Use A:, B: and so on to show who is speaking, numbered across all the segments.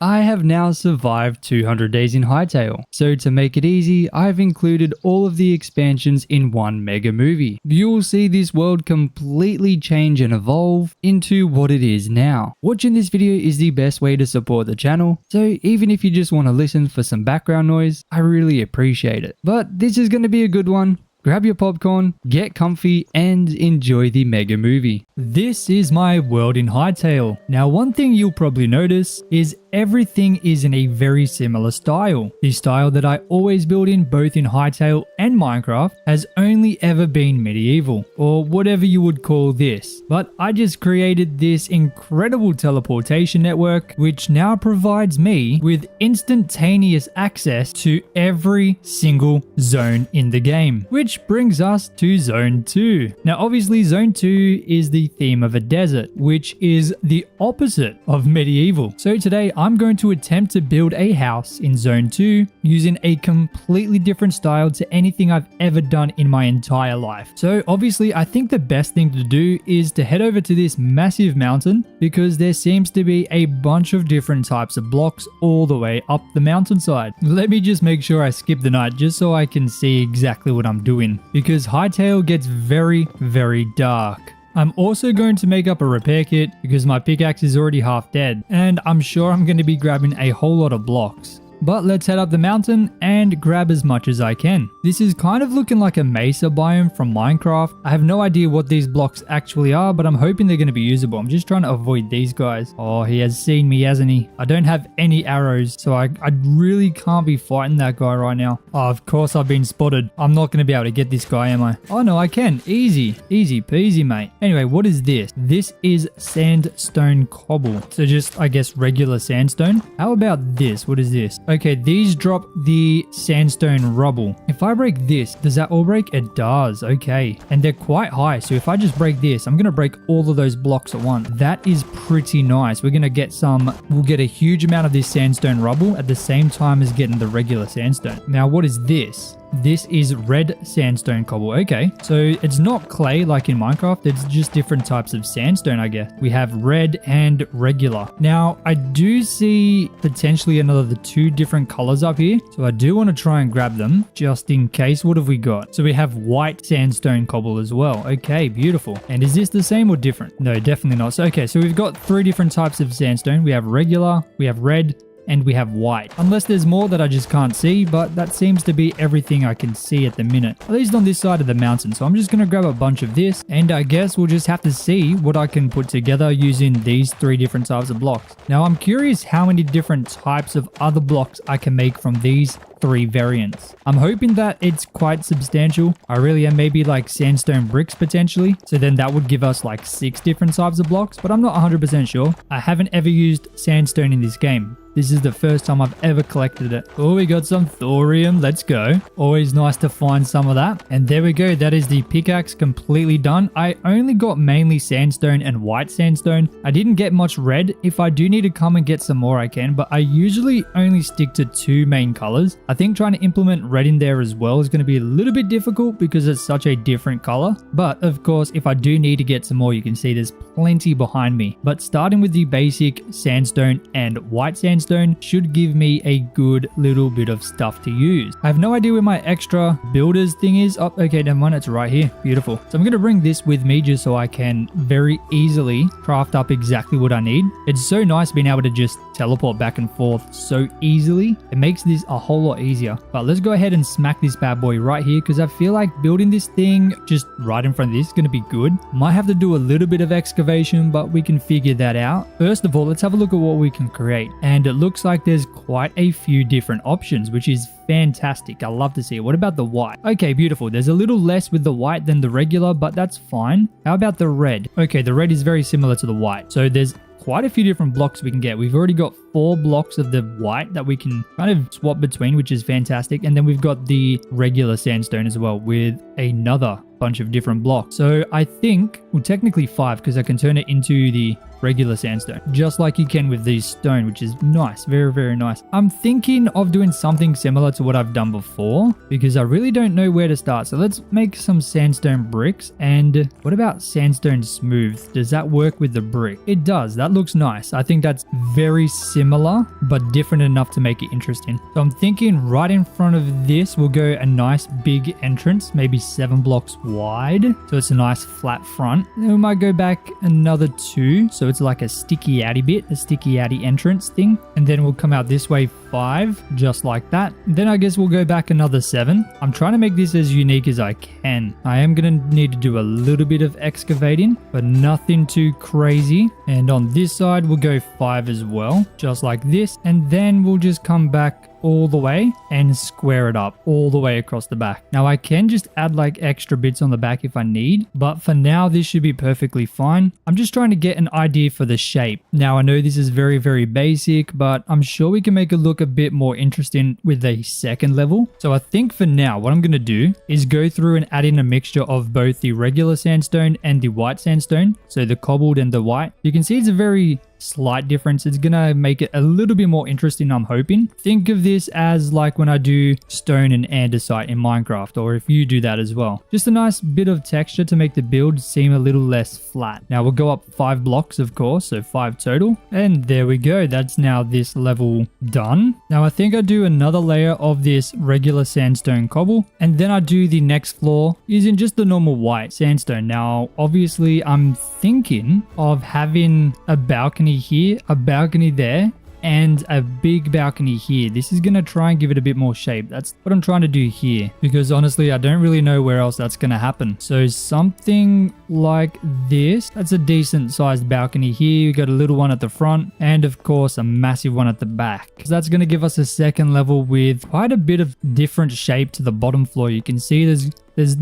A: I have now survived 200 days in Hytale, so to make it easy, I've included all of the expansions in one mega movie. You will see this world completely change and evolve into what it is now. Watching this video is the best way to support the channel, so even if you just want to listen for some background noise, I really appreciate it. But this is going to be a good one. Grab your popcorn, get comfy, and enjoy the mega movie. This is my world in Hytale. Now, one thing you'll probably notice is everything is in a very similar style. The style that I always build in both in Hytale and Minecraft has only ever been medieval, or whatever you would call this. But I just created this incredible teleportation network, which now provides me with instantaneous access to every single zone in the game, which brings us to Zone 2. Now, obviously, Zone 2 is the theme of a desert, which is the opposite of medieval. So today, I'm going to attempt to build a house in Zone 2 using a completely different style to anything I've ever done in my entire life. So obviously, I think the best thing to do is to head over to this massive mountain because there seems to be a bunch of different types of blocks all the way up the mountainside. Let me just make sure I skip the night just so I can see exactly what I'm doing, because Hytale gets very, very dark. I'm also going to make up a repair kit because my pickaxe is already half dead, and I'm sure I'm going to be grabbing a whole lot of blocks. But let's head up the mountain and grab as much as I can. This is kind of looking like a mesa biome from Minecraft. I have no idea what these blocks actually are, but I'm hoping they're going to be usable. I'm just trying to avoid these guys. Oh, he has seen me, hasn't he? I don't have any arrows, so I really can't be fighting that guy right now. Oh, of course I've been spotted. I'm not going to be able to get this guy, am I? Oh no, I can. Easy. Easy peasy, mate. Anyway, what is this? This is sandstone cobble. So just, I guess, regular sandstone. How about this? What is this? Okay, these drop the sandstone rubble. If I break this, does that all break? It does. Okay. And they're quite high. So if I just break this, I'm going to break all of those blocks at once. That is pretty nice. We're going to get we'll get a huge amount of this sandstone rubble at the same time as getting the regular sandstone. Now, what is this? This is red sandstone cobble. Okay, so it's not clay like in Minecraft. It's just different types of sandstone, I guess. We have red and regular. Now, I do see potentially another two different colors up here. So I do want to try and grab them just in case. What have we got? So we have white sandstone cobble as well. Okay, beautiful. And is this the same or different? No, definitely not. So, okay, so we've got three different types of sandstone. We have regular, we have red, and we have white. Unless there's more that I just can't see, but that seems to be everything I can see at the minute. At least on this side of the mountain. So I'm just going to grab a bunch of this, and I guess we'll just have to see what I can put together using these three different types of blocks. Now I'm curious how many different types of other blocks I can make from these three variants. I'm hoping that it's quite substantial. I really am. Maybe like sandstone bricks potentially. So then that would give us like 6 different types of blocks, but I'm not 100% sure. I haven't ever used sandstone in this game. This is the first time I've ever collected it. Oh, we got some thorium. Let's go. Always nice to find some of that. And there we go. That is the pickaxe completely done. I only got mainly sandstone and white sandstone. I didn't get much red. If I do need to come and get some more, I can. But I usually only stick to 2 main colors. I think trying to implement red in there as well is going to be a little bit difficult because it's such a different color. But of course, if I do need to get some more, you can see there's plenty behind me. But starting with the basic sandstone and white sandstone should give me a good little bit of stuff to use. I have no idea where my extra builders thing is. Oh, okay, never mind. It's right here. Beautiful. So I'm going to bring this with me just so I can very easily craft up exactly what I need. It's so nice being able to just teleport back and forth so easily. It makes this a whole lot easier. But let's go ahead and smack this bad boy right here because I feel like building this thing just right in front of this is going to be good. Might have to do a little bit of excavation, but we can figure that out. First of all, let's have a look at what we can create. And it looks like there's quite a few different options, which is fantastic. I love to see it. What about the white? Okay, beautiful. There's a little less with the white than the regular, but that's fine. How about the red? Okay, the red is very similar to the white. So there's quite a few different blocks we can get. We've already got 4 blocks of the white that we can kind of swap between, which is fantastic. And then we've got the regular sandstone as well with another bunch of different blocks. So I think, well, technically 5 because I can turn it into the regular sandstone, just like you can with these stone, which is nice. Very, very nice. I'm thinking of doing something similar to what I've done before because I really don't know where to start. So let's make some sandstone bricks. And what about sandstone smooth? Does that work with the brick? It does. That looks nice. I think that's very similar, but different enough to make it interesting. So I'm thinking right in front of this, we'll go a nice big entrance, maybe 7 blocks wide. So it's a nice flat front. Then we might go back another 2. So it's like a sticky outy bit, a sticky outy entrance thing. And then we'll come out this way 5, just like that. Then I guess we'll go back another 7. I'm trying to make this as unique as I can. I am going to need to do a little bit of excavating, but nothing too crazy. And on this side, we'll go 5 as well, just like this. And then we'll just come back all the way and square it up all the way across the back. Now I can just add like extra bits on the back if I need, but for now this should be perfectly fine. I'm just trying to get an idea for the shape. Now I know this is very, very basic, but I'm sure we can make it look a bit more interesting with a second level. So I think for now what I'm going to do is go through and add in a mixture of both the regular sandstone and the white sandstone. So the cobbled and the white. You can see it's a very slight difference. It's gonna make it a little bit more interesting, I'm hoping. Think of this as like when I do stone and andesite in Minecraft, or if you do that as well. Just a nice bit of texture to make the build seem a little less flat. Now we'll go up 5 blocks, of course, so 5 total. And there we go. That's now this level done. Now I think I do another layer of this regular sandstone cobble, and then I do the next floor using just the normal white sandstone. Now obviously I'm thinking of having a balcony here, a balcony there, and a big balcony here. This is going to try and give it a bit more shape. That's what I'm trying to do here, because honestly I don't really know where else that's going to happen. So something like this. That's a decent sized balcony here. We got a little one at the front, and of course a massive one at the back. So that's going to give us a second level with quite a bit of different shape to the bottom floor. You can see there's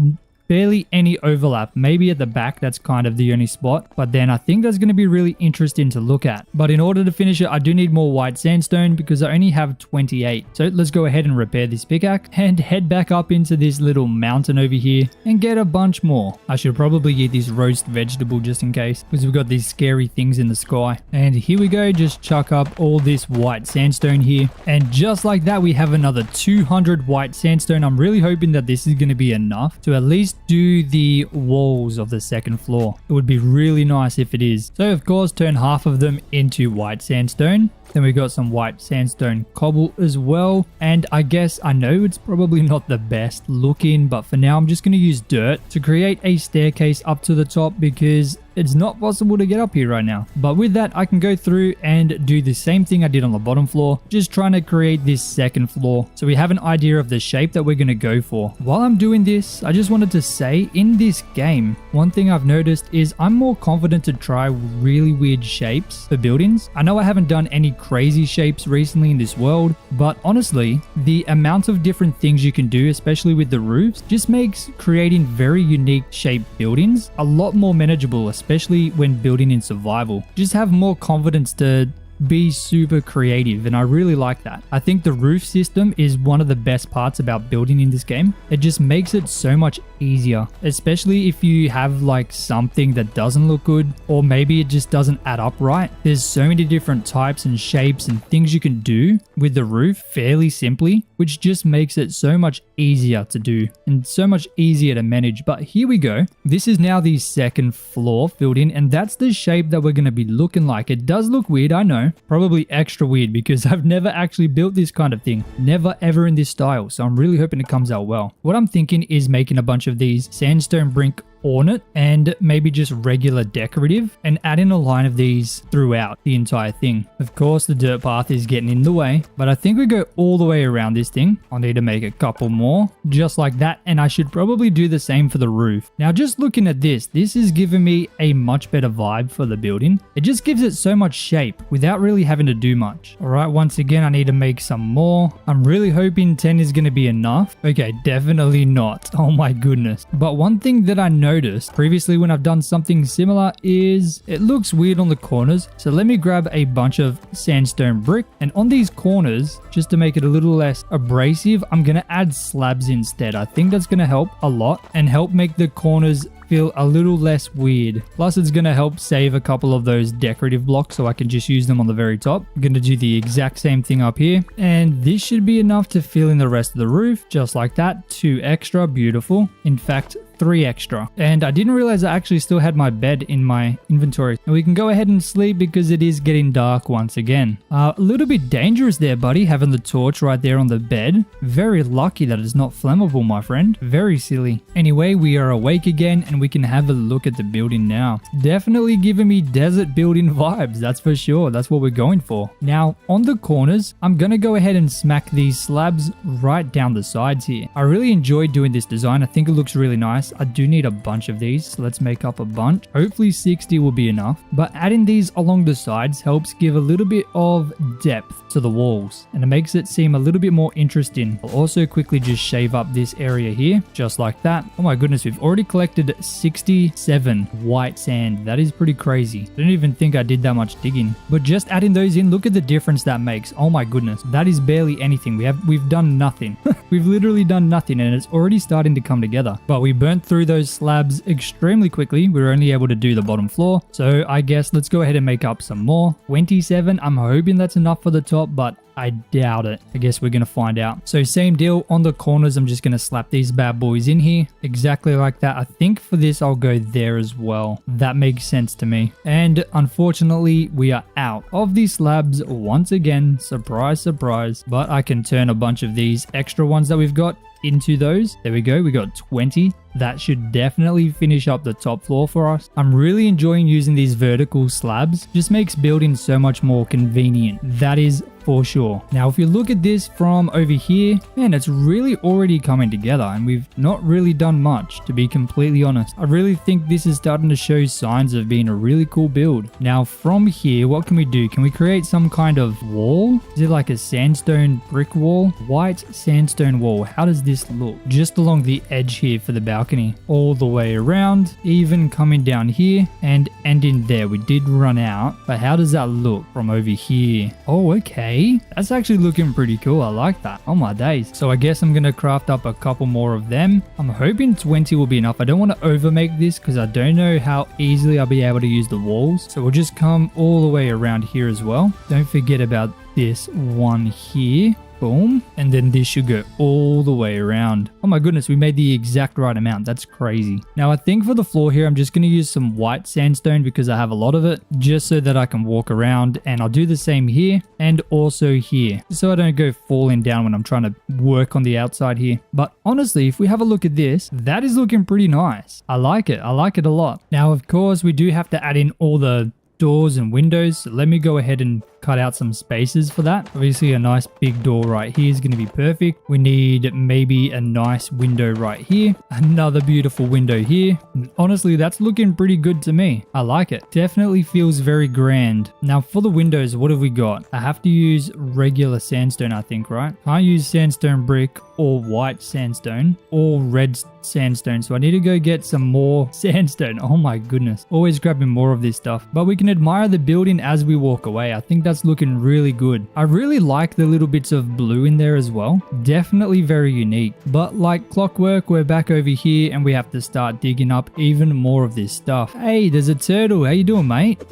A: barely any overlap. Maybe at the back, that's kind of the only spot. But then I think that's going to be really interesting to look at. But in order to finish it, I do need more white sandstone because I only have 28. So let's go ahead and repair this pickaxe and head back up into this little mountain over here and get a bunch more. I should probably eat this roast vegetable just in case, because we've got these scary things in the sky. And here we go. Just chuck up all this white sandstone here. And just like that, we have another 200 white sandstone. I'm really hoping that this is going to be enough to at least do the walls of the second floor. It would be really nice if it is. So of course, turn half of them into white sandstone. Then we got some white sandstone cobble as well. And I guess I know it's probably not the best looking, but for now I'm just going to use dirt to create a staircase up to the top because it's not possible to get up here right now. But with that, I can go through and do the same thing I did on the bottom floor, just trying to create this second floor. So we have an idea of the shape that we're going to go for. While I'm doing this, I just wanted to say in this game, one thing I've noticed is I'm more confident to try really weird shapes for buildings. I know I haven't done any crazy shapes recently in this world, but honestly, the amount of different things you can do, especially with the roofs, just makes creating very unique shaped buildings a lot more manageable, especially when building in survival. Just have more confidence to be super creative, and I really like that. I think the roof system is one of the best parts about building in this game. It just makes it so much easier, especially if you have like something that doesn't look good, or maybe it just doesn't add up right. There's so many different types and shapes and things you can do with the roof fairly simply, which just makes it so much easier to do and so much easier to manage. But here we go. This is now the second floor filled in, and that's the shape that we're going to be looking like. It does look weird, I know. Probably extra weird because I've never actually built this kind of thing. Never ever in this style. So I'm really hoping it comes out well. What I'm thinking is making a bunch of these sandstone brick ornate and maybe just regular decorative, and add in a line of these throughout the entire thing. Of course, the dirt path is getting in the way, but I think we go all the way around this thing. I'll need to make a couple more just like that, and I should probably do the same for the roof. Now, just looking at this is giving me a much better vibe for the building. It just gives it so much shape without really having to do much. All right, once again, I need to make some more. I'm really hoping 10 is going to be enough. Okay, definitely not. Oh my goodness. But one thing that I know noticed previously when I've done something similar is it looks weird on the corners. So let me grab a bunch of sandstone brick, and on these corners, just to make it a little less abrasive, I'm going to add slabs instead. I think that's going to help a lot and help make the corners feel a little less weird. Plus it's going to help save a couple of those decorative blocks so I can just use them on the very top. I'm going to do the exact same thing up here, and this should be enough to fill in the rest of the roof just like that. 2 extra, beautiful. In fact, 3 extra. And I didn't realize I actually still had my bed in my inventory. And we can go ahead and sleep because it is getting dark once again. A little bit dangerous there, buddy, having the torch right there on the bed. Very lucky that it's not flammable, my friend. Very silly. Anyway, we are awake again and we can have a look at the building now. Definitely giving me desert building vibes, that's for sure. That's what we're going for. Now, on the corners, I'm gonna go ahead and smack these slabs right down the sides here. I really enjoyed doing this design. I think it looks really nice. I do need a bunch of these, so let's make up a bunch. Hopefully 60 will be enough, but adding these along the sides helps give a little bit of depth to the walls, and it makes it seem a little bit more interesting. I'll also quickly just shave up this area here, just like that. Oh my goodness, we've already collected 67 white sand. That is pretty crazy. I don't even think I did that much digging, but just adding those in, look at the difference that makes. Oh my goodness, that is barely anything. We've done nothing. We've literally done nothing, and it's already starting to come together. But we burnt through those slabs extremely quickly. We were only able to do the bottom floor, so I guess let's go ahead and make up some more. 27, I'm hoping that's enough for the top, but I doubt it. I guess we're going to find out. So same deal on the corners. I'm just going to slap these bad boys in here exactly like that. I think for this I'll go there as well. That makes sense to me. And unfortunately we are out of these slabs once again. Surprise, surprise. But I can turn a bunch of these extra ones that we've got into those. There we go. We got 20. That should definitely finish up the top floor for us. I'm really enjoying using these vertical slabs. Just makes building so much more convenient. That is for sure. Now, if you look at this from over here, man, it's really already coming together, and we've not really done much, to be completely honest. I really think this is starting to show signs of being a really cool build. Now, from here, what can we do? Can we create some kind of wall? Is it like a sandstone brick wall? White sandstone wall. How does this look? Just along the edge here for the balcony, all the way around, even coming down here and ending there. We did run out, but how does that look from over here? Oh, okay. That's actually looking pretty cool. I like that. Oh my days. So I guess I'm going to craft up a couple more of them. I'm hoping 20 will be enough. I don't want to overmake this because I don't know how easily I'll be able to use the walls. So we'll just come all the way around here as well. Don't forget about this one here. Boom. And then this should go all the way around. Oh my goodness, we made the exact right amount. That's crazy. Now I think for the floor here, I'm just going to use some white sandstone because I have a lot of it, just so that I can walk around. And I'll do the same here and also here, so I don't go falling down when I'm trying to work on the outside here. But honestly, if we have a look at this, that is looking pretty nice. I like it. I like it a lot. Now, of course, we do have to add in all the doors and windows. So let me go ahead and cut out some spaces for that. Obviously a nice big door right here is going to be perfect. We need maybe a nice window right here, another beautiful window here. And honestly, that's looking pretty good to me. I like it. Definitely feels very grand. Now for the windows, what have we got? I have to use regular sandstone, I think, right? Can't use sandstone brick or white sandstone or red sandstone, so I need to go get some more sandstone. Oh my goodness, always grabbing more of this stuff. But we can admire the building as we walk away. I think that's looking really good. I really like the little bits of blue in there as well. Definitely very unique. But like clockwork, we're back over here and we have to start digging up even more of this stuff. Hey, there's a turtle. How you doing, mate?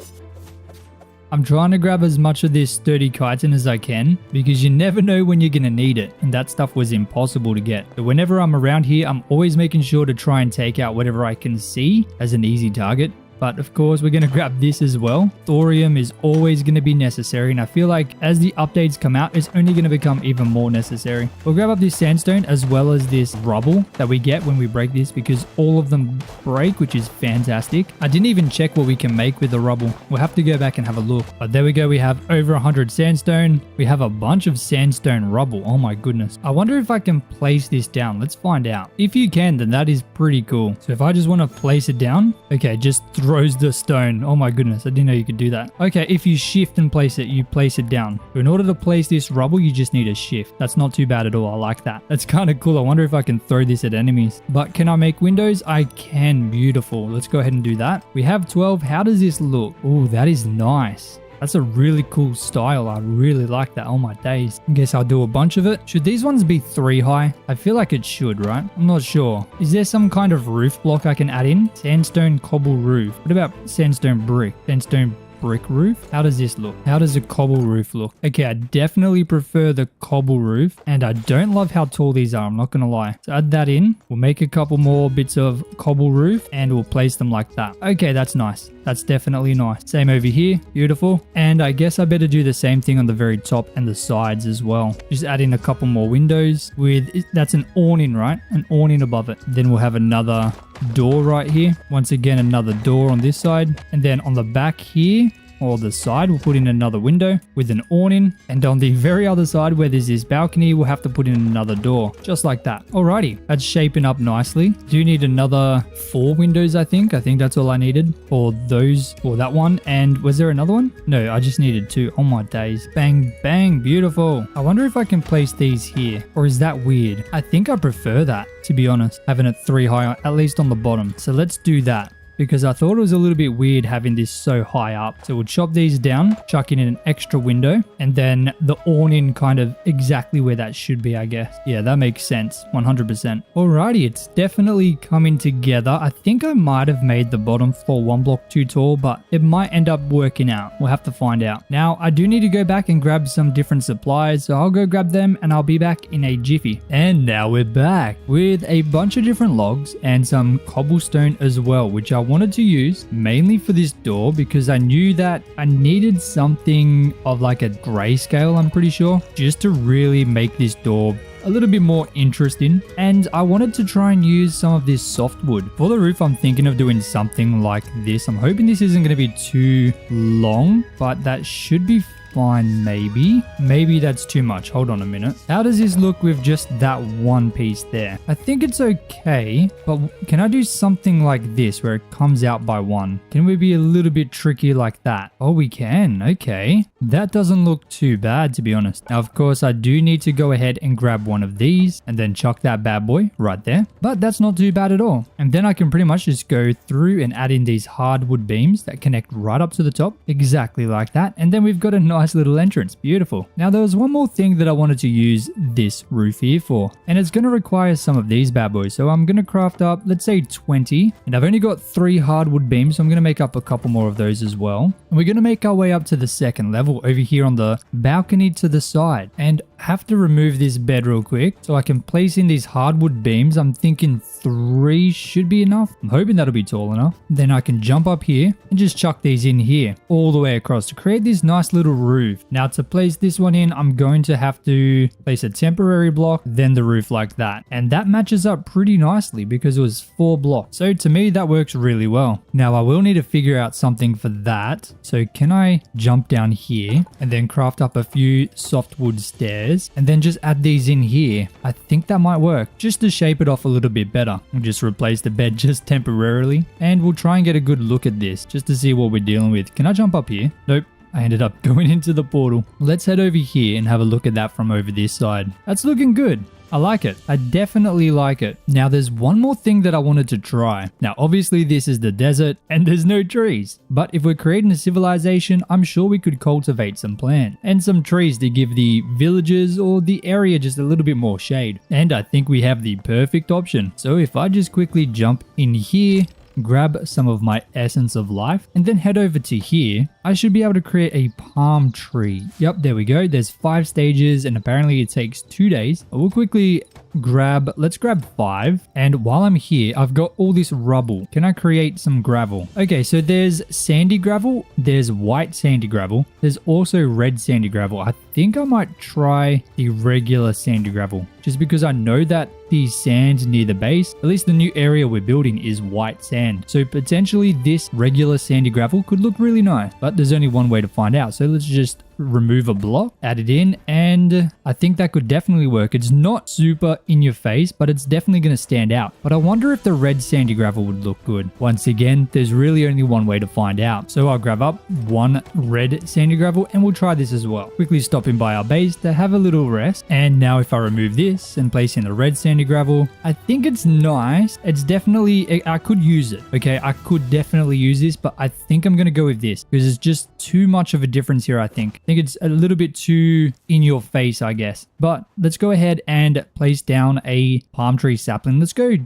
A: I'm trying to grab as much of this sturdy chitin as I can because you never know when you're going to need it, and that stuff was impossible to get. But whenever I'm around here, I'm always making sure to try and take out whatever I can see as an easy target. But of course, we're going to grab this as well. Thorium is always going to be necessary, and I feel like as the updates come out, it's only going to become even more necessary. We'll grab up this sandstone as well as this rubble that we get when we break this, because all of them break, which is fantastic. I didn't even check what we can make with the rubble. We'll have to go back and have a look. But there we go. We have over 100 sandstone. We have a bunch of sandstone rubble. Oh my goodness. I wonder if I can place this down. Let's find out. If you can, then that is pretty cool. So if I just want to place it down, okay, just throws the stone. Oh my goodness, I didn't know you could do that. Okay, if you shift and place it, you place it down. So in order to place this rubble, you just need a shift. That's not too bad at all. I like that. That's kind of cool. I wonder if I can throw this at enemies. But can I make windows? I can. Beautiful. Let's go ahead and do that. We have 12. How does this look? Oh, that is nice. That's a really cool style. I really like that. Oh my days. I guess I'll do a bunch of it. Should these ones be 3 high? I feel like it should, right? I'm not sure. Is there some kind of roof block I can add in? Sandstone cobble roof. What about sandstone brick? Sandstone brick roof? How does this look? How does a cobble roof look? Okay, I definitely prefer the cobble roof, and I don't love how tall these are. I'm not gonna lie. So add that in. We'll make a couple more bits of cobble roof and we'll place them like that. Okay, that's nice. That's definitely nice. Same over here. Beautiful. And I guess I better do the same thing on the very top and the sides as well. Just add in a couple more windows with, that's an awning, right? An awning above it. Then we'll have another door right here. Once again, another door on this side. And then on the back here, or the side, we'll put in another window with an awning, and on the very other side where there's this balcony, we'll have to put in another door, just like that. Alrighty, that's shaping up nicely. Do need another 4 windows, I think that's all I needed for those, or that one. And was there another one? No, I just needed 2. Oh my days. Bang, bang, beautiful. I wonder if I can place these here, or is that weird? I think I prefer that, to be honest, having it 3 high, at least on the bottom. So let's do that, because I thought it was a little bit weird having this so high up. So we'll chop these down, chuck in an extra window, and then the awning kind of exactly where that should be, I guess. Yeah, that makes sense. 100%. Alrighty, it's definitely coming together. I think I might have made the bottom floor 1 block too tall, but it might end up working out. We'll have to find out. Now, I do need to go back and grab some different supplies, so I'll go grab them and I'll be back in a jiffy. And now we're back with a bunch of different logs and some cobblestone as well, which I wanted to use mainly for this door because I knew that I needed something of like a grayscale, I'm pretty sure, just to really make this door a little bit more interesting. And I wanted to try and use some of this softwood. For the roof, I'm thinking of doing something like this. I'm hoping this isn't going to be too long, but that should be fine. Maybe that's too much. Hold on a minute. How does this look with just that one piece there? I think it's okay, but can I do something like this where it comes out by 1? Can we be a little bit tricky like that? Oh, we can. Okay. That doesn't look too bad, to be honest. Now, of course, I do need to go ahead and grab one of these and then chuck that bad boy right there. But that's not too bad at all. And then I can pretty much just go through and add in these hardwood beams that connect right up to the top. Exactly like that. And then we've got a nice little entrance. Beautiful. Now, there was one more thing that I wanted to use this roof here for, and it's going to require some of these bad boys. So I'm going to craft up, let's say 20, and I've only got 3 hardwood beams, so I'm going to make up a couple more of those as well. And we're going to make our way up to the 2nd level over here on the balcony to the side, and have to remove this bed real quick so I can place in these hardwood beams. I'm thinking 3 should be enough. I'm hoping that'll be tall enough. Then I can jump up here and just chuck these in here all the way across to create this nice little roof. Now, to place this one in, I'm going to have to place a temporary block, then the roof like that. And that matches up pretty nicely because it was 4 blocks. So to me, that works really well. Now, I will need to figure out something for that. So can I jump down here and then craft up a few softwood stairs and then just add these in here? I think that might work just to shape it off a little bit better. We'll just replace the bed just temporarily, and we'll try and get a good look at this just to see what we're dealing with. Can I jump up here? Nope. I ended up going into the portal. Let's head over here and have a look at that from over this side. That's looking good. I like it. I definitely like it. Now, there's one more thing that I wanted to try. Now, obviously, this is the desert and there's no trees. But if we're creating a civilization, I'm sure we could cultivate some plants and some trees to give the villagers or the area just a little bit more shade. And I think we have the perfect option. So if I just quickly jump in here, grab some of my essence of life, and then head over to here, I should be able to create a palm tree. Yep, there we go. There's 5 stages, and apparently it takes 2 days. I will quickly let's grab 5. And while I'm here, I've got all this rubble. Can I create some gravel? Okay, so there's sandy gravel, there's white sandy gravel, there's also red sandy gravel. I think I might try the regular sandy gravel, just because I know that the sand near the base, at least the new area we're building, is white sand. So potentially this regular sandy gravel could look really nice, but there's only one way to find out. So let's just remove a block, add it in, and I think that could definitely work. It's not super in your face, but it's definitely going to stand out. But I wonder if the red sandy gravel would look good. Once again, there's really only one way to find out. So I'll grab up one red sandy gravel and we'll try this as well. Quickly stopping by our base to have a little rest. And now if I remove this and place in the red sandy gravel, I think it's nice. It's definitely, I could use it. Okay, I could definitely use this, but I think I'm going to go with this because it's just too much of a difference here, I think. I think it's a little bit too in your face, I guess. But let's go ahead and place down a palm tree sapling. Let's go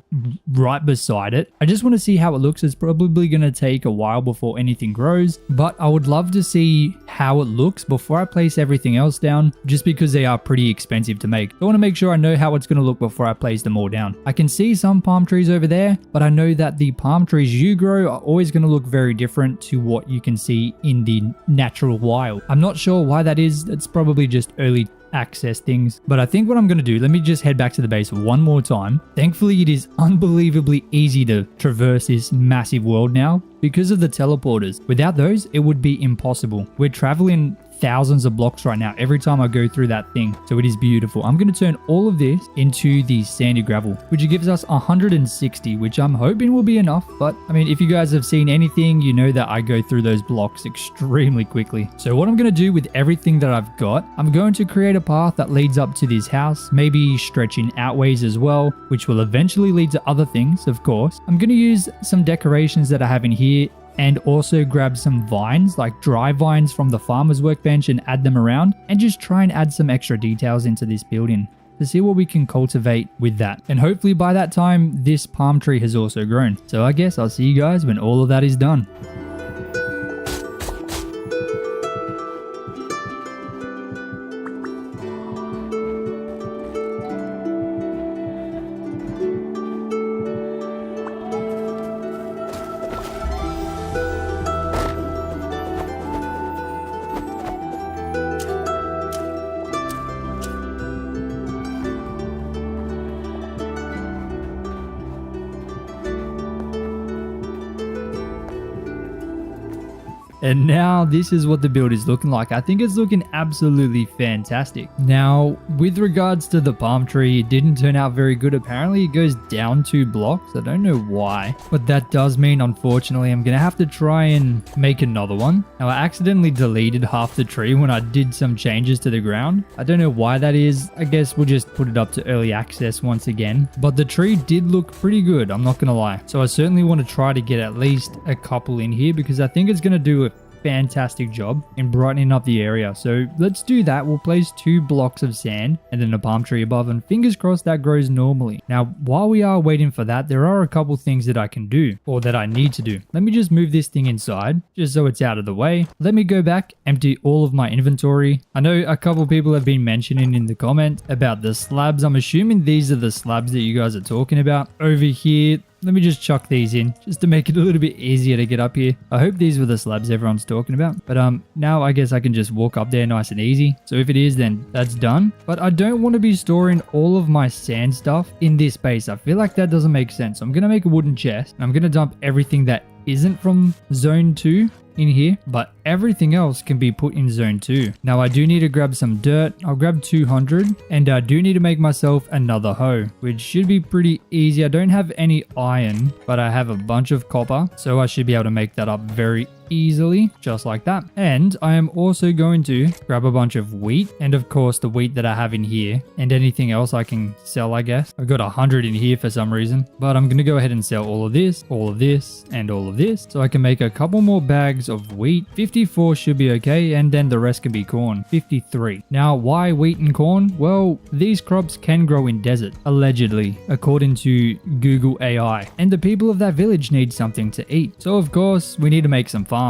A: right beside it. I just want to see how it looks. It's probably going to take a while before anything grows, but I would love to see how it looks before I place everything else down, just because they are pretty expensive to make. I want to make sure I know how it's going to look before I place them all down. I can see some palm trees over there, but I know that the palm trees you grow are always going to look very different to what you can see in the natural wild. I'm not sure why that is. It's probably just early access things, but I think what I'm going to do, let me just head back to the base one more time. Thankfully, it is unbelievably easy to traverse this massive world now because of the teleporters. Without those, it would be impossible. We're traveling thousands of blocks right now every time I go through that thing, so it is beautiful. I'm going to turn all of this into the sandy gravel, which gives us 160, which I'm hoping will be enough. But I mean, if you guys have seen anything, you know that I go through those blocks extremely quickly. So what I'm going to do with everything that I've got, I'm going to create a path that leads up to this house, maybe stretching outways as well, which will eventually lead to other things, of course. I'm going to use some decorations that I have in here and also grab some vines, like dry vines from the farmer's workbench, and add them around and just try and add some extra details into this building to see what we can cultivate with that. And hopefully by that time, this palm tree has also grown. So I guess I'll see you guys when all of that is done. And now this is what the build is looking like. I think it's looking absolutely fantastic. Now, with regards to the palm tree, it didn't turn out very good. Apparently it goes down 2 blocks. I don't know why, but that does mean, unfortunately, I'm going to have to try and make another one. Now, I accidentally deleted half the tree when I did some changes to the ground. I don't know why that is. I guess we'll just put it up to early access once again. But the tree did look pretty good, I'm not going to lie. So I certainly want to try to get at least a couple in here because I think it's going to do a fantastic job in brightening up the area. So let's do that. We'll place 2 blocks of sand and then a palm tree above, and fingers crossed that grows normally. Now, while we are waiting for that, there are a couple things that I can do, or that I need to do. Let me just move this thing inside just so it's out of the way. Let me go back, empty all of my inventory. I know a couple people have been mentioning in the comment about the slabs. I'm assuming these are the slabs that you guys are talking about. Over here, let me just chuck these in just to make it a little bit easier to get up here. I hope these were the slabs everyone's talking about. But now I guess I can just walk up there nice and easy. So if it is, then that's done. But I don't want to be storing all of my sand stuff in this space. I feel like that doesn't make sense. So I'm going to make a wooden chest, and I'm going to dump everything that isn't from zone 2 in here, but everything else can be put in zone 2. Now I do need to grab some dirt. I'll grab 200, and I do need to make myself another hoe, which should be pretty easy. I don't have any iron, but I have a bunch of copper, so I should be able to make that up very easily, just like that. And I am also going to grab a bunch of wheat, and of course the wheat that I have in here, and anything else I can sell, I guess. I've got 100 in here for some reason, but I'm gonna go ahead and sell all of this, and all of this, so I can make a couple more bags of wheat. 54 should be okay, and then the rest can be corn. 53. Now, why wheat and corn? Well, these crops can grow in desert, allegedly, according to Google AI, and the people of that village need something to eat. So of course, we need to make some farms.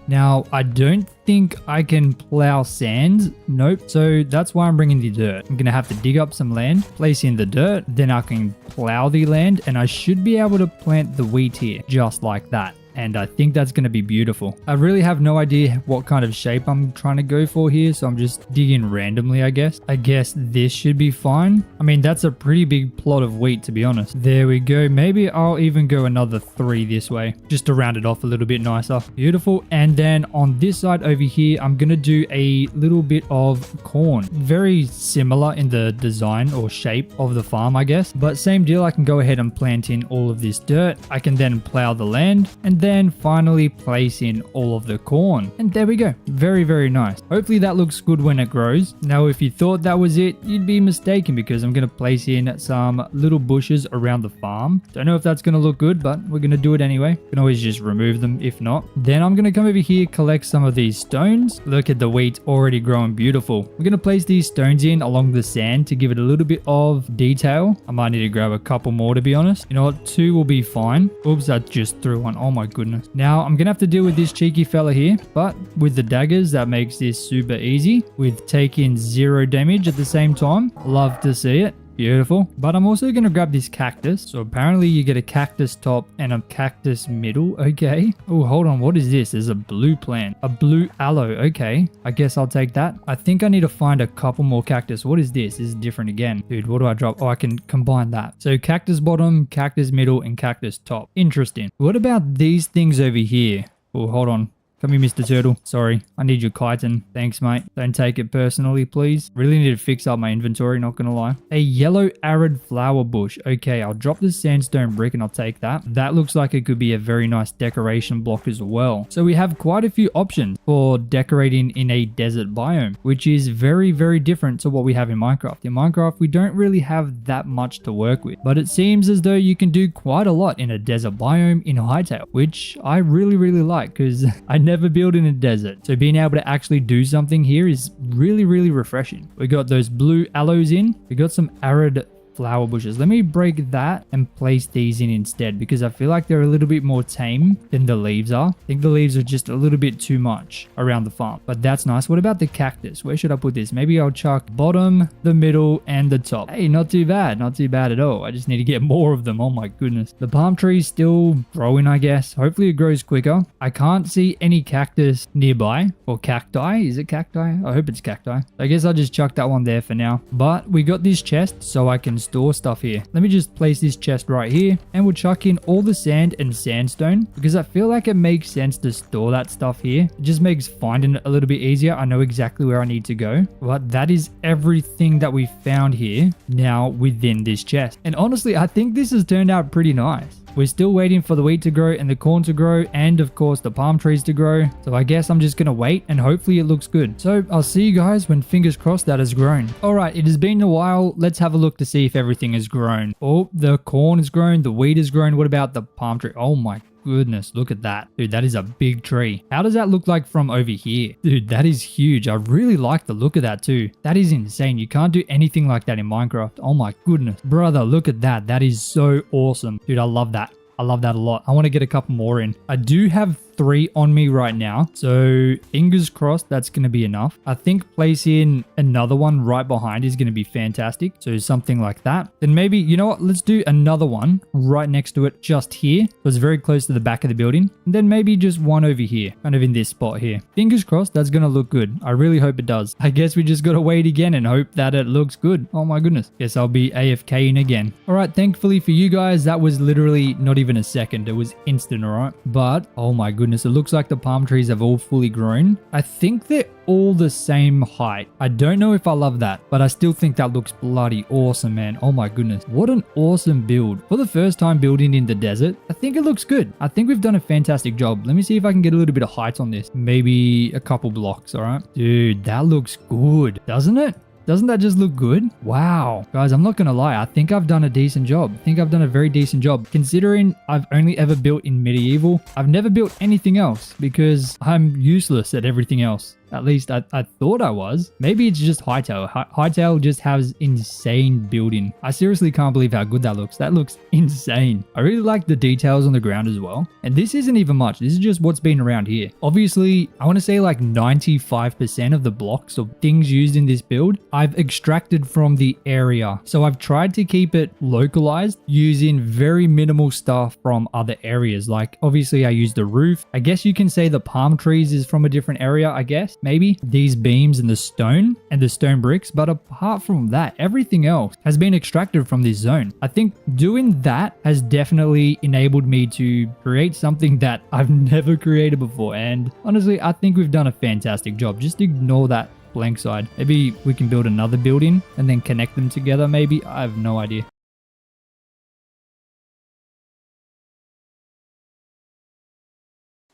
A: Now, I don't think I can plow sand. Nope. So that's why I'm bringing the dirt. I'm going to have to dig up some land, place in the dirt, then I can plow the land, and I should be able to plant the wheat here, just like that. and I think that's going to be beautiful. I really have no idea what kind of shape I'm trying to go for here, so I'm just digging randomly, I guess. I guess this should be fine. I mean, that's a pretty big plot of wheat, to be honest. There we go. Maybe I'll even go another 3 this way, just to round it off a little bit nicer. Beautiful. And then on this side over here, I'm going to do a little bit of corn. Very similar in the design or shape of the farm, I guess. But same deal, I can go ahead and plant in all of this dirt. I can then plow the land and then finally place in all of the corn. And there we go. Very, very nice. Hopefully that looks good when it grows. Now, if you thought that was it, you'd be mistaken because I'm going to place in some little bushes around the farm. Don't know if that's going to look good, but we're going to do it anyway. You can always just remove them if not. Then I'm going to come over here, collect some of these stones. Look at the wheat already growing beautiful. We're going to place these stones in along the sand to give it a little bit of detail. I might need to grab a couple more, to be honest. You know what? 2 will be fine. Oops, I just threw one. Oh my goodness. Now I'm going to have to deal with this cheeky fella here, but with the daggers, that makes this super easy with taking 0 damage at the same time. Love to see it. Beautiful. But I'm also going to grab this cactus. So apparently you get a cactus top and a cactus middle. Okay. Oh, hold on. What is this? There's a blue plant. A blue aloe. Okay. I guess I'll take that. I think I need to find a couple more cactus. What is this? This is different again. Dude, what do I drop? Oh, I can combine that. So cactus bottom, cactus middle, and cactus top. Interesting. What about these things over here? Oh, hold on. Come here, Mr. Turtle. Sorry, I need your chitin. Thanks, mate. Don't take it personally, please. Really need to fix up my inventory, not gonna lie. A yellow arid flower bush. Okay, I'll drop the sandstone brick and I'll take that. That looks like it could be a very nice decoration block as well. So we have quite a few options for decorating in a desert biome, which is very, very different to what we have in Minecraft. In Minecraft, we don't really have that much to work with, but it seems as though you can do quite a lot in a desert biome in Hytale, which I really, really like because I never built in a desert. So being able to actually do something here is really, really refreshing. We got those blue aloes in. We got some arid flower bushes. Let me break that and place these in instead because I feel like they're a little bit more tame than the leaves are. I think the leaves are just a little bit too much around the farm, but that's nice. What about the cactus? Where should I put this? Maybe I'll chuck bottom, the middle, and the top. Hey, not too bad. Not too bad at all. I just need to get more of them. Oh my goodness. The palm tree's still growing, I guess. Hopefully it grows quicker. I can't see any cactus nearby or cacti. Is it cacti? I hope it's cacti. I guess I'll just chuck that one there for now, but we got this chest so I can store stuff here. Let me just place this chest right here and we'll chuck in all the sand and sandstone because I feel like it makes sense to store that stuff here. It just makes finding it a little bit easier. I know exactly where I need to go, but that is everything that we found here now within this chest. And honestly, I think this has turned out pretty nice. We're still waiting for the wheat to grow and the corn to grow and of course the palm trees to grow. So I guess I'm just going to wait and hopefully it looks good. So I'll see you guys when fingers crossed that has grown. All right, it has been a while. Let's have a look to see if everything has grown. Oh, the corn has grown. The wheat has grown. What about the palm tree? Oh my goodness, look at that. Dude, that is a big tree. How does that look like from over here? Dude, that is huge. I really like the look of that too. That is insane. You can't do anything like that in Minecraft. Oh my goodness. Brother, look at that. That is so awesome. Dude, I love that. I love that a lot. I want to get a couple more in. I do have 3 on me right now. So fingers crossed that's going to be enough. I think placing another one right behind is going to be fantastic. So something like that. Then maybe, you know what? Let's do another one right next to it just here. So it's very close to the back of the building. And then maybe just one over here, kind of in this spot here. Fingers crossed that's going to look good. I really hope it does. I guess we just got to wait again and hope that it looks good. Oh my goodness. Guess I'll be AFKing again. All right. Thankfully for you guys, that was literally not even a second. It was instant, all right? But oh my goodness. It looks like the palm trees have all fully grown. I think they're all the same height. I don't know if I love that, but I still think that looks bloody awesome, man. Oh my goodness. What an awesome build. For the first time building in the desert, I think it looks good. I think we've done a fantastic job. Let me see if I can get a little bit of height on this. Maybe a couple blocks, all right? Dude, that looks good, doesn't it? Doesn't that just look good? Wow. Guys, I'm not going to lie. I think I've done a decent job. I think I've done a very decent job. Considering I've only ever built in medieval, I've never built anything else because I'm useless at everything else. At least I thought I was. Maybe it's just Hytale. Hytale just has insane building. I seriously can't believe how good that looks. That looks insane. I really like the details on the ground as well. And this isn't even much. This is just what's been around here. Obviously, I want to say like 95% of the blocks or things used in this build, I've extracted from the area. So I've tried to keep it localized using very minimal stuff from other areas. Like obviously I used the roof. I guess you can say the palm trees is from a different area, I guess. Maybe these beams and the stone bricks. But apart from that, everything else has been extracted from this zone. I think doing that has definitely enabled me to create something that I've never created before. And honestly, I think we've done a fantastic job. Just ignore that blank side. Maybe we can build another building and then connect them together. Maybe. I have no idea.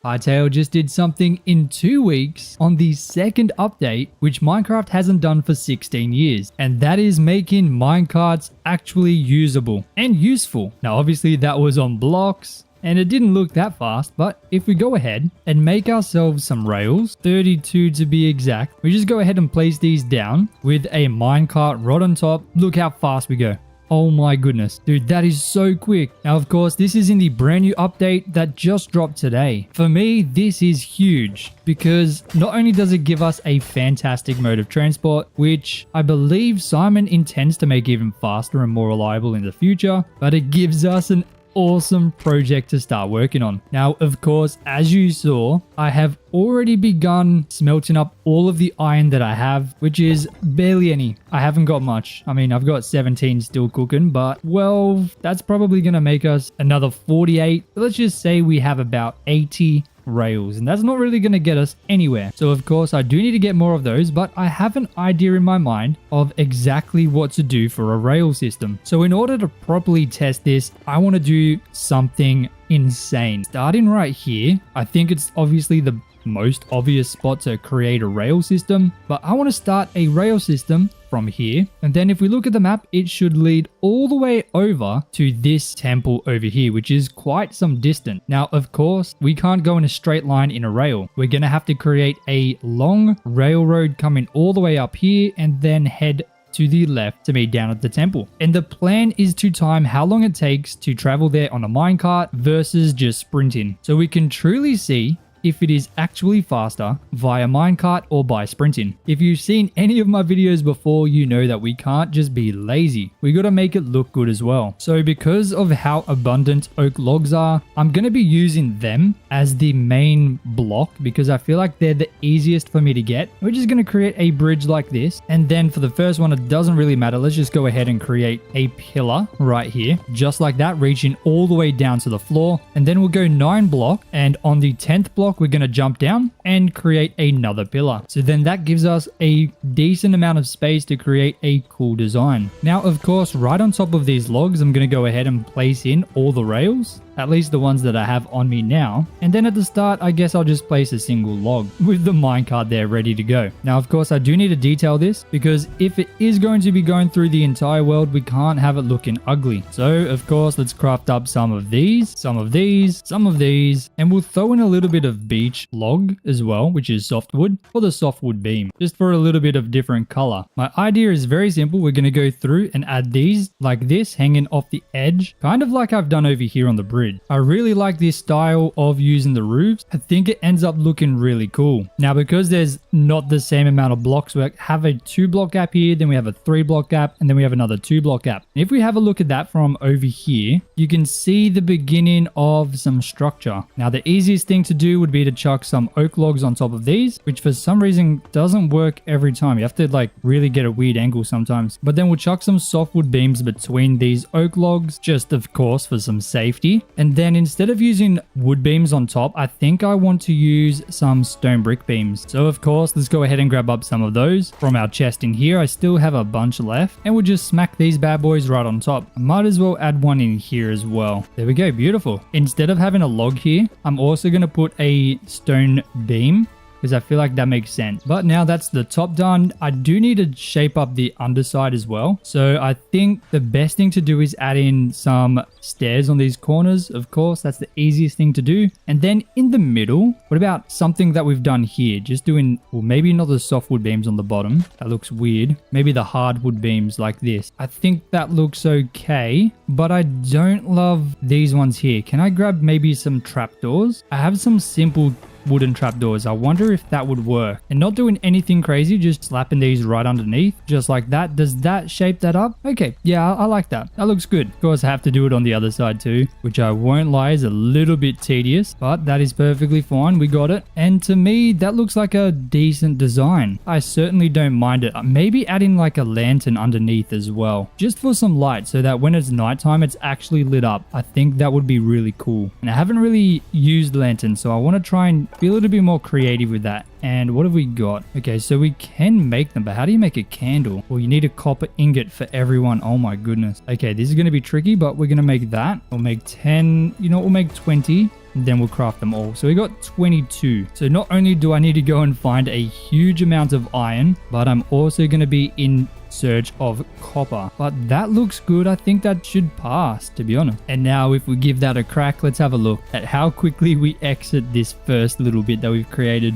A: Hytale just did something in 2 weeks on the second update, which Minecraft hasn't done for 16 years, and that is making minecarts actually usable and useful. Now, obviously that was on blocks, and it didn't look that fast, but if we go ahead and make ourselves some rails, 32 to be exact, we just go ahead and place these down with a minecart right on top. Look how fast we go. Oh my goodness, dude, that is so quick. Now, of course, this is in the brand new update that just dropped today. For me, this is huge because not only does it give us a fantastic mode of transport, which I believe Simon intends to make even faster and more reliable in the future, but it gives us an awesome project to start working on. Now, of course, as you saw, I have already begun smelting up all of the iron that I have, which is barely any. I haven't got much. I mean, I've got 17 still cooking, but well, that's probably going to make us another 48. Let's just say we have about 80 rails, and that's not really going to get us anywhere. So of course I do need to get more of those, but I have an idea in my mind of exactly what to do for a rail system. So in order to properly test this, I want to do something insane. Starting right here, I think it's obviously the most obvious spot to create a rail system, but I want to start a rail system from here, and then if we look at the map, it should lead all the way over to this temple over here, which is quite some distance. Now, of course, we can't go in a straight line in a rail. We're gonna have to create a long railroad coming all the way up here and then head to the left to meet down at the temple. And the plan is to time how long it takes to travel there on a minecart versus just sprinting, so we can truly see if it is actually faster via minecart or by sprinting. If you've seen any of my videos before, you know that we can't just be lazy. We gotta make it look good as well. So because of how abundant oak logs are, I'm gonna be using them as the main block because I feel like they're the easiest for me to get. We're just gonna create a bridge like this. And then for the first one, it doesn't really matter. Let's just go ahead and create a pillar right here, just like that, reaching all the way down to the floor. And then we'll go 9 block, and on the 10th block, we're going to jump down and create another pillar. So then that gives us a decent amount of space to create a cool design. Now, of course, right on top of these logs, I'm going to go ahead and place in all the rails, at least the ones that I have on me now. And then at the start, I guess I'll just place a single log with the minecart there ready to go. Now, of course, I do need to detail this because if it is going to be going through the entire world, we can't have it looking ugly. So, of course, let's craft up some of these, some of these, some of these, and we'll throw in a little bit of beech log as well, which is softwood, for the softwood beam, just for a little bit of different color. My idea is very simple. We're going to go through and add these like this, hanging off the edge, kind of like I've done over here on the bridge. I really like this style of using the roofs. I think it ends up looking really cool. Now, because there's not the same amount of blocks, we have a 2 block gap here, then we have a 3 block gap, and then we have another 2 block gap. If we have a look at that from over here, you can see the beginning of some structure. Now, the easiest thing to do would be to chuck some oak logs on top of these, which for some reason doesn't work every time. You have to like really get a weird angle sometimes. But then we'll chuck some softwood beams between these oak logs, just of course for some safety. And then instead of using wood beams on top, I think I want to use some stone brick beams. So of course, let's go ahead and grab up some of those from our chest in here. I still have a bunch left, and we'll just smack these bad boys right on top. I might as well add one in here as well. There we go, beautiful. Instead of having a log here, I'm also going to put a stone beam because I feel like that makes sense. But now that's the top done, I do need to shape up the underside as well. So I think the best thing to do is add in some stairs on these corners. Of course, that's the easiest thing to do. And then in the middle, what about something that we've done here? Just doing, well, maybe not the softwood beams on the bottom. That looks weird. Maybe the hardwood beams like this. I think that looks okay, but I don't love these ones here. Can I grab maybe some trapdoors? I have some simple wooden trapdoors. I wonder if that would work. And not doing anything crazy, just slapping these right underneath, just like that. Does that shape that up? Okay, yeah, I like that. That looks good. Of course, I have to do it on the other side too, which I won't lie is a little bit tedious, but that is perfectly fine. We got it. And to me, that looks like a decent design. I certainly don't mind it. Maybe adding like a lantern underneath as well, just for some light so that when it's nighttime, it's actually lit up. I think that would be really cool. And I haven't really used lanterns, so I want to try and be a little bit more creative with that. And what have we got? Okay, so we can make them, but how do you make a candle? Well, you need a copper ingot for everyone. Oh my goodness. Okay, this is going to be tricky, but we're going to make that. We'll make 10, you know, we'll make 20. And then we'll craft them all. So we got 22. So not only do I need to go and find a huge amount of iron, but I'm also going to be in search of copper. But that looks good. I think that should pass, to be honest. And now if we give that a crack, let's have a look at how quickly we exit this first little bit that we've created.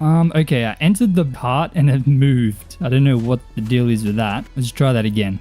A: Okay, I entered the part and it moved. I don't know what the deal is with that. Let's try that again.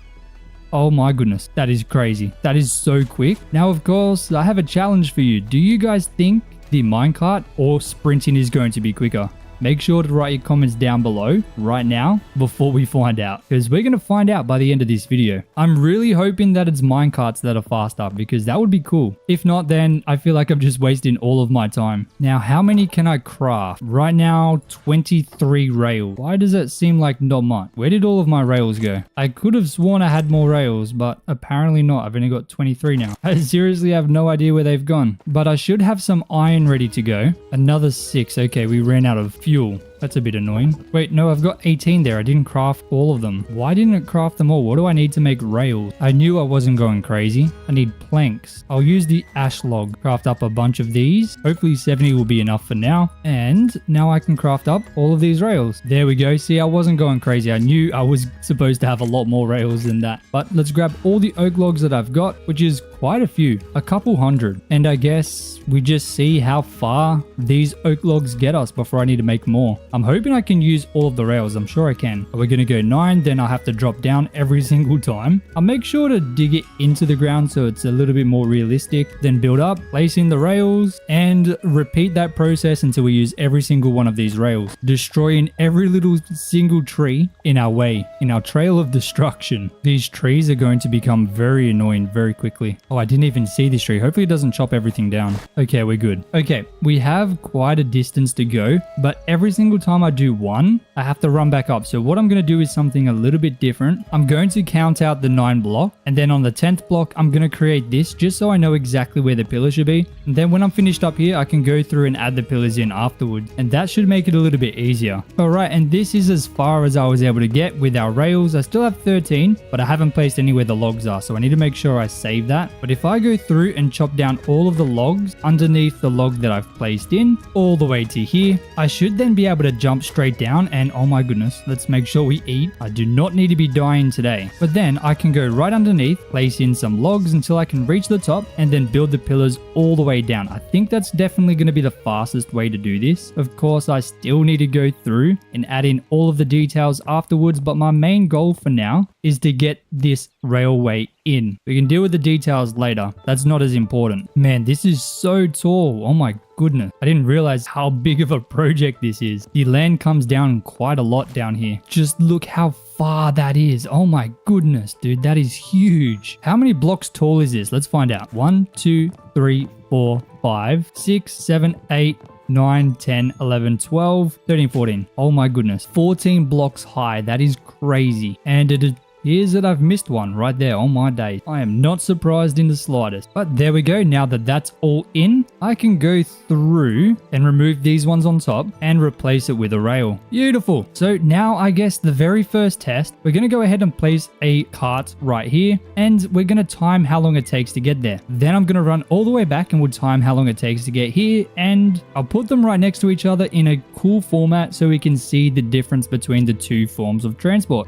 A: Oh my goodness, that is crazy. That is so quick. Now, of course, I have a challenge for you. Do you guys think the minecart or sprinting is going to be quicker? Make sure to write your comments down below right now before we find out, because we're going to find out by the end of this video. I'm really hoping that it's minecarts that are faster, because that would be cool. If not, then I feel like I'm just wasting all of my time. Now, how many can I craft? Right now, 23 rails. Why does it seem like not much? Where did all of my rails go? I could have sworn I had more rails, but apparently not. I've only got 23 now. I seriously have no idea where they've gone, but I should have some iron ready to go. Another 6. Okay, we ran out of fuel. That's a bit annoying. Wait, no, I've got 18 there. I didn't craft all of them. Why didn't it craft them all? What do I need to make rails? I knew I wasn't going crazy. I need planks. I'll use the ash log. Craft up a bunch of these. Hopefully 70 will be enough for now. And now I can craft up all of these rails. There we go. See, I wasn't going crazy. I knew I was supposed to have a lot more rails than that. But let's grab all the oak logs that I've got, which is quite a few. A couple hundred. And I guess we just see how far these oak logs get us before I need to make more. I'm hoping I can use all of the rails. I'm sure I can. We're going to go 9, then I'll have to drop down every single time. I'll make sure to dig it into the ground so it's a little bit more realistic. Then build up, place in the rails, and repeat that process until we use every single one of these rails, destroying every little single tree in our way, in our trail of destruction. These trees are going to become very annoying very quickly. Oh, I didn't even see this tree. Hopefully it doesn't chop everything down. Okay, we're good. Okay, we have quite a distance to go, but every single time I do one, I have to run back up. So what I'm going to do is something a little bit different. I'm going to count out the 9 block, and then on the 10th block, I'm going to create this just so I know exactly where the pillar should be. And then when I'm finished up here, I can go through and add the pillars in afterwards, and that should make it a little bit easier. All right, and this is as far as I was able to get with our rails. I still have 13, but I haven't placed anywhere the logs are, so I need to make sure I save that. But if I go through and chop down all of the logs underneath the log that I've placed in all the way to here, I should then be able to jump straight down. And oh my goodness, let's make sure we eat. I do not need to be dying today. But then I can go right underneath, place in some logs until I can reach the top, and then build the pillars all the way down. I think that's definitely going to be the fastest way to do this. Of course, I still need to go through and add in all of the details afterwards, but my main goal for now is to get this railway in. We can deal with the details later. That's not as important. Man, this is so tall. Oh my goodness. I didn't realize how big of a project this is. The land comes down quite a lot down here. Just look how far that is. Oh my goodness, dude. That is huge. How many blocks tall is this? Let's find out. 1, 2, 3, 4, 5, 6, 7, 8, 9, 10, 11, 12, 13, 14. Oh my goodness. 14 blocks high. That is crazy. And it appears that I've missed one right there on my day. I am not surprised in the slightest. But there we go. Now that that's all in, I can go through and remove these ones on top and replace it with a rail. Beautiful. So now I guess the very first test, we're going to go ahead and place a cart right here, and we're going to time how long it takes to get there. Then I'm going to run all the way back and we'll time how long it takes to get here, and I'll put them right next to each other in a cool format so we can see the difference between the two forms of transport.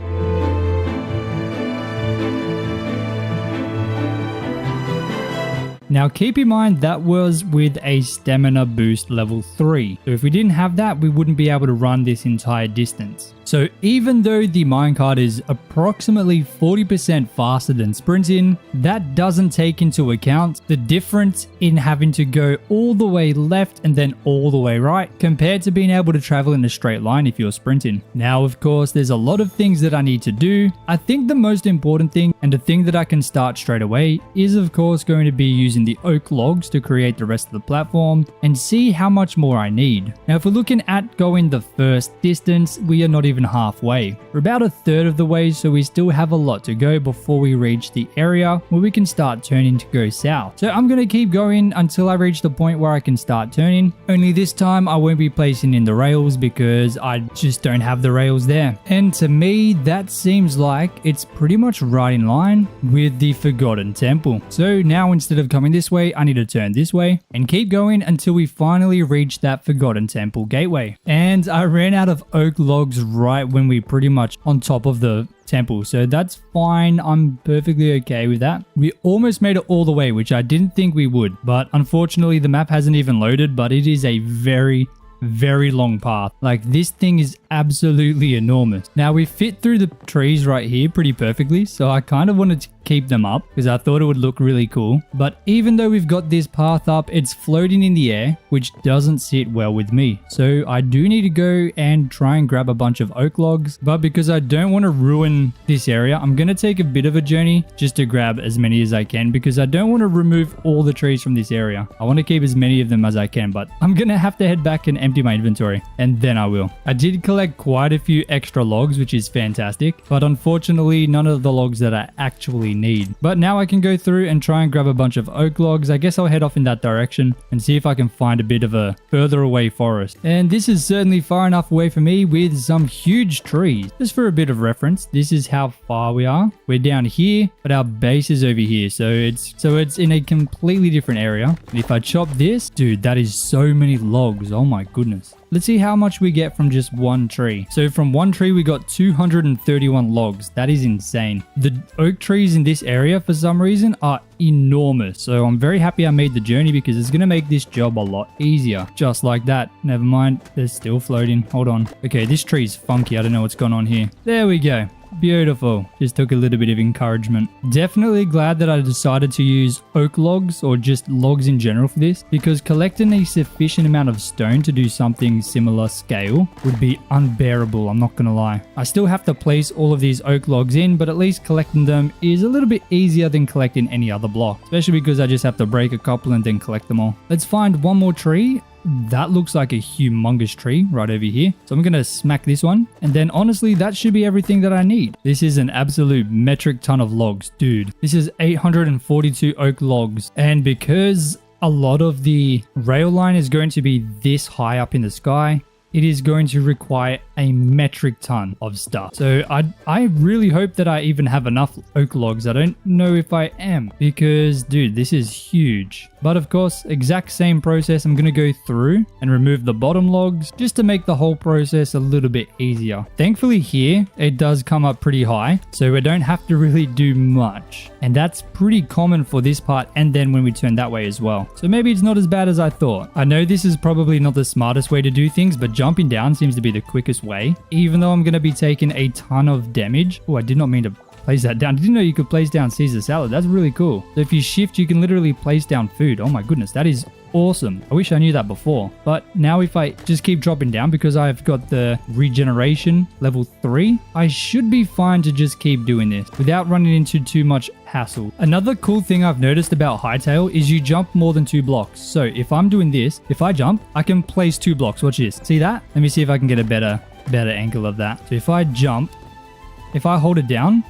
A: Now keep in mind that was with a stamina boost level 3. So if we didn't have that, we wouldn't be able to run this entire distance. So even though the minecart is approximately 40% faster than sprinting, that doesn't take into account the difference in having to go all the way left and then all the way right compared to being able to travel in a straight line if you're sprinting. Now, of course, there's a lot of things that I need to do. I think the most important thing and the thing that I can start straight away is of course going to be using the oak logs to create the rest of the platform and see how much more I need. Now, if we're looking at going the first distance, we are not even halfway. We're about a third of the way, so we still have a lot to go before we reach the area where we can start turning to go south. So I'm going to keep going until I reach the point where I can start turning. Only this time I won't be placing in the rails because I just don't have the rails there. And to me, that seems like it's pretty much right in line with the Forgotten Temple. So now instead of coming this way, I need to turn this way and keep going until we finally reach that Forgotten Temple gateway. And I ran out of oak logs right when we pretty much on top of the temple, so that's fine. I'm perfectly okay with that. We almost made it all the way, which I didn't think we would, but unfortunately the map hasn't even loaded, but it is a very long path. Like, this thing is absolutely enormous. Now we fit through the trees right here pretty perfectly, so I kind of wanted to keep them up because I thought it would look really cool. But even though we've got this path up, it's floating in the air, which doesn't sit well with me. So I do need to go and try and grab a bunch of oak logs, but because I don't want to ruin this area, I'm going to take a bit of a journey just to grab as many as I can because I don't want to remove all the trees from this area. I want to keep as many of them as I can, but I'm going to have to head back and empty my inventory, and then I will. I did collect quite a few extra logs, which is fantastic, but unfortunately none of the logs that I actually need. But now I can go through and try and grab a bunch of oak logs. I guess I'll head off in that direction and see if I can find a bit of a further away forest. And this is certainly far enough away from me with some huge trees. Just for a bit of reference, this is how far we are. We're down here, but our base is over here. So it's in a completely different area. And if I chop this, dude, that is so many logs. Oh my goodness. Let's see how much we get from just one tree. So from one tree, we got 231 logs. That is insane. The oak trees in this area, for some reason, are enormous. So I'm very happy I made the journey because it's going to make this job a lot easier. Just like that. Never mind. They're still floating. Hold on. Okay, this tree is funky. I don't know what's going on here. There we go. Beautiful. Just took a little bit of encouragement. Definitely glad that I decided to use oak logs or just logs in general for this, because collecting a sufficient amount of stone to do something similar scale would be unbearable, I'm not gonna lie. I still have to place all of these oak logs in, but at least collecting them is a little bit easier than collecting any other block, especially because I just have to break a couple and then collect them all. Let's find one more tree. That looks like a humongous tree right over here. So I'm going to smack this one. And then honestly, that should be everything that I need. This is an absolute metric ton of logs, dude. This is 842 oak logs. And because a lot of the rail line is going to be this high up in the sky, it is going to require a metric ton of stuff. So I really hope that I even have enough oak logs. I don't know if I am, because dude, this is huge. But of course, exact same process. I'm going to go through and remove the bottom logs just to make the whole process a little bit easier. Thankfully here, it does come up pretty high, so we don't have to really do much. And that's pretty common for this part, and then when we turn that way as well. So maybe it's not as bad as I thought. I know this is probably not the smartest way to do things, but jumping down seems to be the quickest way, even though I'm going to be taking a ton of damage. Oh, I did not mean to place that down. I didn't know you could place down Caesar salad. That's really cool. So if you shift, you can literally place down food. Oh my goodness, that is awesome. I wish I knew that before. But now if I just keep dropping down, because I've got the regeneration level 3, I should be fine to just keep doing this without running into too much hassle. Another cool thing I've noticed about Hytale is you jump more than 2 blocks. So if I'm doing this, if I jump, I can place 2 blocks. Watch this. See that? Let me see if I can get a better angle of that. So if I jump, if I hold it down,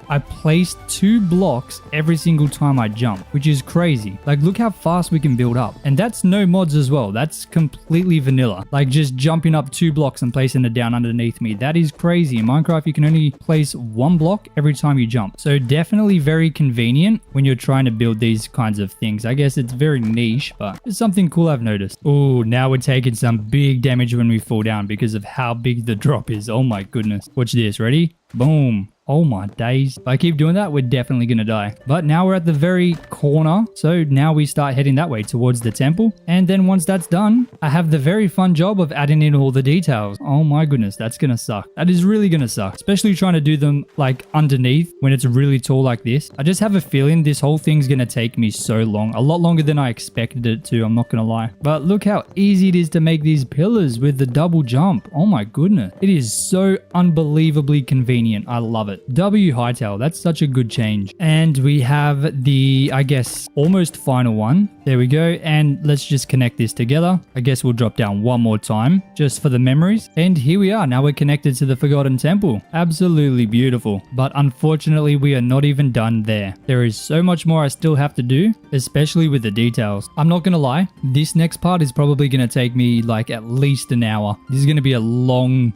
A: I placed 2 blocks every single time I jump, which is crazy. Like, look how fast we can build up. And that's no mods as well. That's completely vanilla. Like, just jumping up 2 blocks and placing it down underneath me. That is crazy. In Minecraft, you can only place 1 block every time you jump. So definitely very convenient when you're trying to build these kinds of things. I guess it's very niche, but it's something cool I've noticed. Oh, now we're taking some big damage when we fall down because of how big the drop is. Oh my goodness. Watch this. Ready? Boom. Oh my days. If I keep doing that, we're definitely going to die. But now we're at the very corner. So now we start heading that way towards the temple. And then once that's done, I have the very fun job of adding in all the details. Oh my goodness, that's going to suck. That is really going to suck. Especially trying to do them like underneath when it's really tall like this. I just have a feeling this whole thing's going to take me so long. A lot longer than I expected it to, I'm not going to lie. But look how easy it is to make these pillars with the double jump. Oh my goodness. It is so unbelievably convenient. I love it. W Hytale, that's such a good change. And we have the, I guess, almost final one. There we go. And let's just connect this together. I guess we'll drop down one more time just for the memories. And here we are. Now we're connected to the Forgotten Temple. Absolutely beautiful. But unfortunately, we are not even done there. There is so much more I still have to do, especially with the details. I'm not going to lie. This next part is probably going to take me like at least an hour. This is going to be a long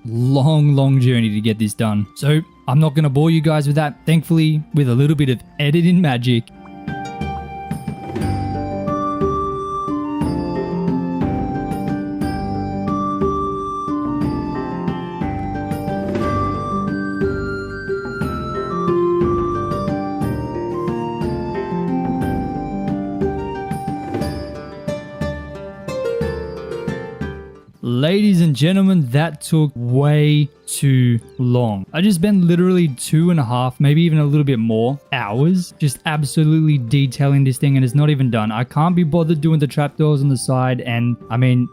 A: journey to get this done. So I'm not going to bore you guys with that. Thankfully, with a little bit of editing magic, ladies and gentlemen, that took way too long. I just spent literally 2.5, maybe even a little bit more hours just absolutely detailing this thing, and it's not even done. I can't be bothered doing the trapdoors on the side, and I mean,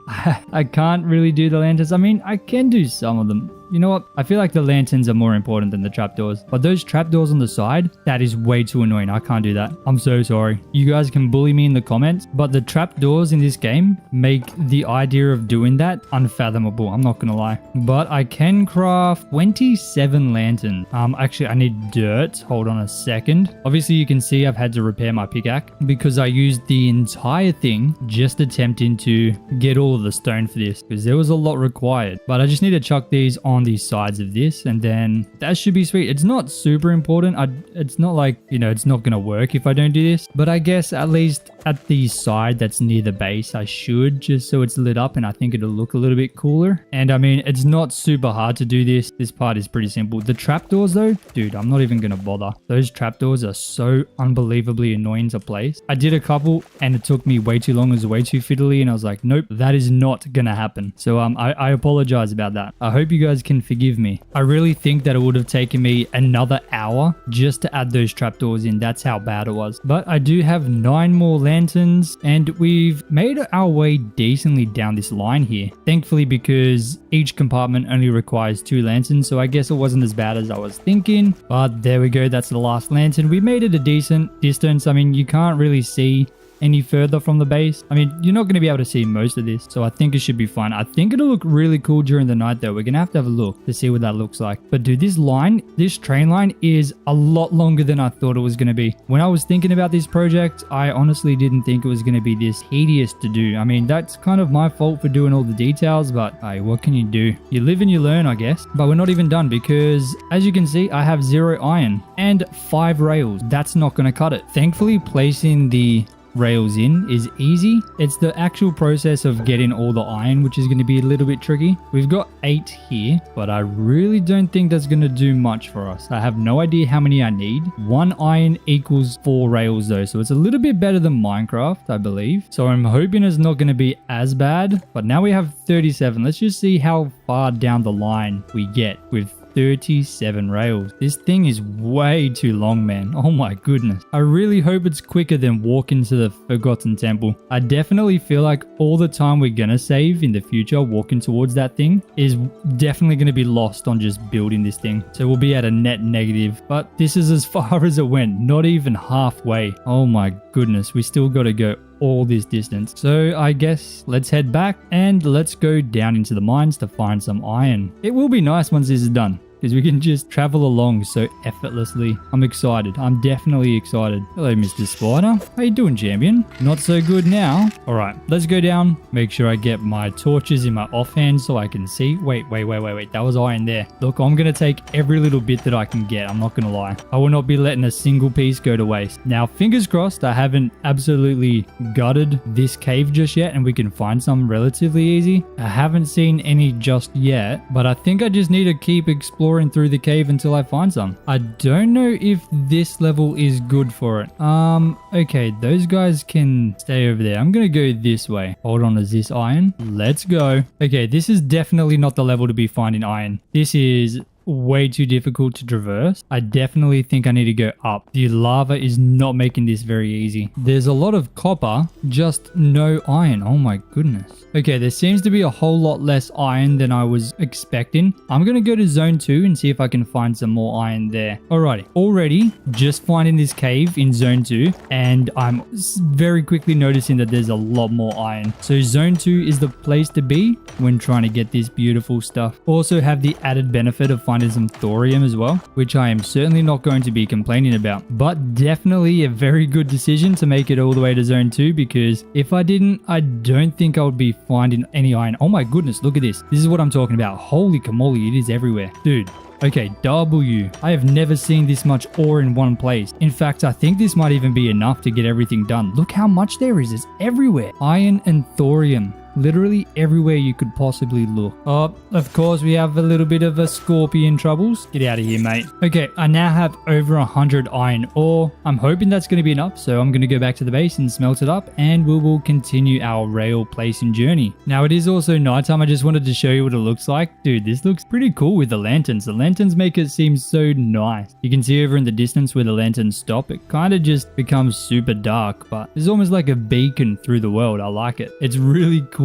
A: I can't really do the lanterns. I mean, I can do some of them. You know what? I feel like the lanterns are more important than the trapdoors. But those trapdoors on the side, that is way too annoying. I can't do that. I'm so sorry. You guys can bully me in the comments, but the trapdoors in this game make the idea of doing that unfathomable. I'm not gonna lie. But I can craft 27 lanterns. Actually, I need dirt. Hold on a second. Obviously, you can see I've had to repair my pickaxe because I used the entire thing just attempting to get all of the stone for this because there was a lot required. But I just need to chuck these on the sides of this, and then that should be sweet. It's not super important. It's not like, you know, it's not gonna work if I don't do this, but I guess at least at the side that's near the base I should, just so it's lit up and I think it'll look a little bit cooler. And I mean, it's not super hard to do this. This part is pretty simple. The trapdoors though, dude, I'm not even gonna bother. Those trapdoors are so unbelievably annoying to place. I did a couple and it took me way too long. It was way too fiddly and I was like, nope, that is not gonna happen. So I apologize about that. I hope you guys can forgive me. I really think that it would have taken me another hour just to add those trapdoors in. That's how bad it was. But I do have 9 more lanterns and we've made our way decently down this line here. Thankfully, because each compartment only requires 2 lanterns, so I guess it wasn't as bad as I was thinking. But there we go. That's the last lantern. We made it a decent distance. I mean, you can't really see any further from the base. I mean, you're not going to be able to see most of this, so I think it should be fine. I think it'll look really cool during the night though. We're going to have a look to see what that looks like. But dude, this train line is a lot longer than I thought it was going to be. When I was thinking about this project, I honestly didn't think it was going to be this tedious to do. I mean, that's kind of my fault for doing all the details, but hey, what can you do? You live and you learn, I guess. But we're not even done because, as you can see, I have 0 iron and 5 rails. That's not going to cut it. Thankfully, placing the rails in is easy. It's the actual process of getting all the iron which is going to be a little bit tricky. We've got 8 here, but I really don't think that's going to do much for us. I have no idea how many I need. 1 iron equals 4 rails though, so it's a little bit better than Minecraft, I believe. So I'm hoping it's not going to be as bad, but now we have 37. Let's just see how far down the line we get with 37 rails. This thing is way too long, man. Oh my goodness. I really hope it's quicker than walking to the Forgotten Temple. I definitely feel like all the time we're gonna save in the future walking towards that thing is definitely gonna be lost on just building this thing. So we'll be at a net negative, but this is as far as it went, not even halfway. Oh my goodness, we still gotta go all this distance. So I guess let's head back and let's go down into the mines to find some iron. It will be nice once this is done. because we can just travel along so effortlessly. I'm excited. I'm definitely excited. Hello, Mr. Spider. How you doing, champion? Not so good now. All right, let's go down. Make sure I get my torches in my offhand so I can see. Wait. That was iron there. Look, I'm going to take every little bit that I can get. I'm not going to lie. I will not be letting a single piece go to waste. Now, fingers crossed, I haven't absolutely gutted this cave just yet and we can find some relatively easy. I haven't seen any just yet, but I think I just need to keep exploring through the cave until I find some. I don't know if this level is good for it. Okay, those guys can stay over there. I'm going to go this way. Hold on, is this iron? Let's go. Okay, this is definitely not the level to be finding iron. This is way too difficult to traverse. I definitely think I need to go up. The lava is not making this very easy. There's a lot of copper, just no iron. Oh my goodness. Okay, there seems to be a whole lot less iron than I was expecting. I'm going to go to zone 2 and see if I can find some more iron there. Alrighty, already just finding this cave in zone 2 and I'm very quickly noticing that there's a lot more iron. So zone 2 is the place to be when trying to get this beautiful stuff. Also have the added benefit of finding some thorium as well, which I am certainly not going to be complaining about. But definitely a very good decision to make it all the way to zone 2 because if I didn't, I don't think I would be finding any iron. Oh my goodness, look at this. This is what I'm talking about. Holy camoli, it is everywhere. Dude. Okay, W. I have never seen this much ore in one place. In fact, I think this might even be enough to get everything done. Look how much there is. It's everywhere. Iron and thorium. Literally everywhere you could possibly look. Oh, of course, we have a little bit of a scorpion troubles. Get out of here, mate. Okay, I now have over 100 iron ore. I'm hoping that's going to be enough, so I'm going to go back to the base and smelt it up, and we will continue our rail placing journey. Now, it is also nighttime. I just wanted to show you what it looks like. Dude, this looks pretty cool with the lanterns. The lanterns make it seem so nice. You can see over in the distance where the lanterns stop, it kind of just becomes super dark, but it's almost like a beacon through the world. I like it. It's really cool.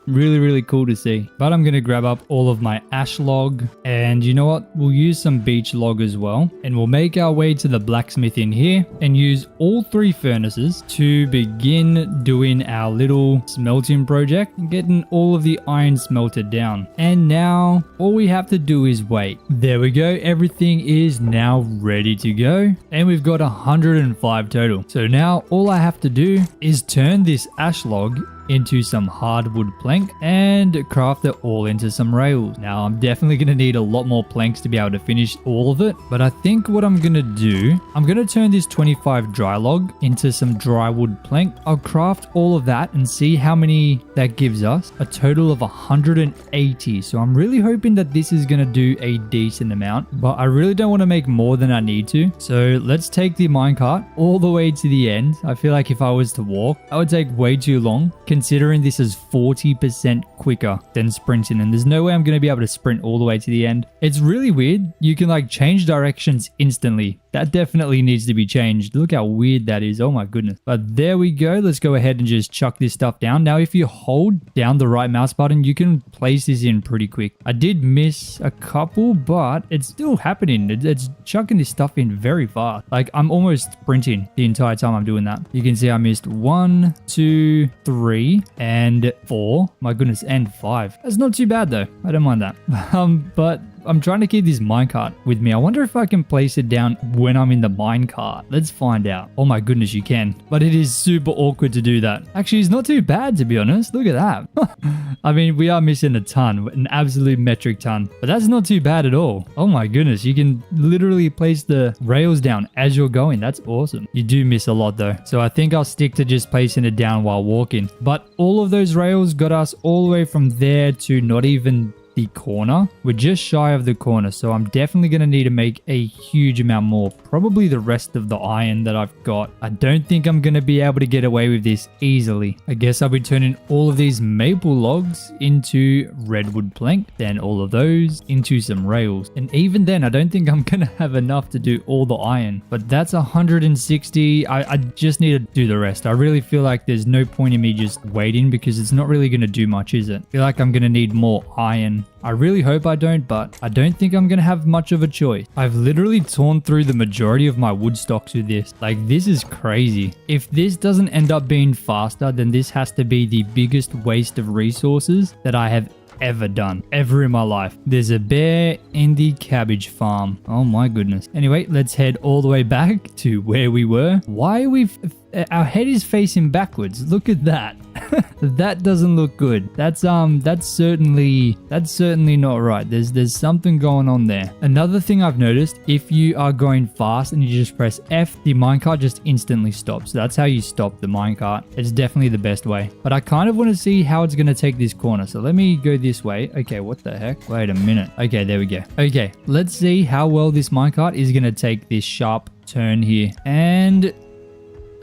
A: Really cool to see. But I'm gonna grab up all of my ash log, and you know what, we'll use some beech log as well, and we'll make our way to the blacksmith in here and use all 3 furnaces to begin doing our little smelting project and getting all of the iron smelted down. And now all we have to do is wait. There we go, everything is now ready to go, and we've got 105 total. So now all I have to do is turn this ash log into some hardwood plank and craft it all into some rails. Now I'm definitely going to need a lot more planks to be able to finish all of it, but I think what I'm going to do, I'm going to turn this 25 dry log into some dry wood plank. I'll craft all of that and see how many that gives us. A total of 180. So I'm really hoping that this is going to do a decent amount, but I really don't want to make more than I need to. So let's take the minecart all the way to the end. I feel like if I was to walk, that would take way too long, considering this is 40% quicker than sprinting, and there's no way I'm going to be able to sprint all the way to the end. It's really weird. You can like change directions instantly. That definitely needs to be changed. Look how weird that is. Oh my goodness. But there we go. Let's go ahead and just chuck this stuff down. Now, if you hold down the right mouse button, you can place this in pretty quick. I did miss a couple, but it's still happening. It's chucking this stuff in very fast. Like I'm almost sprinting the entire time I'm doing that. You can see I missed 1, 2, 3, and 4. My goodness, and 5. That's not too bad though. I don't mind that. But I'm trying to keep this minecart with me. I wonder if I can place it down when I'm in the minecart. Let's find out. Oh my goodness, you can. But it is super awkward to do that. Actually, it's not too bad, to be honest. Look at that. I mean, we are missing a ton, an absolute metric ton. But that's not too bad at all. Oh my goodness, you can literally place the rails down as you're going. That's awesome. You do miss a lot though. So I think I'll stick to just placing it down while walking. But all of those rails got us all the way from there to not even the corner. We're just shy of the corner, so I'm definitely going to need to make a huge amount more. Probably the rest of the iron that I've got. I don't think I'm going to be able to get away with this easily. I guess I'll be turning all of these maple logs into redwood plank, then all of those into some rails. And even then, I don't think I'm going to have enough to do all the iron. But that's 160. I just need to do the rest. I really feel like there's no point in me just waiting because it's not really going to do much, is it? I feel like I'm going to need more iron. I really hope I don't, but I don't think I'm going to have much of a choice. I've literally torn through the majority of my wood stocks with this. Like, this is crazy. If this doesn't end up being faster, then this has to be the biggest waste of resources that I have ever done, ever in my life. There's a bear in the cabbage farm. Oh my goodness. Anyway, let's head all the way back to where we were. Why are we... Our head is facing backwards. Look at that. That doesn't look good. That's certainly not right. There's something going on there. Another thing I've noticed, if you are going fast and you just press F, the minecart just instantly stops. So that's how you stop the minecart. It's definitely the best way. But I kind of want to see how it's going to take this corner. So let me go this way. Okay, what the heck? Wait a minute. Okay, there we go. Okay, let's see how well this minecart is going to take this sharp turn here. And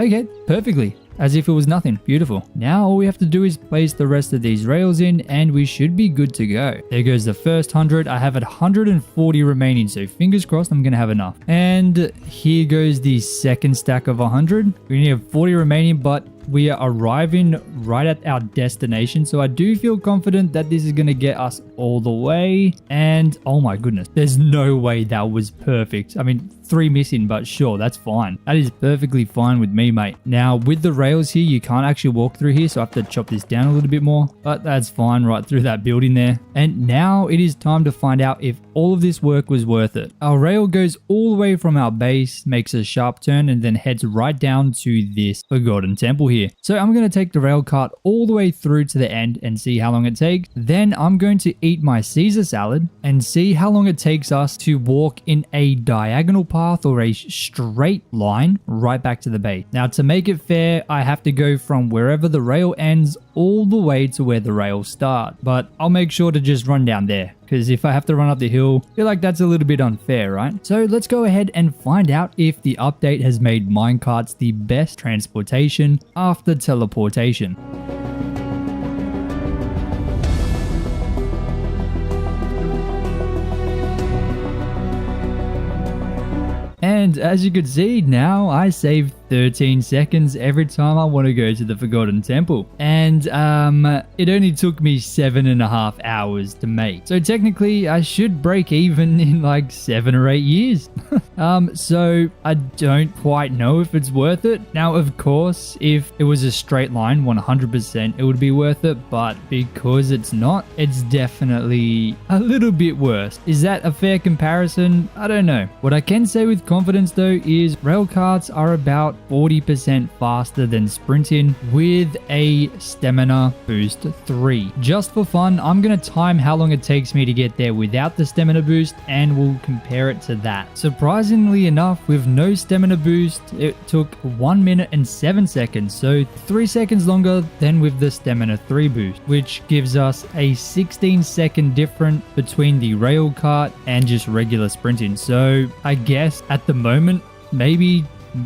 A: okay, perfectly. As if it was nothing. Beautiful. Now all we have to do is place the rest of these rails in and we should be good to go. There goes the first 100. I have 140 remaining, so fingers crossed I'm going to have enough. And here goes the second stack of 100. We only have 40 remaining, but we are arriving right at our destination, so I do feel confident that this is going to get us all the way. And oh my goodness, there's no way that was perfect. I mean, 3 missing, but sure, that's fine. That is perfectly fine with me, mate. Now with the rails here, you can't actually walk through here, so I have to chop this down a little bit more, but that's fine right through that building there. And now it is time to find out if all of this work was worth it. Our rail goes all the way from our base, makes a sharp turn, and then heads right down to this forgotten temple here. So I'm going to take the rail cart all the way through to the end and see how long it takes. Then I'm going to eat my Caesar salad and see how long it takes us to walk in a diagonal path or a straight line right back to the base. Now to make it fair, I have to go from wherever the rail ends all the way to where the rails start. But I'll make sure to just run down there, because if I have to run up the hill, I feel like that's a little bit unfair, right? So let's go ahead and find out if the update has made minecarts the best transportation after teleportation. And as you can see, now I save 13 seconds every time I want to go to the Forgotten Temple. And it only took me 7.5 hours to make. So technically I should break even in like 7 or 8 years. So I don't quite know if it's worth it. Now, of course, if it was a straight line, 100% it would be worth it. But because it's not, it's definitely a little bit worse. Is that a fair comparison? I don't know. What I can say with confidence though is rail carts are about 40% faster than sprinting with a stamina boost 3. Just for fun, I'm going to time how long it takes me to get there without the stamina boost and we'll compare it to that. Surprisingly enough, with no stamina boost, it took 1 minute and 7 seconds, so 3 seconds longer than with the stamina 3 boost, which gives us a 16-second difference between the rail cart and just regular sprinting. So I guess at the moment, maybe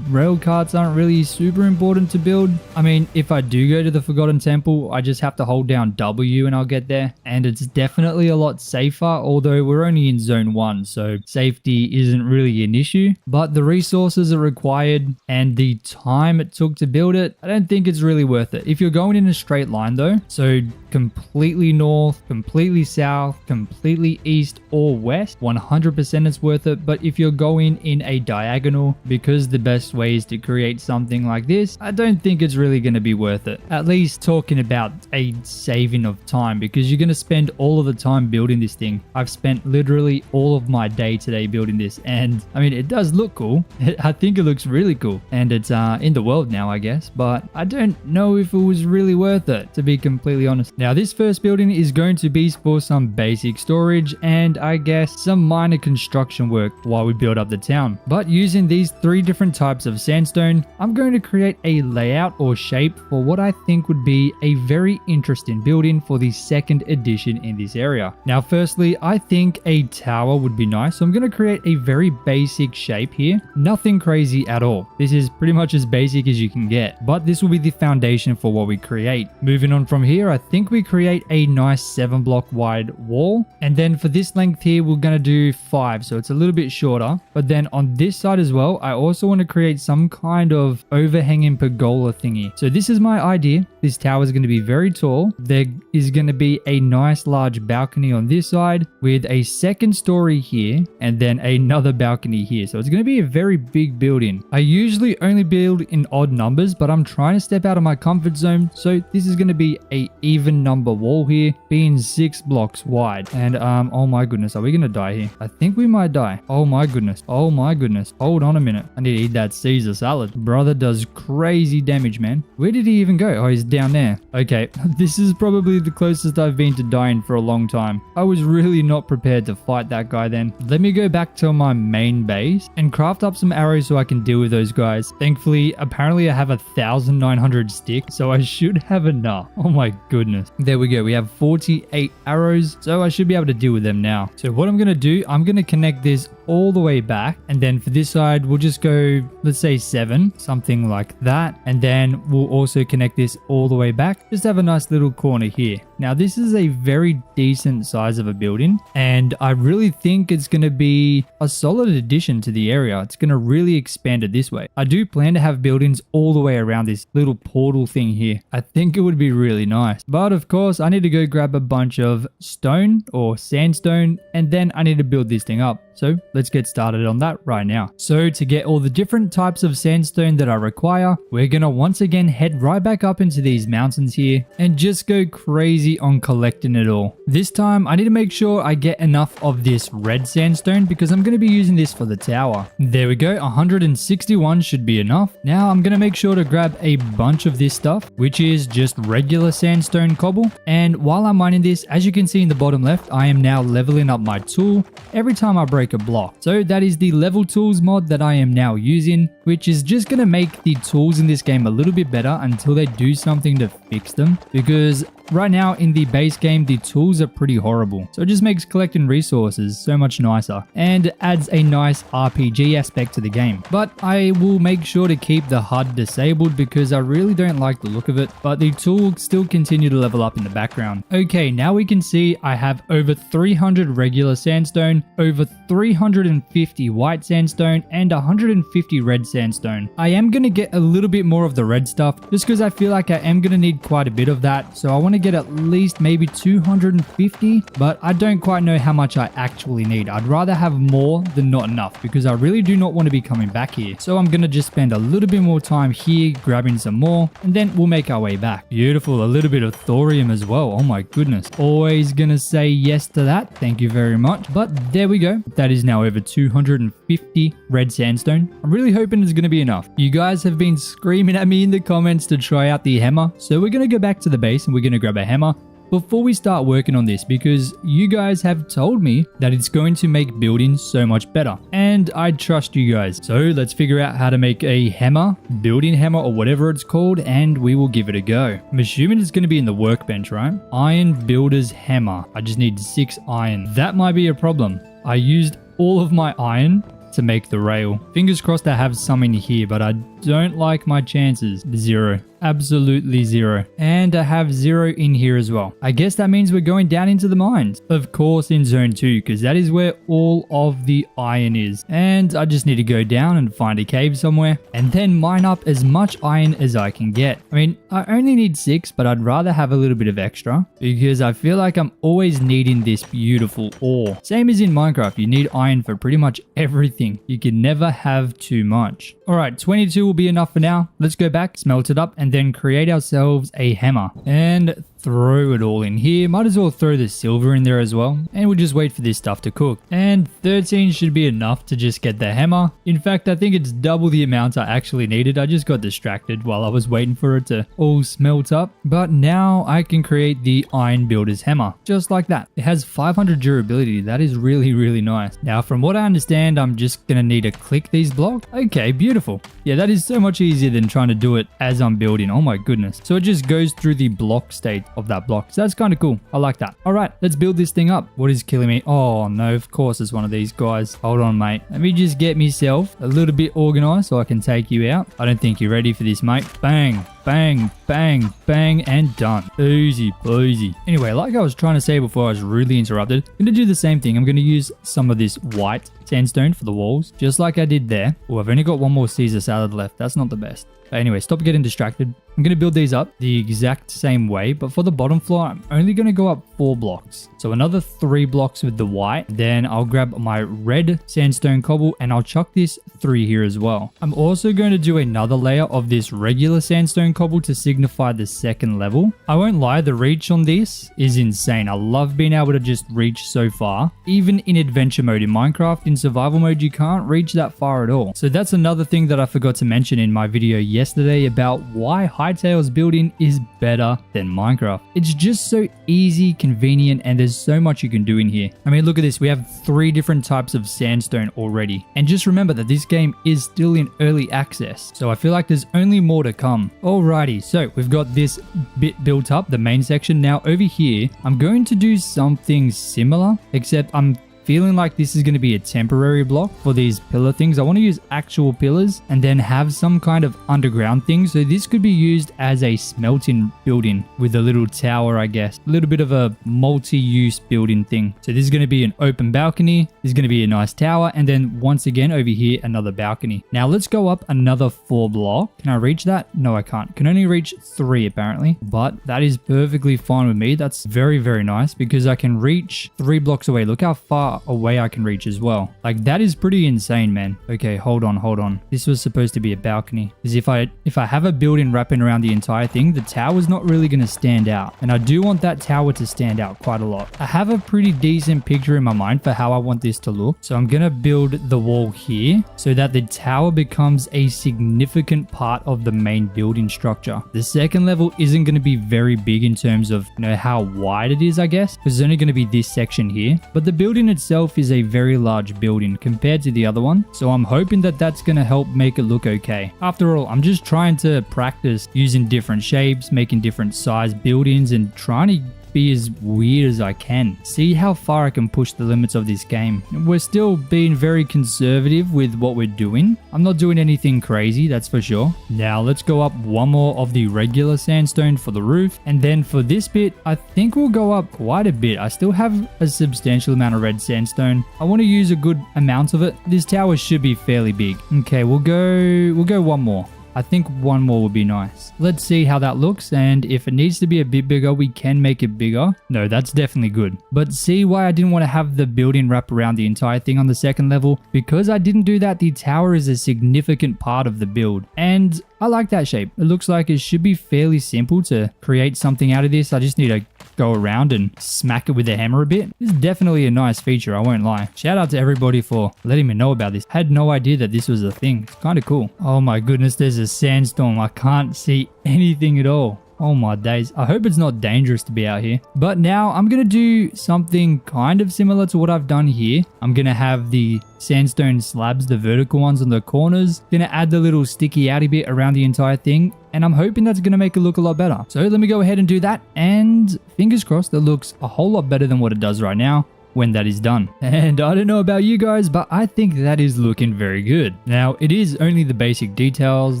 A: rail carts aren't really super important to build. I mean, if I do go to the Forgotten Temple, I just have to hold down W and I'll get there. And it's definitely a lot safer, although we're only in zone 1, so safety isn't really an issue. But the resources are required and the time it took to build it, I don't think it's really worth it. If you're going in a straight line though, so completely north, completely south, completely east or west, 100% it's worth it. But if you're going in a diagonal, because the best ways to create something like this, I don't think it's really going to be worth it. At least talking about a saving of time, because you're going to spend all of the time building this thing. I've spent literally all of my day today building this, and I mean, it does look cool. I think it looks really cool, and it's in the world now, I guess, but I don't know if it was really worth it, to be completely honest. Now, this first building is going to be for some basic storage and I guess some minor construction work while we build up the town. But using these 3 different types of sandstone, I'm going to create a layout or shape for what I think would be a very interesting building for the 2nd edition in this area. Now, firstly, I think a tower would be nice, so I'm going to create a very basic shape here. Nothing crazy at all. This is pretty much as basic as you can get, but this will be the foundation for what we create. Moving on from here, I think we create a nice 7-block wide wall, and then for this length here, we're going to do 5, so it's a little bit shorter. But then on this side as well, I also want to create some kind of overhanging pergola thingy. So this is my idea. this tower is going to be very tall. There is going to be a nice large balcony on this side with a second story here and then another balcony here. So it's going to be a very big building. I usually only build in odd numbers, but I'm trying to step out of my comfort zone. So this is going to be a even number wall here, being 6 blocks wide. And oh my goodness, are we going to die here? I think we might die. Oh my goodness. Oh my goodness. Hold on a minute. I need to eat that Caesar salad. Brother does crazy damage, man. Where did he even go? Oh, he's down there. Okay, this is probably the closest I've been to dying for a long time. I was really not prepared to fight that guy then. Let me go back to my main base and craft up some arrows so I can deal with those guys. Thankfully, apparently I have 1,900 sticks, so I should have enough. Oh my goodness. There we go. We have 48 arrows, so I should be able to deal with them now. So what I'm going to do, I'm going to connect this all the way back, and then for this side we'll just go, let's say 7, something like that, and then we'll also connect this all the way back. Just have a nice little corner here. Now this is a very decent size of a building, and I really think it's going to be a solid addition to the area. It's going to really expand it this way. I do plan to have buildings all the way around this little portal thing here. I think it would be really nice, but of course I need to go grab a bunch of stone or sandstone, and then I need to build this thing up. So let's get started on that right now. So to get all the different types of sandstone that I require, we're going to once again head right back up into these mountains here and just go crazy on collecting it all. This time I need to make sure I get enough of this red sandstone because I'm going to be using this for the tower. There we go, 161 should be enough. Now I'm going to make sure to grab a bunch of this stuff, which is just regular sandstone cobble. And while I'm mining this, as you can see in the bottom left, I am now leveling up my tool every time I break a block. So that is the level tools mod that I am now using, which is just going to make the tools in this game a little bit better until they do something to fix them, because right now in the base game the tools are pretty horrible. So it just makes collecting resources so much nicer and adds a nice RPG aspect to the game. But I will make sure to keep the HUD disabled because I really don't like the look of it, but the tools still continue to level up in the background. Okay, now we can see I have over 300 regular sandstone, over 350 white sandstone, and 150 red sandstone. I am going to get a little bit more of the red stuff just because I feel like I am going to need quite a bit of that. So I want to get at least maybe 250, but I don't quite know how much I actually need. I'd rather have more than not enough because I really do not want to be coming back here. So I'm going to just spend a little bit more time here grabbing some more, and then we'll make our way back. Beautiful. A little bit of thorium as well. Oh my goodness. Always going to say yes to that. Thank you very much. But there we go. That is now over 250 red sandstone. I'm really hoping it's going to be enough. You guys have been screaming at me in the comments to try out the hammer. So we're going to go back to the base and we're going to grab a hammer before we start working on this because you guys have told me that it's going to make building so much better, and I trust you guys. So let's figure out how to make a hammer, building hammer or whatever it's called, and we will give it a go. I'm assuming it's going to be in the workbench, right? Iron builder's hammer. I just need 6 iron. That might be a problem. I used all of my iron to make the rail. Fingers crossed I have some in here, but I don't like my chances. 0. Absolutely 0. And I have 0 in here as well. I guess that means we're going down into the mines. Of course in zone 2, because that is where all of the iron is. And I just need to go down and find a cave somewhere and then mine up as much iron as I can get. I mean, I only need 6, but I'd rather have a little bit of extra because I feel like I'm always needing this beautiful ore. Same as in Minecraft, you need iron for pretty much everything. You can never have too much. Alright, 22 will be enough for now. Let's go back, smelt it up, and then create ourselves a hammer and throw it all in here. Might as well throw the silver in there as well, and we'll just wait for this stuff to cook. And 13 should be enough to just get the hammer. In fact, I think it's double the amount I actually needed. I just got distracted while I was waiting for it to all smelt up. But now I can create the iron builder's hammer just like that. It has 500 durability. That is really, really nice. Now from what I understand, I'm just gonna need to click these blocks. Okay, beautiful. Yeah, that is so much easier than trying to do it as I'm building. Oh my goodness. So it just goes through the block state of that block. So that's kind of cool. I like that. All right, let's build this thing up. What is killing me? Oh no, of course it's one of these guys. Hold on, mate. Let me just get myself a little bit organized so I can take you out. I don't think you're ready for this, mate. Bang, bang, bang, bang, and done. Easy peasy. Anyway, like I was trying to say before I was rudely interrupted, I'm going to do the same thing. I'm going to use some of this white sandstone for the walls, just like I did there. Oh, I've only got one more Caesar salad left. That's not the best. But anyway, stop getting distracted. I'm going to build these up the exact same way, but for the bottom floor, I'm only going to go up 4 blocks. So another 3 blocks with the white. Then I'll grab my red sandstone cobble and I'll chuck this 3 here as well. I'm also going to do another layer of this regular sandstone cobble to signify the second level. I won't lie, the reach on this is insane. I love being able to just reach so far. Even in adventure mode in Minecraft, in survival mode, you can't reach that far at all. So that's another thing that I forgot to mention in my video yesterday about why Hytale's building is better than Minecraft. It's just so easy, convenient, and there's so much you can do in here. I mean, look at this. We have 3 different types of sandstone already. And just remember that this game is still in early access. So I feel like there's only more to come. Alrighty, so we've got this bit built up, the main section. Now over here, I'm going to do something similar, except I'm feeling like this is going to be a temporary block for these pillar things. I want to use actual pillars and then have some kind of underground thing. So this could be used as a smelting building with a little tower, I guess. A little bit of a multi-use building thing. So this is going to be an open balcony. This is going to be a nice tower. And then once again over here, another balcony. Now let's go up another 4 block. Can I reach that? No, I can't. Can only reach 3 apparently. But that is perfectly fine with me. That's very, very nice because I can reach 3 blocks away. Look how far away I can reach as well. Like that is pretty insane, man. Okay, hold on. This was supposed to be a balcony. Because if I have a building wrapping around the entire thing, the tower's not really going to stand out. And I do want that tower to stand out quite a lot. I have a pretty decent picture in my mind for how I want this to look. So I'm going to build the wall here so that the tower becomes a significant part of the main building structure. The second level isn't going to be very big in terms of, you know, how wide it is, I guess. Because it's only going to be this section here. But the building itself is a very large building compared to the other one, so I'm hoping that that's going to help make it look okay. After all, I'm just trying to practice using different shapes, making different size buildings, and trying to be as weird as I can. See how far I can push the limits of this game. We're still being very conservative with what we're doing. I'm not doing anything crazy, that's for sure. Now let's go up one more of the regular sandstone for the roof. And then for this bit, I think we'll go up quite a bit. I still have a substantial amount of red sandstone. I want to use a good amount of it. This tower should be fairly big. Okay, we'll go one more. I think one more would be nice. Let's see how that looks, and if it needs to be a bit bigger, we can make it bigger. No, that's definitely good. But see why I didn't want to have the building wrap around the entire thing on the second level? Because I didn't do that, the tower is a significant part of the build. And I like that shape. It looks like it should be fairly simple to create something out of this. I just need to go around and smack it with a hammer a bit. This is definitely a nice feature, I won't lie. Shout out to everybody for letting me know about this. I had no idea that this was a thing. It's kind of cool. Oh my goodness, there's a sandstorm. I can't see anything at all. Oh my days. I hope it's not dangerous to be out here. But now I'm going to do something kind of similar to what I've done here. I'm going to have the sandstone slabs, the vertical ones on the corners. Going to add the little sticky outy bit around the entire thing. And I'm hoping that's going to make it look a lot better. So let me go ahead and do that. And fingers crossed, it looks a whole lot better than what it does right now when that is done. And I don't know about you guys, but I think that is looking very good. Now, it is only the basic details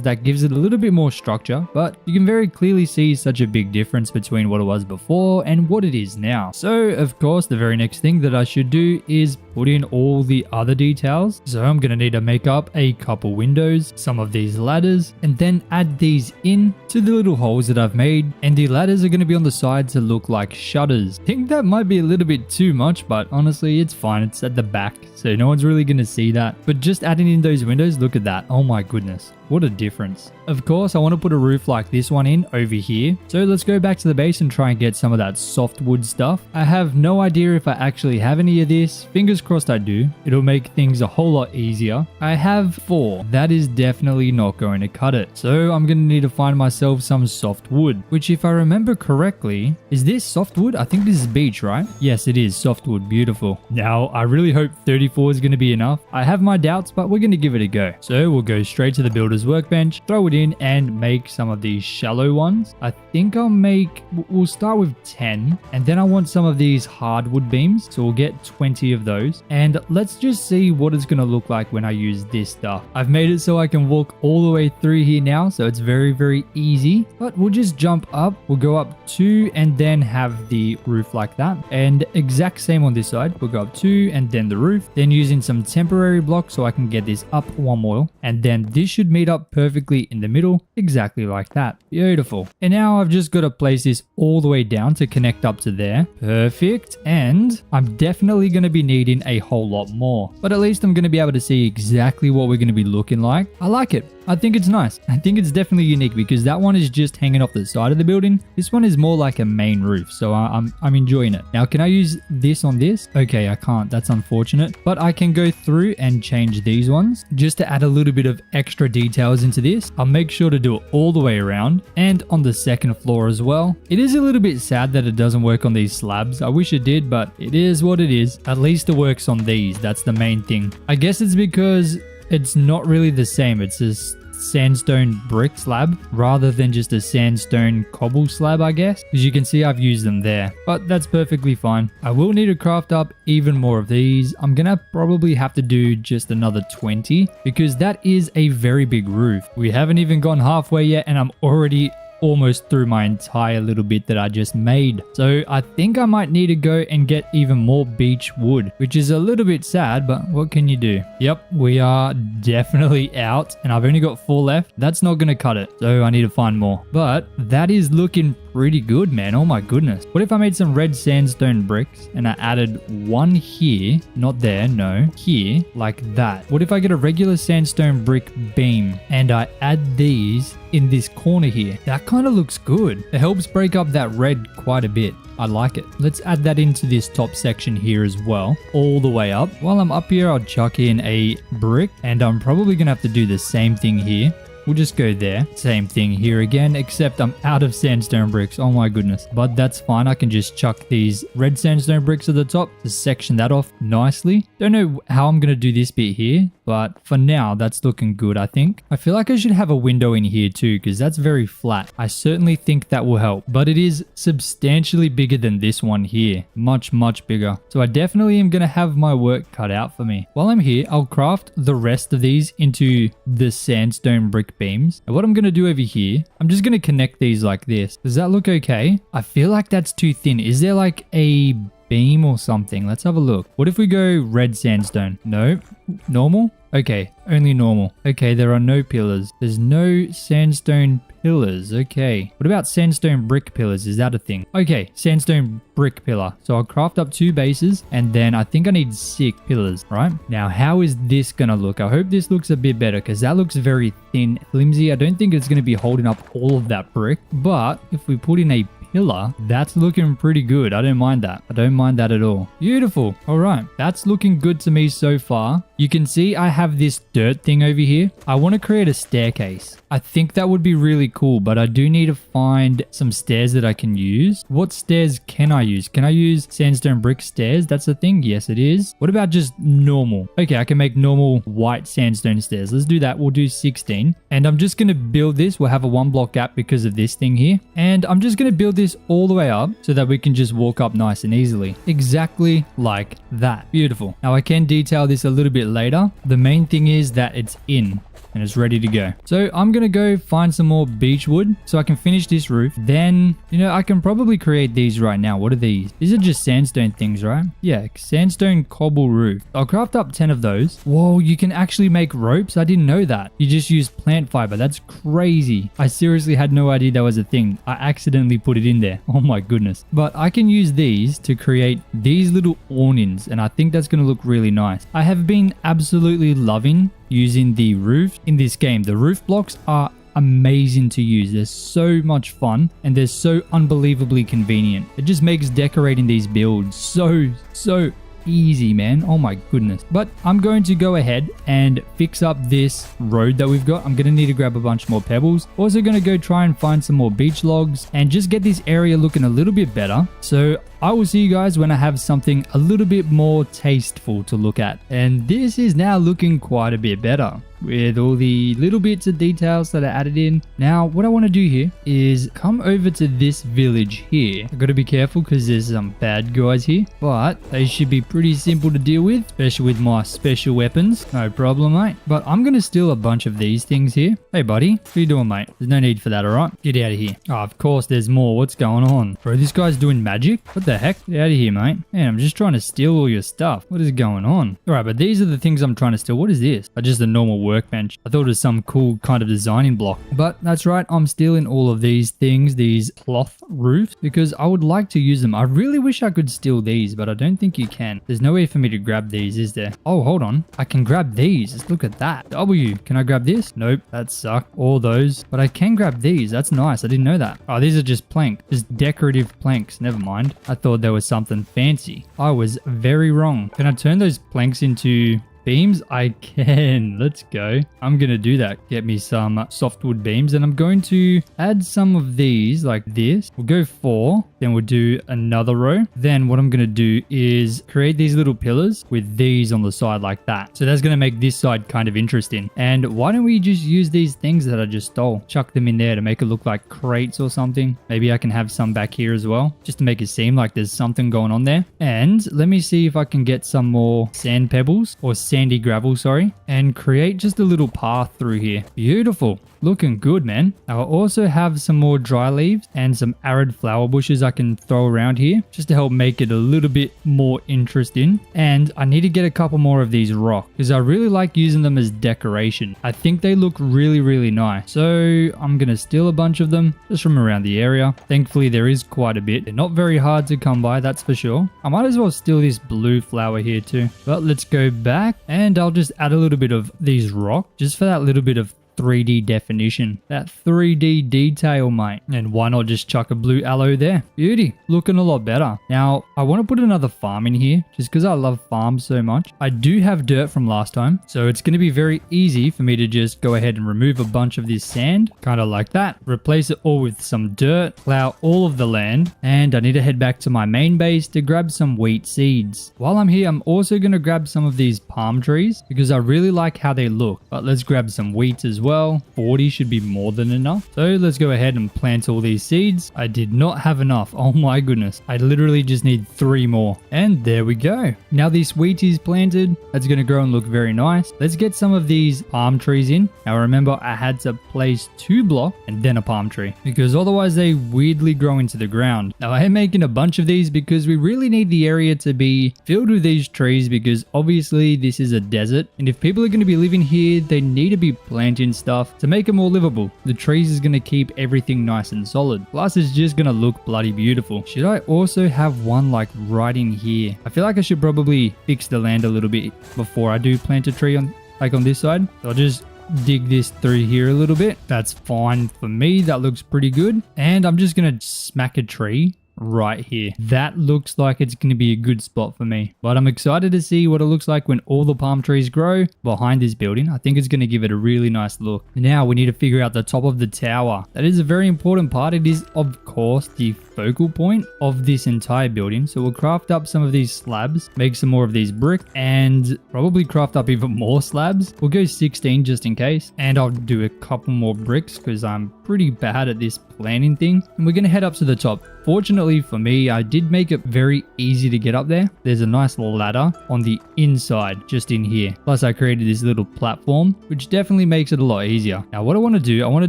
A: that gives it a little bit more structure, but you can very clearly see such a big difference between what it was before and what it is now. So, of course, the very next thing that I should do is put in all the other details. So I'm going to need to make up a couple windows, some of these ladders, and then add these in to the little holes that I've made. And the ladders are going to be on the side to look like shutters. I think that might be a little bit too much, but honestly, it's fine. It's at the back, so no one's really going to see that. But just adding in those windows, look at that. Oh my goodness. What a difference. Of course, I want to put a roof like this one in over here. So let's go back to the base and try and get some of that softwood stuff. I have no idea if I actually have any of this. Fingers crossed I do. It'll make things a whole lot easier. I have 4. That is definitely not going to cut it. So I'm going to need to find myself some softwood, which if I remember correctly, is this softwood? I think this is beech, right? Yes, it is softwood. Beautiful. Now, I really hope 34 is going to be enough. I have my doubts, but we're going to give it a go. So we'll go straight to the builder's workbench, throw it in and make some of these shallow ones. I think we'll start with 10, and then I want some of these hardwood beams, so we'll get 20 of those. those. And let's just see what it's going to look like when I use this stuff. I've made it so I can walk all the way through here now, so it's very, very easy. But we'll just jump up. We'll go up 2 and then have the roof like that. And exact same on this side. We'll go up 2 and then the roof. Then using some temporary blocks so I can get this up one more. And then this should meet up perfectly in the middle, exactly like that. Beautiful. And now I've just got to place this all the way down to connect up to there. Perfect. And I'm definitely going to be needing a whole lot more. But at least I'm going to be able to see exactly what we're going to be looking like. I like it. I think it's nice. I think it's definitely unique because that one is just hanging off the side of the building. This one is more like a main roof, so I'm enjoying it. Now, can I use this on this? Okay, I can't. That's unfortunate. But I can go through and change these ones just to add a little bit of extra details into this. I'll make sure to do it all the way around and on the second floor as well. It is a little bit sad that it doesn't work on these slabs. I wish it did, but it is what it is. At least it works on these. That's the main thing. I guess it's because it's not really the same. It's just sandstone brick slab rather than just a sandstone cobble slab, I guess. As you can see, I've used them there, but that's perfectly fine. I will need to craft up even more of these. I'm gonna probably have to do just another 20 because that is a very big roof. We haven't even gone halfway yet and I'm already almost through my entire little bit that I just made. So I think I might need to go and get even more beech wood, which is a little bit sad, but what can you do? Yep, we are definitely out and I've only got 4 left. That's not going to cut it. So I need to find more, but that is looking pretty good, man. Oh my goodness. What if I made some red sandstone bricks and I added one here, not there, no, here, like that? What if I get a regular sandstone brick beam and I add these in this corner here? That kind of looks good. It helps break up that red quite a bit. I like it. Let's add that into this top section here as well, all the way up. While I'm up here, I'll chuck in a brick and I'm probably gonna have to do the same thing here. We'll just go there. Same thing here again, except I'm out of sandstone bricks. Oh my goodness. But that's fine. I can just chuck these red sandstone bricks at the top to section that off nicely. Don't know how I'm going to do this bit here, but for now, that's looking good, I think. I feel like I should have a window in here too, because that's very flat. I certainly think that will help, but it is substantially bigger than this one here. Much, much bigger. So I definitely am going to have my work cut out for me. While I'm here, I'll craft the rest of these into the sandstone brick beams. And what I'm going to do over here, I'm just going to connect these like this. Does that look okay? I feel like that's too thin. Is there like a beam or something? Let's have a look. What if we go red sandstone? No. Normal? Okay, only normal. Okay, there are no pillars. There's no sandstone pillars. Okay. What about sandstone brick pillars? Is that a thing? Okay, sandstone brick pillar. So I'll craft up 2 bases and then I think I need 6 pillars, right? Now, how is this gonna look? I hope this looks a bit better because that looks very thin, flimsy. I don't think it's gonna be holding up all of that brick, but if we put in a pillar, that's looking pretty good. I don't mind that. I don't mind that at all. Beautiful. All right. That's looking good to me so far. You can see I have this dirt thing over here. I want to create a staircase. I think that would be really cool, but I do need to find some stairs that I can use. What stairs can I use? Can I use sandstone brick stairs? That's the thing. Yes, it is. What about just normal? Okay, I can make normal white sandstone stairs. Let's do that. We'll do 16. And I'm just going to build this. We'll have a 1 block gap because of this thing here. And I'm just going to build this all the way up so that we can just walk up nice and easily. Exactly like that. Beautiful. Now I can detail this a little bit later. The main thing is that it's in and it's ready to go. So I'm going to go find some more beech wood so I can finish this roof. Then, you know, I can probably create these right now. What are these? These are just sandstone things, right? Yeah, sandstone cobble roof. I'll craft up 10 of those. Whoa, you can actually make ropes? I didn't know that. You just use plant fiber. That's crazy. I seriously had no idea that was a thing. I accidentally put it in there. Oh my goodness. But I can use these to create these little awnings and I think that's going to look really nice. I have been absolutely loving using the roof in this game. The roof blocks are amazing to use. They're so much fun and they're so unbelievably convenient. It just makes decorating these builds so easy, man. Oh my goodness. But I'm going to go ahead and fix up this road that we've got. I'm going to need to grab a bunch more pebbles. Also going to go try and find some more beech logs and just get this area looking a little bit better. So I will see you guys when I have something a little bit more tasteful to look at. And this is now looking quite a bit better. with all the little bits of details that are added in. Now, what I want to do here is come over to this village here. I've got to be careful because there's some bad guys here, but they should be pretty simple to deal with, especially with my special weapons. No problem, mate. But I'm going to steal a bunch of these things here. Hey, buddy. What are you doing, mate? There's no need for that, all right? Get out of here. Oh, of course, there's more. What's going on? Bro, this guy's doing magic? What the heck? Get out of here, mate. Man, I'm just trying to steal all your stuff. What is going on? All right, but these are the things I'm trying to steal. What is this? Just a normal workbench. I thought it was some cool kind of designing block. But that's right. I'm stealing all of these things, these cloth roofs, because I would like to use them. I really wish I could steal these, but I don't think you can. There's no way for me to grab these, is there? Oh, hold on. I can grab these. Let's look at that. W. Can I grab this? Nope. That sucked. All those. But I can grab these. That's nice. I didn't know that. Oh, these are just planks. Just decorative planks. Never mind. I thought there was something fancy. I was very wrong. Can I turn those planks into beams? I can. Let's go. I'm going to do that. Get me some softwood beams, and I'm going to add some of these like this. We'll go 4. Then we'll do another row. Then what I'm going to do is create these little pillars with these on the side like that. So that's going to make this side kind of interesting. And why don't we just use these things that I just stole? Chuck them in there to make it look like crates or something. Maybe I can have some back here as well, just to make it seem like there's something going on there. And let me see if I can get some more sand pebbles or sandy gravel, sorry, and create just a little path through here. Beautiful. Looking good, man. I'll also have some more dry leaves and some arid flower bushes I can throw around here just to help make it a little bit more interesting. And I need to get a couple more of these rocks because I really like using them as decoration. I think they look really, really nice. So I'm going to steal a bunch of them just from around the area. Thankfully, there is quite a bit. They're not very hard to come by, that's for sure. I might as well steal this blue flower here too. But let's go back and I'll just add a little bit of these rocks just for that little bit of 3D definition, that 3D detail, mate. And why not just chuck a blue aloe there? Beauty. Looking a lot better. Now, I want to put another farm in here just because I love farms so much. I do have dirt from last time, so it's going to be very easy for me to just go ahead and remove a bunch of this sand, kind of like that. Replace it all with some dirt, plow all of the land, and I need to head back to my main base to grab some wheat seeds. While I'm here, I'm also going to grab some of these palm trees because I really like how they look. But let's grab some wheat as well. 40 should be more than enough. So let's go ahead and plant all these seeds. I did not have enough. Oh my goodness. I literally just need 3 more. And there we go. Now this wheat is planted. That's going to grow and look very nice. Let's get some of these palm trees in. Now remember, I had to place 2 blocks and then a palm tree because otherwise they weirdly grow into the ground. Now I am making a bunch of these because we really need the area to be filled with these trees because obviously this is a desert. And if people are going to be living here, they need to be planting stuff to make it more livable. The trees is going to keep everything nice and solid. Plus it's just going to look bloody beautiful. Should I also have one like right in here? I feel like I should probably fix the land a little bit before I do plant a tree on this side. So I'll just dig this through here a little bit. That's fine for me. That looks pretty good. And I'm just going to smack a tree right here. That looks like it's going to be a good spot for me. But I'm excited to see what it looks like when all the palm trees grow behind this building. I think it's going to give it a really nice look. Now we need to figure out the top of the tower. That is a very important part. It is, of course, the focal point of this entire building. So we'll craft up some of these slabs, make some more of these brick, and probably craft up even more slabs. We'll go 16 just in case. And I'll do a couple more bricks because I'm pretty bad at this planning thing. And we're going to head up to the top. Fortunately for me, I did make it very easy to get up there. There's a nice ladder on the inside, just in here. Plus I created this little platform, which definitely makes it a lot easier. Now what I want to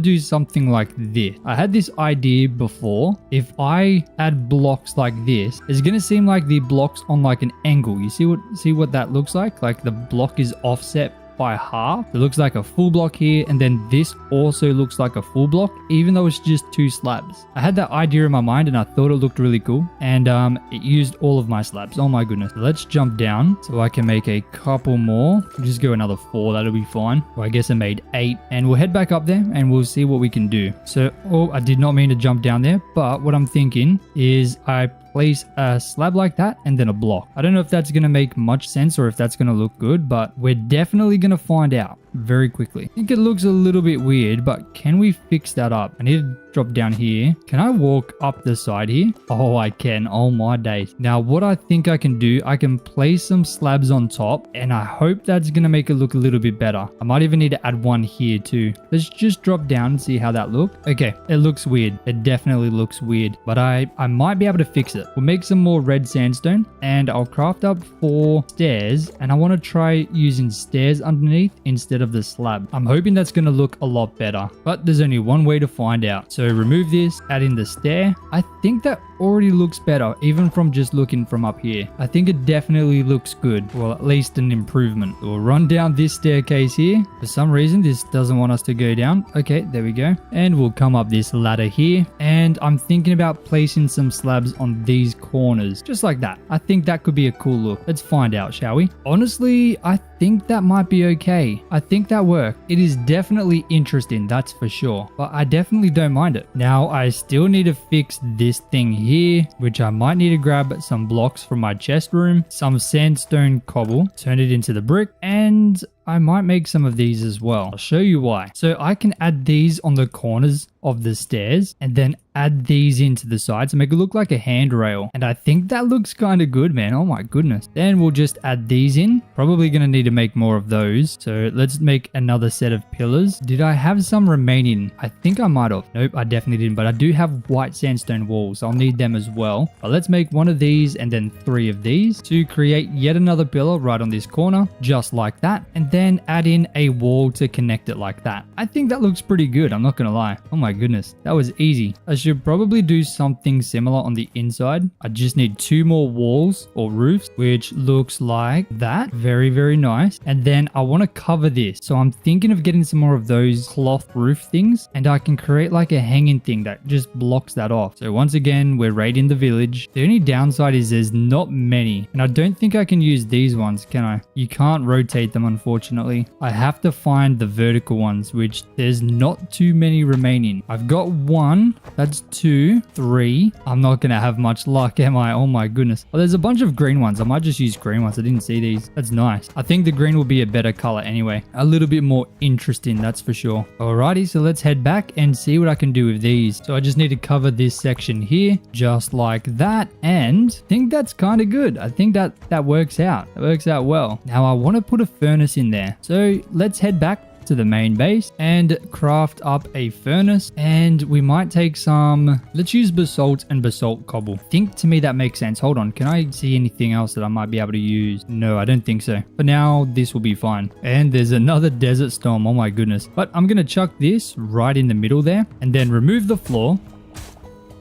A: do something like this. I had this idea before. If I add blocks like this, it's going to seem like the blocks on like an angle. You see what that looks like? Like the block is offset by half. It looks like a full block here, and then this also looks like a full block, even though it's just 2 slabs. I had that idea in my mind and I thought it looked really cool, and it used all of my slabs. Oh my goodness. Let's jump down so I can make a couple more. We'll just go another 4, that'll be fine. Well, I guess I made 8, and we'll head back up there and we'll see what we can do. So, I did not mean to jump down there, but what I'm thinking is I place a slab like that and then a block. I don't know if that's going to make much sense or if that's going to look good, but we're definitely going to find out very quickly. I think it looks a little bit weird, but can we fix that up? I need to drop down here. Can I walk up the side here? Oh, I can. Oh my days. Now, what I think I can do, I can place some slabs on top, and I hope that's going to make it look a little bit better. I might even need to add one here too. Let's just drop down and see how that looks. Okay, it looks weird. It definitely looks weird, but I might be able to fix it. We'll make some more red sandstone, and I'll craft up 4 stairs, and I want to try using stairs underneath instead of the slab. I'm hoping that's going to look a lot better, but there's only one way to find out. So remove this, add in the stair. I think that already looks better, even from just looking from up here. I think it definitely looks good, well, at least an improvement. We'll run down this staircase here. For some reason, this doesn't want us to go down. Okay, there we go. And we'll come up this ladder here, and I'm thinking about placing some slabs on these corners, just like that. I think that could be a cool look. Let's find out, shall we? Honestly, I think that might be okay. I think that worked. It is definitely interesting, that's for sure, but I definitely don't mind it. Now, I still need to fix this thing here, which I might need to grab some blocks from my chest room, some sandstone cobble, turn it into the brick, and I might make some of these as well. I'll show you why. So I can add these on the corners of the stairs and then add these into the sides to make it look like a handrail. And I think that looks kind of good, man. Oh my goodness. Then we'll just add these in. Probably going to need to make more of those. So let's make another set of pillars. Did I have some remaining? I think I might have. Nope, I definitely didn't. But I do have white sandstone walls. I'll need them as well. But let's make one of these and then 3 of these to create yet another pillar right on this corner, just like that. And then add in a wall to connect it like that. I think that looks pretty good. I'm not going to lie. Oh my goodness. That was easy. I should probably do something similar on the inside. I just need 2 more walls or roofs, which looks like that. Very, very nice. And then I want to cover this. So I'm thinking of getting some more of those cloth roof things, and I can create like a hanging thing that just blocks that off. So once again, we're right in the village. The only downside is there's not many, and I don't think I can use these ones, can I? You can't rotate them, unfortunately. I have to find the vertical ones, which there's not too many remaining. I've got 1. That's 2, 3. I'm not going to have much luck, am I? Oh my goodness. Oh, there's a bunch of green ones. I might just use green ones. I didn't see these. That's nice. I think the green will be a better color anyway. A little bit more interesting, that's for sure. Alrighty, so let's head back and see what I can do with these. So I just need to cover this section here, just like that. And I think that's kind of good. I think that works out. It works out well. Now I want to put a furnace in there. So let's head back to the main base and craft up a furnace, and we might take some, let's use basalt and basalt cobble. I think to me that makes sense. Hold on, can I see anything else that I might be able to use? No, I don't think so. For now, this will be fine. And there's another desert storm. Oh my goodness. But I'm gonna chuck this right in the middle there and then remove the floor.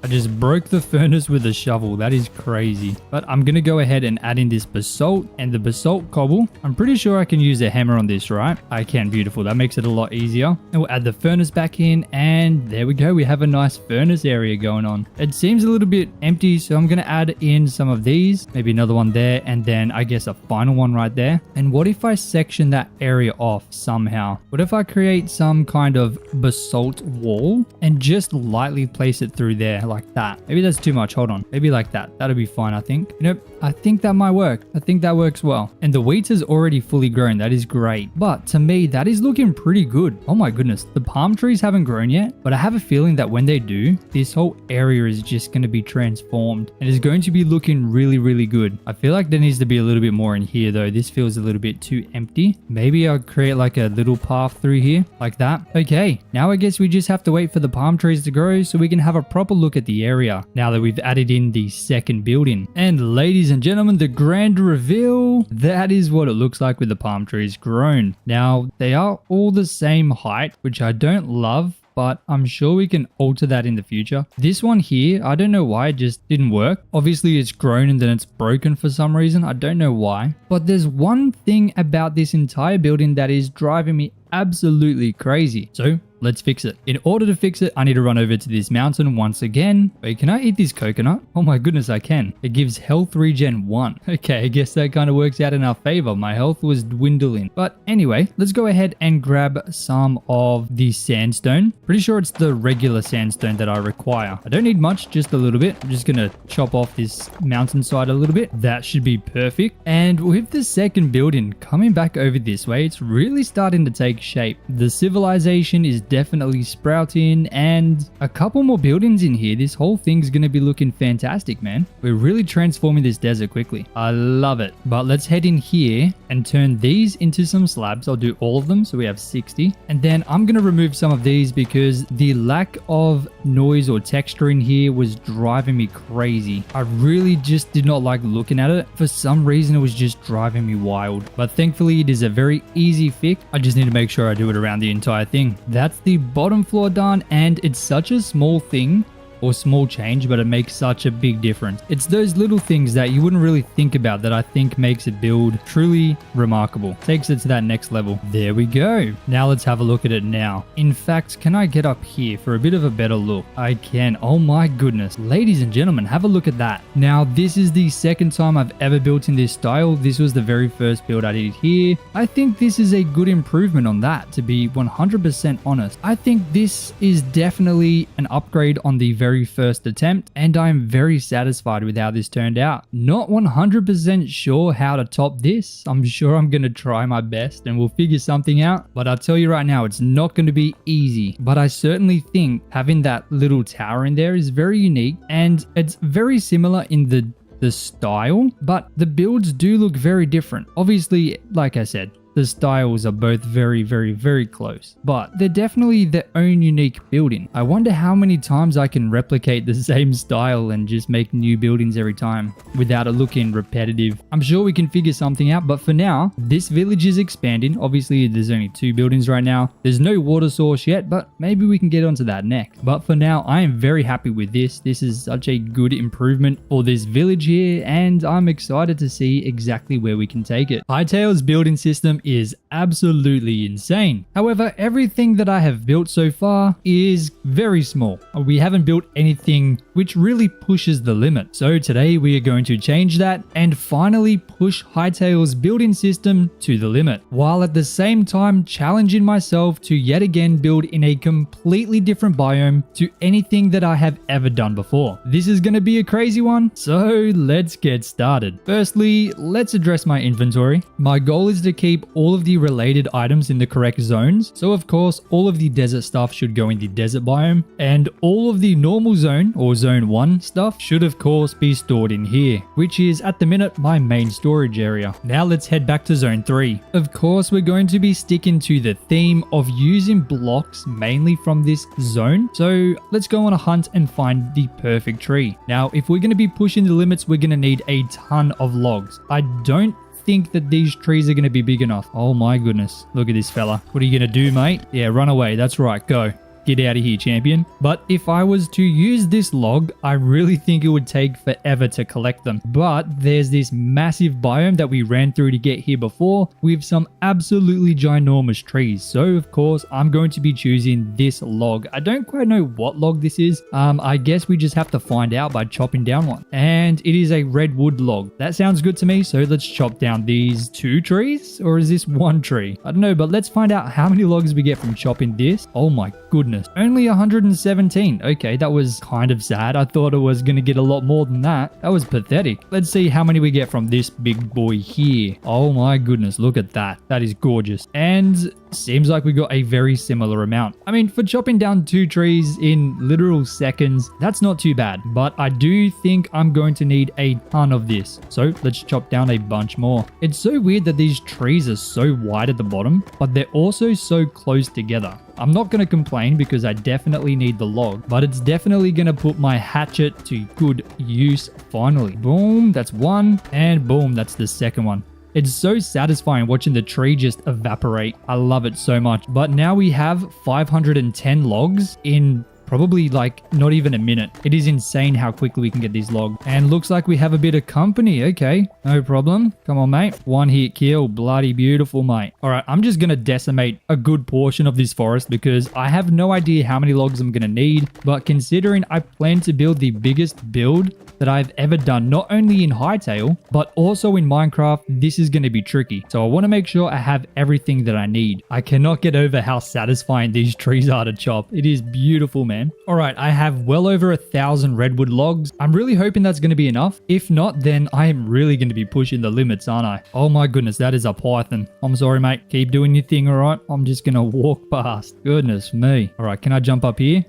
A: I just broke the furnace with a shovel. That is crazy. But I'm going to go ahead and add in this basalt and the basalt cobble. I'm pretty sure I can use a hammer on this, right? I can. Beautiful. That makes it a lot easier. And we'll add the furnace back in, and there we go. We have a nice furnace area going on. It seems a little bit empty, so I'm going to add in some of these. Maybe another one there, and then I guess a final one right there. And what if I section that area off somehow? What if I create some kind of basalt wall and just lightly place it through there? Like that. Maybe that's too much. Hold on. Maybe like that. That'll be fine, I think. Nope. I think that might work. I think that works well. And the wheat is already fully grown. That is great. But to me, that is looking pretty good. Oh my goodness. The palm trees haven't grown yet, but I have a feeling that when they do, this whole area is just going to be transformed and is going to be looking really, really good. I feel like there needs to be a little bit more in here though. This feels a little bit too empty. Maybe I'll create like a little path through here like that. Okay. Now I guess we just have to wait for the palm trees to grow so we can have a proper look at the area now that we've added in the second building. And ladies and gentlemen, the grand reveal, that is what it looks like with the palm trees grown. Now they are all the same height, which I don't love, but I'm sure we can alter that in the future. This one here, I don't know why it just didn't work. Obviously it's grown and then it's broken for some reason. I don't know why, but there's one thing about this entire building that is driving me absolutely crazy. So let's fix it. In order to fix it, I need to run over to this mountain once again. Wait, can I eat this coconut? Oh my goodness, I can. It gives health regen 1. Okay, I guess that kind of works out in our favor. My health was dwindling. But anyway, let's go ahead and grab some of the sandstone. Pretty sure it's the regular sandstone that I require. I don't need much, just a little bit. I'm just gonna chop off this mountainside a little bit. That should be perfect. And with the second building coming back over this way, it's really starting to take shape. The civilization is definitely sprouting, and a couple more buildings in here. This whole thing's going to be looking fantastic, man. We're really transforming this desert quickly. I love it. But let's head in here and turn these into some slabs. I'll do all of them, so we have 60. And then I'm going to remove some of these because the lack of noise or texture in here was driving me crazy. I really just did not like looking at it. For some reason, it was just driving me wild. But thankfully, it is a very easy fix. I just need to make sure I do it around the entire thing. That's the bottom floor done, and it's such a small thing or small change, but it makes such a big difference. It's those little things that you wouldn't really think about that I think makes a build truly remarkable. Takes it to that next level. There we go. Now let's have a look at it now. In fact, can I get up here for a bit of a better look? I can. Oh my goodness. Ladies and gentlemen, have a look at that. Now, this is the second time I've ever built in this style. This was the very first build I did here. I think this is a good improvement on that, to be 100% honest. I think this is definitely an upgrade on the very first attempt, and I'm very satisfied with how this turned out. Not 100% sure how to top this. I'm sure I'm going to try my best and we'll figure something out, but I'll tell you right now, it's not going to be easy. But I certainly think having that little tower in there is very unique, and it's very similar in the style, but the builds do look very different. Obviously, like I said, the styles are both very, very, very close, but they're definitely their own unique building. I wonder how many times I can replicate the same style and just make new buildings every time without it looking repetitive. I'm sure we can figure something out, but for now, this village is expanding. Obviously, there's only 2 buildings right now. There's no water source yet, but maybe we can get onto that next. But for now, I am very happy with this. This is such a good improvement for this village here, and I'm excited to see exactly where we can take it. Hytale's building system is absolutely insane. However, everything that I have built so far is very small. We haven't built anything which really pushes the limit. So today we are going to change that and finally push Hytale's building system to the limit, while at the same time challenging myself to yet again build in a completely different biome to anything that I have ever done before. This is going to be a crazy one, so let's get started. Firstly, let's address my inventory. My goal is to keep all of the related items in the correct zones. So of course, all of the desert stuff should go in the desert biome, and all of the normal zone or zone 1 stuff should of course be stored in here, which is at the minute my main storage area. Now let's head back to zone 3. Of course, we're going to be sticking to the theme of using blocks mainly from this zone. So let's go on a hunt and find the perfect tree. Now, if we're going to be pushing the limits, we're going to need a ton of logs. I don't think that these trees are going to be big enough. Oh my goodness. Look at this fella. What are you going to do, mate? Yeah, run away. That's right. Go. Get out of here, champion. But if I was to use this log, I really think it would take forever to collect them. But there's this massive biome that we ran through to get here before with some absolutely ginormous trees. So of course, I'm going to be choosing this log. I don't quite know what log this is. I guess we just have to find out by chopping down one. And it is a redwood log. That sounds good to me. So let's chop down these 2 trees, or is this 1 tree? I don't know, but let's find out how many logs we get from chopping this. Oh my goodness. Only 117. Okay, that was kind of sad. I thought it was going to get a lot more than that. That was pathetic. Let's see how many we get from this big boy here. Oh my goodness, look at that. That is gorgeous. And seems like we got a very similar amount. I mean, for chopping down 2 trees in literal seconds, that's not too bad. But I do think I'm going to need a ton of this. So let's chop down a bunch more. It's so weird that these trees are so wide at the bottom, but they're also so close together. I'm not going to complain because I definitely need the log, but it's definitely going to put my hatchet to good use finally. Boom, that's 1, and boom, that's the second one. It's so satisfying watching the tree just evaporate. I love it so much. But now we have 510 logs in probably like not even a minute. It is insane how quickly we can get these logs. And looks like we have a bit of company. Okay, no problem. Come on, mate. 1 hit kill. Bloody beautiful, mate. All right, I'm just going to decimate a good portion of this forest because I have no idea how many logs I'm going to need. But considering I plan to build the biggest build that I've ever done, not only in Hytale, but also in Minecraft, this is going to be tricky. So I want to make sure I have everything that I need. I cannot get over how satisfying these trees are to chop. It is beautiful, man. man. All right, I have well over 1,000 redwood logs. I'm really hoping that's going to be enough. If not, then I am really going to be pushing the limits, aren't I? Oh my goodness, that is a python. I'm sorry, mate. Keep doing your thing, all right? I'm just going to walk past. Goodness me. All right, can I jump up here?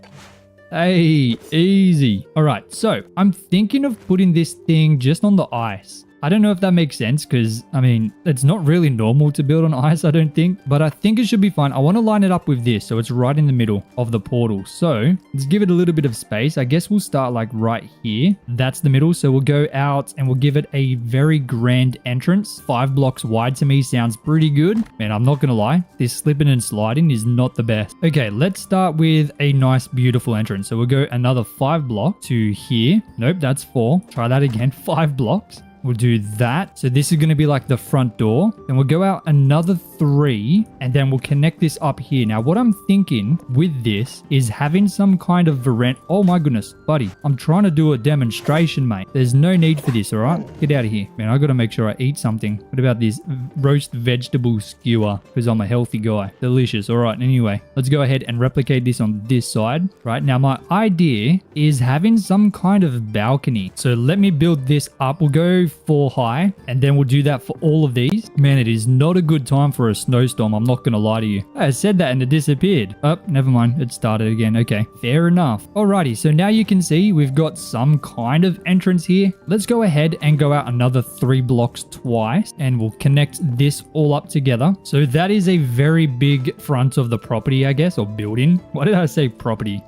A: Hey, easy. All right, so I'm thinking of putting this thing just on the ice. I don't know if that makes sense because, I mean, it's not really normal to build on ice, I don't think. But I think it should be fine. I want to line it up with this so it's right in the middle of the portal. So let's give it a little bit of space. I guess we'll start like right here. That's the middle. So we'll go out and we'll give it a very grand entrance. 5 blocks wide to me sounds pretty good. Man, I'm not going to lie. This slipping and sliding is not the best. Okay, let's start with a nice, beautiful entrance. So we'll go another 5 blocks to here. Nope, that's 4. Try that again. 5 blocks. We'll do that. So this is going to be like the front door. Then we'll go out another 3 and then we'll connect this up here. Now, what I'm thinking with this is having some kind of veranda. Oh my goodness, buddy. I'm trying to do a demonstration, mate. There's no need for this, all right? Get out of here. Man, I got to make sure I eat something. What about this roast vegetable skewer? Because I'm a healthy guy. Delicious. All right. Anyway, let's go ahead and replicate this on this side. Right now, my idea is having some kind of balcony. So let me build this up. We'll go 4 high and then we'll do that for all of these. Man, it is not a good time for a snowstorm. I'm not going to lie to you. I said that and it disappeared. Oh, never mind. It started again. Okay, fair enough. Alrighty, so now you can see we've got some kind of entrance here. Let's go ahead and go out another 3 blocks twice and we'll connect this all up together. So that is a very big front of the property, I guess, or building. Why did I say property?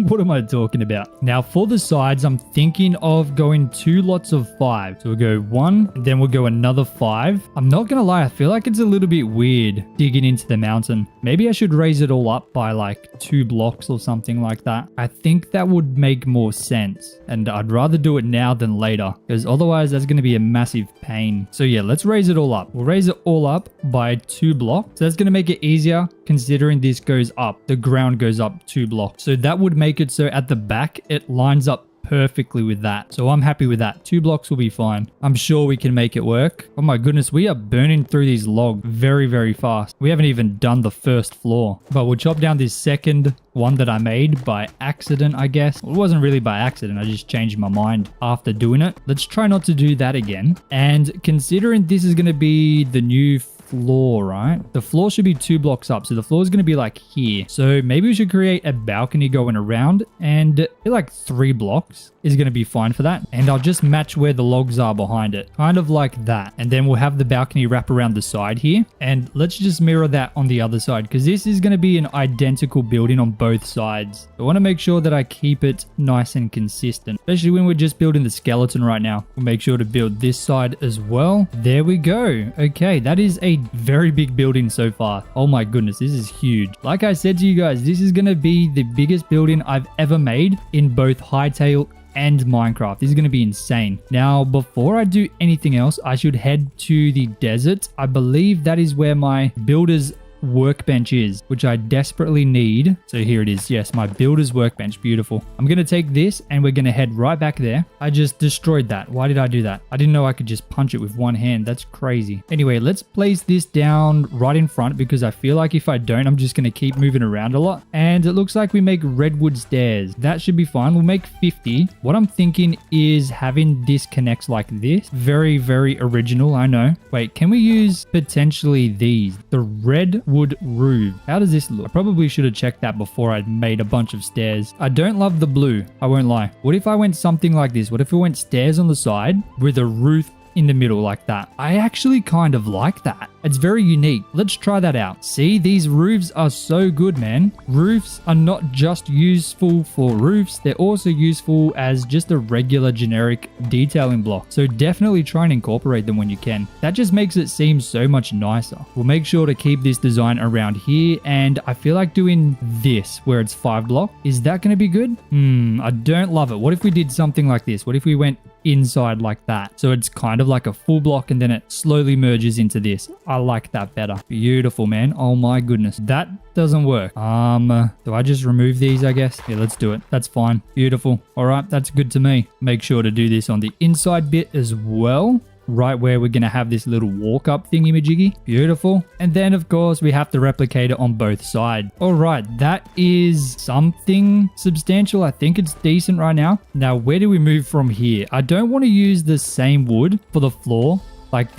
A: What am I talking about? Now for the sides, I'm thinking of going 2 lots of 5. So we'll go 1, and then we'll go another 5. I'm not gonna lie, I feel like it's a little bit weird digging into the mountain. Maybe I should raise it all up by like 2 blocks or something like that. I think that would make more sense. And I'd rather do it now than later, because otherwise that's gonna be a massive pain. So yeah, let's raise it all up. We'll raise it all up by 2 blocks. So that's gonna make it easier considering this goes up. The ground goes up 2 blocks. So that would make it so at the back it lines up perfectly with that. So I'm happy with that. 2 blocks will be fine. I'm sure we can make it work. Oh my goodness, we are burning through these logs very, very fast. We haven't even done the first floor. But we'll chop down this second one that I made by accident, I guess. Well, it wasn't really by accident. I just changed my mind after doing it. Let's try not to do that again. And considering this is going to be the new floor, right? The floor should be 2 blocks up. So the floor is going to be like here. So maybe we should create a balcony going around and like 3 blocks is going to be fine for that. And I'll just match where the logs are behind it. Kind of like that. And then we'll have the balcony wrap around the side here. And let's just mirror that on the other side because this is going to be an identical building on both sides. I want to make sure that I keep it nice and consistent, especially when we're just building the skeleton right now. We'll make sure to build this side as well. There we go. Okay, that is a very big building so far. Oh my goodness, this is huge. Like I said to you guys, this is going to be the biggest building I've ever made in both Hytale and Minecraft. This is going to be insane. Now, before I do anything else, I should head to the desert. I believe that is where my builder's workbench is, which I desperately need. So here it is. Yes, my builder's workbench. Beautiful. I'm going to take this and we're going to head right back there. I just destroyed that. Why did I do that? I didn't know I could just punch it with one hand. That's crazy. Anyway, let's place this down right in front because I feel like if I don't, I'm just going to keep moving around a lot. And it looks like we make redwood stairs. That should be fine. We'll make 50. What I'm thinking is having this connect like this. Very, very original. I know. Wait, can we use potentially these? The red wood roof. How does this look? I probably should have checked that before I made a bunch of stairs. I don't love the blue. I won't lie. What if I went something like this? What if it went stairs on the side with a roof in the middle like that? I actually kind of like that. It's very unique. Let's try that out. See, these roofs are so good, man. Roofs are not just useful for roofs. They're also useful as just a regular generic detailing block. So definitely try and incorporate them when you can. That just makes it seem so much nicer. We'll make sure to keep this design around here. And I feel like doing this where it's 5 block. Is that going to be good? I don't love it. What if we did something like this? What if we went inside like that? So it's kind of like a full block and then it slowly merges into this. I like that better. Beautiful, man. Oh my goodness. That doesn't work. Do I just remove these, I guess? Yeah, let's do it. That's fine. Beautiful. All right, that's good to me. Make sure to do this on the inside bit as well. right where we're going to have this little walk up thingy-majiggy. Beautiful. And then of course we have to replicate it on both sides. All right, that is something substantial. I think it's decent right now. Now, where do we move from here? I don't want to use the same wood for the floor, like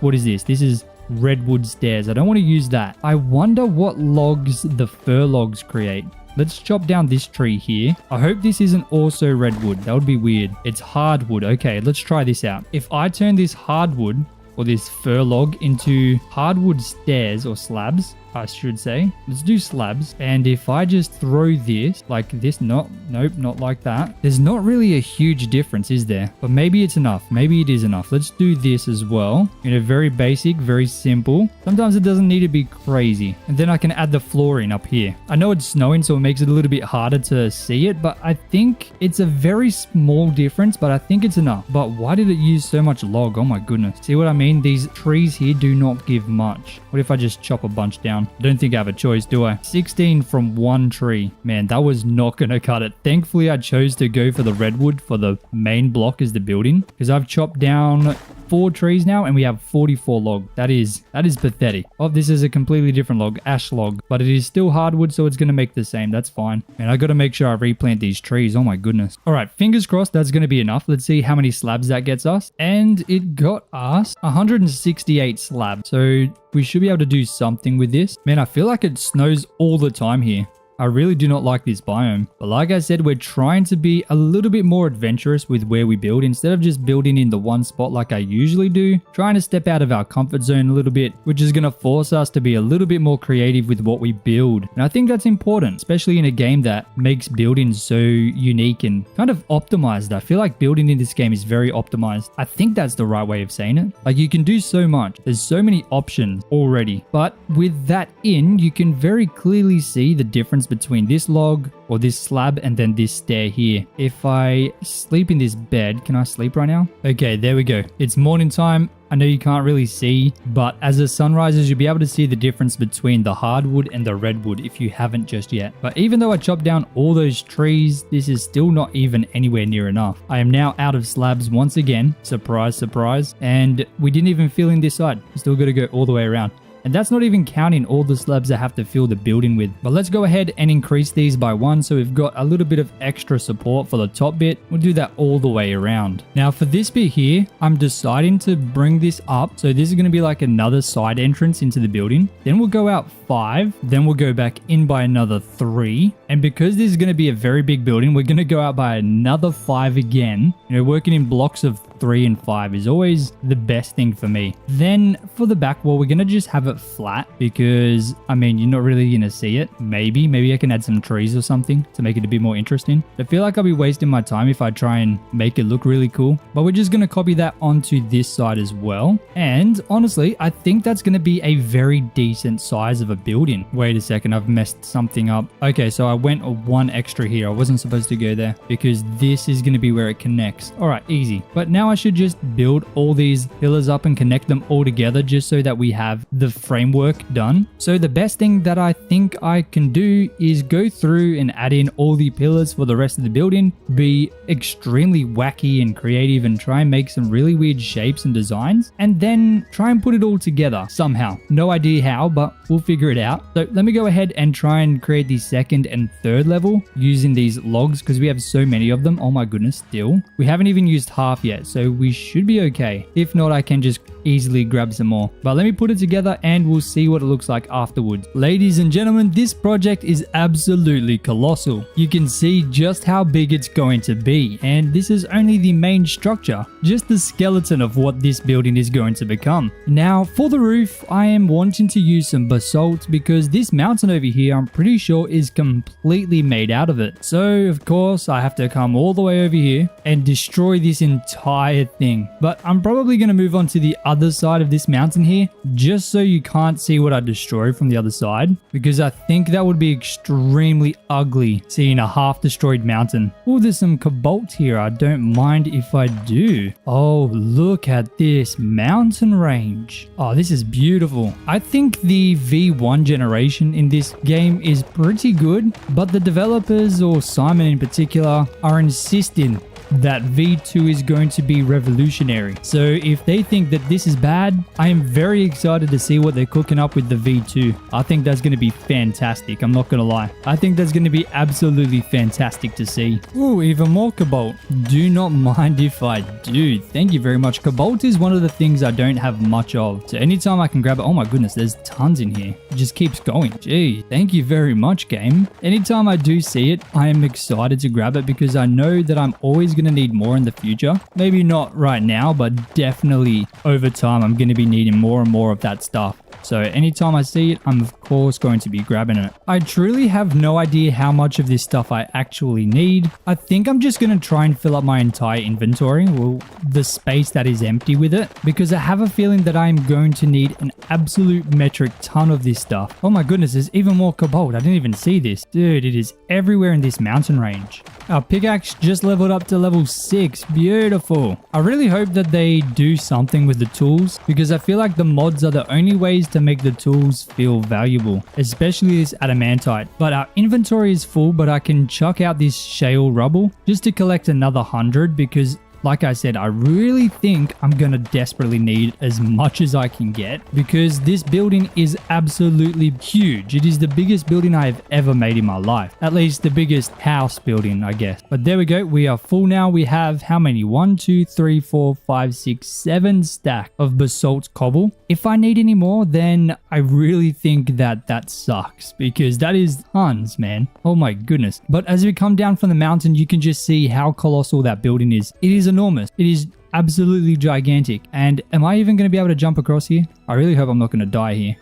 A: what is this? This is redwood stairs. I don't want to use that. I wonder what logs the fir logs create. Let's chop down this tree here. I hope this isn't also redwood. That would be weird. It's hardwood. Okay, let's try this out. If I turn this hardwood or this fir log into hardwood stairs or slabs, I should say. Let's do slabs. And if I just throw this like this, nope, not like that. There's not really a huge difference, is there? But maybe it's enough. Maybe it is enough. Let's do this as well. You know, very basic, very simple. Sometimes it doesn't need to be crazy. And then I can add the flooring up here. I know it's snowing, so it makes it a little bit harder to see it, but I think it's a very small difference, but I think it's enough. But why did it use so much log? Oh my goodness. See what I mean? These trees here do not give much. What if I just chop a bunch down? I don't think I have a choice, do I? 16 from one tree. Man, that was not going to cut it. Thankfully, I chose to go for the redwood for the main block as the building, because I've chopped down 4 trees now and we have 44 log. That is pathetic. Oh, this is a completely different log, ash log, but it is still hardwood, so it's going to make the same. That's fine. And I got to make sure I replant these trees. Oh my goodness. All right, fingers crossed that's going to be enough. Let's see how many slabs that gets us. And it got us 168 slabs. So we should be able to do something with this. Man, I feel like it snows all the time here. I really do not like this biome. But like I said, we're trying to be a little bit more adventurous with where we build. Instead of just building in the one spot like I usually do, trying to step out of our comfort zone a little bit, which is going to force us to be a little bit more creative with what we build. And I think that's important, especially in a game that makes building so unique and kind of optimized. I feel like building in this game is very optimized. I think that's the right way of saying it. Like, you can do so much. There's so many options already. But with that in, you can very clearly see the difference between this log or this slab and then this stair here. If I sleep in this bed, can I sleep right now? Okay, there we go. It's morning time. I know you can't really see, but as the sun rises, you'll be able to see the difference between the hardwood and the redwood if you haven't just yet. But even though I chopped down all those trees, this is still not even anywhere near enough. I am now out of slabs once again. Surprise, surprise. And we didn't even fill in this side. We still got to go all the way around. And that's not even counting all the slabs I have to fill the building with. But let's go ahead and increase these by 1 so we've got a little bit of extra support for the top bit. We'll do that all the way around. Now for this bit here, I'm deciding to bring this up. So this is going to be like another side entrance into the building. Then we'll go out 5. Then we'll go back in by another 3. And because this is going to be a very big building, we're going to go out by another 5 again. You know, working in blocks of 3 and 5 is always the best thing for me. Then for the back wall, we're going to just have it flat because, I mean, you're not really going to see it. Maybe I can add some trees or something to make it a bit more interesting. I feel like I'll be wasting my time if I try and make it look really cool. But we're just going to copy that onto this side as well. And honestly, I think that's going to be a very decent size of a building. Wait a second, I've messed something up. Okay, so I went 1 extra here. I wasn't supposed to go there because this is going to be where it connects. All right, easy. But now I should just build all these pillars up and connect them all together just so that we have the framework done. So the best thing that I think I can do is go through and add in all the pillars for the rest of the building, be extremely wacky and creative and try and make some really weird shapes and designs, and then try and put it all together somehow. No idea how, but we'll figure it out. So let me go ahead and try and create the 2nd and 3rd level using these logs because we have so many of them. Oh my goodness, still. We haven't even used half yet, so we should be okay. If not, I can just easily grab some more. But let me put it together and we'll see what it looks like afterwards. Ladies and gentlemen, this project is absolutely colossal. You can see just how big it's going to be, and this is only the main structure, just the skeleton of what this building is going to become. Now for the roof, I am wanting to use some basalt because this mountain over here I'm pretty sure is completely made out of it. So of course I have to come all the way over here and destroy this entire thing. But I'm probably going to move on to the other side of this mountain here just so you can't see what I destroy from the other side, because I think that would be extremely ugly seeing a half destroyed mountain. Oh, there's some cobalt here. I don't mind if I do. Oh, look at this mountain range. Oh, this is beautiful. I think the V1 generation in this game is pretty good, but the developers, or Simon in particular, are insisting that V2 is going to be revolutionary. So if they think that this is bad, I am very excited to see what they're cooking up with the V2. I think that's going to be fantastic. I'm not going to lie. I think that's going to be absolutely fantastic to see. Ooh, even more cobalt. Do not mind if I do. Thank you very much. Cobalt is one of the things I don't have much of. So anytime I can grab it, oh my goodness, there's tons in here. It just keeps going. Gee, thank you very much, game. Anytime I do see it, I am excited to grab it because I know that I'm always going to need more in the future. Maybe not right now, but definitely over time, I'm going to be needing more and more of that stuff. So anytime I see it, I'm of course going to be grabbing it. I truly have no idea how much of this stuff I actually need. I think I'm just going to try and fill up my entire inventory, well, the space that is empty with it, because I have a feeling that I'm going to need an absolute metric ton of this stuff. Oh my goodness, there's even more cobalt. I didn't even see this. Dude, it is everywhere in this mountain range. Our pickaxe just leveled up to level 6. Beautiful. I really hope that they do something with the tools because I feel like the mods are the only ways to make the tools feel valuable, especially this adamantite. But our inventory is full, but I can chuck out this shale rubble just to collect another 100 because like I said, I really think I'm going to desperately need as much as I can get because this building is absolutely huge. It is the biggest building I have ever made in my life. At least the biggest house building, I guess. But there we go. We are full now. We have how many? 1, 2, 3, 4, 5, 6, 7 stack of basalt cobble. If I need any more, then I really think that sucks because that is tons, man. Oh my goodness. But as we come down from the mountain, you can just see how colossal that building is. It is enormous. It is absolutely gigantic. And am I even going to be able to jump across here? I really hope I'm not going to die here.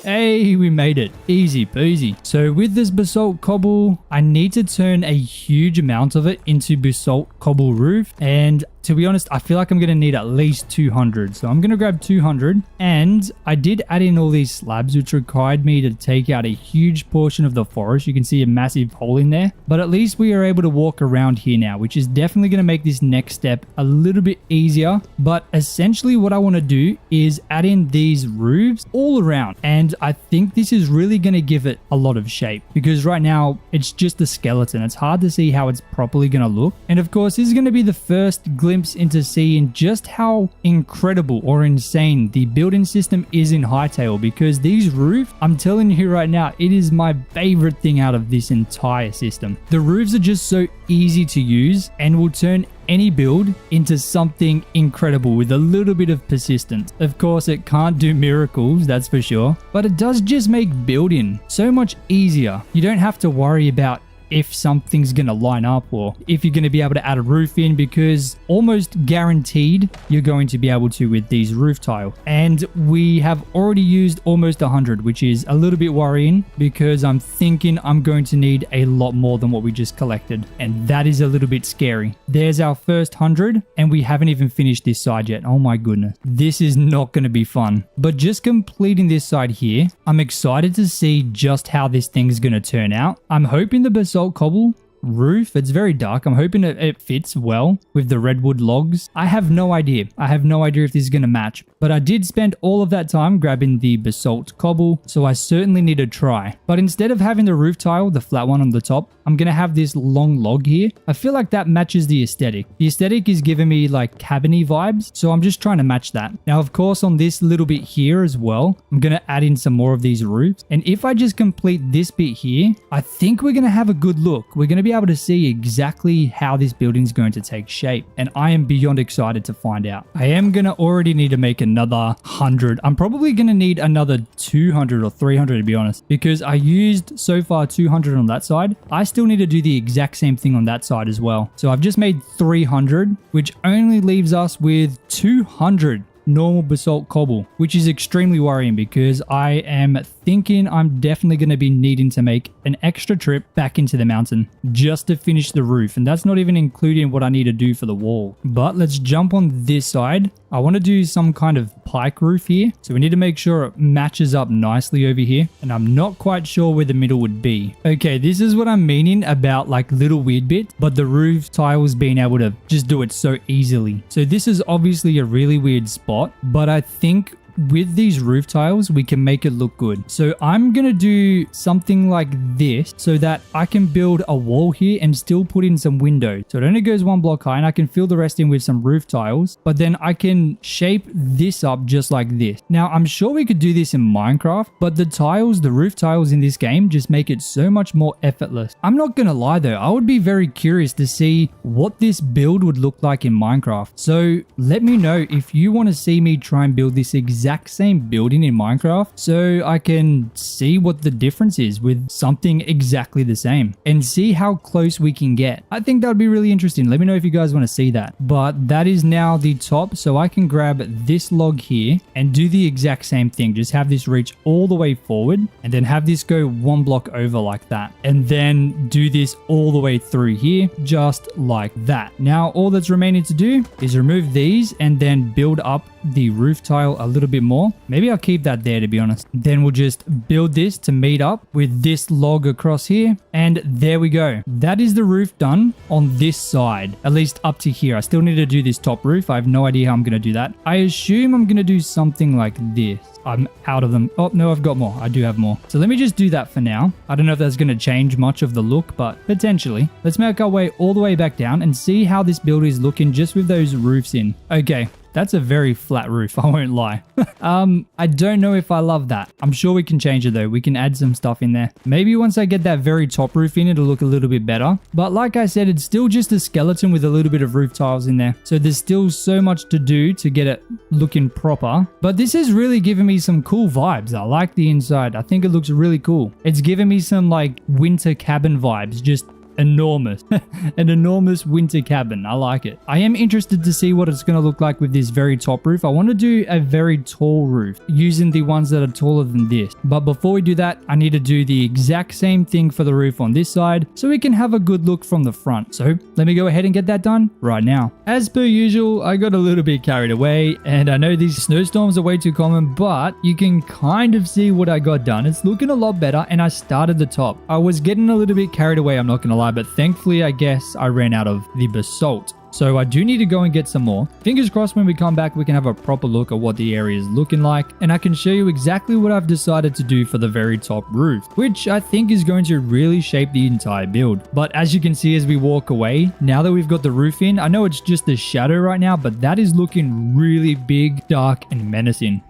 A: Hey, we made it. Easy peasy. So with this basalt cobble, I need to turn a huge amount of it into basalt cobble roof. And to be honest, I feel like I'm going to need at least 200. So I'm going to grab 200. And I did add in all these slabs, which required me to take out a huge portion of the forest. You can see a massive hole in there. But at least we are able to walk around here now, which is definitely going to make this next step a little bit easier. But essentially what I want to do is add in these roofs all around. And I think this is really going to give it a lot of shape because right now it's just a skeleton. It's hard to see how it's properly going to look. And of course, this is going to be the first glimpse into seeing just how incredible or insane the building system is in Hytale because these roofs, I'm telling you right now, it is my favorite thing out of this entire system. The roofs are just so easy to use and will turn any build into something incredible with a little bit of persistence. Of course, it can't do miracles, that's for sure, but it does just make building so much easier. You don't have to worry about if something's going to line up or if you're going to be able to add a roof in because almost guaranteed you're going to be able to with these roof tile. And we have already used almost 100, which is a little bit worrying because I'm thinking I'm going to need a lot more than what we just collected. And that is a little bit scary. There's our first 100 and we haven't even finished this side yet. Oh my goodness. This is not going to be fun. But just completing this side here, I'm excited to see just how this thing's going to turn out. I'm hoping the basalt cobble roof, it's very dark. I'm hoping it fits well with the redwood logs. I have no idea. I have no idea if this is going to match, but I did spend all of that time grabbing the basalt cobble, so I certainly need to try. But instead of having the roof tile, the flat one on the top, I'm going to have this long log here. I feel like that matches the aesthetic. The aesthetic is giving me like cabiny vibes, so I'm just trying to match that. Now, of course, on this little bit here as well, I'm going to add in some more of these roofs. And if I just complete this bit here, I think we're going to have a good look. We're going to be able to see exactly how this building is going to take shape. And I am beyond excited to find out. I am going to already need to make another 100. I'm probably going to need another 200 or 300 to be honest, because I used so far 200 on that side. I still need to do the exact same thing on that side as well. So I've just made 300, which only leaves us with 200 normal basalt cobble, which is extremely worrying because I am thinking I'm definitely going to be needing to make an extra trip back into the mountain just to finish the roof. And that's not even including what I need to do for the wall. But let's jump on this side. I want to do some kind of pike roof here. So we need to make sure it matches up nicely over here. And I'm not quite sure where the middle would be. Okay, this is what I'm meaning about like little weird bits, but the roof tiles being able to just do it so easily. So this is obviously a really weird spot, but I think with these roof tiles, we can make it look good. So I'm going to do something like this so that I can build a wall here and still put in some windows. So it only goes 1 block high and I can fill the rest in with some roof tiles, but then I can shape this up just like this. Now, I'm sure we could do this in Minecraft, but the roof tiles in this game just make it so much more effortless. I'm not going to lie though, I would be very curious to see what this build would look like in Minecraft. So let me know if you want to see me try and build this exact same building in Minecraft so I can see what the difference is with something exactly the same and see how close we can get. I think that would be really interesting. Let me know if you guys want to see that. But that is now the top, so I can grab this log here and do the exact same thing. Just have this reach all the way forward and then have this go 1 block over like that. And then do this all the way through here, just like that. Now, all that's remaining to do is remove these and then build up the roof tile a little bit more. Maybe I'll keep that there, to be honest. Then we'll just build this to meet up with this log across here. And there we go. That is the roof done on this side, at least up to here. I still need to do this top roof. I have no idea how I'm going to do that. I assume I'm going to do something like this. I'm out of them. Oh, no, I've got more. I do have more. So let me just do that for now. I don't know if that's going to change much of the look, but potentially. Let's make our way all the way back down and see how this build is looking just with those roofs in. Okay. That's a very flat roof, I won't lie. I don't know if I love that. I'm sure we can change it though. We can add some stuff in there. Maybe once I get that very top roof in, it'll look a little bit better. But like I said, it's still just a skeleton with a little bit of roof tiles in there. So there's still so much to do to get it looking proper. But this is really giving me some cool vibes. I like the inside. I think it looks really cool. It's giving me some like winter cabin vibes, just enormous. An enormous winter cabin. I like it. I am interested to see what it's going to look like with this very top roof. I want to do a very tall roof using the ones that are taller than this. But before we do that, I need to do the exact same thing for the roof on this side so we can have a good look from the front. So let me go ahead and get that done right now. As per usual, I got a little bit carried away and I know these snowstorms are way too common, but you can kind of see what I got done. It's looking a lot better and I started the top. I was getting a little bit carried away, I'm not going to lie, but thankfully I guess I ran out of the basalt. So I do need to go and get some more. Fingers crossed when we come back we can have a proper look at what the area is looking like and I can show you exactly what I've decided to do for the very top roof, which I think is going to really shape the entire build. But as you can see as we walk away, now that we've got the roof in, I know it's just a shadow right now, but that is looking really big, dark and menacing.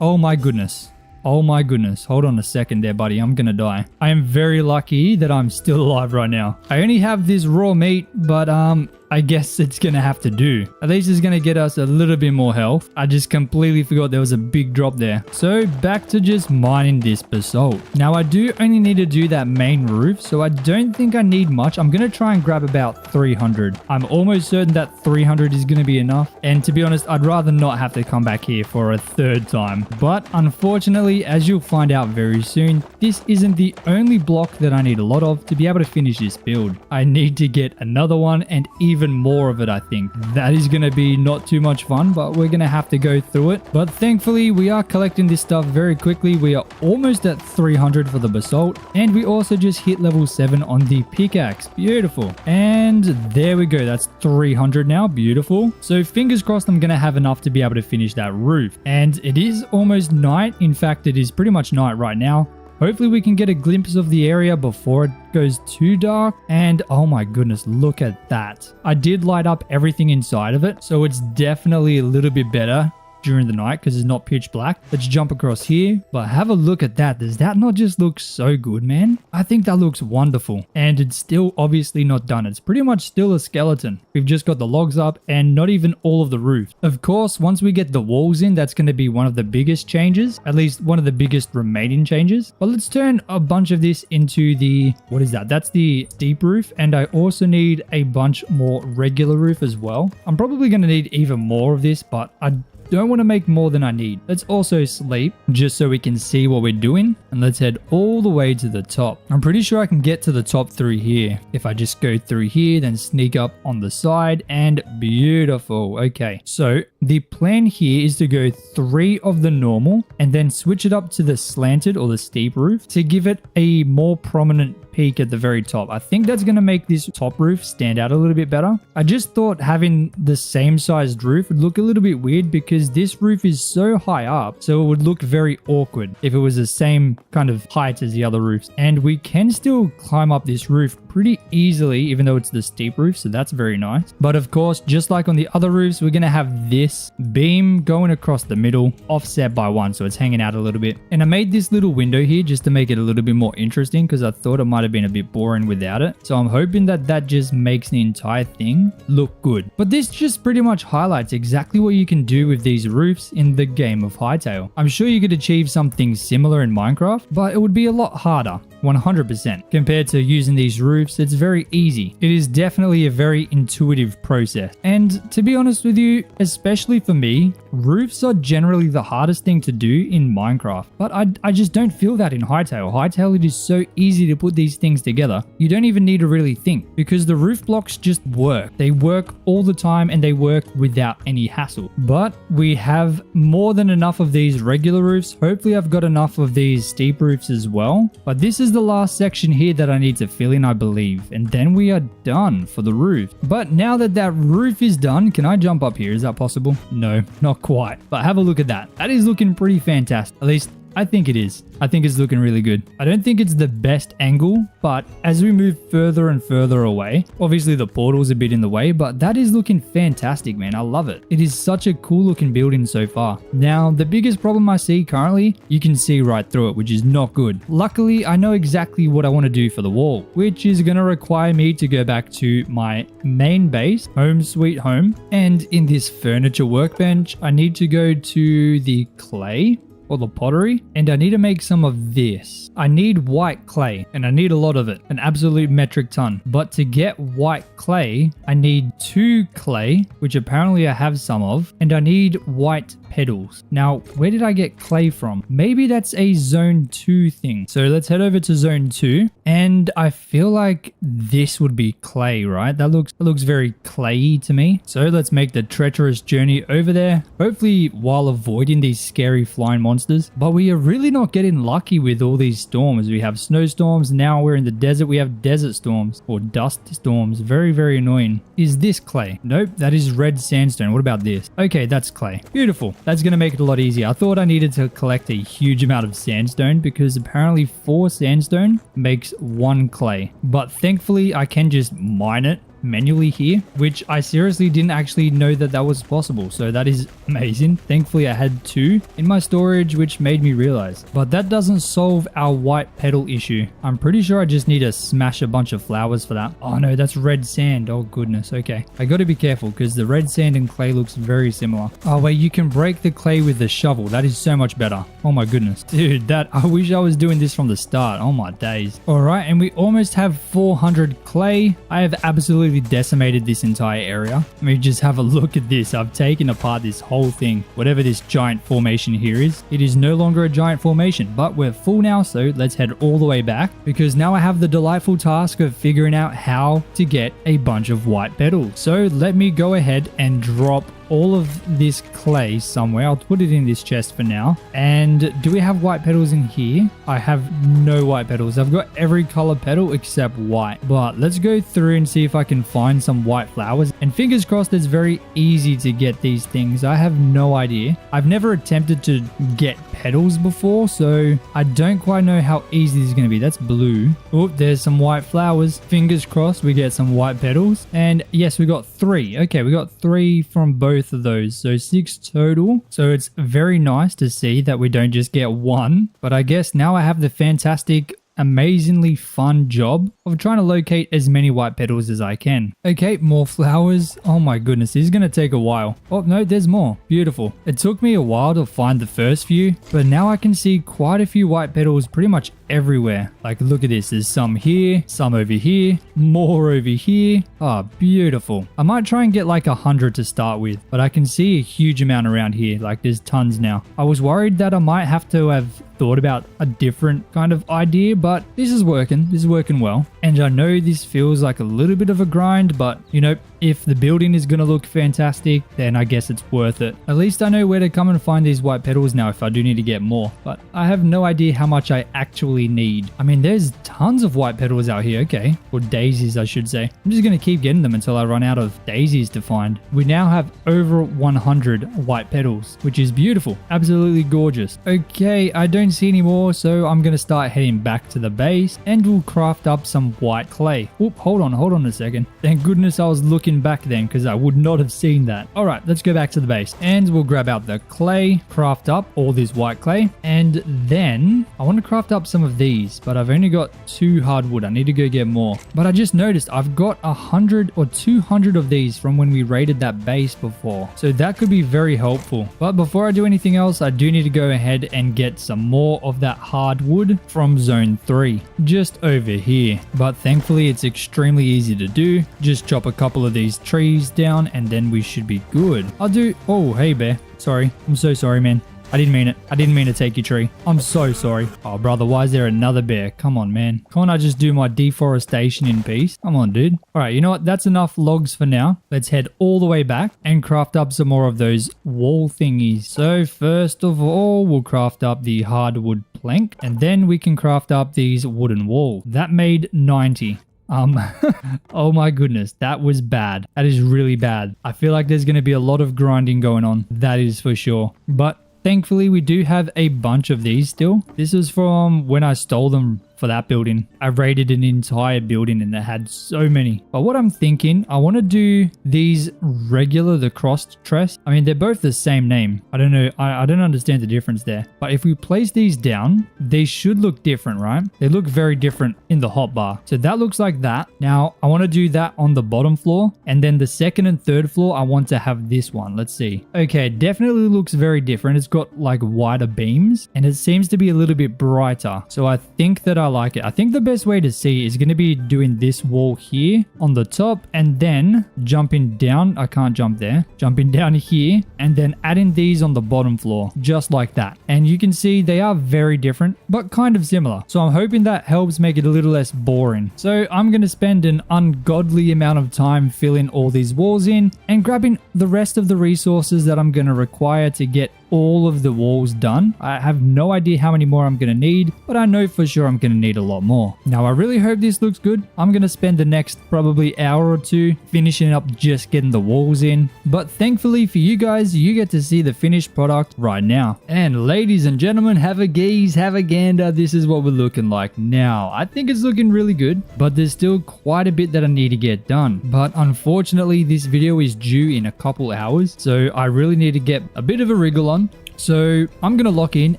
A: Oh my goodness. Oh my goodness. Hold on a second there, buddy. I'm gonna die. I am very lucky that I'm still alive right now. I only have this raw meat, but I guess it's gonna have to do. At least it's gonna get us a little bit more health. I just completely forgot there was a big drop there. So back to just mining this basalt. Now I do only need to do that main roof, so I don't think I need much. I'm gonna try and grab about 300. I'm almost certain that 300 is gonna be enough. And to be honest, I'd rather not have to come back here for a third time. But unfortunately, as you'll find out very soon, this isn't the only block that I need a lot of to be able to finish this build. I need to get another one and even more of it, I think. That is going to be not too much fun, but we're going to have to go through it. But thankfully, we are collecting this stuff very quickly. We are almost at 300 for the basalt, and we also just hit level 7 on the pickaxe. Beautiful. And there we go. That's 300 now. Beautiful. So fingers crossed I'm going to have enough to be able to finish that roof. And it is almost night. In fact, it is pretty much night right now. Hopefully we can get a glimpse of the area before it goes too dark. And oh my goodness, look at that. I did light up everything inside of it, so it's definitely a little bit better during the night because it's not pitch black. Let's jump across here, but have a look at that. Does that not just look so good, man? I think that looks wonderful, and it's still obviously not done. It's pretty much still a skeleton. We've just got the logs up and not even all of the roof. Of course, once we get the walls in, that's going to be one of the biggest changes, at least one of the biggest remaining changes. But let's turn a bunch of this into the, what is that? That's the steep roof, and I also need a bunch more regular roof as well. I'm probably going to need even more of this, but I don't want to make more than I need. Let's also sleep just so we can see what we're doing, and let's head all the way to the top. I'm pretty sure I can get to the top through here. If I just go through here, then sneak up on the side, and beautiful. Okay, so The plan here is to go 3 of the normal and then switch it up to the slanted or the steep roof to give it a more prominent peak at the very top. I think that's going to make this top roof stand out a little bit better. I just thought having the same sized roof would look a little bit weird because this roof is so high up, so it would look very awkward if it was the same kind of height as the other roofs. And we can still climb up this roof pretty easily, even though it's the steep roof, so that's very nice. But of course, just like on the other roofs, we're going to have this beam going across the middle, offset by 1, so it's hanging out a little bit. And I made this little window here just to make it a little bit more interesting because I thought it might have been a bit boring without it. So I'm hoping that that just makes the entire thing look good. But this just pretty much highlights exactly what you can do with these roofs in the game of Hytale. I'm sure you could achieve something similar in Minecraft, but it would be a lot harder. 100%. Compared to using these roofs, it's very easy. It is definitely a very intuitive process. And to be honest with you, especially for me, roofs are generally the hardest thing to do in Minecraft. But I just don't feel that in Hytale. Hytale, it is so easy to put these things together. You don't even need to really think because the roof blocks just work. They work all the time and they work without any hassle. But we have more than enough of these regular roofs. Hopefully I've got enough of these steep roofs as well. But this is the last section here that I need to fill in, I believe, and then we are done for the roof. But now that that roof is done, can I jump up here? Is that possible? No, not quite. But have a look at that. That is looking pretty fantastic. At least I think it is. I think it's looking really good. I don't think it's the best angle, but as we move further and further away, obviously the portal's a bit in the way, but that is looking fantastic, man. I love it. It is such a cool looking building so far. Now, the biggest problem I see currently, you can see right through it, which is not good. Luckily, I know exactly what I want to do for the wall, which is going to require me to go back to my main base, home sweet home, and in this furniture workbench, I need to go to the clay or the pottery, and I need to make some of this. I need white clay, and I need a lot of it, an absolute metric ton. But to get white clay, I need 2 clay, which apparently I have some of, and I need white petals. Now, where did I get clay from? Maybe that's a zone 2 thing. So let's head over to zone 2, and I feel like this would be clay, right? That looks very clayey to me. So let's make the treacherous journey over there, hopefully while avoiding these scary flying monsters. But we are really not getting lucky with all these storms. We have snowstorms, now we're in the desert, we have desert storms or dust storms. Very, very annoying. Is this clay? Nope, that is red sandstone. What about this? Okay, that's clay. Beautiful. That's going to make it a lot easier. I thought I needed to collect a huge amount of sandstone because apparently 4 sandstone makes 1 clay. But thankfully I can just mine it manually here, which I seriously didn't actually know that that was possible. So that is amazing. Thankfully I had 2 in my storage, which made me realize. But that doesn't solve our white petal issue. I'm pretty sure I just need to smash a bunch of flowers for that. Oh no, that's red sand. Oh goodness. Okay, I got to be careful because the red sand and clay looks very similar. Oh wait, you can break the clay with the shovel. That is so much better. Oh my goodness, dude, I wish I was doing this from the start. Oh my days. All right, and we almost have 400 clay. I have absolutely decimated this entire area. Let me just have a look at this. I've taken apart this whole thing. Whatever this giant formation here is, it is no longer a giant formation, but we're full now. So let's head all the way back because now I have the delightful task of figuring out how to get a bunch of white petals. So let me go ahead and drop all of this clay somewhere. I'll put it in this chest for now. And do we have white petals in here? I have no white petals. I've got every color petal except white. But let's go through and see if I can find some white flowers. And fingers crossed it's very easy to get these things. I have no idea. I've never attempted to get petals before, so I don't quite know how easy this is going to be. That's blue. Oh, there's some white flowers. Fingers crossed we get some white petals. And yes, we got 3. Okay, we got 3 from both of those, so 6 total. So it's very nice to see that we don't just get 1, but I guess now I have the fantastic, amazingly fun job of trying to locate as many white petals as I can. Okay, more flowers. Oh my goodness, this is gonna take a while. Oh no, there's more. Beautiful. It took me a while to find the first few, but now I can see quite a few white petals pretty much everywhere. Like, look at this. There's some here, some over here, more over here. Oh, beautiful. I might try and get like 100 to start with, but I can see a huge amount around here. Like, there's tons now. I was worried that I might have to have thought about a different kind of idea, but this is working. This is working well. And I know this feels like a little bit of a grind, but you know, if the building is going to look fantastic, then I guess it's worth it. At least I know where to come and find these white petals now if I do need to get more, but I have no idea how much I actually need. I mean, there's tons of white petals out here, okay, or daisies I should say. I'm just going to keep getting them until I run out of daisies to find. We now have over 100 white petals, which is beautiful, absolutely gorgeous. Okay, I don't see any more, so I'm going to start heading back to the base and we'll craft up some white clay. Oop, hold on a second. Thank goodness I was looking back then because I would not have seen that. All right, let's go back to the base and we'll grab out the clay, craft up all this white clay, and then I want to craft up some of these, but I've only got 2 hardwood. I need to go get more. But I just noticed I've got 100 or 200 of these from when we raided that base before, so that could be very helpful. But before I do anything else, I do need to go ahead and get some more of that hardwood from zone 3 just over here. But thankfully it's extremely easy to do. Just chop a couple of these trees down and then we should be good. Oh, hey bear, sorry, I'm so sorry, man. I didn't mean it. I didn't mean to take your tree. I'm so sorry. Oh, brother, why is there another bear? Come on, man. Can't I just do my deforestation in peace? Come on, dude. All right, you know what? That's enough logs for now. Let's head all the way back and craft up some more of those wall thingies. So first of all, we'll craft up the hardwood plank, and then we can craft up these wooden walls. That made 90. Oh my goodness, that was bad. That is really bad. I feel like there's going to be a lot of grinding going on. That is for sure. But thankfully, we do have a bunch of these still. This is from when I stole them for that building. I raided an entire building and it had so many. But what I'm thinking, I want to do these regular, the crossed tress. I mean, they're both the same name. I don't know. I don't understand the difference there. But if we place these down, they should look different, right? They look very different in the hotbar. So that looks like that. Now, I want to do that on the bottom floor. And then the second and third floor, I want to have this one. Let's see. Okay, definitely looks very different. It's got like wider beams and it seems to be a little bit brighter. So I think that I like it. I think the best way to see is going to be doing this wall here on the top and then jumping down. I can't jump there. Jumping down here and then adding these on the bottom floor just like that. And you can see they are very different but kind of similar. So I'm hoping that helps make it a little less boring. So I'm going to spend an ungodly amount of time filling all these walls in and grabbing the rest of the resources that I'm going to require to get all of the walls done. I have no idea how many more I'm going to need, but I know for sure I'm going to need a lot more. Now, I really hope this looks good. I'm going to spend the next probably hour or two finishing up just getting the walls in. But thankfully for you guys, you get to see the finished product right now. And ladies and gentlemen, have a gaze, have a gander. This is what we're looking like now. I think it's looking really good, but there's still quite a bit that I need to get done. But unfortunately, this video is due in a couple hours, so I really need to get a bit of a wriggle on. So I'm going to lock in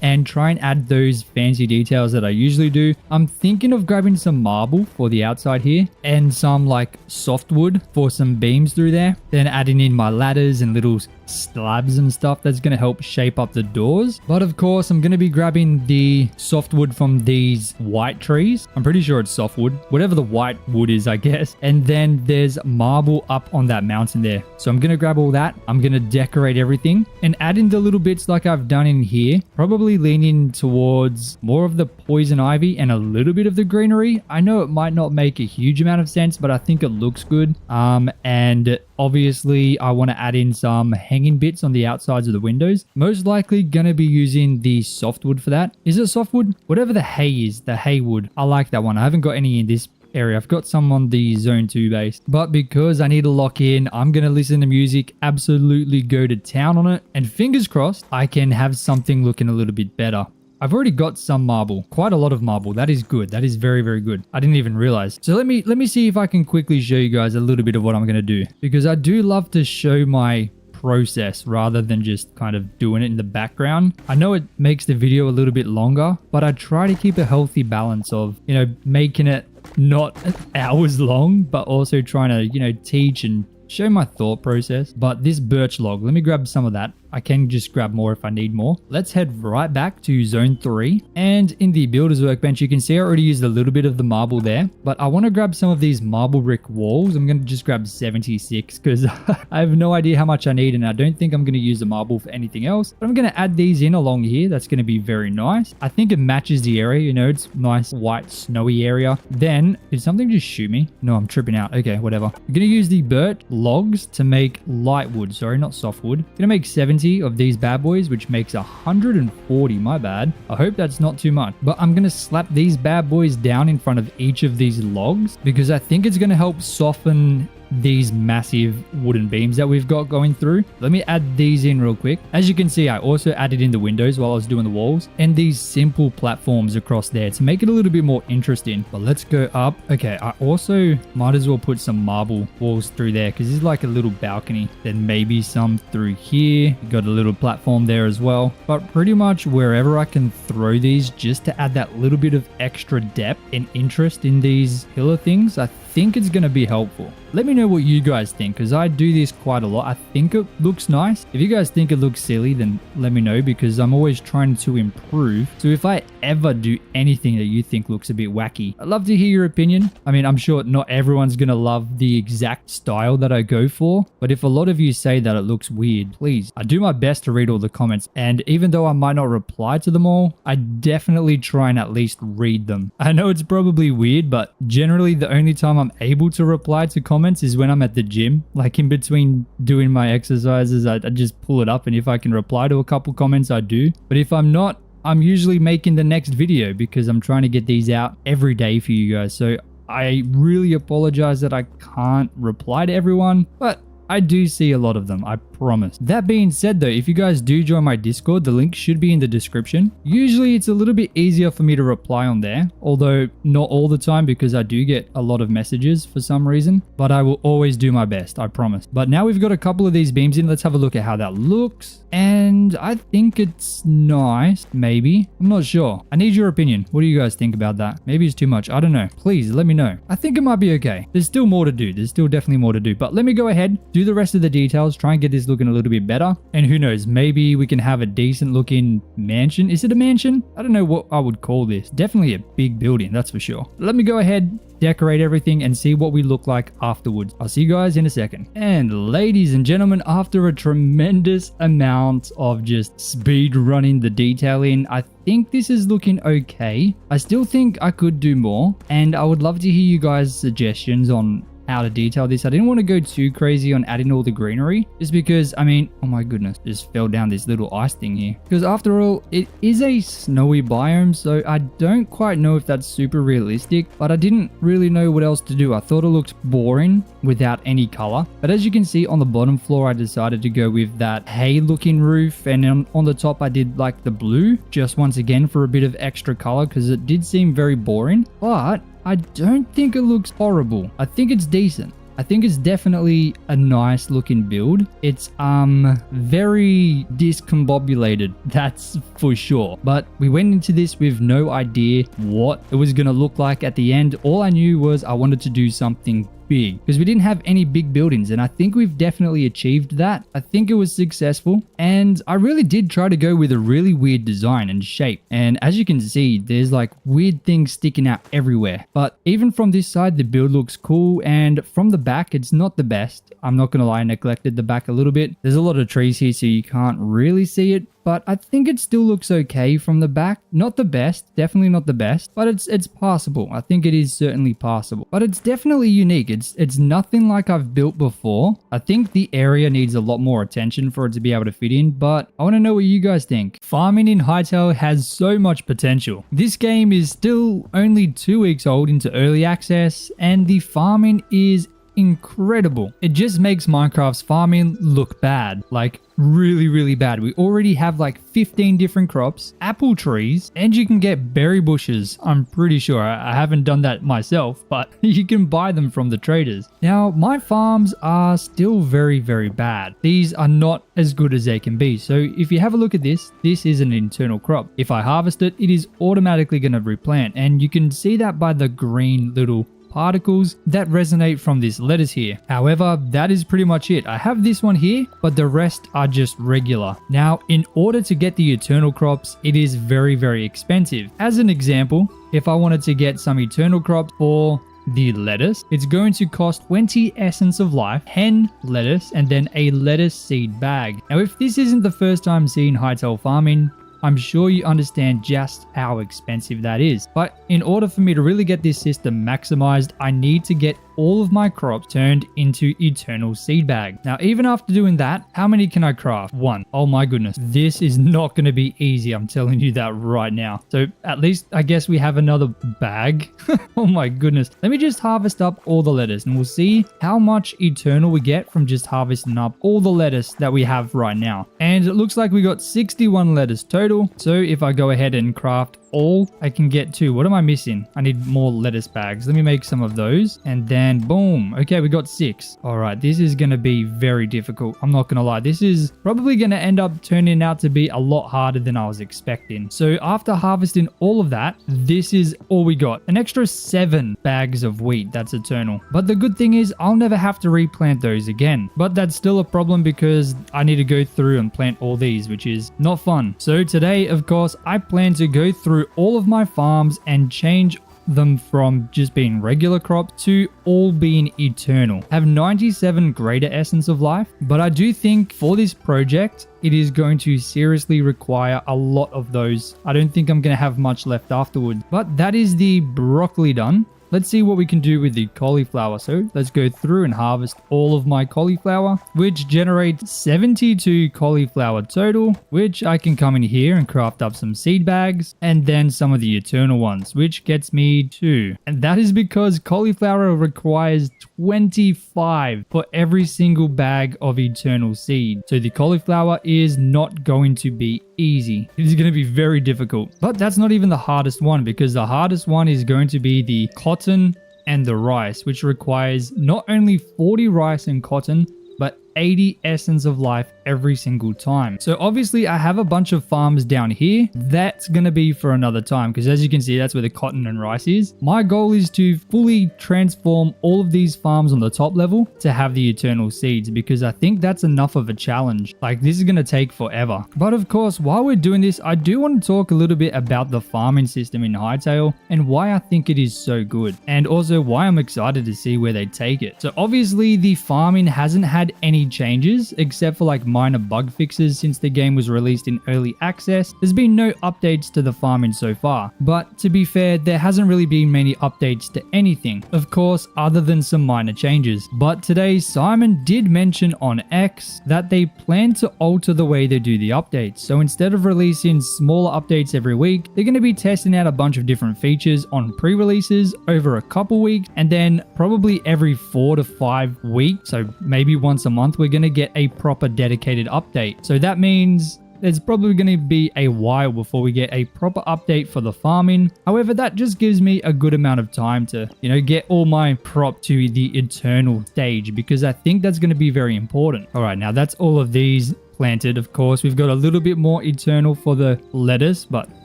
A: and try and add those fancy details that I usually do. I'm thinking of grabbing some marble for the outside here and some like softwood for some beams through there. Then adding in my ladders and little slabs and stuff that's going to help shape up the doors. But of course, I'm going to be grabbing the softwood from these white trees. I'm pretty sure it's softwood, whatever the white wood is, I guess. And then there's marble up on that mountain there. So I'm going to grab all that. I'm going to decorate everything and add in the little bits like I've done in here, probably leaning towards more of the poison ivy and a little bit of the greenery. I know it might not make a huge amount of sense, but I think it looks good. And obviously I want to add in some hanging bits on the outsides of the windows. Most likely going to be using the softwood for that. Is it softwood? Whatever the hay is, the hay wood. I like that one. I haven't got any in this area. I've got some on the zone 2 base, but because I need to lock in, I'm going to listen to music, absolutely go to town on it, and fingers crossed I can have something looking a little bit better. I've already got some marble, quite a lot of marble. That is good. That is very, very good. I didn't even realize. So let me see if I can quickly show you guys a little bit of what I'm going to do, because I do love to show my process rather than just kind of doing it in the background. I know it makes the video a little bit longer, but I try to keep a healthy balance of, you know, making it not hours long, but also trying to, you know, teach and show my thought process. But this birch log, let me grab some of that. I can just grab more if I need more. Let's head right back to zone 3. And in the builder's workbench, you can see I already used a little bit of the marble there, but I want to grab some of these marble brick walls. I'm going to just grab 76 because I have no idea how much I need, and I don't think I'm going to use the marble for anything else. But I'm going to add these in along here. That's going to be very nice. I think it matches the area, you know, it's nice white snowy area. Then did something just shoot me? No, I'm tripping out. Okay, whatever. I'm going to use the birch logs to make light wood. Sorry, not soft wood. I'm going to make 70 of these bad boys, which makes 140. My bad. I hope that's not too much. But I'm going to slap these bad boys down in front of each of these logs because I think it's going to help soften these massive wooden beams that we've got going through. Let me add these in real quick. As you can see, I also added in the windows while I was doing the walls and these simple platforms across there to make it a little bit more interesting. But let's go up. Okay, I also might as well put some marble walls through there because it's like a little balcony. Then maybe some through here. Got a little platform there as well. But pretty much wherever I can throw these just to add that little bit of extra depth and interest in these pillar things, I think it's going to be helpful. Let me know what you guys think because I do this quite a lot. I think it looks nice. If you guys think it looks silly, then let me know because I'm always trying to improve. So if I ever do anything that you think looks a bit wacky, I'd love to hear your opinion. I mean, I'm sure not everyone's going to love the exact style that I go for, but if a lot of you say that it looks weird, please, I do my best to read all the comments. And even though I might not reply to them all, I definitely try and at least read them. I know it's probably weird, but generally the only time I'm able to reply to comments is when I'm at the gym. Like in between doing my exercises, I just pull it up, and if I can reply to a couple comments, I do. But if I'm not, I'm usually making the next video because I'm trying to get these out every day for you guys. So I really apologize that I can't reply to everyone, but I do see a lot of them, I promise. That being said though, if you guys do join my Discord, the link should be in the description. Usually it's a little bit easier for me to reply on there, although not all the time because I do get a lot of messages for some reason, but I will always do my best, I promise. But now we've got a couple of these beams in, let's have a look at how that looks. And I think it's nice, maybe. I'm not sure. I need your opinion. What do you guys think about that? Maybe it's too much. I don't know. Please let me know. I think it might be okay. There's still more to do. There's still definitely more to do. But let me go ahead, do the rest of the details, try and get this looking a little bit better. And who knows, maybe we can have a decent looking mansion. Is it a mansion? I don't know what I would call this. Definitely a big building, that's for sure. Let me go ahead, decorate everything and see what we look like afterwards. I'll see you guys in a second. And ladies and gentlemen, after a tremendous amount of just speed running the detail in, I think this is looking okay. I still think I could do more, and I would love to hear you guys' suggestions on how to detail this. I didn't want to go too crazy on adding all the greenery just because, I mean, oh my goodness, just fell down this little ice thing here. Because after all, it is a snowy biome, so I don't quite know if that's super realistic, but I didn't really know what else to do. I thought it looked boring without any color. But as you can see on the bottom floor, I decided to go with that hay looking roof, and on the top I did like the blue, just once again for a bit of extra color because it did seem very boring. But I don't think it looks horrible. I think it's decent. I think it's definitely a nice looking build. It's very discombobulated, that's for sure. But we went into this with no idea what it was going to look like at the end. All I knew was I wanted to do something big because we didn't have any big buildings, and I think we've definitely achieved that. I think it was successful, and I really did try to go with a really weird design and shape. And as you can see, there's like weird things sticking out everywhere. But even from this side, the build looks cool, and from the back, it's not the best. I'm not gonna lie, I neglected the back a little bit. There's a lot of trees here, so you can't really see it, but I think it still looks okay from the back. Not the best, definitely not the best, but it's passable. I think it is certainly passable, but it's definitely unique. It's nothing like I've built before. I think the area needs a lot more attention for it to be able to fit in, but I want to know what you guys think. Farming in Hytale has so much potential. This game is still only 2 weeks old into early access, and the farming is incredible. It just makes Minecraft's farming look bad, like really bad. We already have like 15 different crops, apple trees, and you can get berry bushes. I'm pretty sure. I haven't done that myself, but you can buy them from the traders. Now, my farms are still very bad. These are not as good as they can be. So if you have a look at this is an internal crop. If I harvest it, it is automatically going to replant, and you can see that by the green little particles that resonate from this lettuce here. However, that is pretty much it. I have this one here, but the rest are just regular. Now, in order to get the eternal crops, it is very, very expensive. As an example, if I wanted to get some eternal crops for the lettuce, it's going to cost 20 essence of life, 10 lettuce, and then a lettuce seed bag. Now, if this isn't the first time seeing Hytale farming, I'm sure you understand just how expensive that is. But in order for me to really get this system maximized, I need to get all of my crops turned into eternal seed bag. Now, even after doing that, how many can I craft? 1. Oh my goodness. This is not going to be easy. I'm telling you that right now. So at least I guess we have another bag. Oh my goodness. Let me just harvest up all the lettuce and we'll see how much eternal we get from just harvesting up all the lettuce that we have right now. And it looks like we got 61 lettuce total. So if I go ahead and craft all, I can get 2. What am I missing? I need more lettuce bags. Let me make some of those and then boom. Okay, we got 6. All right, this is going to be very difficult. I'm not going to lie. This is probably going to end up turning out to be a lot harder than I was expecting. So after harvesting all of that, this is all we got. An extra 7 bags of wheat. That's eternal. But the good thing is I'll never have to replant those again. But that's still a problem because I need to go through and plant all these, which is not fun. So today, of course, I plan to go through all of my farms and change them from just being regular crops to all being eternal. Have 97 greater essence of life, but I do think for this project, it is going to seriously require a lot of those. I don't think I'm going to have much left afterwards, but that is the broccoli done. Let's see what we can do with the cauliflower. So let's go through and harvest all of my cauliflower, which generates 72 cauliflower total, which I can come in here and craft up some seed bags and then some of the eternal ones, which gets me 2. And that is because cauliflower requires 25 for every single bag of eternal seed. So the cauliflower is not going to be easy. It is going to be very difficult. But that's not even the hardest one, because the hardest one is going to be the cotton and the rice, which requires not only 40 rice and cotton, but 80 essence of life every single time. So obviously I have a bunch of farms down here. That's going to be for another time, because as you can see, that's where the cotton and rice is. My goal is to fully transform all of these farms on the top level to have the eternal seeds, because I think that's enough of a challenge. Like, this is going to take forever. But of course, while we're doing this, I do want to talk a little bit about the farming system in Hytale and why I think it is so good, and also why I'm excited to see where they take it. So obviously the farming hasn't had any changes except for like minor bug fixes since the game was released in early access. There's been no updates to the farming so far, but to be fair, there hasn't really been many updates to anything, of course, other than some minor changes. But today Simon did mention on X that they plan to alter the way they do the updates. So instead of releasing smaller updates every week, they're going to be testing out a bunch of different features on pre-releases over a couple weeks, and then probably every 4 to 5 weeks, so maybe once a month, we're going to get a proper dedicated update. So that means it's probably going to be a while before we get a proper update for the farming. However, that just gives me a good amount of time to, get all my prop to the eternal stage, because I think that's going to be very important. All right, now that's all of these planted. Of course, we've got a little bit more eternal for the lettuce, but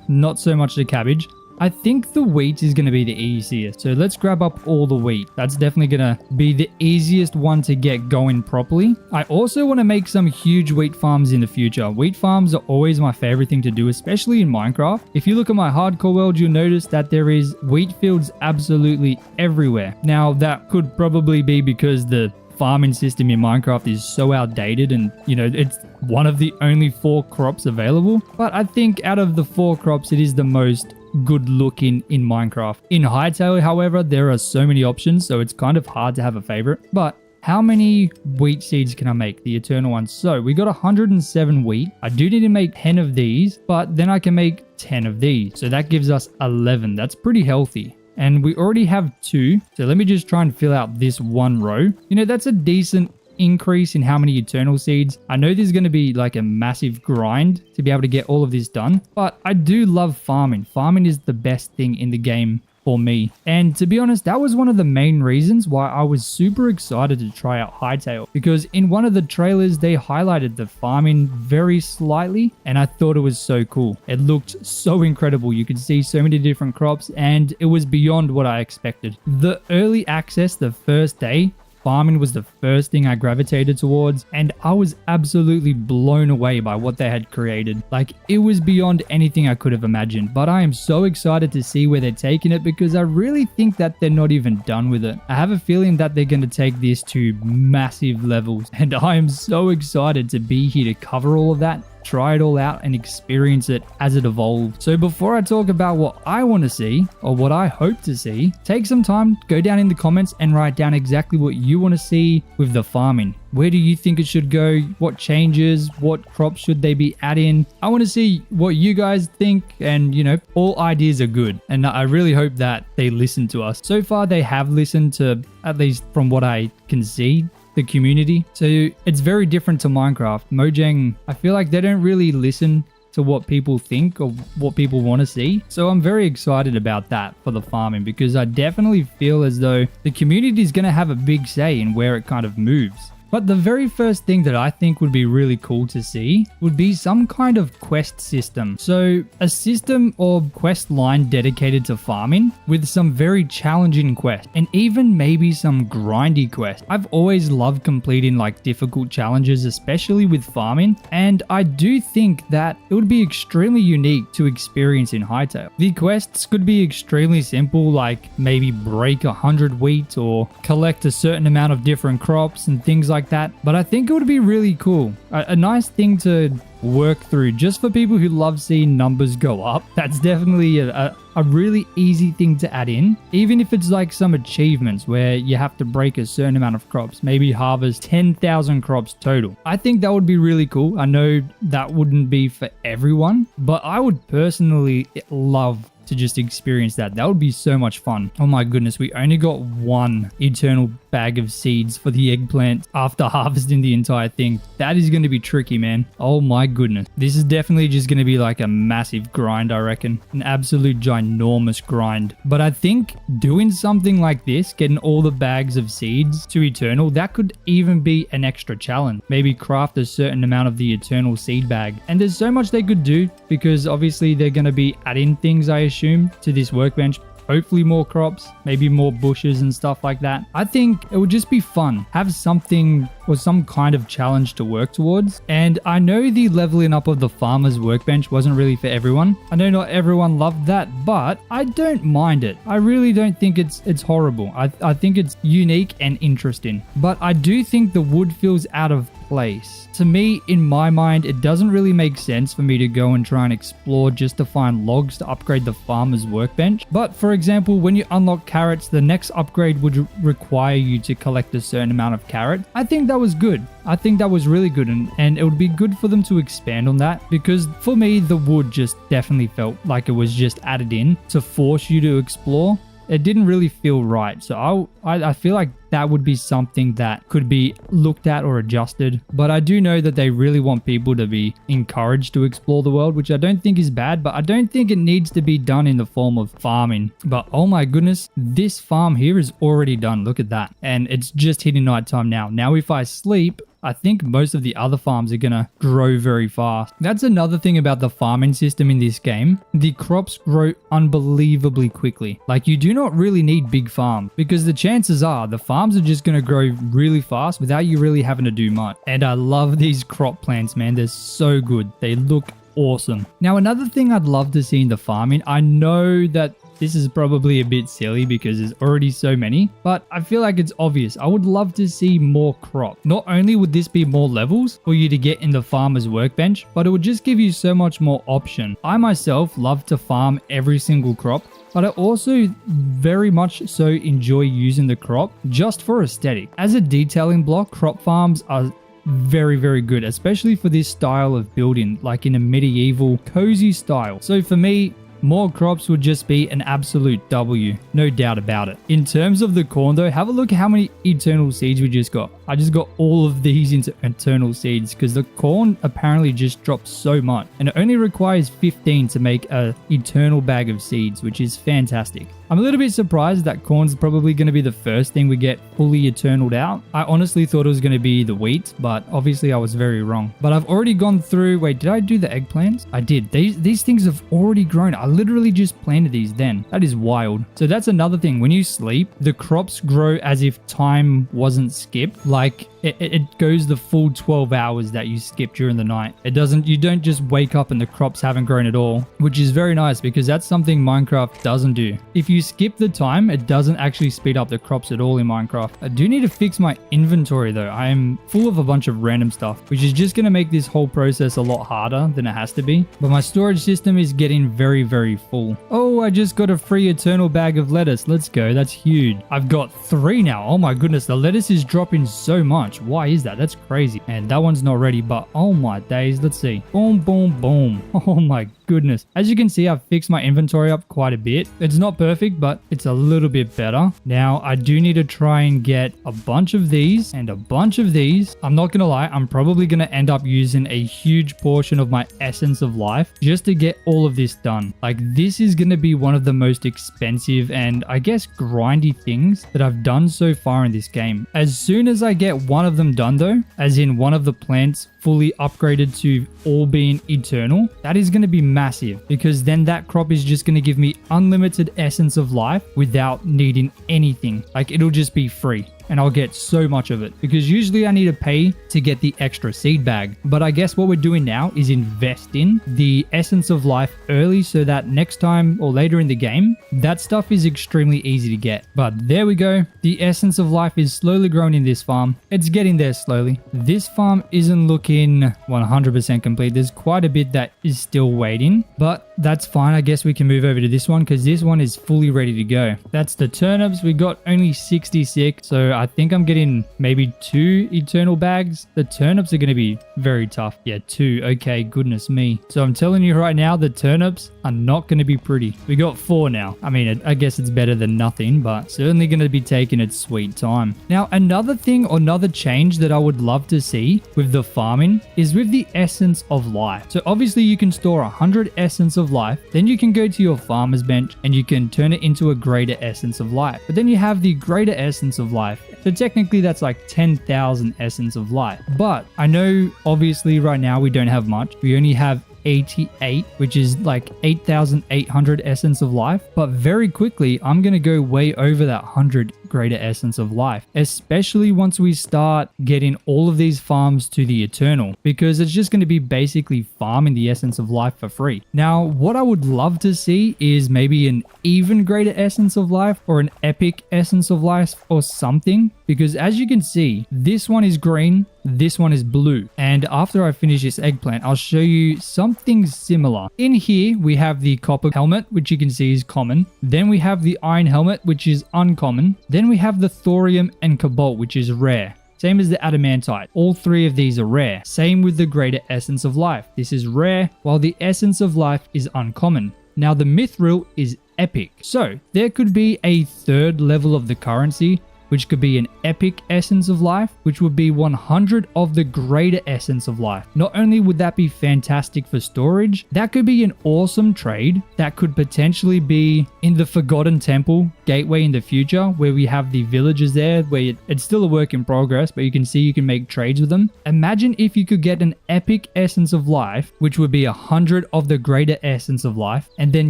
A: not so much the cabbage. I think the wheat is going to be the easiest. So let's grab up all the wheat. That's definitely going to be the easiest one to get going properly. I also want to make some huge wheat farms in the future. Wheat farms are always my favorite thing to do, especially in Minecraft. If you look at my hardcore world, you'll notice that there is wheat fields absolutely everywhere. Now, that could probably be because the farming system in Minecraft is so outdated and, it's one of the only 4 crops available. But I think out of the 4 crops, it is the most good looking in Minecraft. In Hytale, however, there are so many options, so it's kind of hard to have a favorite. But how many wheat seeds can I make? The eternal ones. So we got 107 wheat. I do need to make 10 of these, but then I can make 10 of these. So that gives us 11. That's pretty healthy. And we already have 2. So let me just try and fill out this one row. That's a decent increase in how many eternal seeds. I know there's going to be like a massive grind to be able to get all of this done, but I do love farming. Farming is the best thing in the game for me. And to be honest, that was one of the main reasons why I was super excited to try out Hytale, because in one of the trailers they highlighted the farming very slightly and I thought it was so cool. It looked so incredible. You could see so many different crops and it was beyond what I expected. The early access the first day, farming was the first thing I gravitated towards, and I was absolutely blown away by what they had created. Like, it was beyond anything I could have imagined, but I am so excited to see where they're taking it because I really think that they're not even done with it. I have a feeling that they're going to take this to massive levels, and I am so excited to be here to cover all of that, try it all out and experience it as it evolves. So before I talk about what I want to see or what I hope to see, take some time, go down in the comments and write down exactly what you want to see with the farming. Where do you think it should go? What changes? What crops should they be adding? I want to see what you guys think, and you know, all ideas are good. And I really hope that they listen to us. So far, they have listened to, at least from what I can see, the community. So it's very different to Minecraft. Mojang, I feel like they don't really listen to what people think or what people want to see. So I'm very excited about that for the farming because I definitely feel as though the community is going to have a big say in where it kind of moves. But the very first thing that I think would be really cool to see would be some kind of quest system. So a system or quest line dedicated to farming with some very challenging quests and even maybe some grindy quests. I've always loved completing like difficult challenges, especially with farming. And I do think that it would be extremely unique to experience in Hytale. The quests could be extremely simple, like maybe break 100 wheat or collect a certain amount of different crops and things like that, but I think it would be really cool. A nice thing to work through just for people who love seeing numbers go up. That's definitely a really easy thing to add in, even if it's like some achievements where you have to break a certain amount of crops, maybe harvest 10,000 crops total. I think that would be really cool. I know that wouldn't be for everyone, but I would personally love to just experience that. That would be so much fun. Oh my goodness, we only got one eternal bag of seeds for the eggplant after harvesting the entire thing. That is going to be tricky, man. Oh my goodness. This is definitely just going to be like a massive grind, I reckon. An absolute ginormous grind. But I think doing something like this, getting all the bags of seeds to eternal, that could even be an extra challenge. Maybe craft a certain amount of the eternal seed bag. And there's so much they could do because obviously they're going to be adding things, I assume, to this workbench. Hopefully more crops, maybe more bushes and stuff like that. I think it would just be fun. Have something or some kind of challenge to work towards. And I know the leveling up of the farmer's workbench wasn't really for everyone. I know not everyone loved that, but I don't mind it. I really don't think it's horrible. I think it's unique and interesting. But I do think the wood feels out of place. To me, in my mind, it doesn't really make sense for me to go and try and explore just to find logs to upgrade the farmer's workbench. But for example, when you unlock carrots, the next upgrade would require you to collect a certain amount of carrots. I think that was good. I think that was really good, and it would be good for them to expand on that, because for me, the wood just definitely felt like it was just added in to force you to explore. It didn't really feel right. So I feel like that would be something that could be looked at or adjusted. But I do know that they really want people to be encouraged to explore the world, which I don't think is bad, but I don't think it needs to be done in the form of farming. But oh my goodness, this farm here is already done. Look at that. And it's just hitting nighttime now. Now if I sleep, I think most of the other farms are going to grow very fast. That's another thing about the farming system in this game. The crops grow unbelievably quickly. Like, you do not really need big farms, because the chances are the farms are just going to grow really fast without you really having to do much. And I love these crop plants, man. They're so good. They look awesome. Now, another thing I'd love to see in the farming, I know that this is probably a bit silly because there's already so many, but I feel like it's obvious. I would love to see more crop. Not only would this be more levels for you to get in the farmer's workbench, but it would just give you so much more option. I myself love to farm every single crop, but I also very much so enjoy using the crop just for aesthetic. As a detailing block, crop farms are very, very good, especially for this style of building, like in a medieval cozy style. So for me, more crops would just be an absolute W, no doubt about it. In terms of the corn though, have a look at how many eternal seeds we just got. I just got all of these into eternal seeds because the corn apparently just dropped so much, and it only requires 15 to make a eternal bag of seeds, which is fantastic. I'm a little bit surprised that corn's probably going to be the first thing we get fully eternaled out. I honestly thought it was going to be the wheat, but obviously I was very wrong. But I've already gone through... Wait, did I do the eggplants? I did. These things have already grown. I literally just planted these then. That is wild. So that's another thing. When you sleep, the crops grow as if time wasn't skipped. Like it goes the full 12 hours that you skip during the night. You don't just wake up and the crops haven't grown at all, which is very nice because that's something Minecraft doesn't do. If you skip the time, it doesn't actually speed up the crops at all in Minecraft. I do need to fix my inventory though. I am full of a bunch of random stuff, which is just going to make this whole process a lot harder than it has to be. But my storage system is getting very, very full. Oh, I just got a free eternal bag of lettuce. Let's go. That's huge. I've got 3 now. Oh my goodness. The lettuce is dropping so much. Why is that? That's crazy. And that one's not ready, but oh my days. Let's see. Boom, boom, boom. Oh my goodness. As you can see, I've fixed my inventory up quite a bit. It's not perfect, but it's a little bit better. Now, I do need to try and get a bunch of these and a bunch of these. I'm not going to lie. I'm probably going to end up using a huge portion of my essence of life just to get all of this done. Like, this is going to be one of the most expensive and I guess grindy things that I've done so far in this game. As soon as I get one of them done though, as in one of the plants fully upgraded to all being eternal, that is going to be massive because then that crop is just going to give me unlimited essence of life without needing anything. Like, it'll just be free. And I'll get so much of it because usually I need to pay to get the extra seed bag. But I guess what we're doing now is investing the essence of life early so that next time or later in the game, that stuff is extremely easy to get. But there we go. The essence of life is slowly growing in this farm. It's getting there slowly. This farm isn't looking 100% complete. There's quite a bit that is still waiting, but that's fine. I guess we can move over to this one because this one is fully ready to go. That's the turnips. We got only 66. So I think I'm getting maybe 2 eternal bags. The turnips are going to be very tough. Yeah, 2. Okay, goodness me. So I'm telling you right now, the turnips are not going to be pretty. We got 4 now. I mean, I guess it's better than nothing, but certainly going to be taking its sweet time. Now, another thing or another change that I would love to see with the farming is with the essence of life. So obviously you can store 100 essence of life. Then you can go to your farmer's bench and you can turn it into a greater essence of life. But then you have the greater essence of life. So technically that's like 10,000 essence of life. But I know obviously right now we don't have much. We only have 88, which is like 8,800 essence of life. But very quickly, I'm going to go way over that 100 greater essence of life, especially once we start getting all of these farms to the eternal, because it's just going to be basically farming the essence of life for free. Now, what I would love to see is maybe an even greater essence of life or an epic essence of life or something, because as you can see, this one is green, this one is blue. And after I finish this eggplant, I'll show you something similar. In here, we have the copper helmet, which you can see is common. Then we have the iron helmet, which is uncommon. Then we have the thorium and cobalt, which is rare. Same as the adamantite. All 3 of these are rare. Same with the greater essence of life. This is rare, while the essence of life is uncommon. Now the mithril is epic. So there could be a 3rd level of the currency, which could be an epic essence of life, which would be 100 of the greater essence of life. Not only would that be fantastic for storage, that could be an awesome trade that could potentially be in the Forgotten Temple gateway in the future, where we have the villagers there, where it's still a work in progress, but you can see you can make trades with them. Imagine if you could get an epic essence of life, which would be 100 of the greater essence of life, and then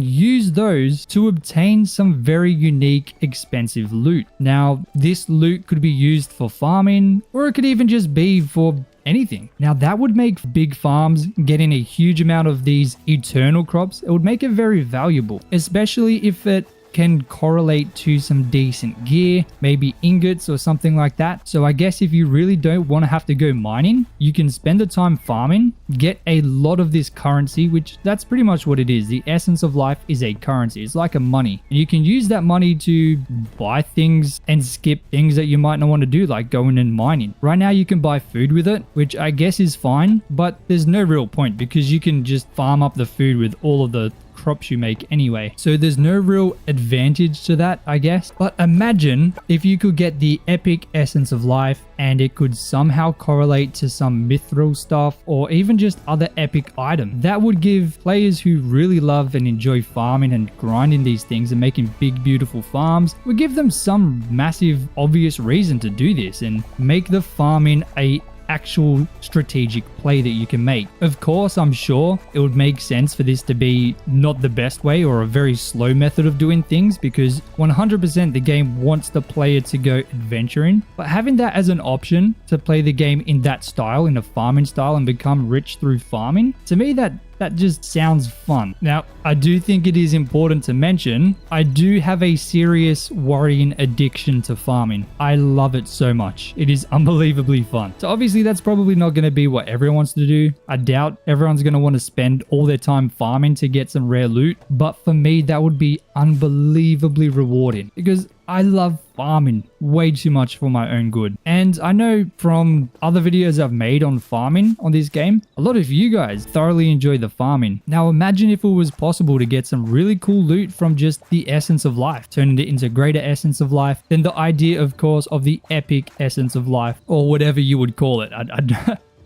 A: use those to obtain some very unique, expensive loot. Now, this loot could be used for farming, or it could even just be for anything. Now that would make big farms getting a huge amount of these eternal crops. It would make it very valuable, especially if it can correlate to some decent gear, maybe ingots or something like that. So I guess if you really don't want to have to go mining, you can spend the time farming, get a lot of this currency, which that's pretty much what it is. The essence of life is a currency. It's like a money. And you can use that money to buy things and skip things that you might not want to do, like going and mining. Right now you can buy food with it, which I guess is fine, but there's no real point because you can just farm up the food with all of the crops you make anyway. So there's no real advantage to that, I guess. But imagine if you could get the epic essence of life and it could somehow correlate to some mithril stuff or even just other epic item. That would give players who really love and enjoy farming and grinding these things and making big beautiful farms, would give them some massive obvious reason to do this and make the farming a actual strategic play that you can make. Of course, I'm sure it would make sense for this to be not the best way or a very slow method of doing things, because 100% the game wants the player to go adventuring, but having that as an option to play the game in that style, in a farming style, and become rich through farming, to me that just sounds fun. Now, I do think it is important to mention, I do have a serious worrying addiction to farming. I love it so much. It is unbelievably fun. So obviously that's probably not going to be what everyone wants to do. I doubt everyone's going to want to spend all their time farming to get some rare loot. But for me, that would be unbelievably rewarding because I love farming way too much for my own good. And I know from other videos I've made on farming on this game, a lot of you guys thoroughly enjoy the farming. Now imagine if it was possible to get some really cool loot from just the essence of life, turning it into greater essence of life, then the idea, of course, of the epic essence of life, or whatever you would call it.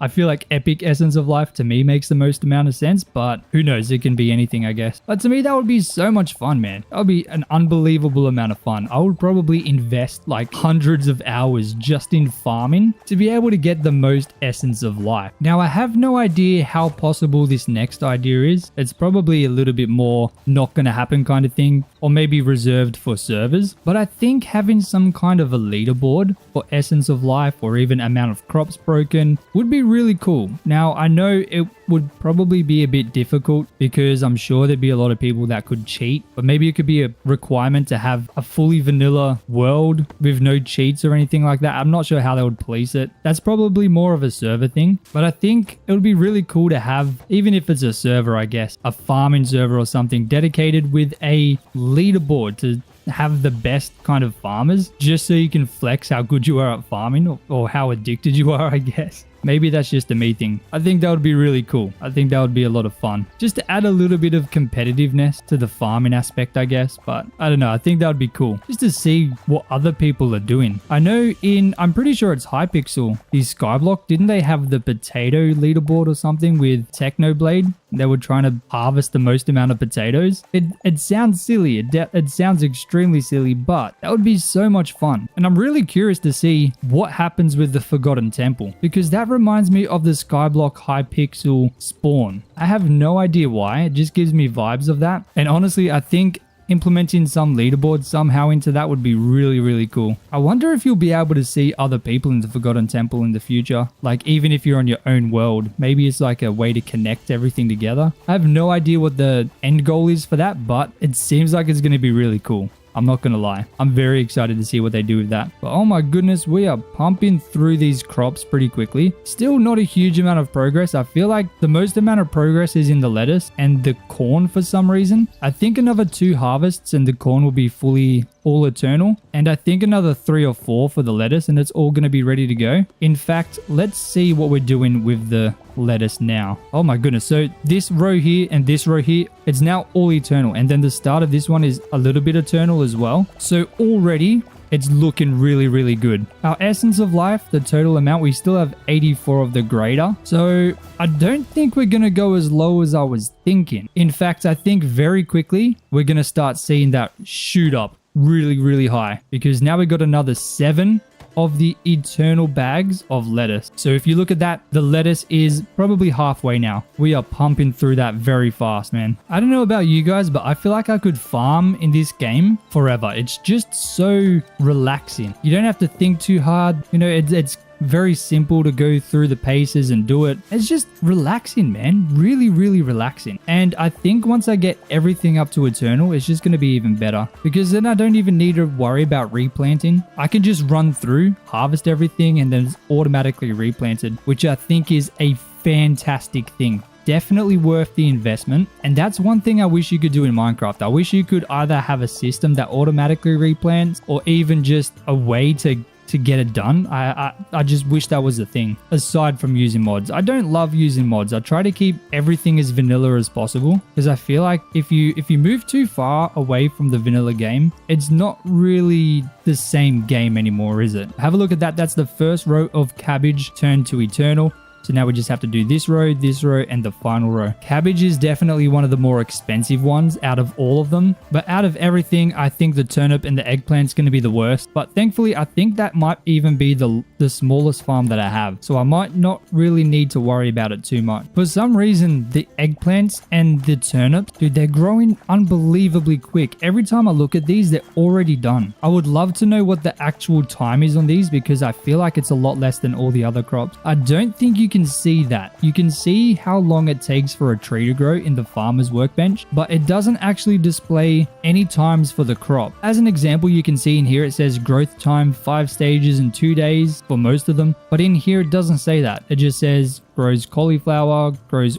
A: I feel like epic essence of life to me makes the most amount of sense, but who knows, it can be anything, I guess. But to me, that would be so much fun, man. That would be an unbelievable amount of fun. I would probably invest like hundreds of hours just in farming to be able to get the most essence of life. Now, I have no idea how possible this next idea is. It's probably a little bit more not gonna happen kind of thing, or maybe reserved for servers. But I think having some kind of a leaderboard for essence of life or even amount of crops broken would be really cool. Now, I know it would probably be a bit difficult because I'm sure there'd be a lot of people that could cheat, but maybe it could be a requirement to have a fully vanilla world with no cheats or anything like that. I'm not sure how they would police it. That's probably more of a server thing, but I think it would be really cool to have, even if it's a server, I guess, a farming server or something dedicated with a leaderboard to have the best kind of farmers, just so you can flex how good you are at farming or how addicted you are, I guess. Maybe that's just a me thing. I think that would be really cool. I think that would be a lot of fun. Just to add a little bit of competitiveness to the farming aspect, I guess. But I don't know. I think that would be cool. Just to see what other people are doing. I know I'm pretty sure it's Hypixel, the Skyblock, didn't they have the potato leaderboard or something with Technoblade? They were trying to harvest the most amount of potatoes. It sounds silly. It sounds extremely silly, but that would be so much fun. And I'm really curious to see what happens with the Forgotten Temple, because that reminds me of the Skyblock Hypixel spawn. I have no idea why. It just gives me vibes of that. And honestly, I think implementing some leaderboard somehow into that would be really, really cool. I wonder if you'll be able to see other people in the Forgotten Temple in the future. Like, even if you're on your own world, maybe it's like a way to connect everything together. I have no idea what the end goal is for that, but it seems like it's going to be really cool. I'm not going to lie. I'm very excited to see what they do with that. But oh my goodness, we are pumping through these crops pretty quickly. Still not a huge amount of progress. I feel like the most amount of progress is in the lettuce and the corn for some reason. I think another 2 harvests and the corn will be fully all eternal. And I think another 3 or 4 for the lettuce and it's all going to be ready to go. In fact, let's see what we're doing with the lettuce now. Oh my goodness. So this row here and this row here, it's now all eternal. And then the start of this one is a little bit eternal as well. So already it's looking really, really good. Our essence of life, the total amount, we still have 84 of the greater. So I don't think we're going to go as low as I was thinking. In fact, I think very quickly we're going to start seeing that shoot up really, really high, because now we got another 7 of the eternal bags of lettuce. So if you look at that, the lettuce is probably halfway now. We are pumping through that very fast, man. I don't know about you guys, but I feel like I could farm in this game forever. It's just so relaxing. You don't have to think too hard. You know, it's very simple to go through the paces and do it. It's just relaxing, man. Really, really relaxing. And I think once I get everything up to eternal, it's just going to be even better, because then I don't even need to worry about replanting. I can just run through, harvest everything, and then it's automatically replanted, which I think is a fantastic thing. Definitely worth the investment. And that's one thing I wish you could do in Minecraft. I wish you could either have a system that automatically replants, or even just a way to to get it done. I just wish that was a thing. Aside from using mods, I don't love using mods. I try to keep everything as vanilla as possible because I feel like if you move too far away from the vanilla game, it's not really the same game anymore, is it? Have a look at that. That's the first row of cabbage turned to eternal. So now we just have to do this row, and the final row. Cabbage is definitely one of the more expensive ones out of all of them. But out of everything, I think the turnip and the eggplant's going to be the worst. But thankfully, I think that might even be the smallest farm that I have. So I might not really need to worry about it too much. For some reason, the eggplants and the turnips, dude, they're growing unbelievably quick. Every time I look at these, they're already done. I would love to know what the actual time is on these because I feel like it's a lot less than all the other crops. I don't think you can see that. You can see how long it takes for a tree to grow in the farmer's workbench, but it doesn't actually display any times for the crop. As an example, you can see in here it says growth time 5 stages in 2 days for most of them, but in here it doesn't say that. It just says grows cauliflower, grows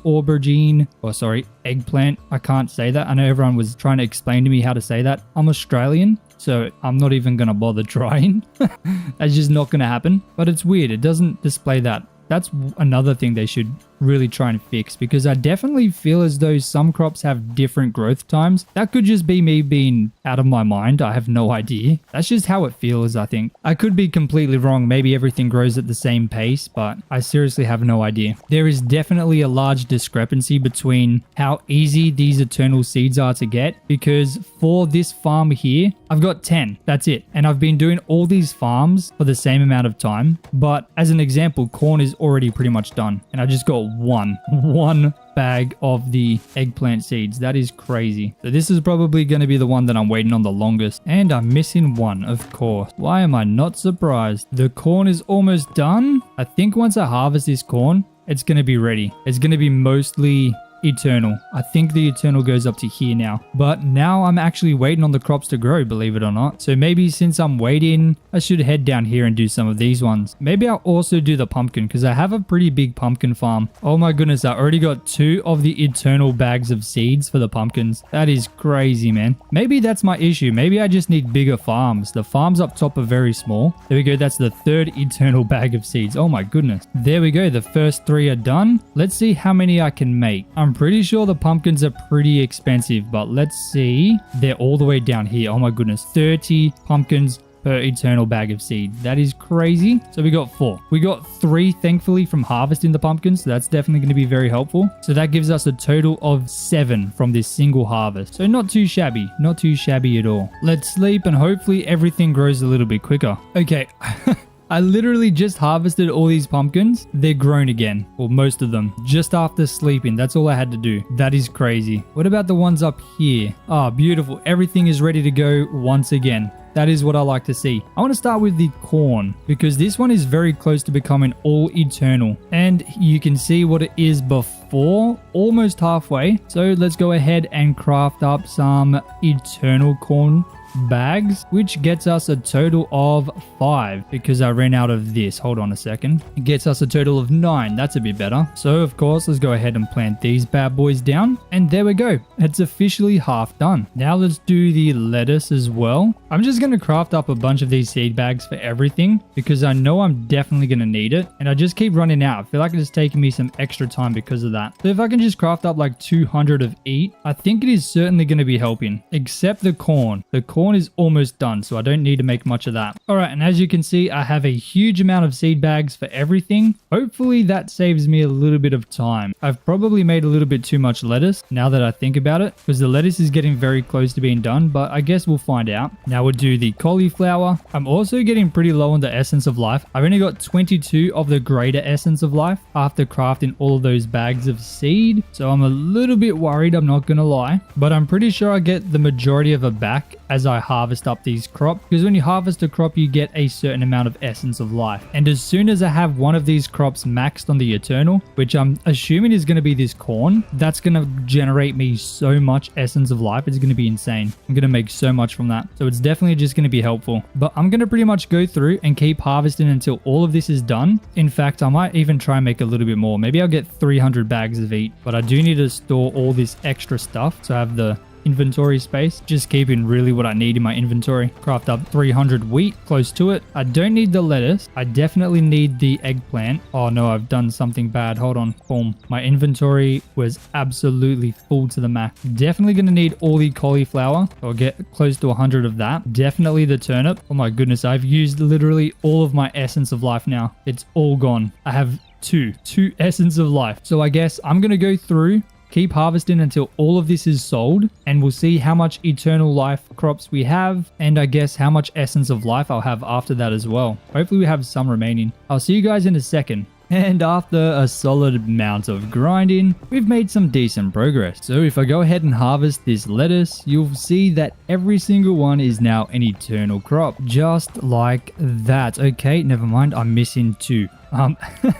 A: eggplant. I can't say that. I know everyone was trying to explain to me how to say that. I'm Australian, so I'm not even going to bother trying. That's just not going to happen. But it's weird. It doesn't display that. That's another thing they should really try and fix because I definitely feel as though some crops have different growth times. That could just be me being out of my mind. I have no idea. That's just how it feels, I think. I could be completely wrong. Maybe everything grows at the same pace, but I seriously have no idea. There is definitely a large discrepancy between how easy these eternal seeds are to get because for this farm here, I've got 10. That's it. And I've been doing all these farms for the same amount of time. But as an example, corn is already pretty much done. And I just got one bag of the eggplant seeds. That is crazy. So this is probably going to be the one that I'm waiting on the longest. And I'm missing one, of course. Why am I not surprised? The corn is almost done. I think once I harvest this corn, it's going to be ready. It's going to be mostly eternal. I think the eternal goes up to here now, but now I'm actually waiting on the crops to grow, believe it or not. So maybe since I'm waiting, I should head down here and do some of these ones. Maybe I'll also do the pumpkin because I have a pretty big pumpkin farm. Oh my goodness, I already got 2 of the eternal bags of seeds for the pumpkins. That is crazy, man. Maybe that's my issue. Maybe I just need bigger farms. The farms up top are very small. There we go. That's the 3rd eternal bag of seeds. Oh my goodness. There we go. The first 3 are done. Let's see how many I can make. I'm pretty sure the pumpkins are pretty expensive, but let's see. They're all the way down here. Oh my goodness. 30 pumpkins per eternal bag of seed. That is crazy. So we got 4. We got 3, thankfully, from harvesting the pumpkins. So that's definitely going to be very helpful. So that gives us a total of 7 from this single harvest. So not too shabby. Not too shabby at all. Let's sleep and hopefully everything grows a little bit quicker. Okay. I literally just harvested all these pumpkins. They're grown again, or most of them, just after sleeping. That's all I had to do. That is crazy. What about the ones up here? Ah, beautiful. Everything is ready to go once again. That is what I like to see. I want to start with the corn because this one is very close to becoming all eternal. And you can see what it is before, almost halfway. So let's go ahead and craft up some eternal corn bags, which gets us a total of 5 because I ran out of this. Hold on a second. It gets us a total of 9. That's a bit better. So of course, let's go ahead and plant these bad boys down. And there we go. It's officially half done. Now let's do the lettuce as well. I'm just going to craft up a bunch of these seed bags for everything because I know I'm definitely going to need it. And I just keep running out. I feel like it's taking me some extra time because of that. So if I can just craft up like 200 of each, I think it is certainly going to be helping. Except the corn. The corn is almost done, so I don't need to make much of that. All right, and as you can see, I have a huge amount of seed bags for everything. Hopefully that saves me a little bit of time. I've probably made a little bit too much lettuce now that I think about it, because the lettuce is getting very close to being done, but I guess we'll find out. Now we'll do the cauliflower. I'm also getting pretty low on the essence of life. I've only got 22 of the greater essence of life after crafting all of those bags of seed, so I'm a little bit worried, I'm not gonna lie, but I'm pretty sure I get the majority of it back as I harvest up these crops, because when you harvest a crop you get a certain amount of essence of life, and as soon as I have one of these crops maxed on the eternal, which I'm assuming is going to be this corn, that's going to generate me so much essence of life. It's going to be insane. I'm going to make so much from that, so it's definitely just going to be helpful. But I'm going to pretty much go through and keep harvesting until all of this is done. In fact, I might even try and make a little bit more. Maybe I'll get 300 bags of each, but I do need to store all this extra stuff. So I have the inventory space, just keeping really what I need in my inventory. Craft up 300 wheat, close to it. I don't need the lettuce. I definitely need the eggplant. Oh no, I've done something bad. Hold on. Boom. My inventory was absolutely full to the max. Definitely going to need all the cauliflower. I'll get close to 100 of that. Definitely the turnip. Oh my goodness, I've used literally all of my essence of life now. It's all gone. I have two essence of life. So I guess I'm going to go through, keep harvesting until all of this is sold, and we'll see how much eternal life crops we have, and I guess how much essence of life I'll have after that as well. Hopefully we have some remaining. I'll see you guys in a second. And after a solid amount of grinding, we've made some decent progress. So if I go ahead and harvest this lettuce, you'll see that every single one is now an eternal crop. Just like that. Okay, never mind. I'm missing 2.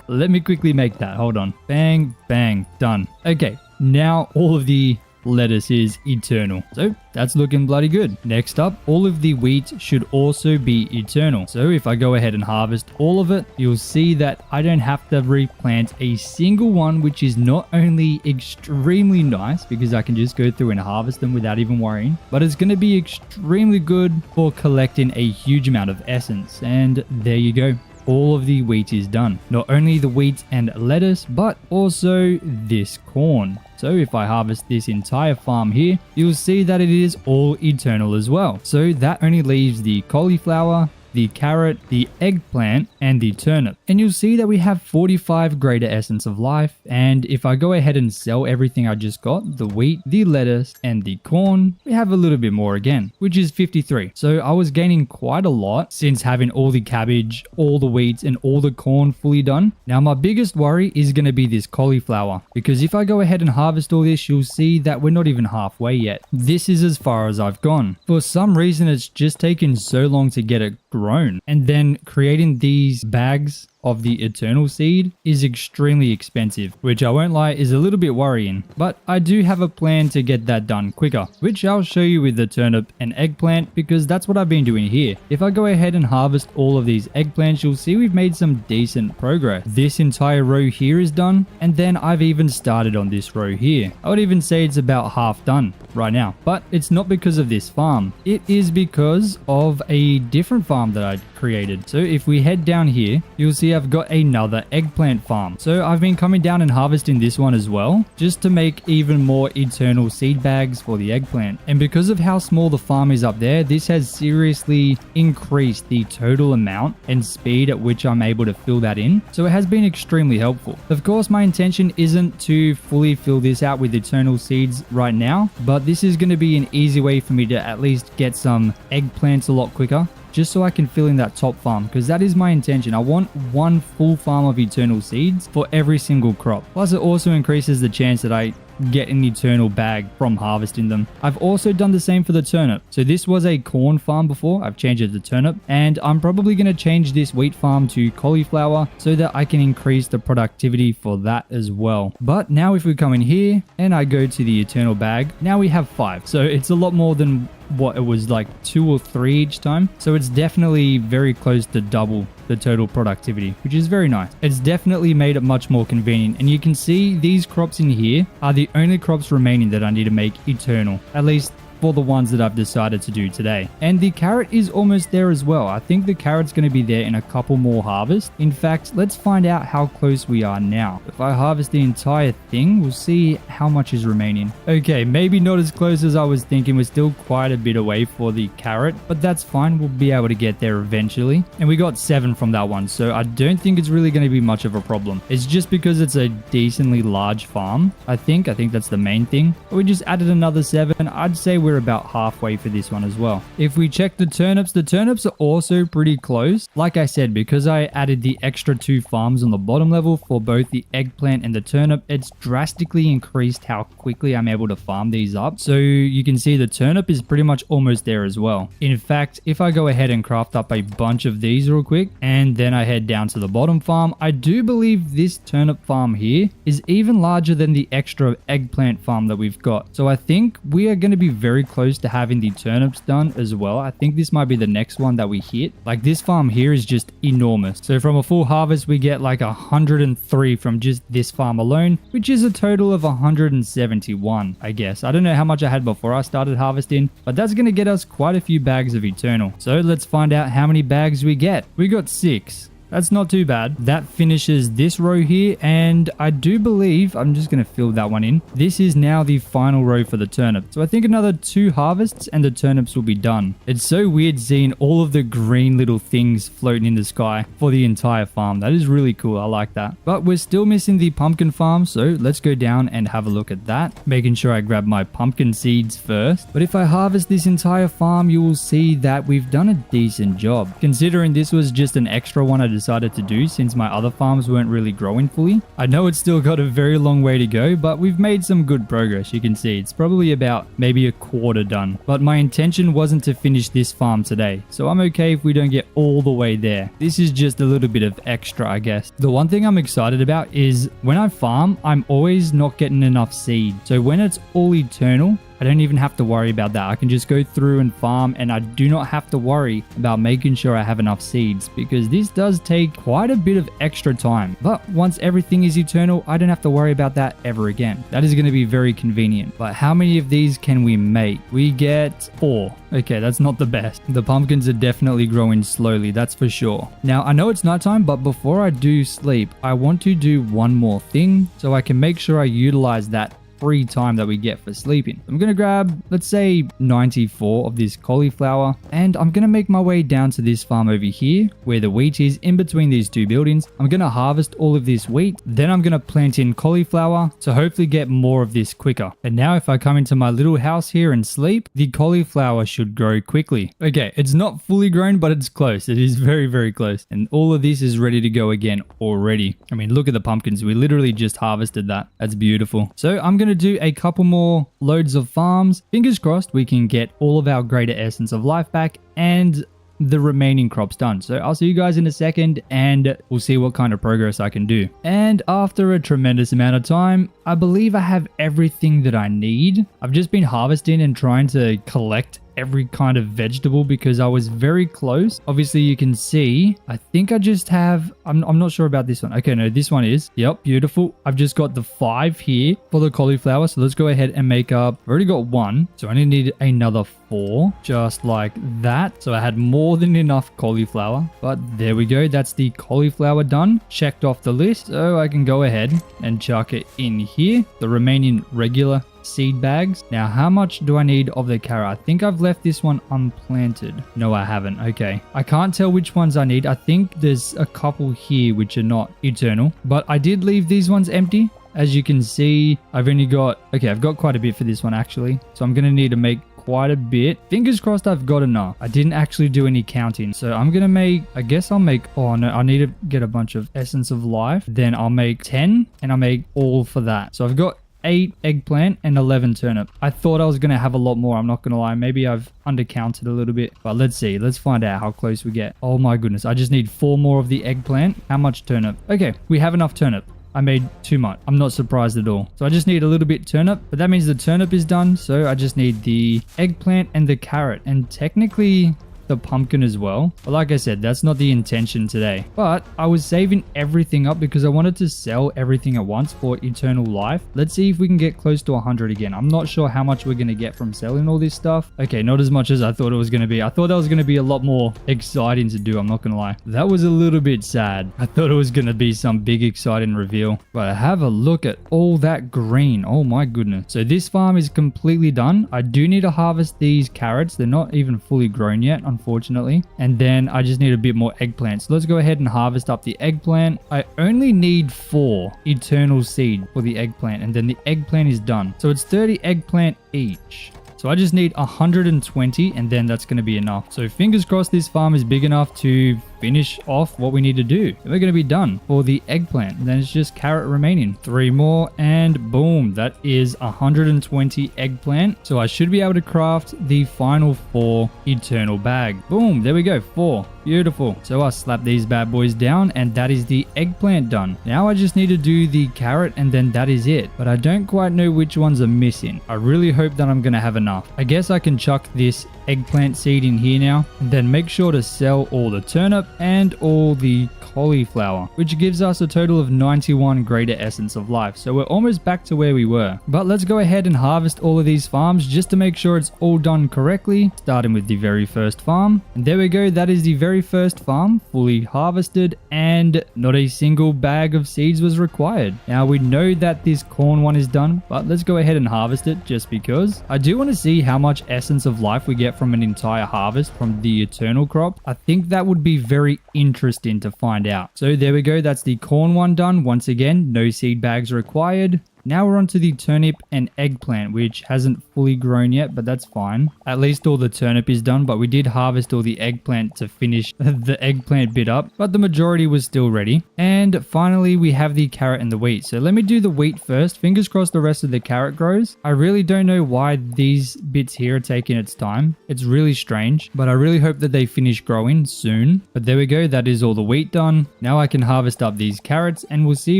A: Let me quickly make that. Hold on. Bang, bang, done. Okay, now all of the lettuce is eternal. So that's looking bloody good. Next up, all of the wheat should also be eternal. So if I go ahead and harvest all of it, you'll see that I don't have to replant a single one, which is not only extremely nice because I can just go through and harvest them without even worrying, but it's going to be extremely good for collecting a huge amount of essence. And there you go. All of the wheat is done. Not only the wheat and lettuce, but also this corn. So if I harvest this entire farm here, you'll see that it is all eternal as well. So that only leaves the cauliflower, the carrot, the eggplant, and the turnip. And you'll see that we have 45 greater essence of life. And if I go ahead and sell everything I just got, the wheat, the lettuce, and the corn, we have a little bit more again, which is 53. So I was gaining quite a lot since having all the cabbage, all the wheat, and all the corn fully done. Now my biggest worry is going to be this cauliflower, because if I go ahead and harvest all this, you'll see that we're not even halfway yet. This is as far as I've gone. For some reason, it's just taken so long to get it grown, and then creating these bags of the eternal seed is extremely expensive, which I won't lie is a little bit worrying, but I do have a plan to get that done quicker, which I'll show you with the turnip and eggplant, because that's what I've been doing here. If I go ahead and harvest all of these eggplants, you'll see we've made some decent progress. This entire row here is done, and then I've even started on this row here. I would even say it's about half done right now, but it's not because of this farm. It is because of a different farm that I created. So if we head down here, you'll see I've got another eggplant farm. So I've been coming down and harvesting this one as well, just to make even more eternal seed bags for the eggplant. And because of how small the farm is up there, this has seriously increased the total amount and speed at which I'm able to fill that in. So it has been extremely helpful. Of course, my intention isn't to fully fill this out with eternal seeds right now, but this is going to be an easy way for me to at least get some eggplants a lot quicker, just so I can fill in that top farm, because that is my intention. I want one full farm of eternal seeds for every single crop. Plus it also increases the chance that I get an eternal bag from harvesting them. I've also done the same for the turnip. So this was a corn farm before. I've changed it to turnip, and I'm probably going to change this wheat farm to cauliflower so that I can increase the productivity for that as well. But now if we come in here and I go to the eternal bag, now we have 5. So it's a lot more than what it was, like 2 or 3 each time. So it's definitely very close to double the total productivity, which is very nice. It's definitely made it much more convenient, and you can see these crops in here are the only crops remaining that I need to make eternal, at least for the ones that I've decided to do today. And the carrot is almost there as well. I think the carrot's going to be there in a couple more harvests. In fact, let's find out how close we are now. If I harvest the entire thing, we'll see how much is remaining. Okay, maybe not as close as I was thinking. We're still quite a bit away for the carrot, but that's fine. We'll be able to get there eventually. And we got 7 from that one, so I don't think it's really going to be much of a problem. It's just because it's a decently large farm. I think that's the main thing. But we just added another 7. I'd say we're about halfway for this one as well. If we check the turnips are also pretty close. Like I said, because I added the extra 2 farms on the bottom level for both the eggplant and the turnip, it's drastically increased how quickly I'm able to farm these up. So you can see the turnip is pretty much almost there as well. In fact, if I go ahead and craft up a bunch of these real quick, and then I head down to the bottom farm, I do believe this turnip farm here is even larger than the extra eggplant farm that we've got. So I think we are going to be very very close to having the turnips done as well. I think this might be the next one that we hit. Like this farm here is just enormous. So from a full harvest, we get like 103 from just this farm alone, which is a total of 171, I guess. I don't know how much I had before I started harvesting, but that's going to get us quite a few bags of Eternal. So let's find out how many bags we get. We got 6. That's not too bad. That finishes this row here, and I do believe, I'm just going to fill that one in. This is now the final row for the turnip. So I think another 2 harvests and the turnips will be done. It's so weird seeing all of the green little things floating in the sky for the entire farm. That is really cool. I like that. But we're still missing the pumpkin farm, so let's go down and have a look at that. Making sure I grab my pumpkin seeds first. But if I harvest this entire farm, you will see that we've done a decent job. Considering this was just an extra one I decided to do since my other farms weren't really growing fully. I know it's still got a very long way to go, but we've made some good progress. You can see it's probably about maybe a quarter done. But my intention wasn't to finish this farm today, so I'm okay if we don't get all the way there. This is just a little bit of extra, I guess. The one thing I'm excited about is when I farm, I'm always not getting enough seed. So when it's all eternal, I don't even have to worry about that. I can just go through and farm, and I do not have to worry about making sure I have enough seeds, because this does take quite a bit of extra time. But once everything is eternal, I don't have to worry about that ever again. That is going to be very convenient. But how many of these can we make? We get 4. Okay, that's not the best. The pumpkins are definitely growing slowly, that's for sure. Now, I know it's nighttime, but before I do sleep, I want to do one more thing so I can make sure I utilize that free time that we get for sleeping. I'm going to grab, let's say 94 of this cauliflower, and I'm going to make my way down to this farm over here where the wheat is in between these 2 buildings. I'm going to harvest all of this wheat, then I'm going to plant in cauliflower to hopefully get more of this quicker. And now if I come into my little house here and sleep, the cauliflower should grow quickly. Okay, it's not fully grown, but it's close. It is very, very close. And all of this is ready to go again already. I mean, look at the pumpkins. We literally just harvested that. That's beautiful. So I'm going to do a couple more loads of farms. Fingers crossed we can get all of our greater essence of life back and the remaining crops done. So I'll see you guys in a second, and we'll see what kind of progress I can do. And after a tremendous amount of time, I believe I have everything that I need. I've just been harvesting and trying to collect every kind of vegetable because I was very close. Obviously you can see, I think I just have, I'm not sure about this one. Okay, no, this one is, yep, beautiful. I've just got the 5 here for the cauliflower. So let's go ahead and make up, I've already got 1. So I only need another 4, just like that. So I had more than enough cauliflower, but there we go. That's the cauliflower done, checked off the list. So I can go ahead and chuck it in here, the remaining regular seed bags. Now, how much do I need of the carrot? I think I've left this one unplanted. No, I haven't. Okay. I can't tell which ones I need. I think there's a couple here which are not eternal, but I did leave these ones empty. As you can see, I've only got, okay, I've got quite a bit for this one actually. So I'm going to need to make quite a bit. Fingers crossed I've got enough. I didn't actually do any counting. So I'm going to make, I guess I'll make, oh no, I need to get a bunch of essence of life. Then I'll make 10 and I'll make all for that. So I've got 8 eggplant and 11 turnip. I thought I was going to have a lot more. I'm not going to lie. Maybe I've undercounted a little bit, but let's see. Let's find out how close we get. Oh my goodness. I just need 4 more of the eggplant. How much turnip? Okay, we have enough turnip. I made too much. I'm not surprised at all. So I just need a little bit turnip, but that means the turnip is done. So I just need the eggplant and the carrot, and technically the pumpkin as well. But like I said, that's not the intention today. But I was saving everything up because I wanted to sell everything at once for eternal life. Let's see if we can get close to 100 again. I'm not sure how much we're going to get from selling all this stuff. Okay, not as much as I thought it was going to be. I thought that was going to be a lot more exciting to do. I'm not going to lie. That was a little bit sad. I thought it was going to be some big exciting reveal. But have a look at all that green. Oh my goodness. So this farm is completely done. I do need to harvest these carrots. They're not even fully grown yet, unfortunately. And then I just need a bit more eggplant. So let's go ahead and harvest up the eggplant. I only need 4 eternal seed for the eggplant, and then the eggplant is done. So it's 30 eggplant each. So I just need 120, and then that's going to be enough. So fingers crossed this farm is big enough to finish off what we need to do. Then we're going to be done for the eggplant. And then it's just carrot remaining. 3 more and boom, that is 120 eggplant. So I should be able to craft the final 4 eternal bag. Boom, there we go, 4. Beautiful. So I'll slap these bad boys down and that is the eggplant done. Now I just need to do the carrot and then that is it. But I don't quite know which ones are missing. I really hope that I'm going to have enough. I guess I can chuck this eggplant seed in here now. And then make sure to sell all the turnip and all the cauliflower, which gives us a total of 91 greater essence of life. So we're almost back to where we were. But let's go ahead and harvest all of these farms just to make sure it's all done correctly. Starting with the very first farm. And there we go. That is the very first farm fully harvested and not a single bag of seeds was required. Now we know that this corn one is done, but let's go ahead and harvest it just because I do want to see how much essence of life we get from an entire harvest from the eternal crop. I think that would be very interesting to find out. So there we go. That's the corn one done. Once again, no seed bags required. Now we're on to the turnip and eggplant, which hasn't fully grown yet, but that's fine. At least all the turnip is done, but we did harvest all the eggplant to finish the eggplant bit up, but the majority was still ready. And finally, we have the carrot and the wheat. So let me do the wheat first. Fingers crossed the rest of the carrot grows. I really don't know why these bits here are taking its time. It's really strange, but I really hope that they finish growing soon. But there we go. That is all the wheat done. Now I can harvest up these carrots and we'll see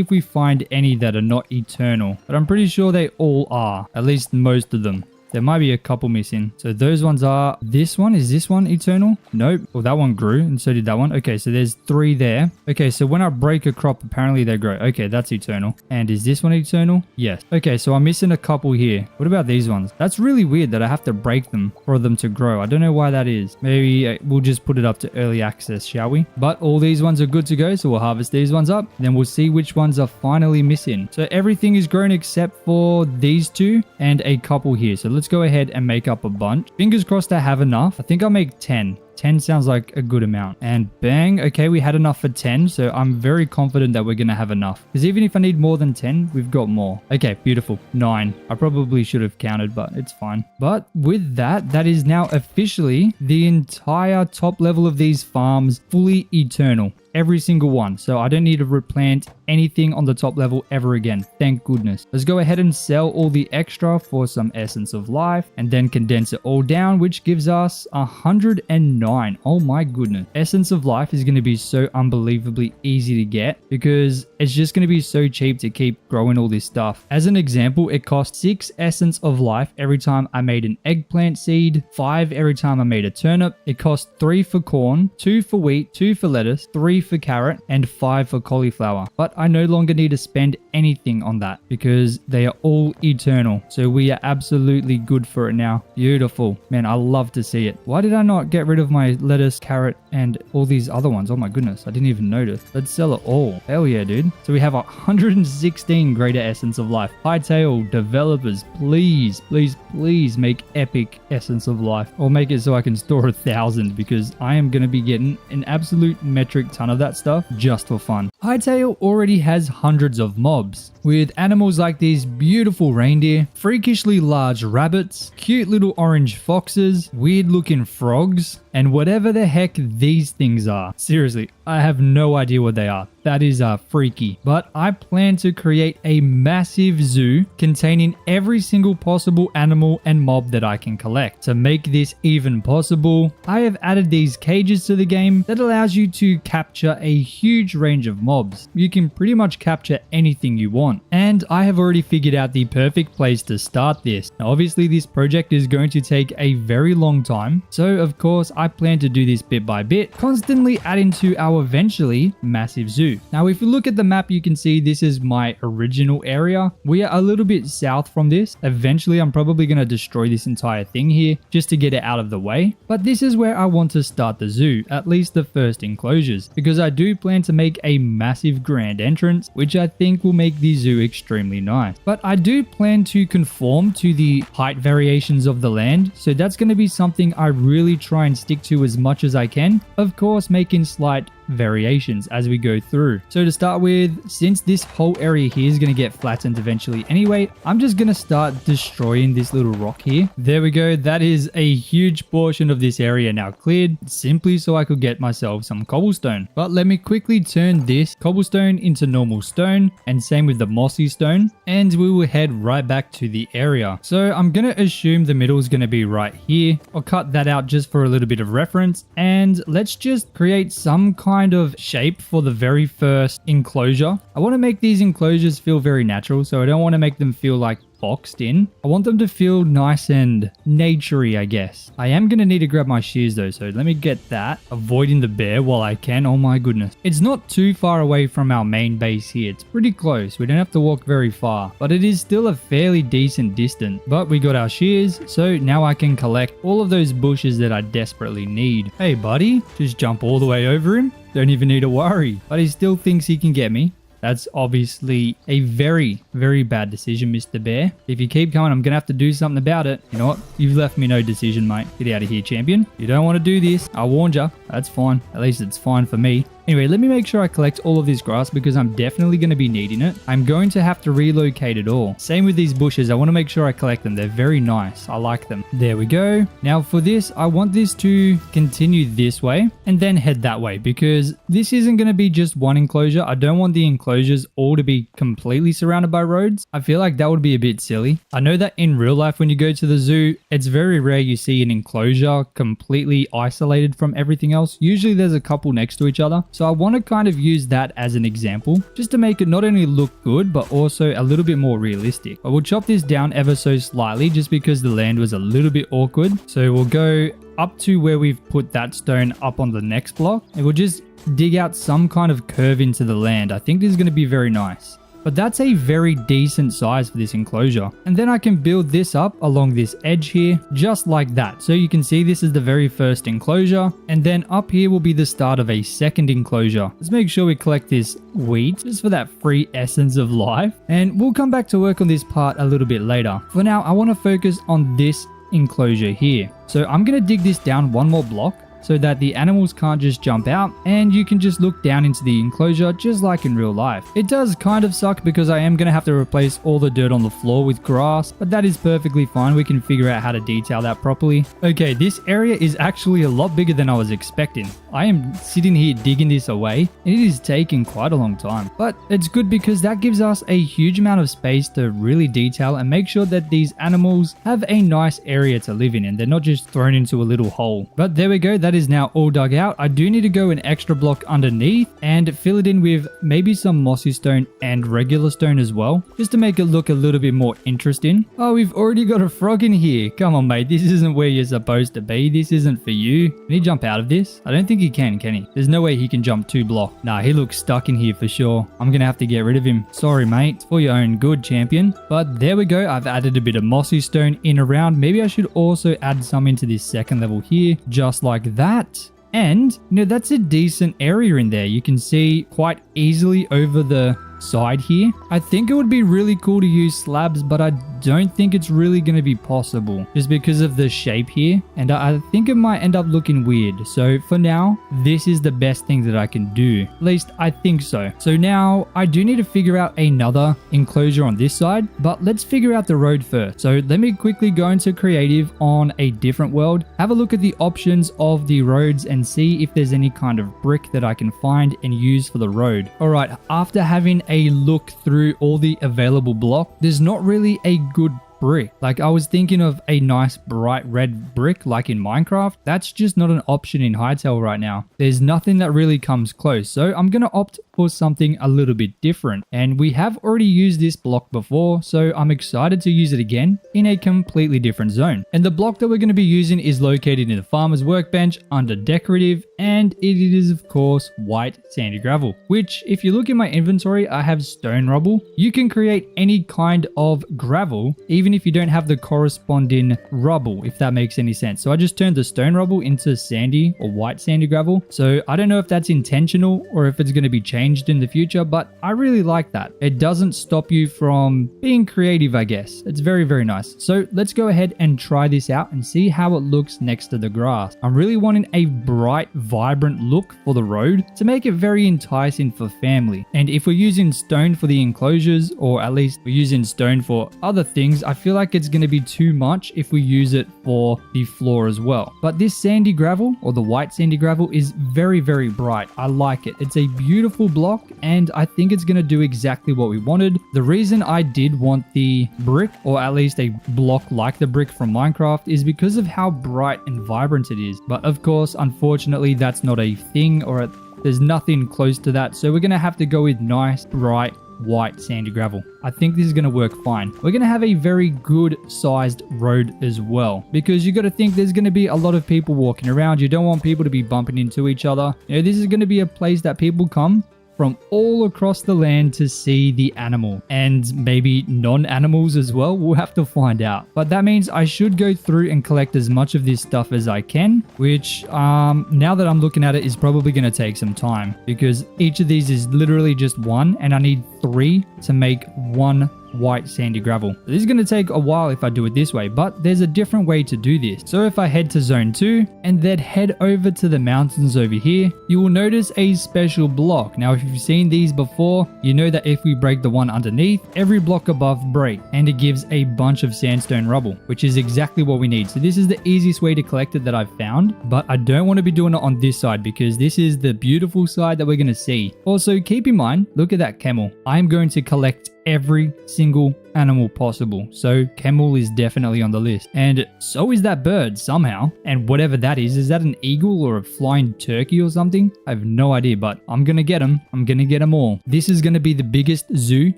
A: if we find any that are not eternal. But I'm pretty sure they all are, at least most of them. There might be a couple missing. So those ones are, this one, is this one eternal? Nope. Well, that one grew and so did that one. Okay, so there's 3 there. Okay, so when I break a crop, apparently they grow. Okay, that's eternal. And is this one eternal? Yes. Okay, so I'm missing a couple here. What about these ones? That's really weird that I have to break them for them to grow. I don't know why that is. Maybe we'll just put it up to early access, shall we? But all these ones are good to go, so we'll harvest these ones up. Then we'll see which ones are finally missing. So everything is grown except for these 2 and a couple here. So let's go ahead and make up a bunch. Fingers crossed I have enough. I think I'll make 10. 10 sounds like a good amount. And bang, okay, we had enough for 10, so I'm very confident that we're gonna have enough. Because even if I need more than 10, we've got more. Okay, beautiful. 9. I probably should have counted, but it's fine. But with that, that is now officially the entire top level of these farms fully eternal. Every single one. So I don't need to replant anything on the top level ever again. Thank goodness. Let's go ahead and sell all the extra for some essence of life and then condense it all down, which gives us 109. Oh my goodness. Essence of life is going to be so unbelievably easy to get because it's just going to be so cheap to keep growing all this stuff. As an example, it cost 6 essence of life every time I made an eggplant seed, 5 every time I made a turnip. It cost 3 for corn, 2 for wheat, 2 for lettuce, 3 for carrot, and 5 for cauliflower. But I no longer need to spend anything on that because they are all eternal. So we are absolutely good for it now. Beautiful. Man, I love to see it. Why did I not get rid of my lettuce, carrot, and all these other ones? Oh my goodness, I didn't even notice. Let's sell it all. Hell yeah, dude. So we have 116 greater essence of life. Hytale developers, please, please, please make epic essence of life. Or make it so I can store 1,000 because I am going to be getting an absolute metric ton of that stuff just for fun. Hytale already has hundreds of mobs, with animals like these beautiful reindeer, freakishly large rabbits, cute little orange foxes, weird looking frogs, and whatever the heck these things are. Seriously, I have no idea what they are. That is freaky. But I plan to create a massive zoo containing every single possible animal and mob that I can collect. To make this even possible, I have added these cages to the game that allows you to capture a huge range of mobs. You can pretty much capture anything you want. And I have already figured out the perfect place to start this. Now obviously this project is going to take a very long time. So of course I plan to do this bit by bit, constantly adding to our eventually massive zoo. Now if you look at the map, you can see this is my original area. We are a little bit south from this. Eventually I'm probably going to destroy this entire thing here just to get it out of the way. But this is where I want to start the zoo, at least the first enclosures, because I do plan to make a massive grand entrance, which I think will make the zoo extremely nice. But I do plan to conform to the height variations of the land, so that's going to be something I really try and stick to as much as I can. Of course, making slight variations as we go through. So to start with, since this whole area here is going to get flattened eventually anyway, I'm just going to start destroying this little rock here. There we go. That is a huge portion of this area now cleared, simply so I could get myself some cobblestone. But let me quickly turn this cobblestone into normal stone, and same with the mossy stone, and we will head right back to the area. So I'm going to assume the middle is going to be right here. I'll cut that out just for a little bit of reference, and let's just create some kind of shape for the very first enclosure. I want to make these enclosures feel very natural, so I don't want to make them feel like boxed in. I want them to feel nice and naturey, I guess. I am going to need to grab my shears though, so let me get that. Avoiding the bear while I can. Oh my goodness. It's not too far away from our main base here. It's pretty close. We don't have to walk very far, but it is still a fairly decent distance. But we got our shears, so now I can collect all of those bushes that I desperately need. Hey buddy, just jump all the way over him. Don't even need to worry. But he still thinks he can get me. That's obviously a very, very bad decision, Mr. Bear. If you keep coming, I'm going to have to do something about it. You know what? You've left me no decision, mate. Get out of here, champion. You don't want to do this. I warned you. That's fine. At least it's fine for me. Anyway, let me make sure I collect all of this grass because I'm definitely going to be needing it. I'm going to have to relocate it all. Same with these bushes. I want to make sure I collect them. They're very nice. I like them. There we go. Now for this, I want this to continue this way and then head that way because this isn't going to be just one enclosure. I don't want the enclosures all to be completely surrounded by roads. I feel like that would be a bit silly. I know that in real life when you go to the zoo, it's very rare you see an enclosure completely isolated from everything else. Usually there's a couple next to each other. So I want to kind of use that as an example, just to make it not only look good, but also a little bit more realistic. I will chop this down ever so slightly just because the land was a little bit awkward. So we'll go up to where we've put that stone up on the next block, and we'll just dig out some kind of curve into the land. I think this is going to be very nice. But that's a very decent size for this enclosure. And then I can build this up along this edge here, just like that. So you can see this is the very first enclosure. And then up here will be the start of a second enclosure. Let's make sure we collect this wheat, just for that free essence of life. And we'll come back to work on this part a little bit later. For now, I want to focus on this enclosure here. So I'm going to dig this down one more block, so that the animals can't just jump out and you can just look down into the enclosure just like in real life. It does kind of suck because I am going to have to replace all the dirt on the floor with grass, but that is perfectly fine. We can figure out how to detail that properly. Okay, this area is actually a lot bigger than I was expecting. I am sitting here digging this away and it is taking quite a long time, but it's good because that gives us a huge amount of space to really detail and make sure that these animals have a nice area to live in and they're not just thrown into a little hole. But there we go. That is now all dug out. I do need to go an extra block underneath and fill it in with maybe some mossy stone and regular stone as well, just to make it look a little bit more interesting. Oh, we've already got a frog in here. Come on, mate. This isn't where you're supposed to be. This isn't for you. Can he jump out of this? I don't think he can he? There's no way he can jump 2 blocks. Nah, he looks stuck in here for sure. I'm gonna have to get rid of him. Sorry, mate. It's for your own good, champion. But there we go. I've added a bit of mossy stone in around. Maybe I should also add some into this second level here, just like that. And, you know, that's a decent area in there. You can see quite easily over the side here. I think it would be really cool to use slabs, but I don't think it's really going to be possible just because of the shape here, and I think it might end up looking weird. So for now, this is the best thing that I can do. At least I think so. So now I do need to figure out another enclosure on this side, but let's figure out the road first. So let me quickly go into creative on a different world, have a look at the options of the roads and see if there's any kind of brick that I can find and use for the road. All right, after having a look through all the available block, there's not really a good brick. Like, I was thinking of a nice bright red brick like in Minecraft. That's just not an option in Hytale right now. There's nothing that really comes close. So I'm going to opt for something a little bit different. And we have already used this block before, so I'm excited to use it again in a completely different zone. And the block that we're going to be using is located in the farmer's workbench under decorative, and it is of course white sandy gravel, which if you look in my inventory, I have stone rubble. You can create any kind of gravel, even if you don't have the corresponding rubble, if that makes any sense. So I just turned the stone rubble into sandy or white sandy gravel. So I don't know if that's intentional or if it's going to be changed changed in the future, but I really like that. It doesn't stop you from being creative, I guess. It's very, very nice. So let's go ahead and try this out and see how it looks next to the grass. I'm really wanting a bright, vibrant look for the road to make it very enticing for family. And if we're using stone for the enclosures, or at least we're using stone for other things, I feel like it's going to be too much if we use it for the floor as well. But this sandy gravel, or the white sandy gravel, is very, very bright. I like it. It's a beautiful block, and I think it's going to do exactly what we wanted. The reason I did want the brick, or at least a block like the brick from Minecraft, is because of how bright and vibrant it is. But of course, unfortunately, that's not a thing, or there's nothing close to that. So we're going to have to go with nice, bright, white sandy gravel. I think this is going to work fine. We're going to have a very good sized road as well, because you got to think there's going to be a lot of people walking around. You don't want people to be bumping into each other. You know, this is going to be a place that people come from all across the land to see the animal, and maybe non-animals as well. We'll have to find out. But that means I should go through and collect as much of this stuff as I can, which now that I'm looking at it, is probably going to take some time, because each of these is literally just one, and I need 3 to make one white sandy gravel. This is going to take a while if I do it this way, but there's a different way to do this. So if I head to zone 2 and then head over to the mountains over here, you will notice a special block. Now, if you've seen these before, you know that if we break the one underneath, every block above breaks, and it gives a bunch of sandstone rubble, which is exactly what we need. So this is the easiest way to collect it that I've found, but I don't want to be doing it on this side, because this is the beautiful side that we're going to see. Also, keep in mind, look at that camel. I'm going to collect every single animal possible. So camel is definitely on the list. And so is that bird somehow. And whatever that is that an eagle or a flying turkey or something? I have no idea, but I'm going to get them. I'm going to get them all. This is going to be the biggest zoo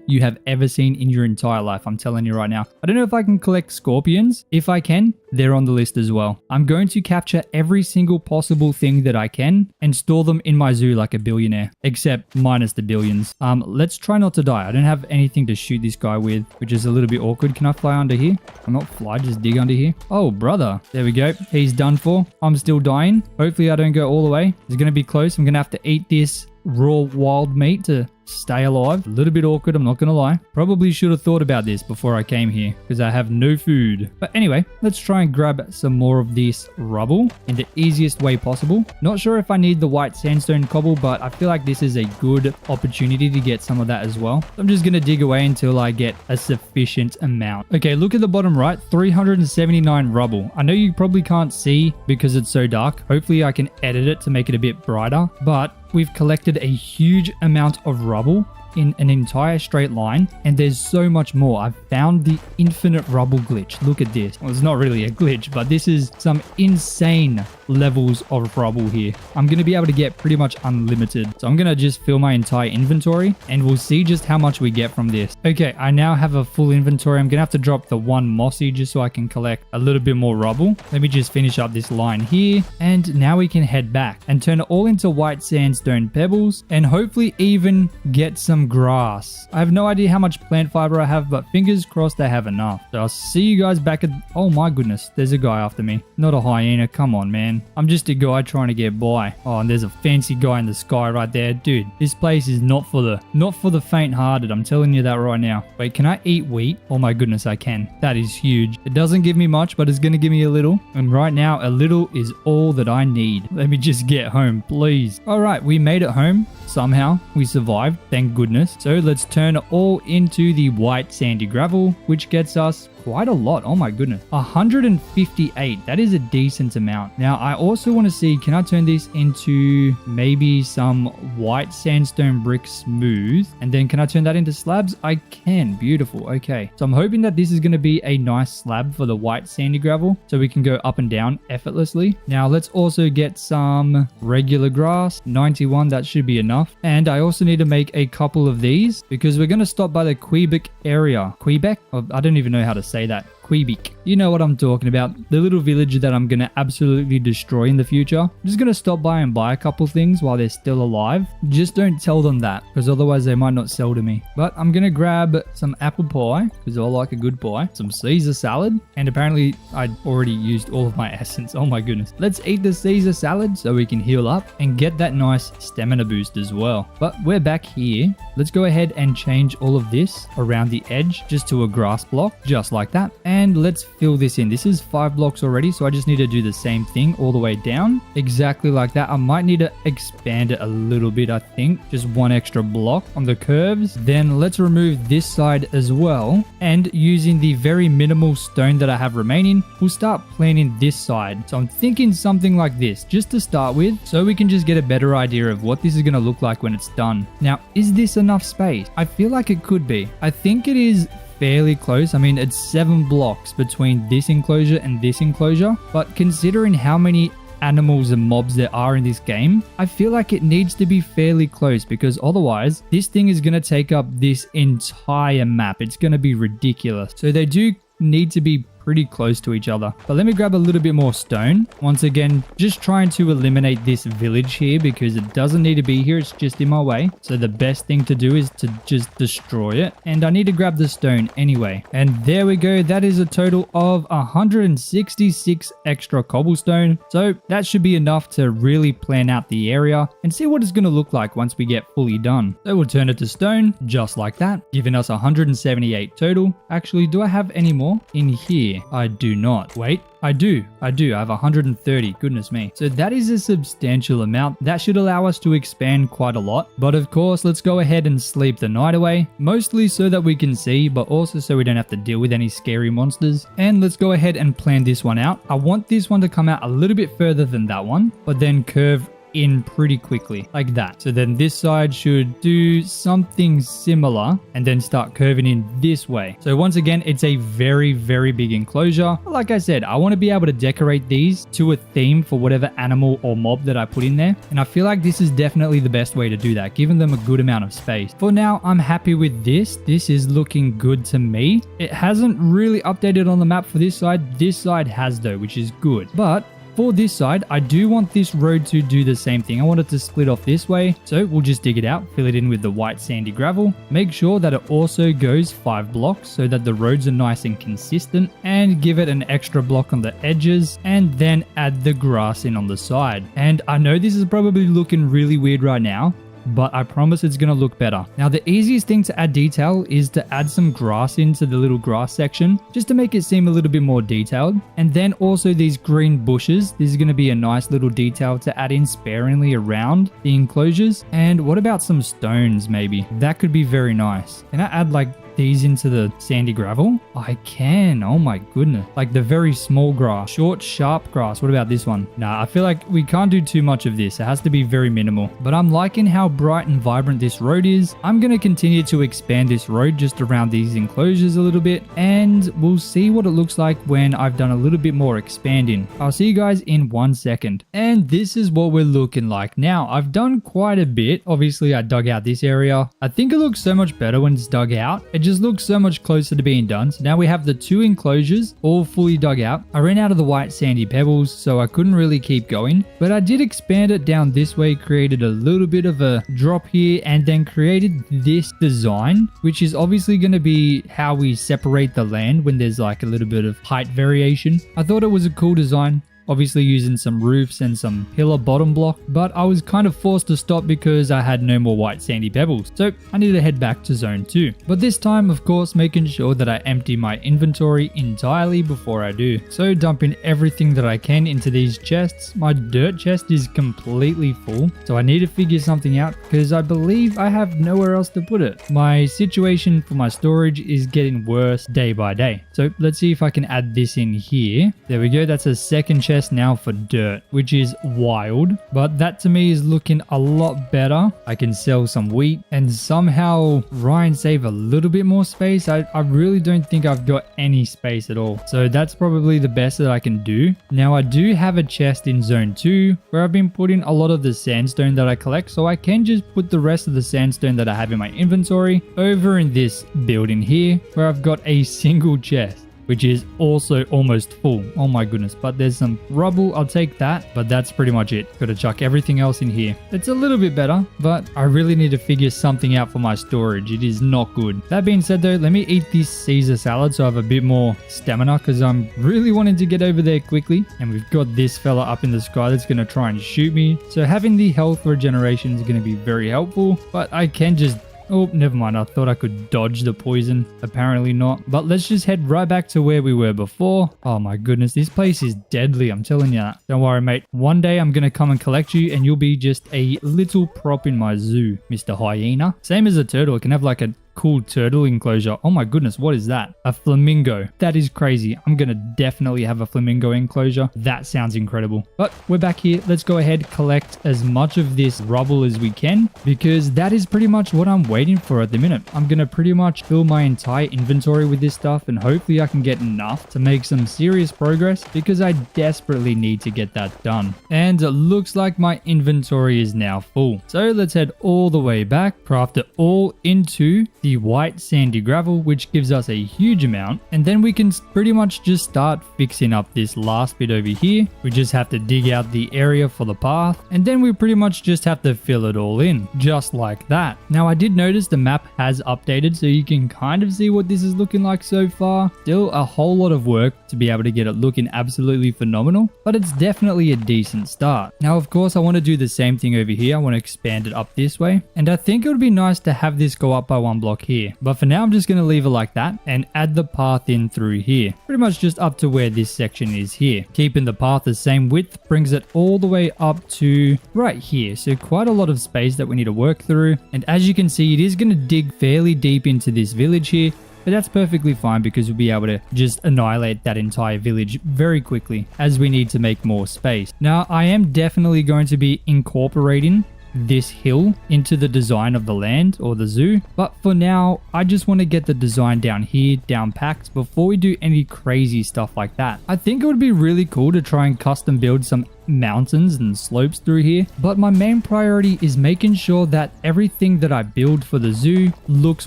A: you have ever seen in your entire life. I'm telling you right now. I don't know if I can collect scorpions. If I can, they're on the list as well. I'm going to capture every single possible thing that I can and store them in my zoo like a billionaire, except minus the billions. Let's try not to die. I don't have anything to shoot this guy with, which is a little bit awkward. Can I fly under here? I'm not fly, just dig under here. Oh, brother. There we go. He's done for. I'm still dying. Hopefully I don't go all the way. It's going to be close. I'm going to have to eat this raw wild meat to stay alive. A little bit awkward, I'm not gonna lie. Probably should have thought about this before I came here, because I have no food. But anyway, let's try and grab some more of this rubble in the easiest way possible. Not sure if I need the white sandstone cobble, but I feel like this is a good opportunity to get some of that as well. I'm just gonna dig away until I get a sufficient amount. Okay, look at the bottom right, 379 rubble. I know you probably can't see because it's so dark. Hopefully I can edit it to make it a bit brighter, but we've collected a huge amount of rubble in an entire straight line, and there's so much more. I've found the infinite rubble glitch. Look at this. Well, it's not really a glitch, but this is some insane levels of rubble here. I'm going to be able to get pretty much unlimited. So I'm going to just fill my entire inventory, and we'll see just how much we get from this. Okay, I now have a full inventory. I'm going to have to drop the one mossy just so I can collect a little bit more rubble. Let me just finish up this line here, and now we can head back and turn it all into white sandstone pebbles, and hopefully even get some grass. I have no idea how much plant fiber I have, but fingers crossed I have enough. So I'll see you guys back at... Oh my goodness, there's a guy after me. Not a hyena, come on man. I'm just a guy trying to get by. Oh, and there's a fancy guy in the sky right there. Dude, this place is not for the faint-hearted. I'm telling you that right now. Wait, can I eat wheat? Oh my goodness, I can. That is huge. It doesn't give me much, but it's gonna give me a little. And right now, a little is all that I need. Let me just get home, please. All right, we made it home. Somehow, we survived, thank goodness. So let's turn it all into the white sandy gravel, which gets us quite a lot. Oh my goodness. 158. That is a decent amount. Now, I also want to see, can I turn this into maybe some white sandstone brick smooth? And then can I turn that into slabs? I can. Beautiful. Okay. So I'm hoping that this is going to be a nice slab for the white sandy gravel, so we can go up and down effortlessly. Now, let's also get some regular grass. 91. That should be enough. And I also need to make a couple of these because we're going to stop by the Quebec area. Quebec? Oh, I don't even know how to say that. Quebec. You know what I'm talking about. The little village that I'm going to absolutely destroy in the future. I'm just going to stop by and buy a couple things while they're still alive. Just don't tell them that, because otherwise they might not sell to me. But I'm going to grab some apple pie, because I like a good pie. Some Caesar salad. And apparently I already used all of my essence. Oh my goodness. Let's eat the Caesar salad so we can heal up and get that nice stamina boost as well. But we're back here. Let's go ahead and change all of this around the edge just to a grass block, just like that. And let's fill this in. This is 5 blocks already, so I just need to do the same thing all the way down, exactly like that. I might need to expand it a little bit, I think, just 1 extra block on the curves. Then let's remove this side as well, and using the very minimal stone that I have remaining, we'll start planning this side. So I'm thinking something like this just to start with, so we can just get a better idea of what this is going to look like when it's done. Now, is this enough space? I feel like it could be. I think it is fairly close. I mean, it's 7 blocks between this enclosure and this enclosure, but considering how many animals and mobs there are in this game, I feel like it needs to be fairly close, because otherwise this thing is going to take up this entire map. It's going to be ridiculous. So they do need to be pretty close to each other. But let me grab a little bit more stone. Once again, just trying to eliminate this village here because it doesn't need to be here. It's just in my way. So the best thing to do is to just destroy it. And I need to grab the stone anyway. And there we go. That is a total of 166 extra cobblestone. So that should be enough to really plan out the area and see what it's going to look like once we get fully done. So we'll turn it to stone just like that, giving us 178 total. Actually, do I have any more in here? I do not. Wait, I do. I have 130. Goodness me. So that is a substantial amount. That should allow us to expand quite a lot. But of course, let's go ahead and sleep the night away. Mostly so that we can see, but also so we don't have to deal with any scary monsters. And let's go ahead and plan this one out. I want this one to come out a little bit further than that one, but then curve in pretty quickly like that. So then this side should do something similar and then start curving in this way. So once again, it's a very, very big enclosure. Like I said, I want to be able to decorate these to a theme for whatever animal or mob that I put in there. And I feel like this is definitely the best way to do that, giving them a good amount of space. For now, I'm happy with this. This is looking good to me. It hasn't really updated on the map for this side. This side has though, which is good. But for this side, I do want this road to do the same thing. I want it to split off this way. So we'll just dig it out, fill it in with the white sandy gravel. Make sure that it also goes 5 blocks so that the roads are nice and consistent, and give it an extra block on the edges, and then add the grass in on the side. And I know this is probably looking really weird right now, but I promise it's going to look better. Now, the easiest thing to add detail is to add some grass into the little grass section, just to make it seem a little bit more detailed. And then also these green bushes. This is going to be a nice little detail to add in sparingly around the enclosures. And what about some stones maybe? That could be very nice. Can I add like these into the sandy gravel? I can. Oh my goodness. Like the very small grass, short, sharp grass. What about this one? Nah, I feel like we can't do too much of this. It has to be very minimal. But I'm liking how bright and vibrant this road is. I'm going to continue to expand this road just around these enclosures a little bit, and we'll see what it looks like when I've done a little bit more expanding. I'll see you guys in 1 second. And this is what we're looking like now. I've done quite a bit. Obviously, I dug out this area. I think it looks so much better when it's dug out. It just looks so much closer to being done. So now we have the 2 enclosures all fully dug out. I ran out of the white sandy pebbles, so I couldn't really keep going, but I did expand it down this way, created a little bit of a drop here, and then created this design, which is obviously going to be how we separate the land when there's like a little bit of height variation. I thought it was a cool design. Obviously using some roofs and some pillar bottom block, but I was kind of forced to stop because I had no more white sandy pebbles. So I needed to head back to zone 2. But this time, of course, making sure that I empty my inventory entirely before I do. So dumping everything that I can into these chests. My dirt chest is completely full, so I need to figure something out because I believe I have nowhere else to put it. My situation for my storage is getting worse day by day. So let's see if I can add this in here. There we go. That's a second chest now for dirt, which is wild, but that to me is looking a lot better. I can sell some wheat and somehow try and save a little bit more space. I really don't think I've got any space at all, so that's probably the best that I can do. Now I do have a chest in zone 2 where I've been putting a lot of the sandstone that I collect, so I can just put the rest of the sandstone that I have in my inventory over in this building here where I've got a single chest. which is also almost full. Oh my goodness. But there's some rubble. I'll take that. But that's pretty much it. Got to chuck everything else in here. It's a little bit better, but I really need to figure something out for my storage. It is not good. That being said though, let me eat this Caesar salad so I have a bit more stamina because I'm really wanting to get over there quickly. And we've got this fella up in the sky that's going to try and shoot me. So having the health regeneration is going to be very helpful, but I can just... Oh, never mind. I thought I could dodge the poison. Apparently not. But let's just head right back to where we were before. Oh my goodness. This place is deadly. I'm telling you that. Don't worry, mate. One day I'm going to come and collect you and you'll be just a little prop in my zoo, Mr. Hyena. Same as a turtle. It can have like a cool turtle enclosure. Oh my goodness, what is that? A flamingo. That is crazy. I'm gonna definitely have a flamingo enclosure. That sounds incredible. But we're back here. Let's go ahead, collect as much of this rubble as we can, because that is pretty much what I'm waiting for at the minute. I'm gonna pretty much fill my entire inventory with this stuff, and hopefully I can get enough to make some serious progress, because I desperately need to get that done. And it looks like my inventory is now full. So let's head all the way back, craft it all into the white sandy gravel, which gives us a huge amount, and then we can pretty much just start fixing up this last bit over here. We just have to dig out the area for the path, and then we pretty much just have to fill it all in, just like that. Now I did notice the map has updated, so you can kind of see what this is looking like so far. Still a whole lot of work to be able to get it looking absolutely phenomenal, but it's definitely a decent start. Now of course I want to do the same thing over here. I want to expand it up this way, and I think it would be nice to have this go up by one block here, but for now I'm just going to leave it like that and add the path in through here, pretty much just up to where this section is here. Keeping the path the same width brings it all the way up to right here, so quite a lot of space that we need to work through. And as you can see, it is going to dig fairly deep into this village here, but that's perfectly fine because we'll be able to just annihilate that entire village very quickly as we need to make more space. Now I am definitely going to be incorporating this hill into the design of the land or the zoo, but for now I just want to get the design down here down packed before we do any crazy stuff like that. I think it would be really cool to try and custom build some mountains and slopes through here, but my main priority is making sure that everything that I build for the zoo looks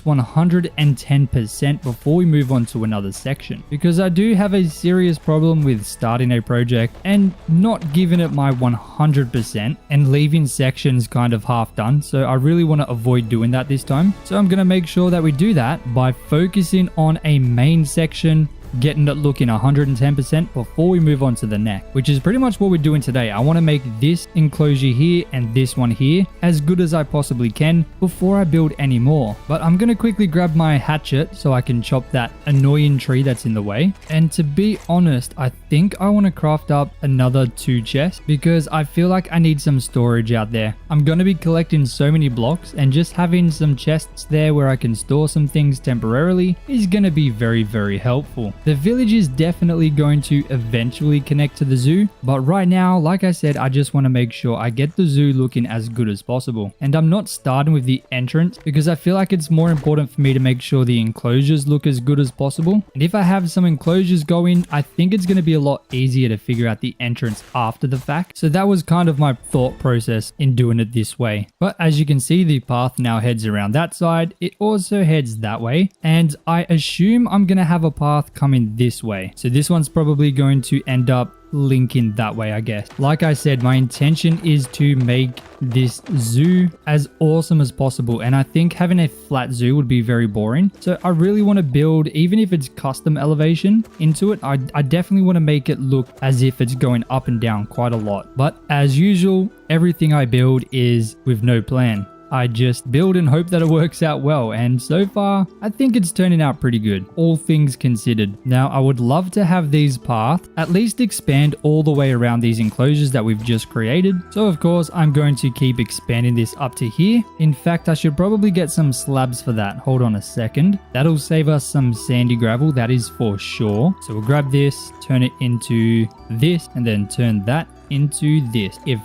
A: 110% before we move on to another section, because I do have a serious problem with starting a project and not giving it my 100% and leaving sections kind of half done. So I really want to avoid doing that this time, so I'm going to make sure that we do that by focusing on a main section, getting it looking 110% before we move on to the neck, which is pretty much what we're doing today. I want to make this enclosure here and this one here as good as I possibly can before I build any more. But I'm going to quickly grab my hatchet so I can chop that annoying tree that's in the way. And to be honest, I think I want to craft up another 2 chests because I feel like I need some storage out there. I'm going to be collecting so many blocks, and just having some chests there where I can store some things temporarily is going to be very, very helpful. The village is definitely going to eventually connect to the zoo, but right now, like I said, I just want to make sure I get the zoo looking as good as possible. And I'm not starting with the entrance because I feel like it's more important for me to make sure the enclosures look as good as possible. And if I have some enclosures going, I think it's going to be a lot easier to figure out the entrance after the fact. So that was kind of my thought process in doing it this way. But as you can see, the path now heads around that side. It also heads that way. And I assume I'm going to have a path coming this way. So this one's probably going to end up linking that way, I guess. Like I said, my intention is to make this zoo as awesome as possible, and I think having a flat zoo would be very boring. So I really want to build, even if it's custom elevation into it, I definitely want to make it look as if it's going up and down quite a lot. But as usual, everything I build is with no plan. I just build and hope that it works out well, and so far I think it's turning out pretty good, all things considered. Now I would love to have these paths at least expand all the way around these enclosures that we've just created. So of course I'm going to keep expanding this up to here. In fact, I should probably get some slabs for that. Hold on a second. That'll save us some sandy gravel, that is for sure. So we'll grab this, turn it into this, and then turn that into this, if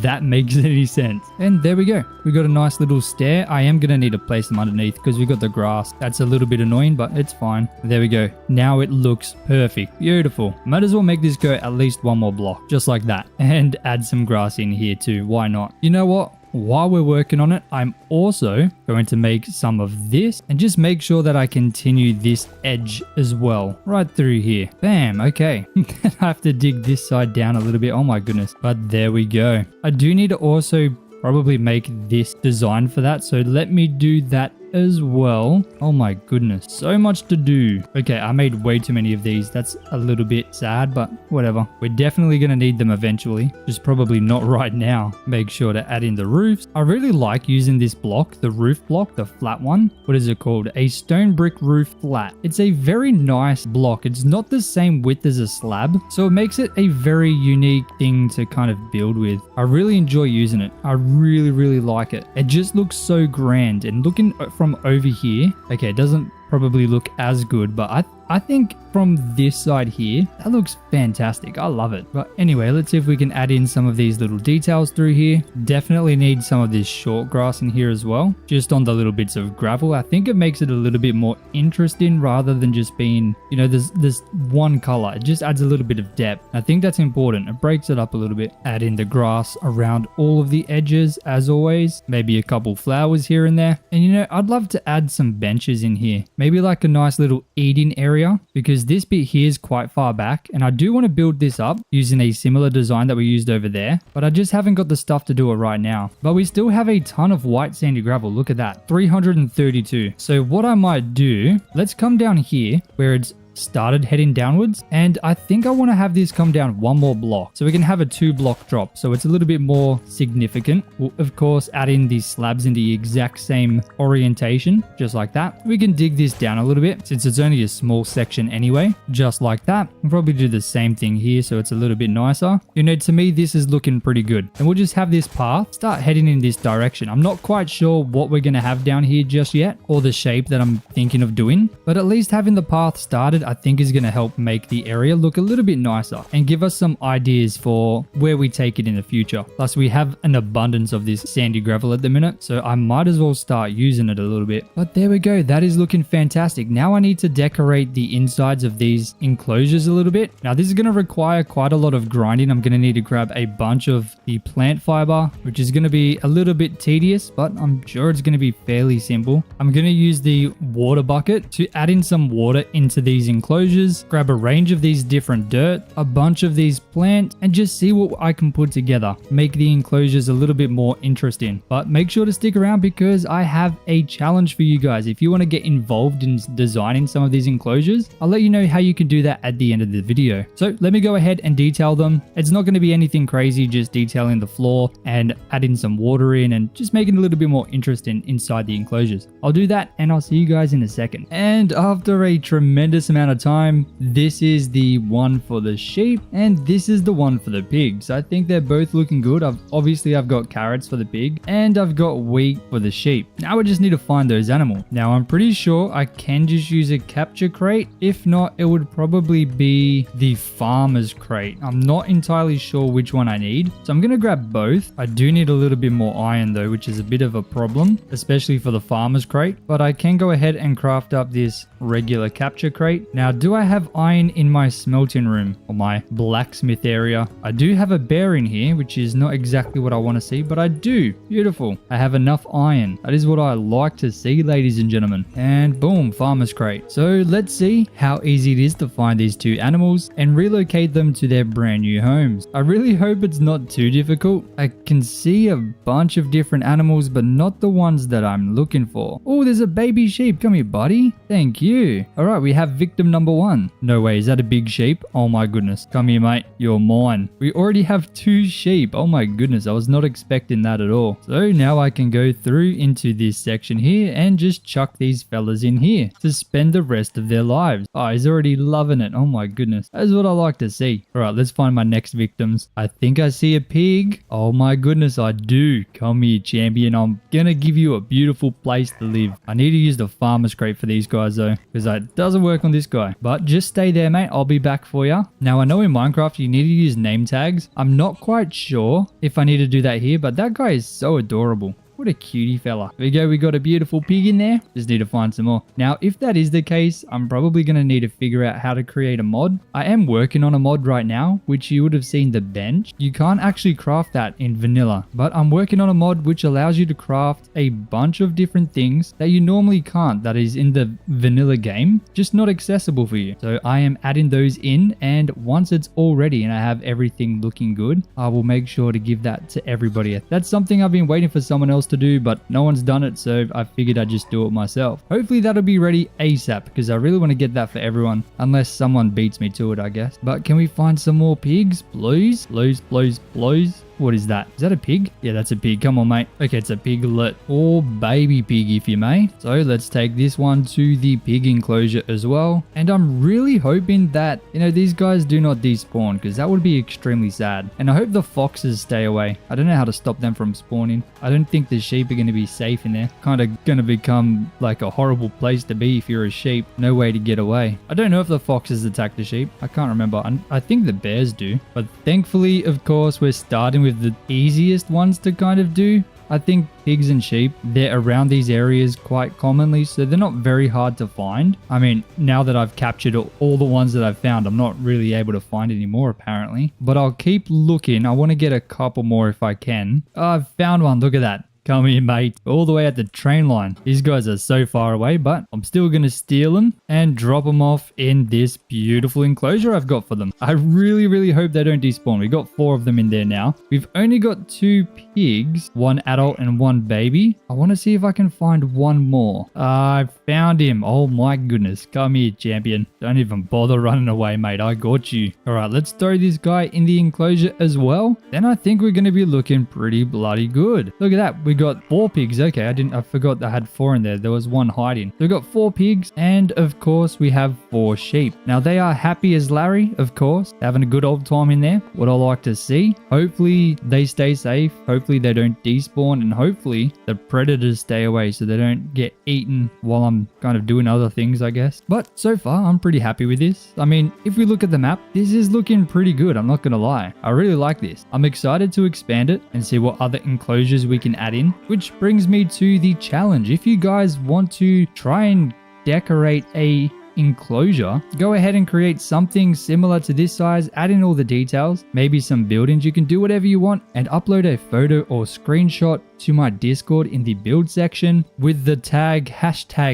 A: that makes any sense. And there we go. We got a nice little stair. I am going to need to place them underneath because we got the grass. That's a little bit annoying, but it's fine. There we go. Now it looks perfect. Beautiful. Might as well make this go at least one more block, just like that. And add some grass in here too. Why not? You know what? while we're working on it, I'm also going to make some of this and just make sure that I continue this edge as well, right through here. Bam, okay. I have to dig this side down a little bit. Oh my goodness. But there we go. I do need to also probably make this design for that. So let me do that as well. Oh my goodness, so much to do. Okay, I made way too many of these. That's a little bit sad, but whatever. We're definitely going to need them eventually, just probably not right now. Make sure to add in the roofs. I really like using this block, the roof block, the flat one. What is it called? A stone brick roof flat. It's a very nice block. It's not the same width as a slab, so it makes it a very unique thing to kind of build with. I really enjoy using it. I really like it. It just looks so grand, and looking from over here, okay, it doesn't probably look as good, but I think from this side here, that looks fantastic. I love it. But anyway, let's see if we can add in some of these little details through here. Definitely need some of this short grass in here as well, just on the little bits of gravel. I think it makes it a little bit more interesting rather than just being, you know, this one color. It just adds a little bit of depth. I think that's important. It breaks it up a little bit. Add in the grass around all of the edges as always. Maybe a couple flowers here and there. And you know, I'd love to add some benches in here. Maybe like a nice little eating area, because this bit here is quite far back and I do want to build this up using a similar design that we used over there, but I just haven't got the stuff to do it right now. But we still have a ton of white sandy gravel. Look at that, 332. So what I might do, let's come down here where it's started heading downwards, and I think I want to have this come down one more block so we can have a 2-block drop, so it's a little bit more significant. We'll of course add in these slabs in the exact same orientation, just like that. We can dig this down a little bit since it's only a small section anyway, just like that. We'll probably do the same thing here so it's a little bit nicer. You know, to me this is looking pretty good, and we'll just have this path start heading in this direction. I'm not quite sure what we're going to have down here just yet, or the shape that I'm thinking of doing, but at least having the path started I think is going to help make the area look a little bit nicer and give us some ideas for where we take it in the future. Plus we have an abundance of this sandy gravel at the minute, so I might as well start using it a little bit. But there we go, that is looking fantastic. Now I need to decorate the insides of these enclosures a little bit. Now this is going to require quite a lot of grinding. I'm going to need to grab a bunch of the plant fiber, which is going to be a little bit tedious, but I'm sure it's going to be fairly simple. I'm going to use the water bucket to add in some water into these enclosures, grab a range of these different dirt, a bunch of these plants, and just see what I can put together. Make the enclosures a little bit more interesting. But make sure to stick around because I have a challenge for you guys. If you want to get involved in designing some of these enclosures, I'll let you know how you can do that at the end of the video. So let me go ahead and detail them. It's not going to be anything crazy, just detailing the floor and adding some water in and just making it a little bit more interesting inside the enclosures. I'll do that and I'll see you guys in a second. And after a tremendous amount of time, this is the one for the sheep and this is the one for the pigs. I think they're both looking good. I've got carrots for the pig and I've got wheat for the sheep. Now I just need to find those animals. Now I'm pretty sure I can just use a capture crate. If not, it would probably be the farmer's crate. I'm not entirely sure which one I need, so I'm gonna grab both. I do need a little bit more iron though, which is a bit of a problem, especially for the farmer's crate, but I can go ahead and craft up this regular capture crate. Now, do I have iron in my smelting room or my blacksmith area? I do have a bear in here, which is not exactly what I want to see, but I do. Beautiful. I have enough iron. That is what I like to see, ladies and gentlemen. And boom, farmer's crate. So let's see how easy it is to find these two animals and relocate them to their brand new homes. I really hope it's not too difficult. I can see a bunch of different animals, but not the ones that I'm looking for. Oh, there's a baby sheep. Come here, buddy. Thank you. All right, we have victim number 1. No way, is that a big sheep? Oh my goodness. Come here, mate. You're mine. We already have 2 sheep. Oh my goodness, I was not expecting that at all. So now I can go through into this section here and just chuck these fellas in here to spend the rest of their lives. Oh, he's already loving it. Oh my goodness. That is what I like to see. All right, let's find my next victims. I think I see a pig. Oh my goodness, I do. Come here, champion. I'm gonna give you a beautiful place to live. I need to use the farmer's crate for these guys though, because it doesn't work on this guy. But just stay there, mate. I'll be back for you. Now, I know in Minecraft you need to use name tags. I'm not quite sure if I need to do that here, but that guy is so adorable. What a cutie fella. There we go. We got a beautiful pig in there. Just need to find some more. Now, if that is the case, I'm probably going to need to figure out how to create a mod. I am working on a mod right now, which you would have seen the bench. You can't actually craft that in vanilla, but I'm working on a mod which allows you to craft a bunch of different things that you normally can't, that is in the vanilla game, just not accessible for you. So I am adding those in, and once it's all ready and I have everything looking good, I will make sure to give that to everybody. That's something I've been waiting for someone else to do, but no one's done it, so I figured I'd just do it myself. Hopefully that'll be ready ASAP, because I really want to get that for everyone, unless someone beats me to it, I guess. But can we find some more pigs, please? Please. What is that? Is that a pig? Yeah, that's a pig. Come on, mate. Okay, it's a piglet or baby pig, if you may. So let's take this one to the pig enclosure as well. And I'm really hoping that, these guys do not despawn, because that would be extremely sad. And I hope the foxes stay away. I don't know how to stop them from spawning. I don't think the sheep are going to be safe in there. Kind of going to become like a horrible place to be if you're a sheep. No way to get away. I don't know if the foxes attack the sheep. I can't remember. I think the bears do. But thankfully, of course, we're starting with the easiest ones to kind of do. I think pigs and sheep, they're around these areas quite commonly, so they're not very hard to find. I mean, now that I've captured all the ones that I've found, I'm not really able to find any more apparently. But I'll keep looking. I want to get a couple more if I can. Oh, I've found one. Look at that. Come here, mate. All the way at the train line. These guys are so far away, but I'm still going to steal them and drop them off in this beautiful enclosure I've got for them. I really hope they don't despawn. We got 4 of them in there now. We've only got 2 pigs, 1 adult and 1 baby. I want to see if I can find one more. I found him. Oh my goodness. Come here, champion. Don't even bother running away, mate. I got you. All right, let's throw this guy in the enclosure as well. Then I think we're going to be looking pretty bloody good. Look at that. We got 4 pigs. Okay, I forgot I had 4 in there. There was 1 hiding. So we got 4 pigs, and of course we have 4 sheep. Now they are happy as Larry, of course, having a good old time in there. What I like to see. Hopefully they stay safe. Hopefully they don't despawn, and hopefully the predators stay away so they don't get eaten while I'm kind of doing other things, I guess. But so far I'm pretty happy with this. I mean, if we look at the map, this is looking pretty good. I'm not gonna lie. I really like this. I'm excited to expand it and see what other enclosures we can add in. Which brings me to the challenge. If you guys want to try and decorate a enclosure, go ahead and create something similar to this size, add in all the details, maybe some buildings. You can do whatever you want and upload a photo or screenshot to my Discord in the build section with the tag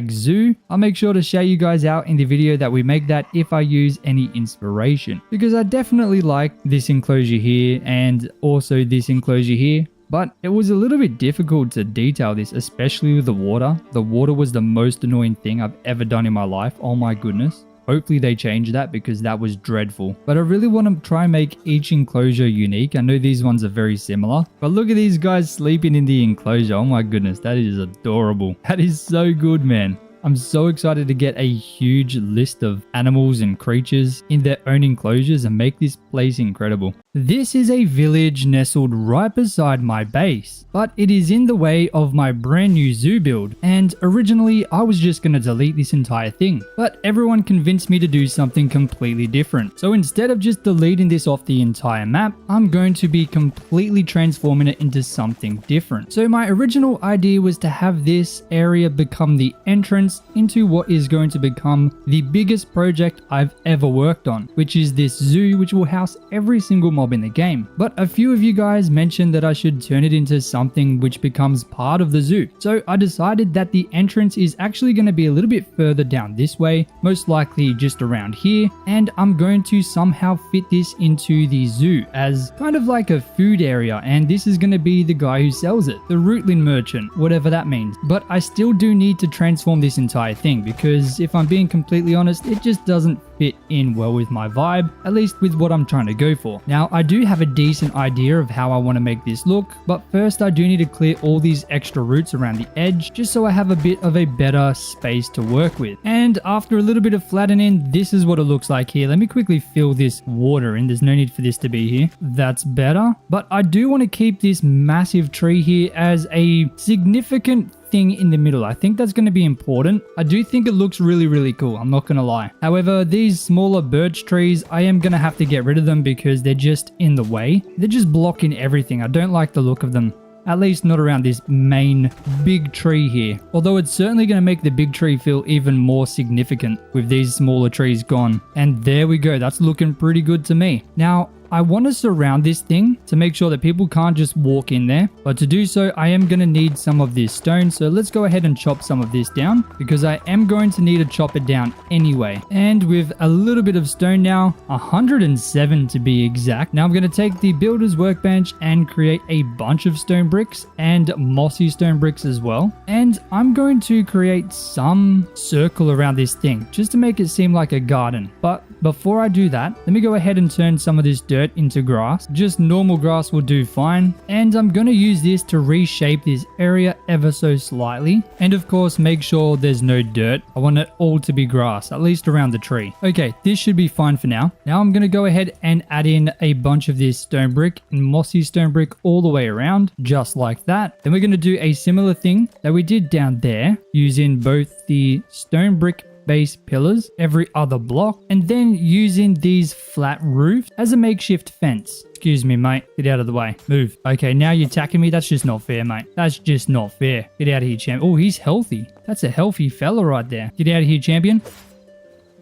A: #zoo. I'll make sure to shout you guys out in the video that we make that if I use any inspiration, because I definitely like this enclosure here and also this enclosure here. But it was a little bit difficult to detail this, especially with the water. The water was the most annoying thing I've ever done in my life. Oh my goodness. Hopefully they change that, because that was dreadful. But I really want to try and make each enclosure unique. I know these ones are very similar, but look at these guys sleeping in the enclosure. Oh my goodness, that is adorable. That is so good, man. I'm so excited to get a huge list of animals and creatures in their own enclosures and make this place incredible. This is a village nestled right beside my base, but it is in the way of my brand new zoo build, and originally I was just going to delete this entire thing, but everyone convinced me to do something completely different. So instead of just deleting this off the entire map, I'm going to be completely transforming it into something different. So my original idea was to have this area become the entrance into what is going to become the biggest project I've ever worked on, which is this zoo, which will house every single mob in the game. But a few of you guys mentioned that I should turn it into something which becomes part of the zoo. So I decided that the entrance is actually going to be a little bit further down this way, most likely just around here, and I'm going to somehow fit this into the zoo as kind of like a food area, and this is going to be the guy who sells it, the Rootlin merchant, whatever that means. But I still do need to transform this entire thing, because if I'm being completely honest, it just doesn't fit in well with my vibe, at least with what I'm trying to go for. Now, I do have a decent idea of how I want to make this look, but first I do need to clear all these extra roots around the edge, just so I have a bit of a better space to work with. And after a little bit of flattening, this is what it looks like here. Let me quickly fill this water in. There's no need for this to be here. That's better. But I do want to keep this massive tree here as a significant thing in the middle. I think that's going to be important. I do think it looks really cool. I'm not going to lie. However, these smaller birch trees, I am going to have to get rid of them because they're just in the way. They're just blocking everything. I don't like the look of them. At least not around this main big tree here. Although it's certainly going to make the big tree feel even more significant with these smaller trees gone. And there we go. That's looking pretty good to me. Now, I want to surround this thing to make sure that people can't just walk in there. But to do so, I am going to need some of this stone. So let's go ahead and chop some of this down because I am going to need to chop it down anyway. And with a little bit of stone now, 107 to be exact. Now I'm going to take the builder's workbench and create a bunch of stone bricks and mossy stone bricks as well. And I'm going to create some circle around this thing just to make it seem like a garden. But before I do that, let me go ahead and turn some of this dirt into grass. Just normal grass will do fine. And I'm going to use this to reshape this area ever so slightly. And of course, make sure there's no dirt. I want it all to be grass, at least around the tree. Okay, this should be fine for now. Now I'm going to go ahead and add in a bunch of this stone brick and mossy stone brick all the way around, just like that. Then we're going to do a similar thing that we did down there, using both the stone brick base pillars every other block, and then using these flat roofs as a makeshift fence. Excuse me, mate. Get out of the way. Move. Okay, now you're attacking me. That's just not fair, mate. That's just not fair. Get out of here, champ. Oh, he's healthy. That's a healthy fella right there. Get out of here, champion.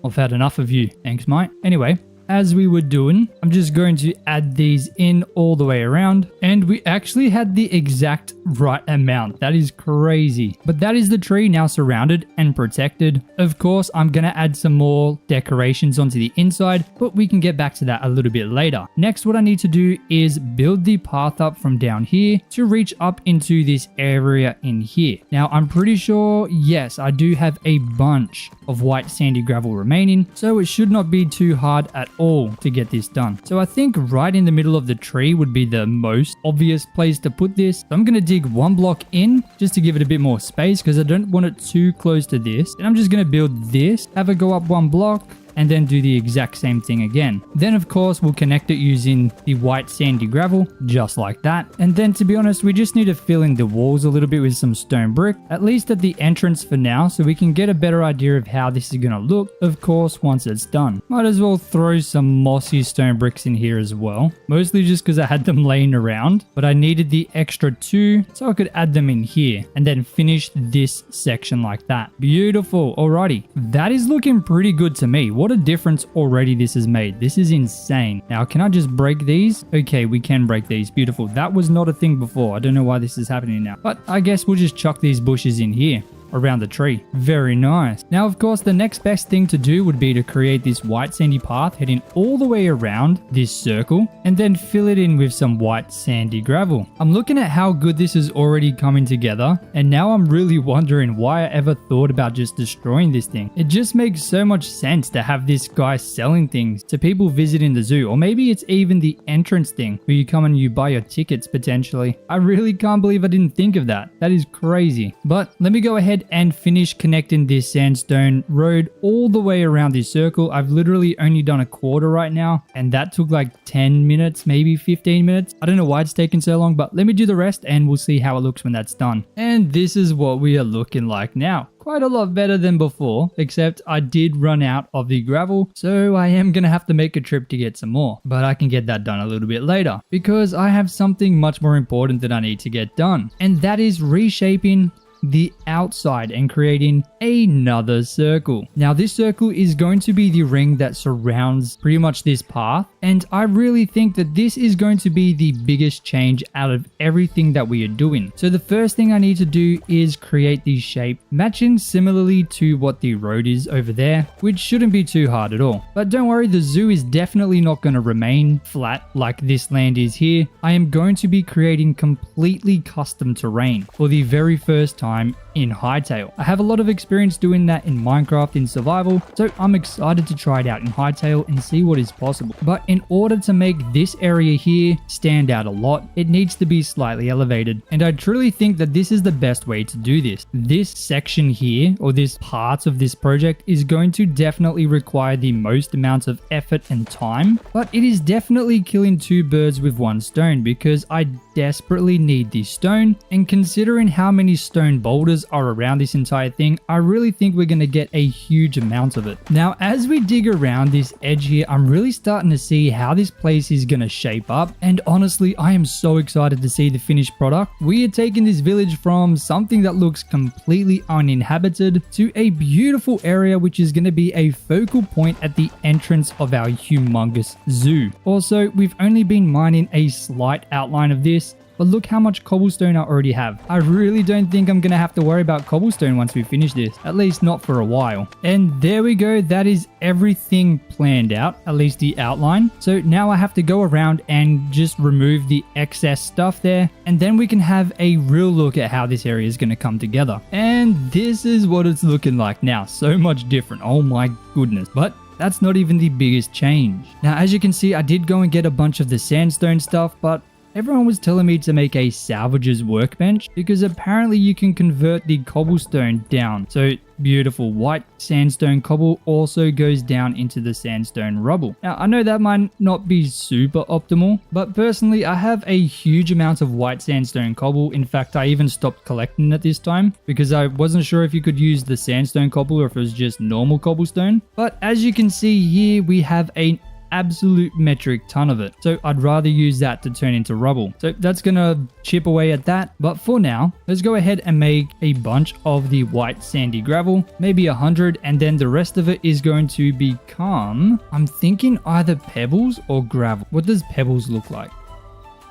A: I've had enough of you. Thanks, mate. Anyway, as we were doing, I'm just going to add these in all the way around. And we actually had the exact right amount. That is crazy. But that is the tree now surrounded and protected. Of course, I'm going to add some more decorations onto the inside, but we can get back to that a little bit later. Next, what I need to do is build the path up from down here to reach up into this area in here. Now, I'm pretty sure, yes, I do have a bunch of white sandy gravel remaining, so it should not be too hard at all to get this done. So I think right in the middle of the tree would be the most obvious place to put this. So I'm going to dig one block in just to give it a bit more space because I don't want it too close to this. And I'm just going to build this, have it go up one block, and then do the exact same thing again. Then of course we'll connect it using the white sandy gravel, just like that. And then to be honest, we just need to fill in the walls a little bit with some stone brick, at least at the entrance for now, so we can get a better idea of how this is going to look, of course, once it's done. Might as well throw some mossy stone bricks in here as well, mostly just because I had them laying around, but I needed the extra 2 so I could add them in here and then finish this section like that. Beautiful. Alrighty, that is looking pretty good to me. What a difference already this has made. This is insane. Now, can I just break these? Okay, we can break these. Beautiful. That was not a thing before. I don't know why this is happening now, but I guess we'll just chuck these bushes in here around the tree. Very nice. Now, of course, the next best thing to do would be to create this white sandy path heading all the way around this circle and then fill it in with some white sandy gravel. I'm looking at how good this is already coming together, and now I'm really wondering why I ever thought about just destroying this thing. It just makes so much sense to have this guy selling things to people visiting the zoo, or maybe it's even the entrance thing where you come and you buy your tickets potentially. I really can't believe I didn't think of that. That is crazy. But let me go ahead and finish connecting this sandstone road all the way around this circle. I've literally only done a quarter right now, and that took like 10 minutes, maybe 15 minutes. I don't know why it's taken so long, but let me do the rest and we'll see how it looks when that's done. And this is what we are looking like now. Quite a lot better than before, except I did run out of the gravel, so I am going to have to make a trip to get some more. But I can get that done a little bit later, because I have something much more important that I need to get done, and that is reshaping the outside and creating another circle. Now, this circle is going to be the ring that surrounds pretty much this path, and I really think that this is going to be the biggest change out of everything that we are doing. So the first thing I need to do is create the shape matching similarly to what the road is over there, which shouldn't be too hard at all. But don't worry, the zoo is definitely not going to remain flat like this land is here. I am going to be creating completely custom terrain for the very first time in Hytale. I have a lot of experience doing that in Minecraft in survival, so I'm excited to try it out in Hytale and see what is possible. But in order to make this area here stand out a lot, it needs to be slightly elevated, and I truly think that this is the best way to do this. This section here, or this part of this project, is going to definitely require the most amount of effort and time, but it is definitely killing 2 birds with 1 stone because I desperately need this stone, and considering how many stone boulders are around this entire thing, I really think we're going to get a huge amount of it. Now, as we dig around this edge here, I'm really starting to see how this place is going to shape up. And honestly, I am so excited to see the finished product. We are taking this village from something that looks completely uninhabited to a beautiful area, which is going to be a focal point at the entrance of our humongous zoo. Also, we've only been mining a slight outline of this, but look how much cobblestone I already have. I really don't think I'm going to have to worry about cobblestone once we finish this, at least not for a while. And there we go, that is everything planned out, at least the outline. So now I have to go around and just remove the excess stuff there, and then we can have a real look at how this area is going to come together. And this is what it's looking like now, so much different, oh my goodness. But that's not even the biggest change. Now, as you can see, I did go and get a bunch of the sandstone stuff, but everyone was telling me to make a salvager's workbench because apparently you can convert the cobblestone down. So beautiful white sandstone cobble also goes down into the sandstone rubble. Now, I know that might not be super optimal, but personally I have a huge amount of white sandstone cobble. In fact, I even stopped collecting it this time because I wasn't sure if you could use the sandstone cobble or if it was just normal cobblestone. But as you can see here, we have an absolute metric ton of it, so I'd rather use that to turn into rubble. So that's gonna chip away at that, but for now let's go ahead and make a bunch of the white sandy gravel, maybe 100, and then the rest of it is going to become, I'm thinking either pebbles or gravel. What does pebbles look like?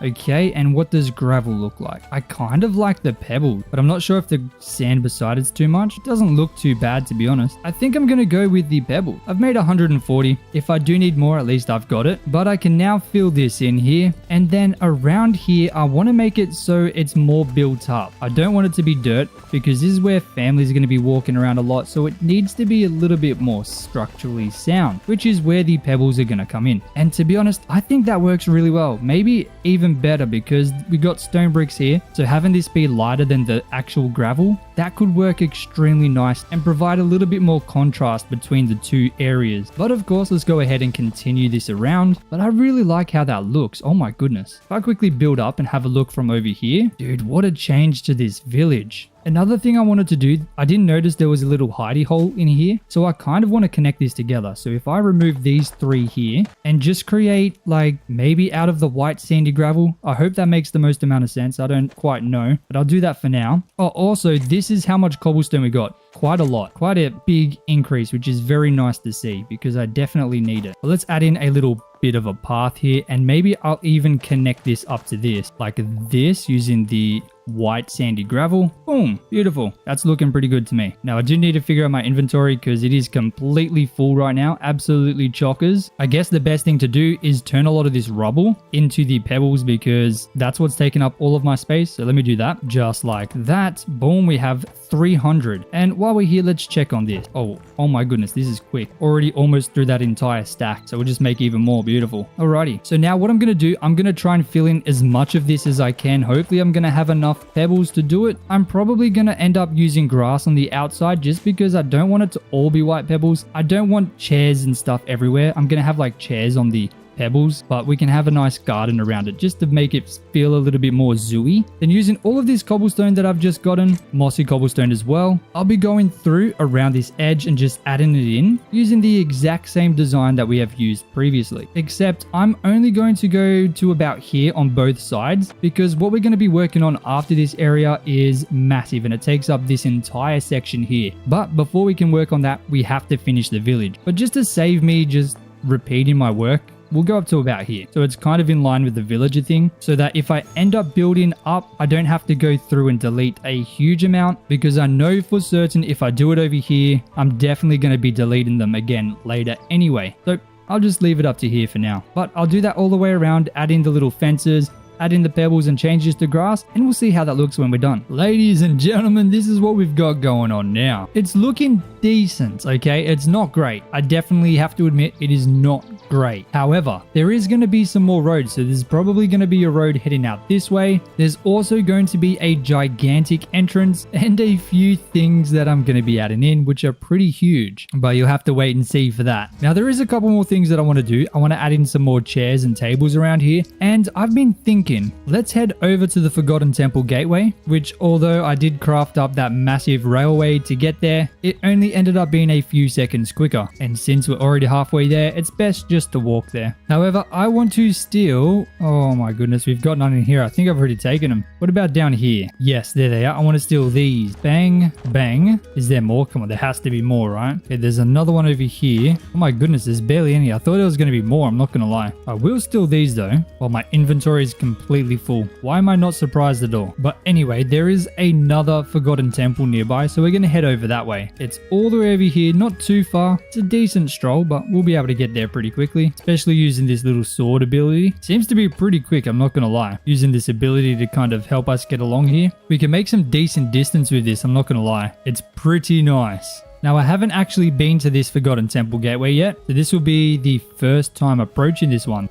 A: Okay, and what does gravel look like? I kind of like the pebble, but I'm not sure if the sand beside it's too much. It doesn't look too bad, to be honest. I think I'm gonna go with the pebble. I've made 140. If I do need more, at least I've got it. But I can now fill this in here, and then around here, I want to make it so it's more built up. I don't want it to be dirt because this is where families are going to be walking around a lot, so it needs to be a little bit more structurally sound, which is where the pebbles are going to come in. And to be honest, I think that works really well. Maybe even better because we got stone bricks here, so having this be lighter than the actual gravel, that could work extremely nice and provide a little bit more contrast between the two areas. But of course, let's go ahead and continue this around. But I really like how that looks. Oh my goodness. If I quickly build up and have a look from over here, dude, what a change to this village. Another thing I wanted to do, I didn't notice there was a little hidey hole in here, so I kind of want to connect this together. So if I remove these three here and just create like maybe out of the white sandy gravel, I hope that makes the most amount of sense. I don't quite know, but I'll do that for now. Oh, also, this is how much cobblestone we got. Quite a lot, quite a big increase, which is very nice to see because I definitely need it. But let's add in a little bit of a path here, and maybe I'll even connect this up to this like this using the white sandy gravel. Boom, beautiful. That's looking pretty good to me. Now I do need to figure out my inventory because it is completely full right now, absolutely chockers. I guess the best thing to do is turn a lot of this rubble into the pebbles because that's what's taking up all of my space. So let me do that just like that. Boom, we have 300. And while we're here, let's check on this. Oh my goodness, this is quick. Already almost through that entire stack, so we'll just make even more beautiful. Alrighty, so now what I'm gonna do, I'm gonna try and fill in as much of this as I can. Hopefully I'm gonna have enough pebbles to do it. I'm probably gonna end up using grass on the outside just because I don't want it to all be white pebbles. I don't want chairs and stuff everywhere. I'm gonna have like chairs on the pebbles, but we can have a nice garden around it just to make it feel a little bit more zooey. Then using all of this cobblestone that I've just gotten, mossy cobblestone as well, I'll be going through around this edge and just adding it in using the exact same design that we have used previously, except I'm only going to go to about here on both sides because what we're going to be working on after this area is massive and it takes up this entire section here. But before we can work on that, we have to finish the village. But just to save me just repeating my work, we'll go up to about here. So it's kind of in line with the villager thing so that if I end up building up, I don't have to go through and delete a huge amount because I know for certain if I do it over here, I'm definitely going to be deleting them again later anyway. So I'll just leave it up to here for now. But I'll do that all the way around, add in the little fences, add in the pebbles and change this to grass, and we'll see how that looks when we're done. Ladies and gentlemen, this is what we've got going on now. It's looking decent, okay? It's not great. I definitely have to admit it is not great. However, there is going to be some more roads, so there's probably going to be a road heading out this way. There's also going to be a gigantic entrance and a few things that I'm going to be adding in, which are pretty huge, but you'll have to wait and see for that. Now, there is a couple more things that I want to do. I want to add in some more chairs and tables around here, and I've been thinking, let's head over to the Forgotten Temple Gateway, which although I did craft up that massive railway to get there, it only ended up being a few seconds quicker, and since we're already halfway there, it's best just to walk there. However, I want to steal... Oh my goodness, we've got none in here. I think I've already taken them. What about down here? Yes, there they are. I want to steal these. Bang, bang. Is there more? Come on, there has to be more, right? Okay, there's another one over here. Oh my goodness, there's barely any. I thought there was going to be more. I'm not going to lie. I will steal these though, while my inventory is completely full. Why am I not surprised at all? But anyway, there is another Forgotten Temple nearby, so we're going to head over that way. It's all the way over here, not too far. It's a decent stroll, but we'll be able to get there pretty quickly, especially using this little sword ability. Seems to be pretty quick, I'm not going to lie. Using this ability to kind of help us get along here. We can make some decent distance with this, I'm not going to lie. It's pretty nice. Now, I haven't actually been to this Forgotten Temple Gateway yet, so this will be the first time approaching this one.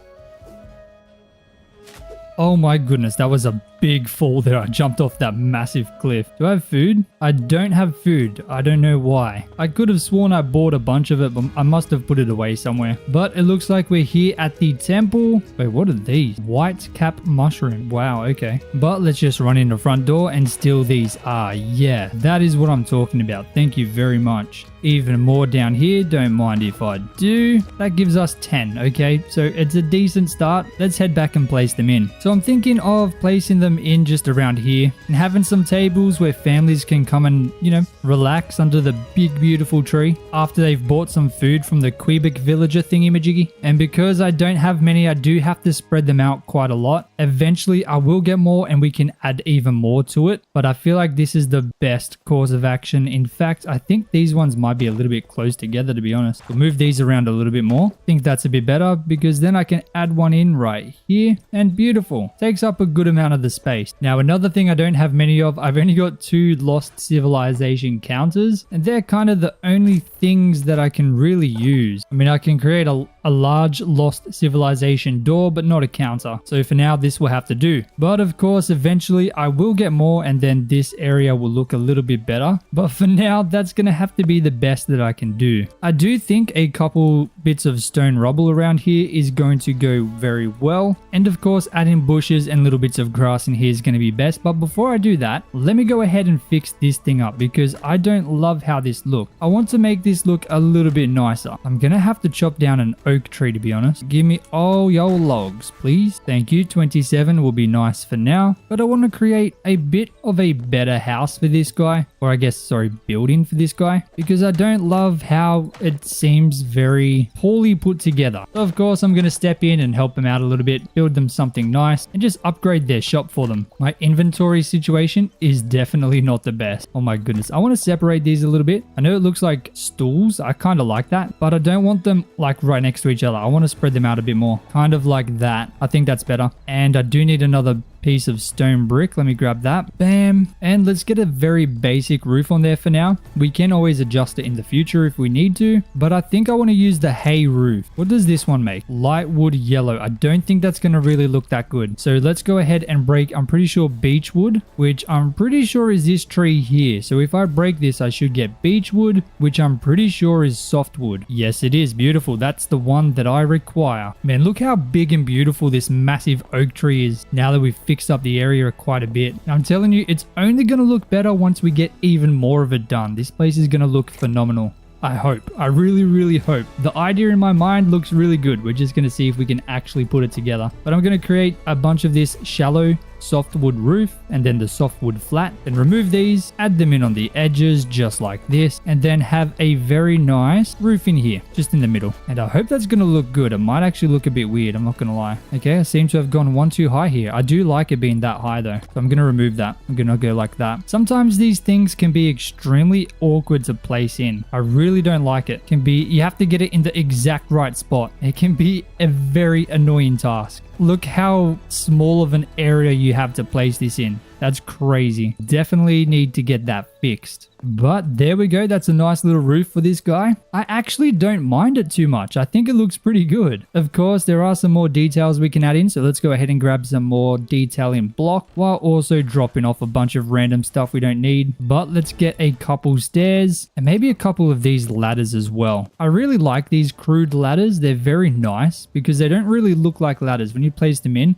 A: Oh my goodness, that was a big fall there. I jumped off that massive cliff. Do I have food? I don't have food. I don't know why. I could have sworn I bought a bunch of it, but I must have put it away somewhere. But it looks like we're here at the temple. Wait, what are these? White cap mushroom. Wow, okay. But let's just run in the front door and steal these. Ah, yeah, that is what I'm talking about. Thank you very much. Even more down here, don't mind if I do. That gives us 10, okay? So it's a decent start. Let's head back and place them in. So I'm thinking of placing them in just around here and having some tables where families can come and, you know, relax under the big beautiful tree after they've bought some food from the Quebec villager thingy-majiggy. And because I don't have many, I do have to spread them out quite a lot. Eventually I will get more and we can add even more to it, but I feel like this is the best course of action. In fact, I think these ones might be a little bit close together, to be honest. We'll move these around a little bit more. I think that's a bit better because then I can add one in right here, and beautiful. Takes up a good amount of the space. Now, another thing I don't have many of, I've only got 2 lost civilization counters, and they're kind of the only things that I can really use. I mean, I can create a large lost civilization door, but not a counter. So for now, this will have to do. But of course, eventually I will get more, and then this area will look a little bit better. But for now, that's going to have to be the best that I can do. I do think a couple bits of stone rubble around here is going to go very well. And of course, adding bushes and little bits of grass in here is going to be best. But before I do that, let me go ahead and fix this thing up because I don't love how this looks. I want to make this look a little bit nicer. I'm going to have to chop down an oak tree, to be honest. Give me all your logs, please. Thank you. 27 will be nice for now. But I want to create a bit of a better house for this guy. Or I guess, sorry, building for this guy. Because I don't love how it seems very poorly put together. So of course, I'm going to step in and help them out a little bit. Build them something nice. And just upgrade their shop for them. My inventory situation is definitely not the best. Oh my goodness. I want to separate these a little bit. I know it looks like stools. I kind of like that. But I don't want them like right next to each other. I want to spread them out a bit more. Kind of like that. I think that's better. And I do need another piece of stone brick. Let me grab that. Bam. And let's get a very basic roof on there for now. We can always adjust it in the future if we need to, but I think I want to use the hay roof. What does this one make? Light wood yellow. I don't think that's going to really look that good. So let's go ahead and break, I'm pretty sure beech wood, which I'm pretty sure is this tree here. So if I break this, I should get beech wood, which I'm pretty sure is softwood. Yes, it is. Beautiful. That's the one that I require. Man, look how big and beautiful this massive oak tree is now that we've fixed up the area quite a bit. I'm telling you, it's only going to look better once we get even more of it done. This place is going to look phenomenal. I hope. I really, really hope. The idea in my mind looks really good. We're just going to see if we can actually put it together. But I'm going to create a bunch of this shallow softwood roof and then the softwood flat, then remove these, add them in on the edges just like this, and then have a very nice roof in here just in the middle. And I hope that's going to look good. It might actually look a bit weird, I'm not going to lie. Okay, I seem to have gone one too high here. I do like it being that high though, so I'm going to remove that. I'm going to go like that. Sometimes these things can be extremely awkward to place in. I really don't like it. You have to get it in the exact right spot. It can be a very annoying task. Look how small of an area you have to place this in. That's crazy. Definitely need to get that fixed. fixed. But there we go. That's a nice little roof for this guy. I actually don't mind it too much. I think it looks pretty good. Of course, there are some more details we can add in. So let's go ahead and grab some more detail in block while also dropping off a bunch of random stuff we don't need. But let's get a couple stairs and maybe a couple of these ladders as well. I really like these crude ladders. They're very nice because they don't really look like ladders. When you place them in,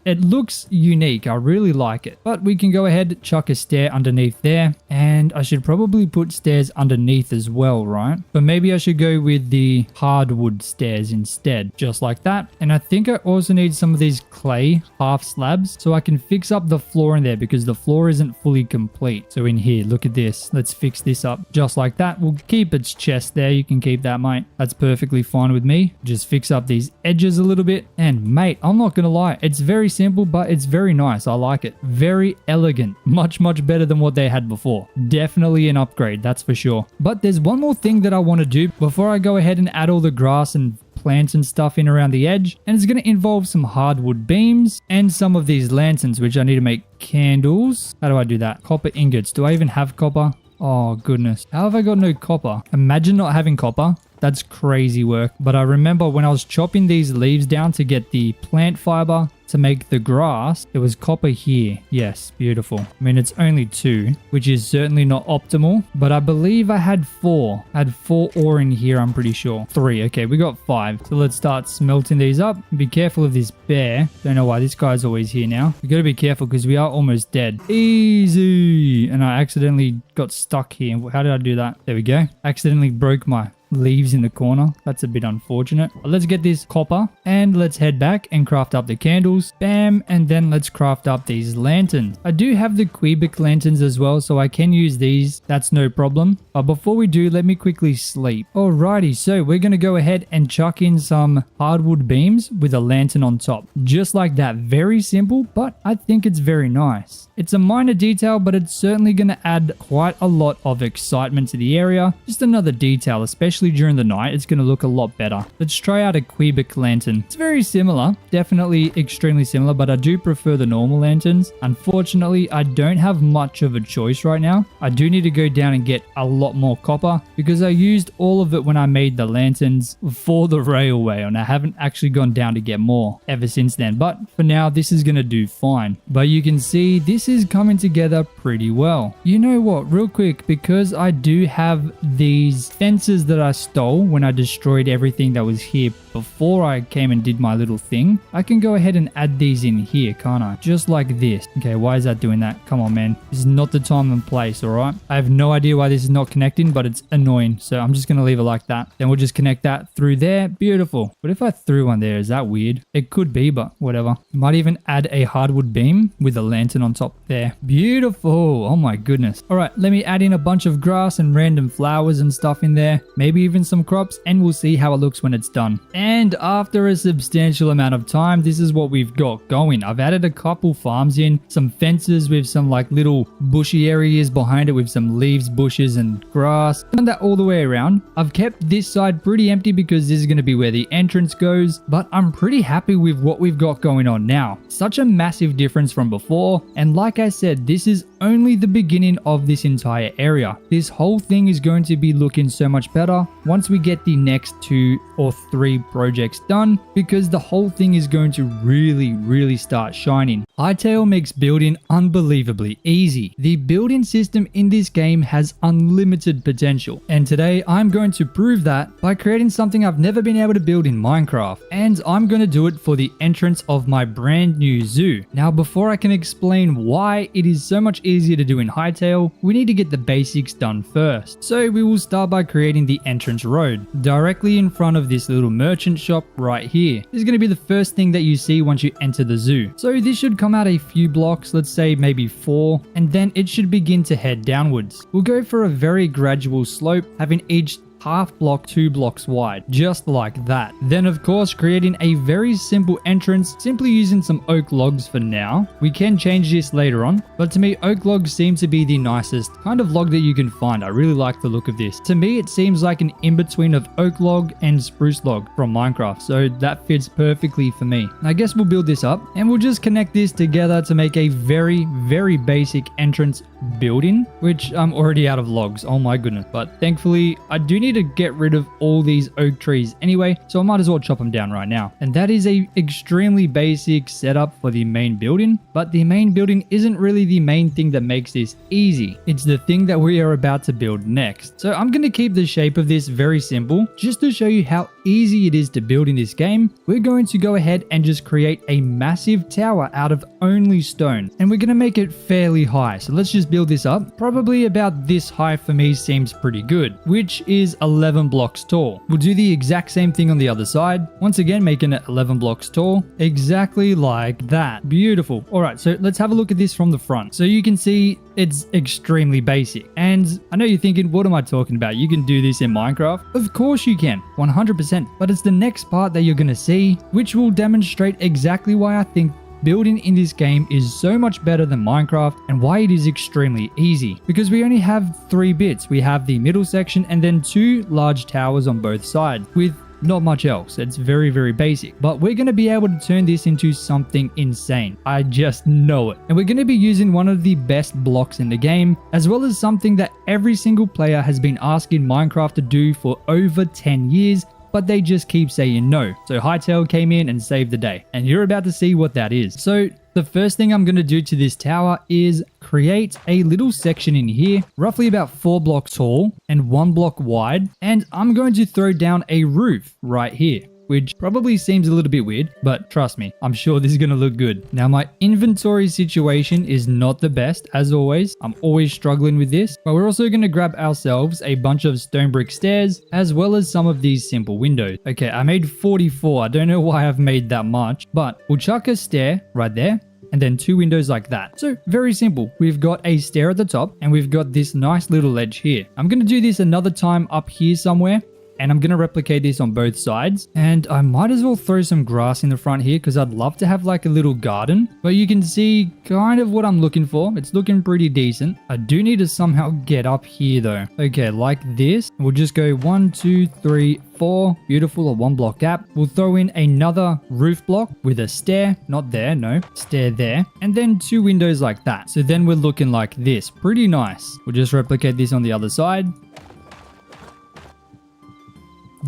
A: it looks unique. I really like it. But we can go ahead, chuck a stair underneath there. And I should probably put stairs underneath as well, right? But maybe I should go with the hardwood stairs instead, just like that. And I think I also need some of these clay half slabs so I can fix up the floor in there because the floor isn't fully complete. So in here, look at this. Let's fix this up just like that. We'll keep its chest there. You can keep that, mate. That's perfectly fine with me. Just fix up these edges a little bit. And mate, I'm not going to lie. It's very simple, but it's very nice. I like it. Very elegant. Much better than what they had before. Definitely an upgrade, that's for sure. But there's one more thing that I want to do before I go ahead and add all the grass and plants and stuff in around the edge, and it's going to involve some hardwood beams and some of these lanterns, which I need to make candles. How do I do that? Copper ingots. Do I even have copper? Oh goodness, how have I got no copper? Imagine not having copper. That's crazy work. But I remember when I was chopping these leaves down to get the plant fiber to make the grass, there was copper here. Yes, beautiful. I mean, it's only 2, which is certainly not optimal, but I believe I had 4. I had 4 ore in here, I'm pretty sure. 3, okay, we got 5. So let's start smelting these up. Be careful of this bear. Don't know why this guy's always here now. We gotta be careful because we are almost dead. Easy. And I accidentally got stuck here. How did I do that? There we go. Accidentally broke my leaves in the corner. That's a bit unfortunate. But let's get this copper and let's head back and craft up the candles. Bam. And then let's craft up these lanterns. I do have the cubic lanterns as well, so I can use these. That's no problem. But before we do, let me quickly sleep. Alrighty, so we're going to go ahead and chuck in some hardwood beams with a lantern on top. Just like that. Very simple, but I think it's very nice. It's a minor detail, but it's certainly going to add quite a lot of excitement to the area. Just another detail, especially during the night, it's going to look a lot better. Let's try out a cubic lantern. It's very similar, definitely extremely similar, but I do prefer the normal lanterns. Unfortunately, I don't have much of a choice right now. I do need to go down and get a lot more copper because I used all of it when I made the lanterns for the railway, and I haven't actually gone down to get more ever since then. But for now, this is going to do fine. But you can see this is coming together pretty well. You know what, real quick, because I do have these fences that I stole when I destroyed everything that was here before I came and did my little thing, I can go ahead and add these in here, can't I? Just like this. Okay, why is that doing that? Come on, man. This is not the time and place, all right? I have no idea why this is not connecting, but it's annoying. So I'm just going to leave it like that. Then we'll just connect that through there. Beautiful. What if I threw one there? Is that weird? It could be, but whatever. Might even add a hardwood beam with a lantern on top there. Beautiful. Oh my goodness. All right, let me add in a bunch of grass and random flowers and stuff in there. Maybe even some crops, and we'll see how it looks when it's done. And after a substantial amount of time, this is what we've got going. I've added a couple farms in, some fences with some like little bushy areas behind it with some leaves, bushes, and grass. Done that all the way around. I've kept this side pretty empty because this is going to be where the entrance goes, but I'm pretty happy with what we've got going on now. Such a massive difference from before, and like I said, this is only the beginning of this entire area. This whole thing is going to be looking so much better once we get the next 2 or 3 projects done, because the whole thing is going to really start shining. Hytale makes building unbelievably easy. The building system in this game has unlimited potential, and today I'm going to prove that by creating something I've never been able to build in Minecraft, and I'm going to do it for the entrance of my brand new zoo. Now, before I can explain why it is so much easier to do in Hytale, we need to get the basics done first. So we will start by creating the entrance road directly in front of this little merchant shop right here. This is going to be the first thing that you see once you enter the zoo. So this should come out a few blocks, let's say maybe 4, and then it should begin to head downwards. We'll go for a very gradual slope, having each half block 2 blocks wide, just like that. Then of course creating a very simple entrance, simply using some oak logs for now. We can change this later on, but to me oak logs seem to be the nicest kind of log that you can find. I really like the look of this. To me it seems like an in-between of oak log and spruce log from Minecraft, so that fits perfectly for me. I guess we'll build this up and we'll just connect this together to make a very basic entrance building, which I'm already out of logs. Oh my goodness. But thankfully, I do need to get rid of all these oak trees anyway, so I might as well chop them down right now. And that is a extremely basic setup for the main building, but the main building isn't really the main thing that makes this easy. It's the thing that we are about to build next. So I'm going to keep the shape of this very simple, just to show you how easy it is to build in this game. We're going to go ahead and just create a massive tower out of only stone, and we're going to make it fairly high. So let's just build this up. Probably about this high for me seems pretty good, which is 11 blocks tall. We'll do the exact same thing on the other side. Once again, making it 11 blocks tall, exactly like that. Beautiful. All right, so let's have a look at this from the front. So you can see it's extremely basic. And I know you're thinking, what am I talking about? You can do this in Minecraft? Of course you can, 100%. But it's the next part that you're going to see, which will demonstrate exactly why I think building in this game is so much better than Minecraft and why it is extremely easy. Because we only have 3 bits. We have the middle section and then 2 large towers on both sides with not much else. It's very, very basic, but we're going to be able to turn this into something insane. I just know it. And we're going to be using one of the best blocks in the game, as well as something that every single player has been asking Minecraft to do for over 10 years, but they just keep saying no. So Hytale came in and saved the day, and you're about to see what that is. So the first thing I'm going to do to this tower is create a little section in here, roughly about 4 blocks tall and 1 block wide, and I'm going to throw down a roof right here, which probably seems a little bit weird, but trust me, I'm sure this is going to look good. Now, my inventory situation is not the best, as always. I'm always struggling with this, but we're also going to grab ourselves a bunch of stone brick stairs, as well as some of these simple windows. Okay, I made 44. I don't know why I've made that much, but we'll chuck a stair right there, and then 2 windows like that. So very simple. We've got a stair at the top, and we've got this nice little ledge here. I'm going to do this another time up here somewhere, and I'm going to replicate this on both sides. And I might as well throw some grass in the front here because I'd love to have like a little garden. But you can see kind of what I'm looking for. It's looking pretty decent. I do need to somehow get up here though. Okay, like this. We'll just go 1, 2, 3, 4. Beautiful, a 1 block gap. We'll throw in another roof block with a stair. Not there, no. Stair there. And then 2 windows like that. So then we're looking like this. Pretty nice. We'll just replicate this on the other side.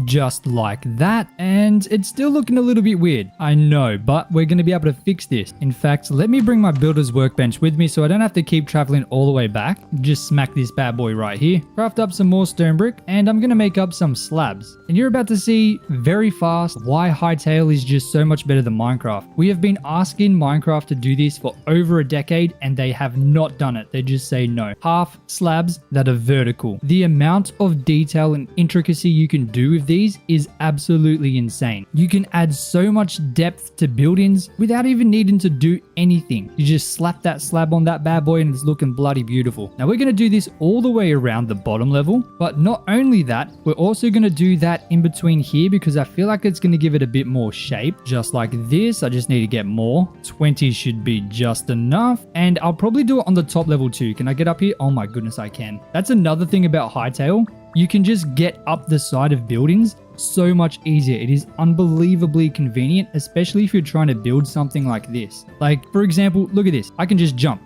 A: Just like that, and it's still looking a little bit weird, I know, but we're going to be able to fix this. In fact, let me bring my builder's workbench with me so I don't have to keep traveling all the way back. Just smack this bad boy right here, craft up some more stone brick, and I'm going to make up some slabs. And you're about to see very fast why Hytale is just so much better than Minecraft. We have been asking Minecraft to do this for over a decade and they have not done it. They just say no. Half slabs that are vertical. The amount of detail and intricacy you can do with these is absolutely insane. You can add so much depth to buildings without even needing to do anything. You just slap that slab on that bad boy and it's looking bloody beautiful. Now we're going to do this all the way around the bottom level, but not only that, we're also going to do that in between here because I feel like it's going to give it a bit more shape, just like this. I just need to get more. 20 should be just enough, and I'll probably do it on the top level too. Can I get up here? Oh my goodness, I can. That's another thing about Hytale. You can just get up the side of buildings so much easier. It is unbelievably convenient, especially if you're trying to build something like this. Like, for example, look at this. I can just jump.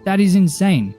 A: That is insane.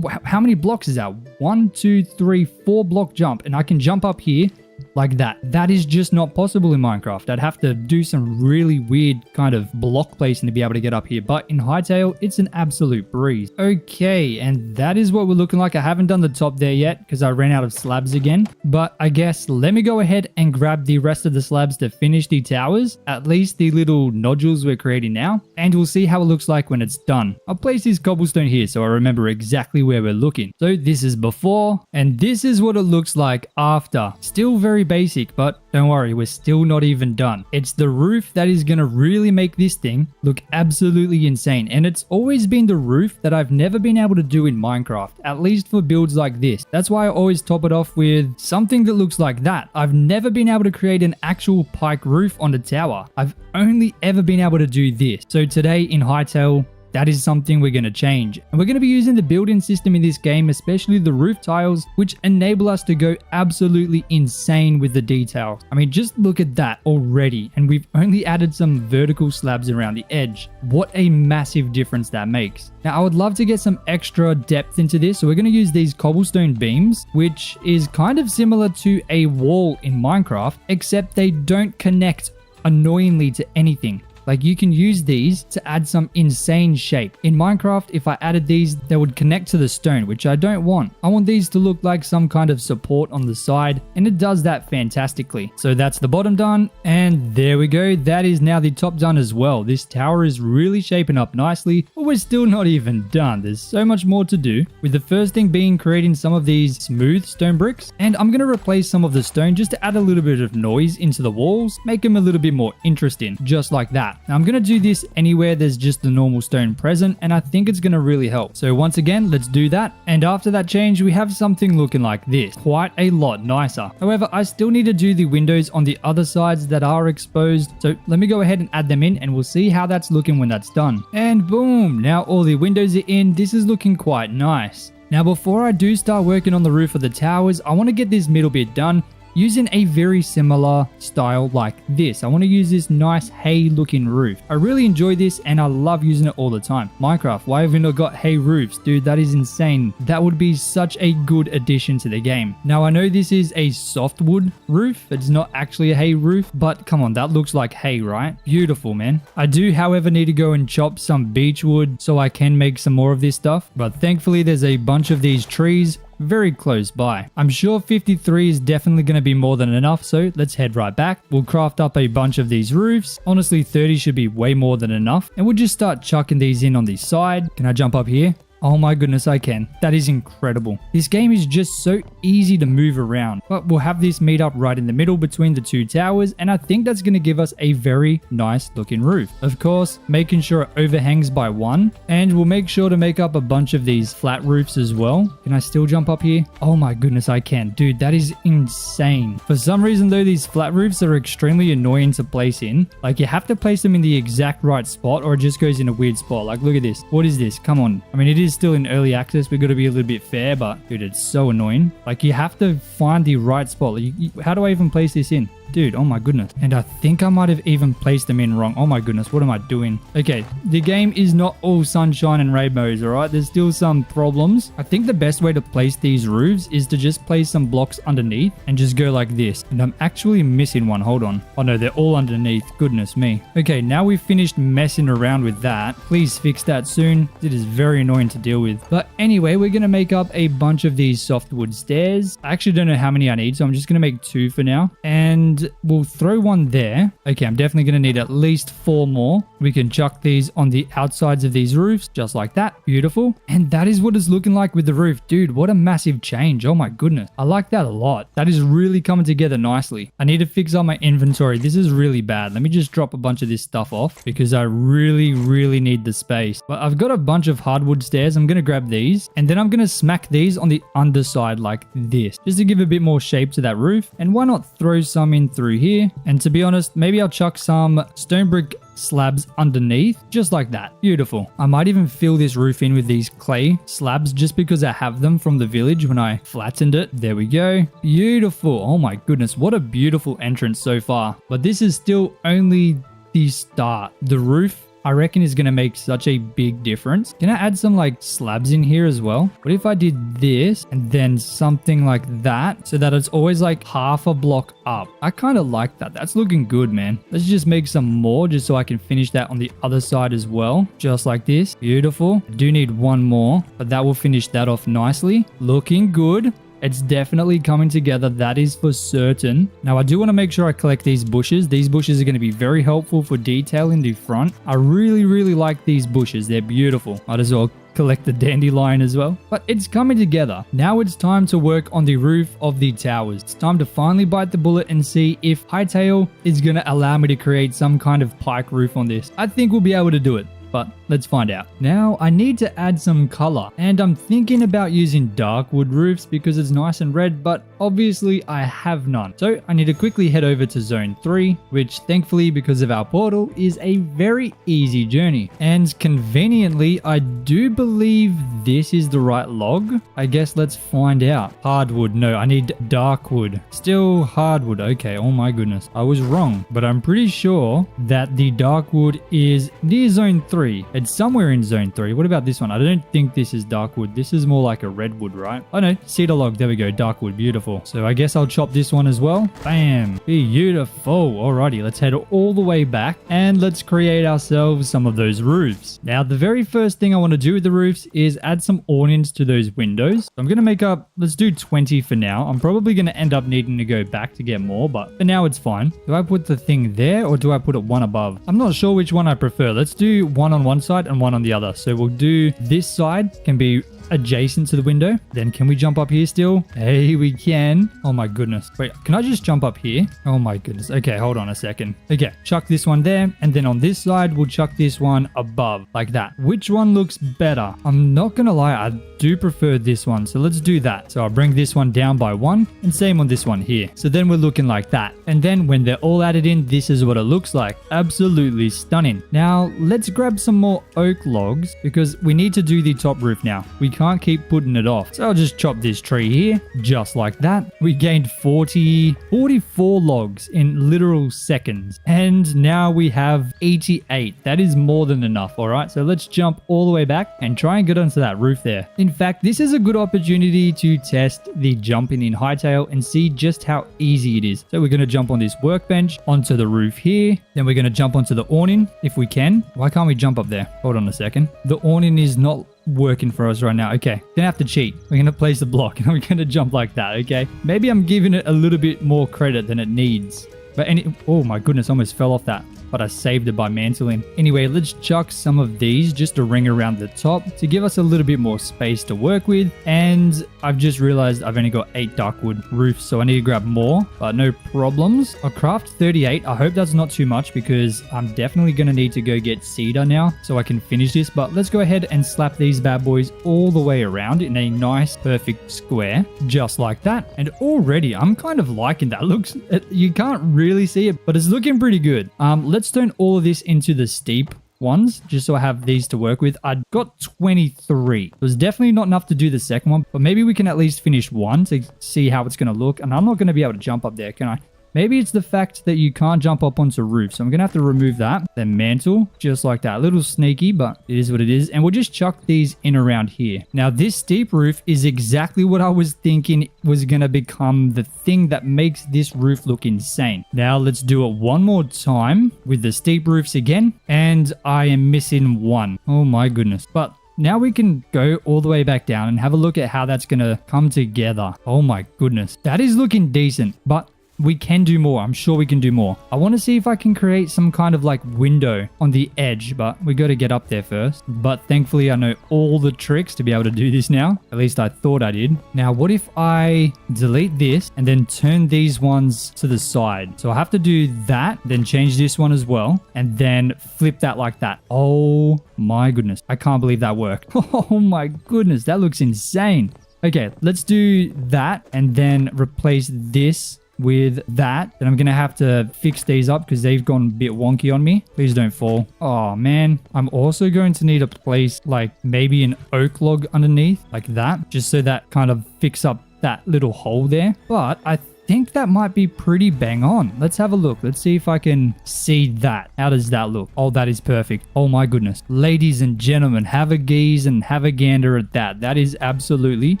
A: How many blocks is that? 1, 2, 3, 4 block jump, and I can jump up here like that. That is just not possible in Minecraft. I'd have to do some really weird kind of block placing to be able to get up here, but in Hytale, it's an absolute breeze. Okay, and that is what we're looking like. I haven't done the top there yet because I ran out of slabs again, but I guess let me go ahead and grab the rest of the slabs to finish the towers, at least the little nodules we're creating now, and we'll see how it looks like when it's done. I'll place this cobblestone here so I remember exactly where we're looking. So this is before, and this is what it looks like after. Still very basic, but don't worry, we're still not even done. It's the roof that is going to really make this thing look absolutely insane, and it's always been the roof that I've never been able to do in Minecraft, at least for builds like this. That's why I always top it off with something that looks like that. I've never been able to create an actual pike roof on the tower. I've only ever been able to do this. So today in Hytale, that is something we're going to change. And we're going to be using the built-in system in this game, especially the roof tiles, which enable us to go absolutely insane with the details. I mean, just look at that already. And we've only added some vertical slabs around the edge. What a massive difference that makes. Now, I would love to get some extra depth into this. So we're going to use these cobblestone beams, which is kind of similar to a wall in Minecraft, except they don't connect annoyingly to anything. Like, you can use these to add some insane shape. In Minecraft, if I added these, they would connect to the stone, which I don't want. I want these to look like some kind of support on the side, and it does that fantastically. So that's the bottom done, and there we go. That is now the top done as well. This tower is really shaping up nicely, but we're still not even done. There's so much more to do, with the first thing being creating some of these smooth stone bricks, and I'm going to replace some of the stone just to add a little bit of noise into the walls, make them a little bit more interesting, just like that. Now, I'm going to do this anywhere there's just the normal stone present, and I think it's going to really help. So once again, let's do that. And after that change, we have something looking like this. Quite a lot nicer. However, I still need to do the windows on the other sides that are exposed. So let me go ahead and add them in, and we'll see how that's looking when that's done. And boom, now all the windows are in. This is looking quite nice. Now, before I do start working on the roof of the towers, I want to get this middle bit done using a very similar style like this. I want to use this nice hay looking roof. I really enjoy this and I love using it all the time. Minecraft, why have we not got hay roofs? Dude, that is insane. That would be such a good addition to the game. Now, I know this is a softwood roof. It's not actually a hay roof, but come on, that looks like hay, right? Beautiful, man. I do, however, need to go and chop some beech wood so I can make some more of this stuff. But thankfully, there's a bunch of these trees very close by. I'm sure 53 is definitely going to be more than enough, so let's head right back. We'll craft up a bunch of these roofs. Honestly, 30 should be way more than enough, and we'll just start chucking these in on the side. Can I jump up here? Oh my goodness, I can. That is incredible. This game is just so easy to move around. But we'll have this meet up right in the middle between the two towers, and I think that's going to give us a very nice looking roof. Of course, making sure it overhangs by one, and we'll make sure to make up a bunch of these flat roofs as well. Can I still jump up here? Oh my goodness, I can. Dude, that is insane. For some reason though, these flat roofs are extremely annoying to place in. Like, you have to place them in the exact right spot or it just goes in a weird spot. Like, look at this. What is this? Come on. I mean, it is still in early access. We got to be a little bit fair, but dude, it's so annoying. Like, you have to find the right spot. How do I even place this in? Dude, oh my goodness. And I think I might have even placed them in wrong. Oh my goodness, what am I doing? Okay, the game is not all sunshine and rainbows, all right? There's still some problems. I think the best way to place these roofs is to just place some blocks underneath and just go like this. And I'm actually missing one. Hold on. Oh no, they're all underneath. Goodness me. Okay, now we've finished messing around with that. Please fix that soon. It is very annoying to deal with. But anyway, we're going to make up a bunch of these softwood stairs. I actually don't know how many I need, so I'm just going to make 2 for now. And we'll throw one there. Okay, I'm definitely going to need at least 4 more. We can chuck these on the outsides of these roofs, just like that. Beautiful. And that is what it's looking like with the roof. Dude, what a massive change. Oh my goodness. I like that a lot. That is really coming together nicely. I need to fix up my inventory. This is really bad. Let me just drop a bunch of this stuff off because I really need the space. But I've got a bunch of hardwood stairs. I'm going to grab these and then I'm going to smack these on the underside like this, just to give a bit more shape to that roof. And why not throw some in through here? And to be honest, maybe I'll chuck some stone brick slabs underneath, just like that. Beautiful. I might even fill this roof in with these clay slabs just because I have them from the village when I flattened it. There we go. Beautiful. Oh my goodness, what a beautiful entrance so far. But this is still only the start. The roof, I reckon, is going to make such a big difference. Can I add some like slabs in here as well? What if I did this and then something like that so that it's always like half a block up? I kind of like that. That's looking good, man. Let's just make some more just so I can finish that on the other side as well. Just like this. Beautiful. I do need one more, but that will finish that off nicely. Looking good. It's definitely coming together, that is for certain. Now, I do want to make sure I collect these bushes. These bushes are going to be very helpful for detail in the front. I really like these bushes. They're beautiful. Might as well collect the dandelion as well. But it's coming together. Now it's time to work on the roof of the towers. It's time to finally bite the bullet and see if Hytale is going to allow me to create some kind of pike roof on this. I think we'll be able to do it. but let's find out. Now I need to add some color, and I'm thinking about using dark wood roofs because it's nice and red, but obviously I have none. So I need to quickly head over to zone 3, which thankfully because of our portal is a very easy journey. And conveniently, I do believe this is the right log. I guess let's find out. Hardwood, no, I need dark wood. Still hardwood, okay, oh my goodness. I was wrong, but I'm pretty sure that the dark wood is near zone 3. It's somewhere in zone 3. What about this one? I don't think this is dark wood. This is more like a redwood, right? Oh no, cedar log, there we go, dark wood, beautiful. So I guess I'll chop this one as well. Bam, beautiful. Alrighty, let's head all the way back and let's create ourselves some of those roofs. Now, the very first thing I want to do with the roofs is add some awnings to those windows. So I'm going to make up, let's do 20 for now. I'm probably going to end up needing to go back to get more, but for now it's fine. Do I put the thing there or do I put it one above? I'm not sure which one I prefer. Let's do one on one side and one on the other. So we'll do this side can be adjacent to the window. Then can we jump up here still? Hey, we can. Oh my goodness. Wait, can I just jump up here? Oh my goodness. Okay, hold on a second. Okay, chuck this one there. And then on this side, we'll chuck this one above like that. Which one looks better? I'm not gonna lie, I do prefer this one. So let's do that. So I'll bring this one down by 1 and same on this one here. So then we're looking like that. And then when they're all added in, this is what it looks like. Absolutely stunning. Now let's grab some more oak logs because we need to do the top roof now. We can't keep putting it off. So I'll just chop this tree here, just like that. We gained 44 logs in literal seconds. And now we have 88. That is more than enough, all right? So let's jump all the way back and try and get onto that roof there. In fact, this is a good opportunity to test the jumping in Hytale and see just how easy it is. So we're going to jump on this workbench, onto the roof here. Then we're going to jump onto the awning if we can. Why can't we jump up there? Hold on a second. The awning is not working for us right now. Okay, gonna have to cheat. We're gonna place the block and we're gonna jump like that. Okay, maybe I'm giving it a little bit more credit than it needs, but oh my goodness, almost fell off that, but I saved it by mantling. Anyway, let's chuck some of these just to ring around the top to give us a little bit more space to work with. And I've just realized I've only got 8 darkwood roofs, so I need to grab more, but no problems. I'll craft 38. I hope that's not too much because I'm definitely going to need to go get cedar now so I can finish this. But let's go ahead and slap these bad boys all the way around in a nice perfect square, just like that. And already I'm kind of liking that. Looks, you can't really see it, but it's looking pretty good. Let's turn all of this into the steep ones just so I have these to work with. I got 23. It was definitely not enough to do the second one, but maybe we can at least finish one to see how it's going to look. And I'm not going to be able to jump up there, can I? Maybe it's the fact that you can't jump up onto roofs. So I'm going to have to remove that. Then mantle, just like that. A little sneaky, but it is what it is. And we'll just chuck these in around here. Now, this steep roof is exactly what I was thinking was going to become the thing that makes this roof look insane. Now, let's do it one more time with the steep roofs again. And I am missing one. Oh my goodness. But now we can go all the way back down and have a look at how that's going to come together. Oh my goodness. That is looking decent, but we can do more. I'm sure we can do more. I want to see if I can create some kind of like window on the edge, but we got to get up there first. But thankfully, I know all the tricks to be able to do this now. At least I thought I did. Now, what if I delete this and then turn these ones to the side? So I have to do that, then change this one as well, and then flip that like that. Oh my goodness. I can't believe that worked. Oh my goodness. That looks insane. Okay, let's do that and then replace this with that. Then I'm gonna have to fix these up because they've gone a bit wonky on me. Please don't fall. Oh man, I'm also going to need to place like maybe an oak log underneath like that, just so that kind of fix up that little hole there. But I think that might be pretty bang on. Let's have a look. Let's see if I can see that. How does that look? Oh, that is perfect. Oh my goodness. Ladies and gentlemen, have a gaze and have a gander at that. That is absolutely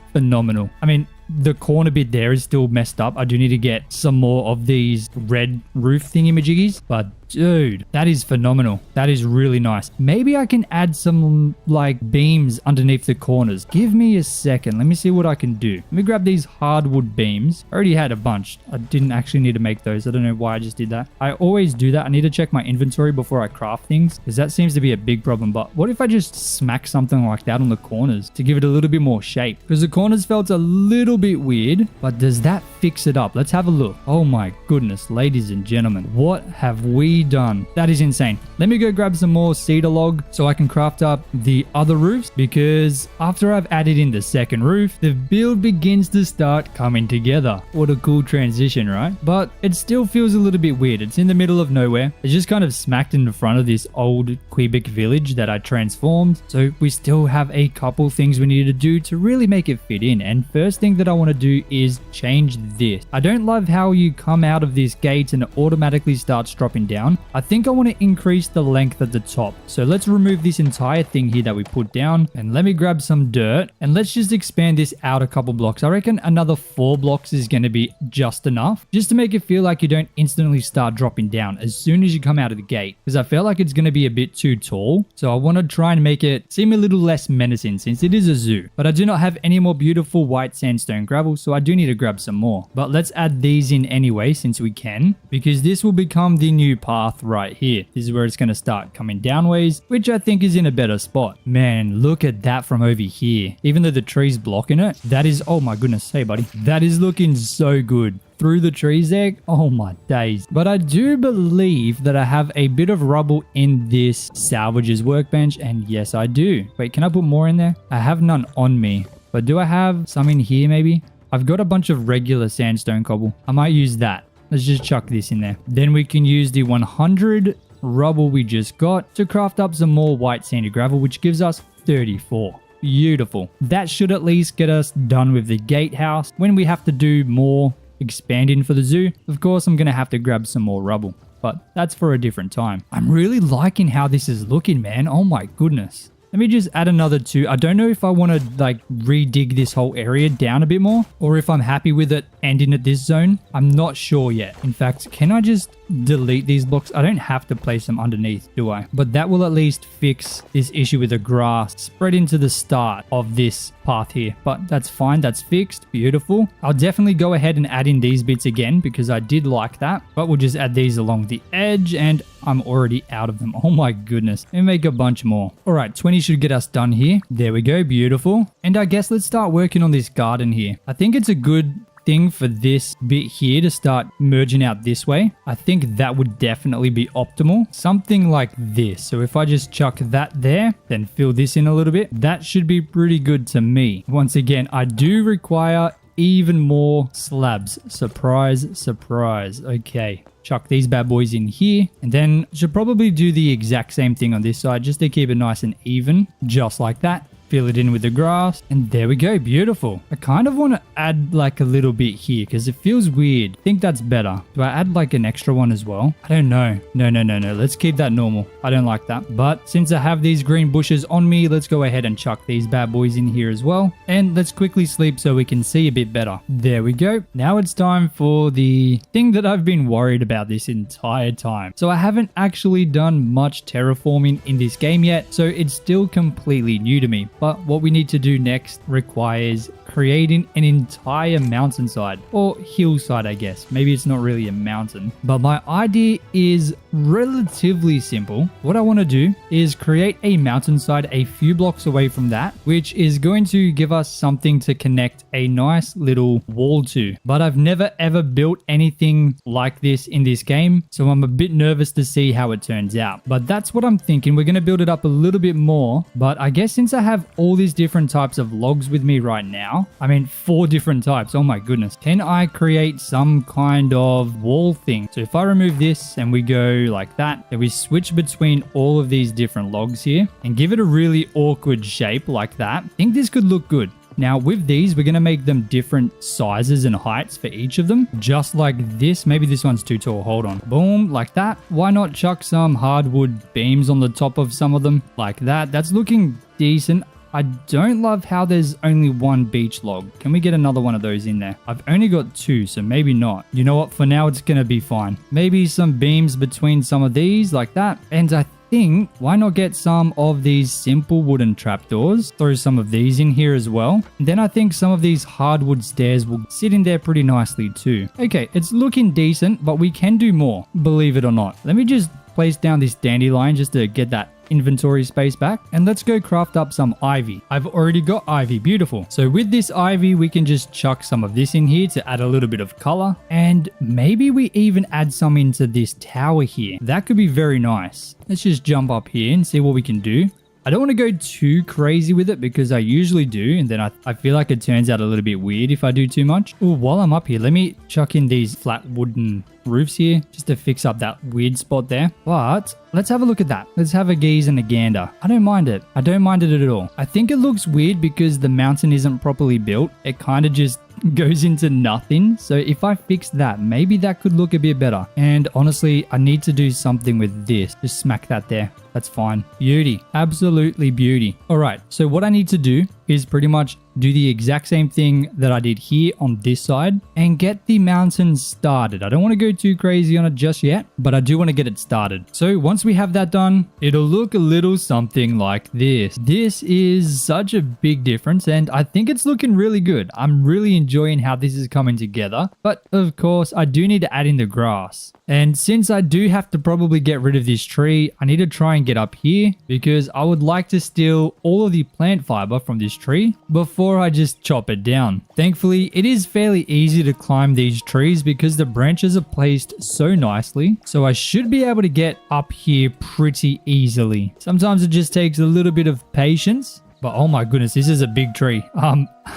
A: phenomenal. I mean, the corner bit there is still messed up. I do need to get some more of these red roof thingy-majiggies, but dude, that is phenomenal. That is really nice. Maybe I can add some like beams underneath the corners. Give me a second. Let me see what I can do. Let me grab these hardwood beams. I already had a bunch. I didn't actually need to make those. I don't know why I just did that. I always do that. I need to check my inventory before I craft things because that seems to be a big problem. But what if I just smack something like that on the corners to give it a little bit more shape? Because the corners felt a little bit weird, but does that fix it up? Let's have a look. Oh my goodness, ladies and gentlemen, what have we already done. That is insane. Let me go grab some more cedar log so I can craft up the other roofs, because after I've added in the second roof, the build begins to start coming together. What a cool transition, right? But it still feels a little bit weird. It's in the middle of nowhere. It's just kind of smacked in the front of this old Quebec village that I transformed. So we still have a couple things we need to do to really make it fit in. And first thing that I want to do is change this. I don't love how you come out of this gate and it automatically starts dropping down. I think I want to increase the length at the top. So let's remove this entire thing here that we put down, and let me grab some dirt and let's just expand this out a couple blocks. I reckon another 4 blocks is going to be just enough, just to make it feel like you don't instantly start dropping down as soon as you come out of the gate, because I feel like it's going to be a bit too tall. So I want to try and make it seem a little less menacing since it is a zoo. But I do not have any more beautiful white sandstone gravel, so I do need to grab some more. But let's add these in anyway since we can, because this will become the new path right here. This is where it's going to start coming downways, which I think is in a better spot. Man, look at that from over here. Even though the tree's blocking it, that is, oh my goodness, hey buddy, that is looking so good through the trees there. Oh my days. But I do believe that I have a bit of rubble in this salvages workbench, and yes I do. Wait, can I put more in there? I have none on me, but do I have some in here maybe? I've got a bunch of regular sandstone cobble. I might use that. Let's just chuck this in there. Then we can use the 100 rubble we just got to craft up some more white sandy gravel, which gives us 34. Beautiful. That should at least get us done with the gatehouse. When we have to do more expanding for the zoo, of course I'm going to have to grab some more rubble, but that's for a different time. I'm really liking how this is looking, man. Oh my goodness. Let me just add another 2. I don't know if I want to like redig this whole area down a bit more, or if I'm happy with it ending at this zone. I'm not sure yet. In fact, can I just delete these blocks? I don't have to place them underneath, do I? But that will at least fix this issue with the grass spread into the start of this path here. But that's fine. That's fixed. Beautiful. I'll definitely go ahead and add in these bits again because I did like that. But we'll just add these along the edge, and I'm already out of them. Oh my goodness. Let me make a bunch more. All right, 20 should get us done here. There we go. Beautiful. And I guess let's start working on this garden here. I think it's a good thing for this bit here to start merging out this way. I think that would definitely be optimal. Something like this. So if I just chuck that there, then fill this in a little bit, that should be pretty good to me. Once again, I do require even more slabs. Surprise, surprise. Okay. Chuck these bad boys in here, and then should probably do the exact same thing on this side just to keep it nice and even, just like that. Fill it in with the grass, and there we go. Beautiful. I kind of want to add like a little bit here because it feels weird. I think that's better. Do I add like an extra one as well? I don't know. No. Let's keep that normal. I don't like that. But since I have these green bushes on me, let's go ahead and chuck these bad boys in here as well. And let's quickly sleep so we can see a bit better. There we go. Now it's time for the thing that I've been worried about this entire time. So I haven't actually done much terraforming in this game yet, so it's still completely new to me. But what we need to do next requires creating an entire mountainside, or hillside, I guess. Maybe it's not really a mountain, but my idea is relatively simple. What I want to do is create a mountainside a few blocks away from that, which is going to give us something to connect a nice little wall to. But I've never ever built anything like this in this game, so I'm a bit nervous to see how it turns out. But that's what I'm thinking. We're going to build it up a little bit more, but I guess since I have all these different types of logs with me right now, I mean 4 different types, oh my goodness, can I create some kind of wall thing? So if I remove this and we go like that, then we switch between all of these different logs here and give it a really awkward shape like that. I think this could look good. Now with these, we're going to make them different sizes and heights for each of them, just like this. Maybe this one's too tall. Hold on. Boom, like that. Why not chuck some hardwood beams on the top of some of them like that? That's looking decent. I don't love how there's only 1 beach log. Can we get another one of those in there? I've only got 2, so maybe not. You know what? For now, it's going to be fine. Maybe some beams between some of these like that. And I think, why not get some of these simple wooden trapdoors? Throw some of these in here as well. And then I think some of these hardwood stairs will sit in there pretty nicely too. Okay, it's looking decent, but we can do more, believe it or not. Let me just place down this dandelion just to get that inventory space back, and let's go craft up some ivy. I've already got ivy, beautiful. So with this ivy, we can just chuck some of this in here to add a little bit of color, and maybe we even add some into this tower here. That could be very nice. Let's just jump up here and see what we can do. I don't want to go too crazy with it because I usually do, and then I feel like it turns out a little bit weird if I do too much. Oh, while I'm up here, let me chuck in these flat wooden roofs here just to fix up that weird spot there. But let's have a look at that. Let's have a gaze and a gander. I don't mind it. I don't mind it at all. I think it looks weird because the mountain isn't properly built. It kind of just goes into nothing. So if I fix that, maybe that could look a bit better. And honestly, I need to do something with this. Just smack that there. That's fine. Beauty. Absolutely beauty. All right. So what I need to do is pretty much do the exact same thing that I did here on this side and get the mountain started. I don't want to go too crazy on it just yet, but I do want to get it started. So once we have that done, it'll look a little something like this. This is such a big difference, and I think it's looking really good. I'm really enjoying how this is coming together, but of course I do need to add in the grass. And since I do have to probably get rid of this tree, I need to try and get up here because I would like to steal all of the plant fiber from this tree before I just chop it down. Thankfully, it is fairly easy to climb these trees because the branches are placed so nicely. So I should be able to get up here pretty easily. Sometimes it just takes a little bit of patience. But oh my goodness, this is a big tree.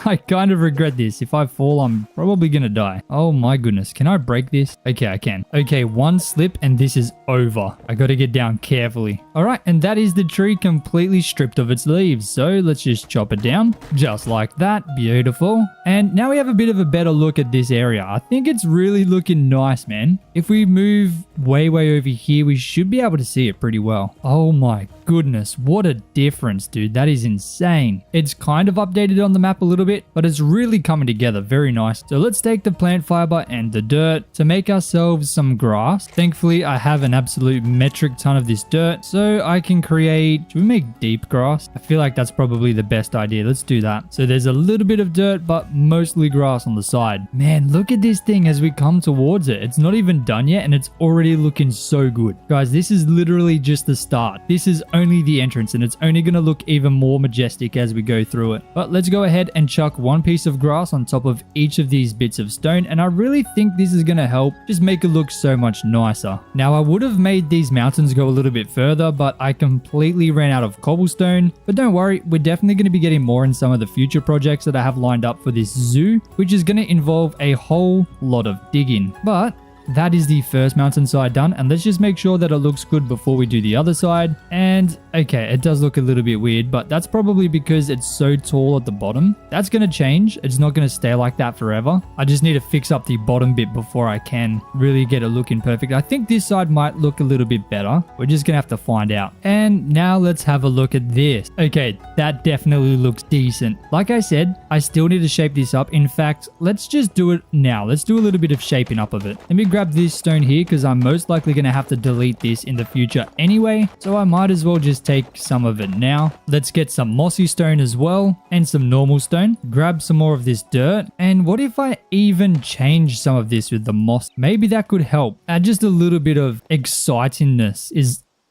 A: I kind of regret this. If I fall, I'm probably gonna die. Oh my goodness. Can I break this? Okay, I can. Okay, one slip and this is over. I gotta get down carefully. All right, and that is the tree completely stripped of its leaves. So let's just chop it down just like that. Beautiful. And now we have a bit of a better look at this area. I think it's really looking nice, man. If we move way over here, we should be able to see it pretty well. Oh my goodness, what a difference, dude. That is insane. It's kind of updated on the map a little bit, but it's really coming together very nice. So let's take the plant fiber and the dirt to make ourselves some grass. Thankfully, I have an absolute metric ton of this dirt, so I can create... Should we make deep grass? I feel like that's probably the best idea. Let's do that. So there's a little bit of dirt, but mostly grass on the side. Man, look at this thing as we come towards it. It's not even done yet, and it's already looking so good. Guys, this is literally just the start. This is only the entrance, and it's only going to look even more majestic as we go through it. But let's go ahead and chuck one piece of grass on top of each of these bits of stone, and I really think this is going to help just make it look so much nicer. Now, I would have made these mountains go a little bit further, but I completely ran out of cobblestone. But don't worry, we're definitely going to be getting more in some of the future projects that I have lined up for this zoo, which is going to involve a whole lot of digging. But that is the first mountainside done, and let's just make sure that it looks good before we do the other side. And okay, it does look a little bit weird, but that's probably because it's so tall at the bottom. That's going to change. It's not going to stay like that forever. I just need to fix up the bottom bit before I can really get it looking perfect. I think this side might look a little bit better. We're just going to have to find out. And now let's have a look at this. Okay, that definitely looks decent. Like I said, I still need to shape this up. In fact, let's just do it now. Let's do a little bit of shaping up of it. Let me grab this stone here because I'm most likely going to have to delete this in the future anyway, so I might as well just take some of it now. Let's get some mossy stone as well and some normal stone. Grab some more of this dirt, and what if I even change some of this with the moss? Maybe that could help add just a little bit of excitingness.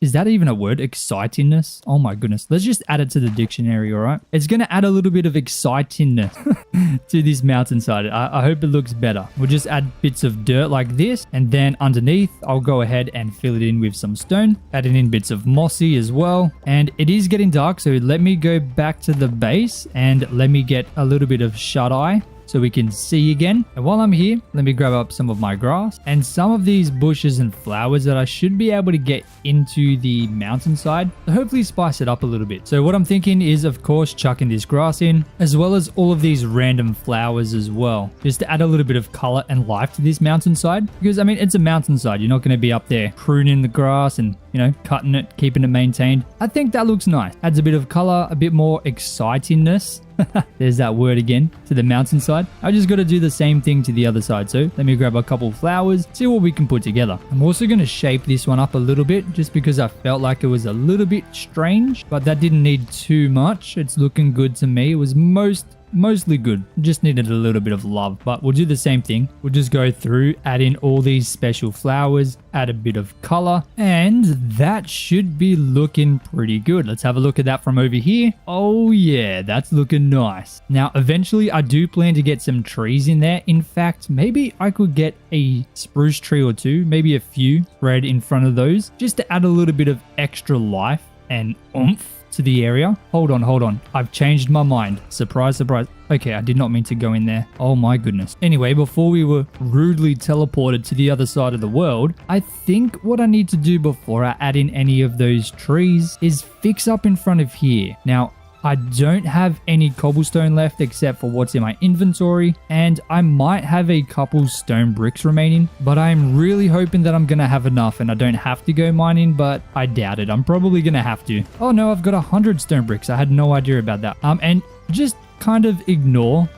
A: Is that even a word? Excitingness? Oh my goodness. Let's just add it to the dictionary, all right? It's going to add a little bit of excitingness to this mountainside. I hope it looks better. We'll just add bits of dirt like this, and then underneath, I'll go ahead and fill it in with some stone, adding in bits of mossy as well. And it is getting dark, so let me go back to the base and let me get a little bit of shut-eye so we can see again. And while I'm here, let me grab up some of my grass and some of these bushes and flowers that I should be able to get into the mountainside to hopefully spice it up a little bit. So what I'm thinking is, of course, chucking this grass in, as well as all of these random flowers as well, just to add a little bit of color and life to this mountainside. Because, I mean, it's a mountainside. You're not going to be up there pruning the grass and, you know, cutting it, keeping it maintained. I think that looks nice. Adds a bit of color, a bit more excitingness. There's that word again, to the mountainside. I just got to do the same thing to the other side. So let me grab a couple flowers, see what we can put together. I'm also going to shape this one up a little bit just because I felt like it was a little bit strange, but that didn't need too much. It's looking good to me. It was mostly good. Just needed a little bit of love, but we'll do the same thing. We'll just go through, add in all these special flowers, add a bit of color, and that should be looking pretty good. Let's have a look at that from over here. Oh yeah, that's looking nice. Now, eventually I do plan to get some trees in there. In fact, maybe I could get a spruce tree or two, maybe a few spread in front of those, just to add a little bit of extra life and oomph to the area. Hold on. I've changed my mind. Surprise, surprise. Okay, I did not mean to go in there. Oh my goodness. Anyway, before we were rudely teleported to the other side of the world, I think what I need to do before I add in any of those trees is fix up in front of here. Now, I don't have any cobblestone left except for what's in my inventory, and I might have a couple stone bricks remaining, but I'm really hoping that I'm gonna have enough and I don't have to go mining, but I doubt it. I'm probably gonna have to. Oh no, I've got 100 stone bricks. I had no idea about that. And just kind of ignore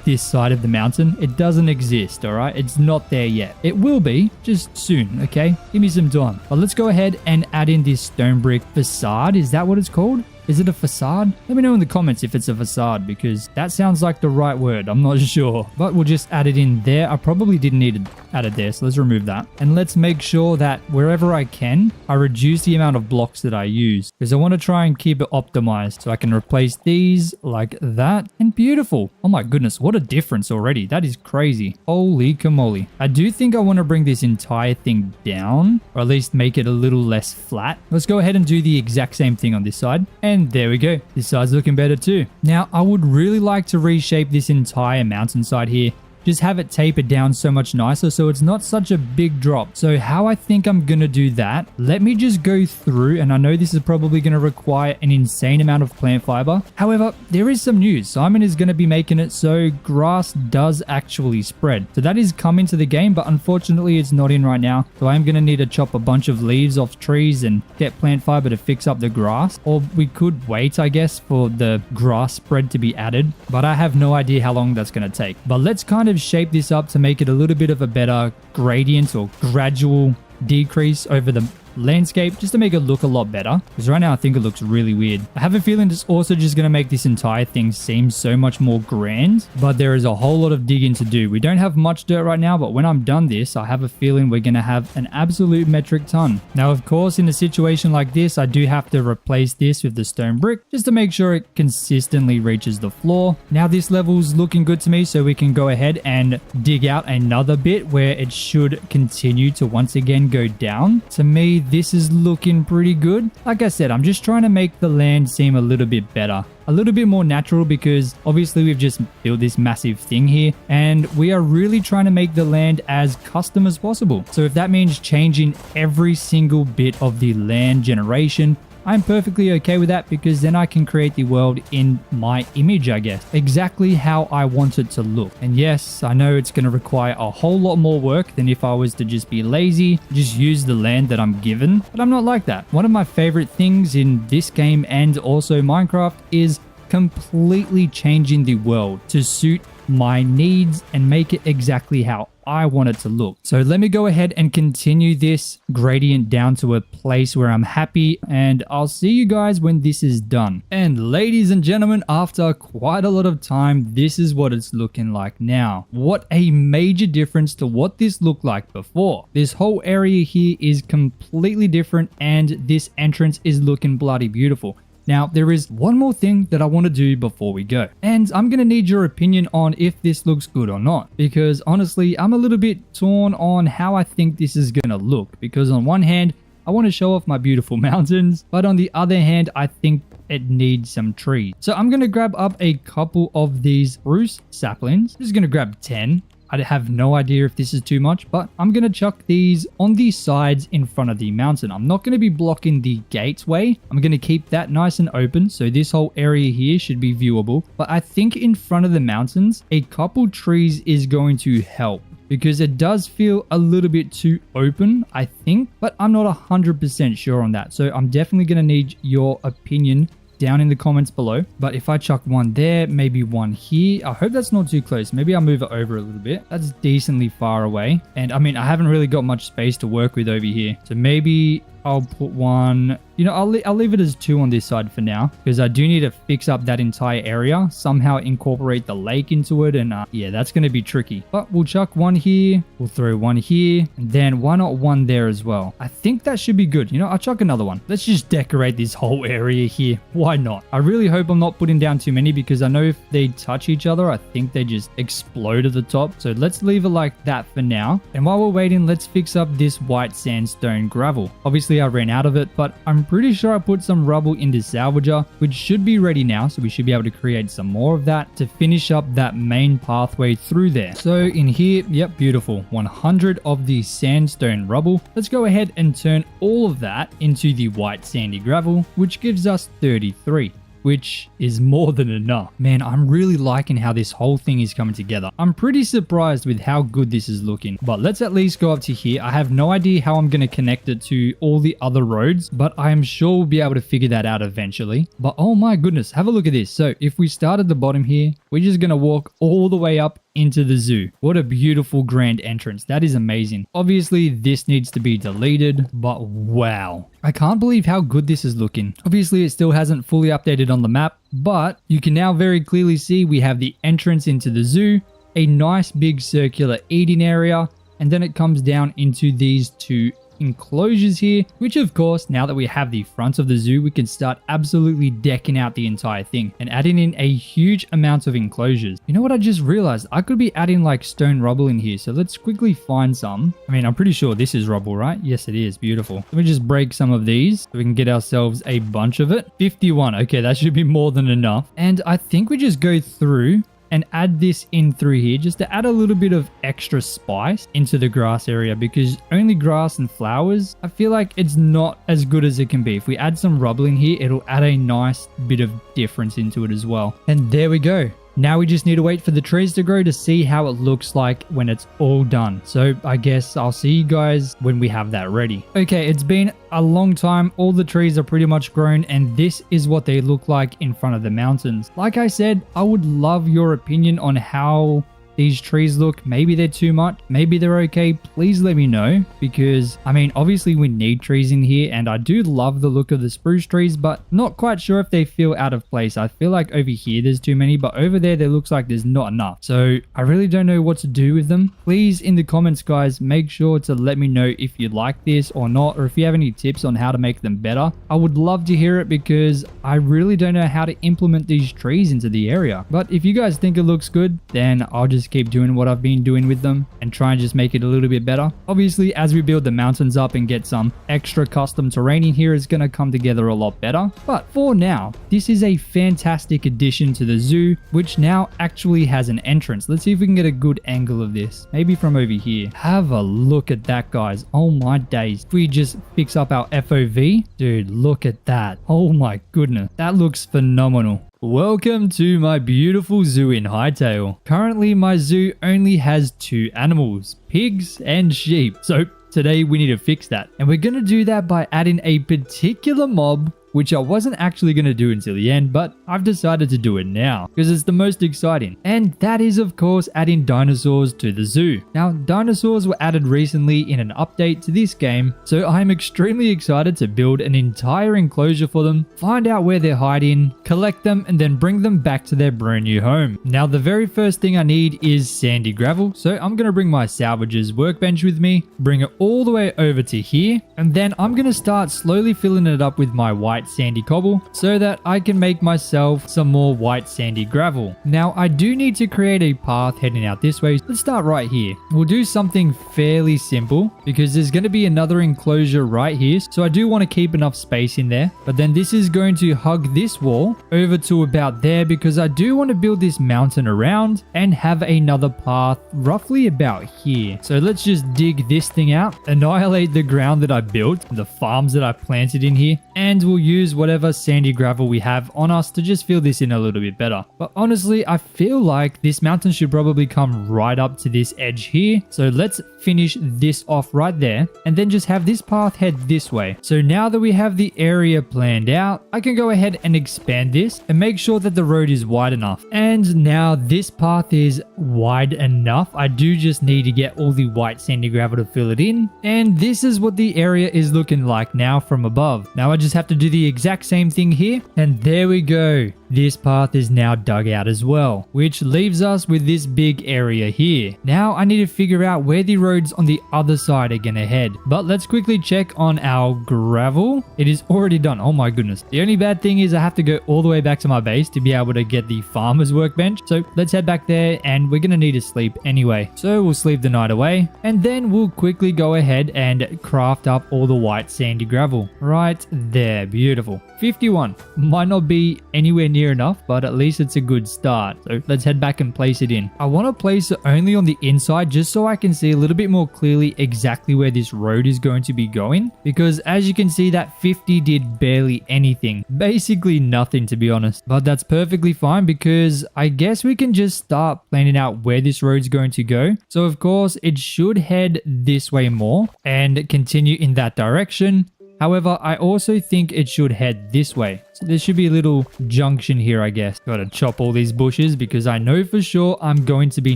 A: this side of the mountain. It doesn't exist, all right? It's not there yet. It will be, just soon, okay? Give me some time. But let's go ahead and add in this stone brick facade. Is that what it's called? Is it a facade? Let me know in the comments if it's a facade, because that sounds like the right word. I'm not sure. But we'll just add it in there. I probably didn't need to add it there, so let's remove that. And let's make sure that wherever I can, I reduce the amount of blocks that I use, because I want to try and keep it optimized. So I can replace these like that. And beautiful. Oh my goodness, what a difference already. That is crazy. Holy camole. I do think I want to bring this entire thing down, or at least make it a little less flat. Let's go ahead and do the exact same thing on this side. And there we go. This side's looking better too. Now, I would really like to reshape this entire mountainside here. Just have it taper down so much nicer so it's not such a big drop. So how I think I'm going to do that, let me just go through, and I know this is probably going to require an insane amount of plant fiber. However, there is some news. Simon is going to be making it so grass does actually spread. So that is coming to the game, but unfortunately it's not in right now. So I'm going to need to chop a bunch of leaves off trees and get plant fiber to fix up the grass. Or we could wait, I guess, for the grass spread to be added, but I have no idea how long that's going to take. But let's kind of shape this up to make it a little bit of a better gradient or gradual decrease over the landscape, just to make it look a lot better, because right now I think it looks really weird. I have a feeling it's also just going to make this entire thing seem so much more grand, but there is a whole lot of digging to do. We don't have much dirt right now, but when I'm done this, I have a feeling we're going to have an absolute metric ton. Now, of course, in a situation like this, I do have to replace this with the stone brick just to make sure it consistently reaches the floor. Now this level's looking good to me, so we can go ahead and dig out another bit where it should continue to once again go down. To me, this is looking pretty good. Like I said, I'm just trying to make the land seem a little bit better, a little bit more natural, because obviously we've just built this massive thing here and we are really trying to make the land as custom as possible. So if that means changing every single bit of the land generation, I'm perfectly okay with that, because then I can create the world in my image, I guess, exactly how I want it to look. And yes, I know it's going to require a whole lot more work than if I was to just be lazy, just use the land that I'm given, but I'm not like that. One of my favorite things in this game and also Minecraft is completely changing the world to suit my needs and make it exactly how I want it to look. So let me go ahead and continue this gradient down to a place where I'm happy, and I'll see you guys when this is done. And ladies and gentlemen, after quite a lot of time, this is what it's looking like now. What a major difference to what this looked like before. This whole area here is completely different, and this entrance is looking bloody beautiful. Now, there is one more thing that I want to do before we go, and I'm going to need your opinion on if this looks good or not, because honestly, I'm a little bit torn on how I think this is going to look, because on one hand, I want to show off my beautiful mountains, but on the other hand, I think it needs some trees. So I'm going to grab up a couple of these spruce saplings. I'm just going to grab 10. I have no idea if this is too much, but I'm going to chuck these on the sides in front of the mountain. I'm not going to be blocking the gateway. I'm going to keep that nice and open, so this whole area here should be viewable. But I think in front of the mountains, a couple trees is going to help, because it does feel a little bit too open, I think, but I'm not 100% sure on that. So I'm definitely going to need your opinion down in the comments below. But if I chuck one there, maybe one here, I hope that's not too close. Maybe I'll move it over a little bit. That's decently far away, and I mean, I haven't really got much space to work with over here, so maybe I'll put one... You know, I'll leave it as 2 on this side for now, because I do need to fix up that entire area, somehow incorporate the lake into it, and yeah, that's going to be tricky. But we'll chuck 1 here, we'll throw 1 here, and then why not 1 there as well? I think that should be good. You know, I'll chuck another one. Let's just decorate this whole area here. Why not? I really hope I'm not putting down too many, because I know if they touch each other, I think they just explode at the top. So let's leave it like that for now. And while we're waiting, let's fix up this white sandstone gravel. Obviously, I ran out of it, but I'm pretty sure I put some rubble in the salvager, which should be ready now, so we should be able to create some more of that to finish up that main pathway through there. So in here, yep, beautiful, 100 of the sandstone rubble. Let's go ahead and turn all of that into the white sandy gravel, which gives us 33. Which is more than enough. Man, I'm really liking how this whole thing is coming together. I'm pretty surprised with how good this is looking, but let's at least go up to here. I have no idea how I'm going to connect it to all the other roads, but I am sure we'll be able to figure that out eventually. But oh my goodness, have a look at this. So if we start at the bottom here, we're just going to walk all the way up into the zoo. What a beautiful grand entrance. That is amazing. Obviously, this needs to be deleted, but wow. I can't believe how good this is looking. Obviously, it still hasn't fully updated on the map, but you can now very clearly see we have the entrance into the zoo, a nice big circular eating area, and then it comes down into these 2 enclosures here, which of course, now that we have the front of the zoo, we can start absolutely decking out the entire thing and adding in a huge amount of enclosures. You know what I just realized? I could be adding like stone rubble in here, so let's quickly find some. I mean, I'm pretty sure this is rubble, right? Yes, it is. Beautiful. Let me just break some of these so we can get ourselves a bunch of it. 51. Okay, that should be more than enough. And I think we just go through and add this in through here just to add a little bit of extra spice into the grass area, because only grass and flowers, I feel like it's not as good as it can be. If we add some rubble in here, it'll add a nice bit of difference into it as well. And there we go. Now we just need to wait for the trees to grow to see how it looks like when it's all done. So I guess I'll see you guys when we have that ready. Okay, it's been a long time. All the trees are pretty much grown, and this is what they look like in front of the mountains. Like I said, I would love your opinion on how these trees look. Maybe they're too much, maybe they're okay. Please let me know, because I mean, obviously we need trees in here, and I do love the look of the spruce trees, but not quite sure if they feel out of place. I feel like over here there's too many, but over there looks like there's not enough. So I really don't know what to do with them. Please, in the comments, guys, make sure to let me know if you like this or not, or if you have any tips on how to make them better. I would love to hear it, because I really don't know how to implement these trees into the area. But if you guys think it looks good, then I'll just keep doing what I've been doing with them and try and just make it a little bit better. Obviously, as we build the mountains up and get some extra custom terrain in here, it's going to come together a lot better. But for now, this is a fantastic addition to the zoo, which now actually has an entrance. Let's see if we can get a good angle of this. Maybe from over here. Have a look at that, guys. Oh my days. If we just fix up our FOV, dude, look at that. Oh my goodness. That looks phenomenal. Welcome to my beautiful zoo in Hytale. Currently, my zoo only has 2 animals, pigs and sheep. So today we need to fix that. And we're going to do that by adding a particular mob, which I wasn't actually going to do until the end, but I've decided to do it now because it's the most exciting. And that is, of course, adding dinosaurs to the zoo. Now, dinosaurs were added recently in an update to this game, so I'm extremely excited to build an entire enclosure for them, find out where they're hiding, collect them, and then bring them back to their brand new home. Now, the very first thing I need is sandy gravel, so I'm going to bring my salvages workbench with me, bring it all the way over to here, and then I'm going to start slowly filling it up with my white sandy cobble so that I can make myself some more white sandy gravel. Now, I do need to create a path heading out this way. Let's start right here. We'll do something fairly simple because there's going to be another enclosure right here, so I do want to keep enough space in there, but then this is going to hug this wall over to about there because I do want to build this mountain around and have another path roughly about here. So let's just dig this thing out, annihilate the ground that I built, the farms that I planted in here, and we'll use whatever sandy gravel we have on us to just fill this in a little bit better. But honestly, I feel like this mountain should probably come right up to this edge here. So let's finish this off right there and then just have this path head this way. So now that we have the area planned out, I can go ahead and expand this and make sure that the road is wide enough. And now this path is wide enough. I do just need to get all the white sandy gravel to fill it in. And this is what the area is looking like now from above. Now I just have to do the exact same thing here. And there we go. This path is now dug out as well, which leaves us with this big area here. Now I need to figure out where the roads on the other side are gonna head. But let's quickly check on our gravel. It is already done. Oh my goodness. The only bad thing is I have to go all the way back to my base to be able to get the farmer's workbench. So let's head back there and we're gonna need to sleep anyway. So we'll sleep the night away and then we'll quickly go ahead and craft up all the white sandy gravel. Right there. Beautiful. 51. Might not be anywhere near enough, but at least it's a good start. So let's head back and place it in. I want to place it only on the inside just so I can see a little bit more clearly exactly where this road is going to be going, because as you can see, that 50 did barely anything, basically nothing to be honest. But that's perfectly fine because I guess we can just start planning out where this road's going to go. So of course it should head this way more and continue in that direction. However, I also think it should head this way. So there should be a little junction here, I guess. Gotta chop all these bushes because I know for sure I'm going to be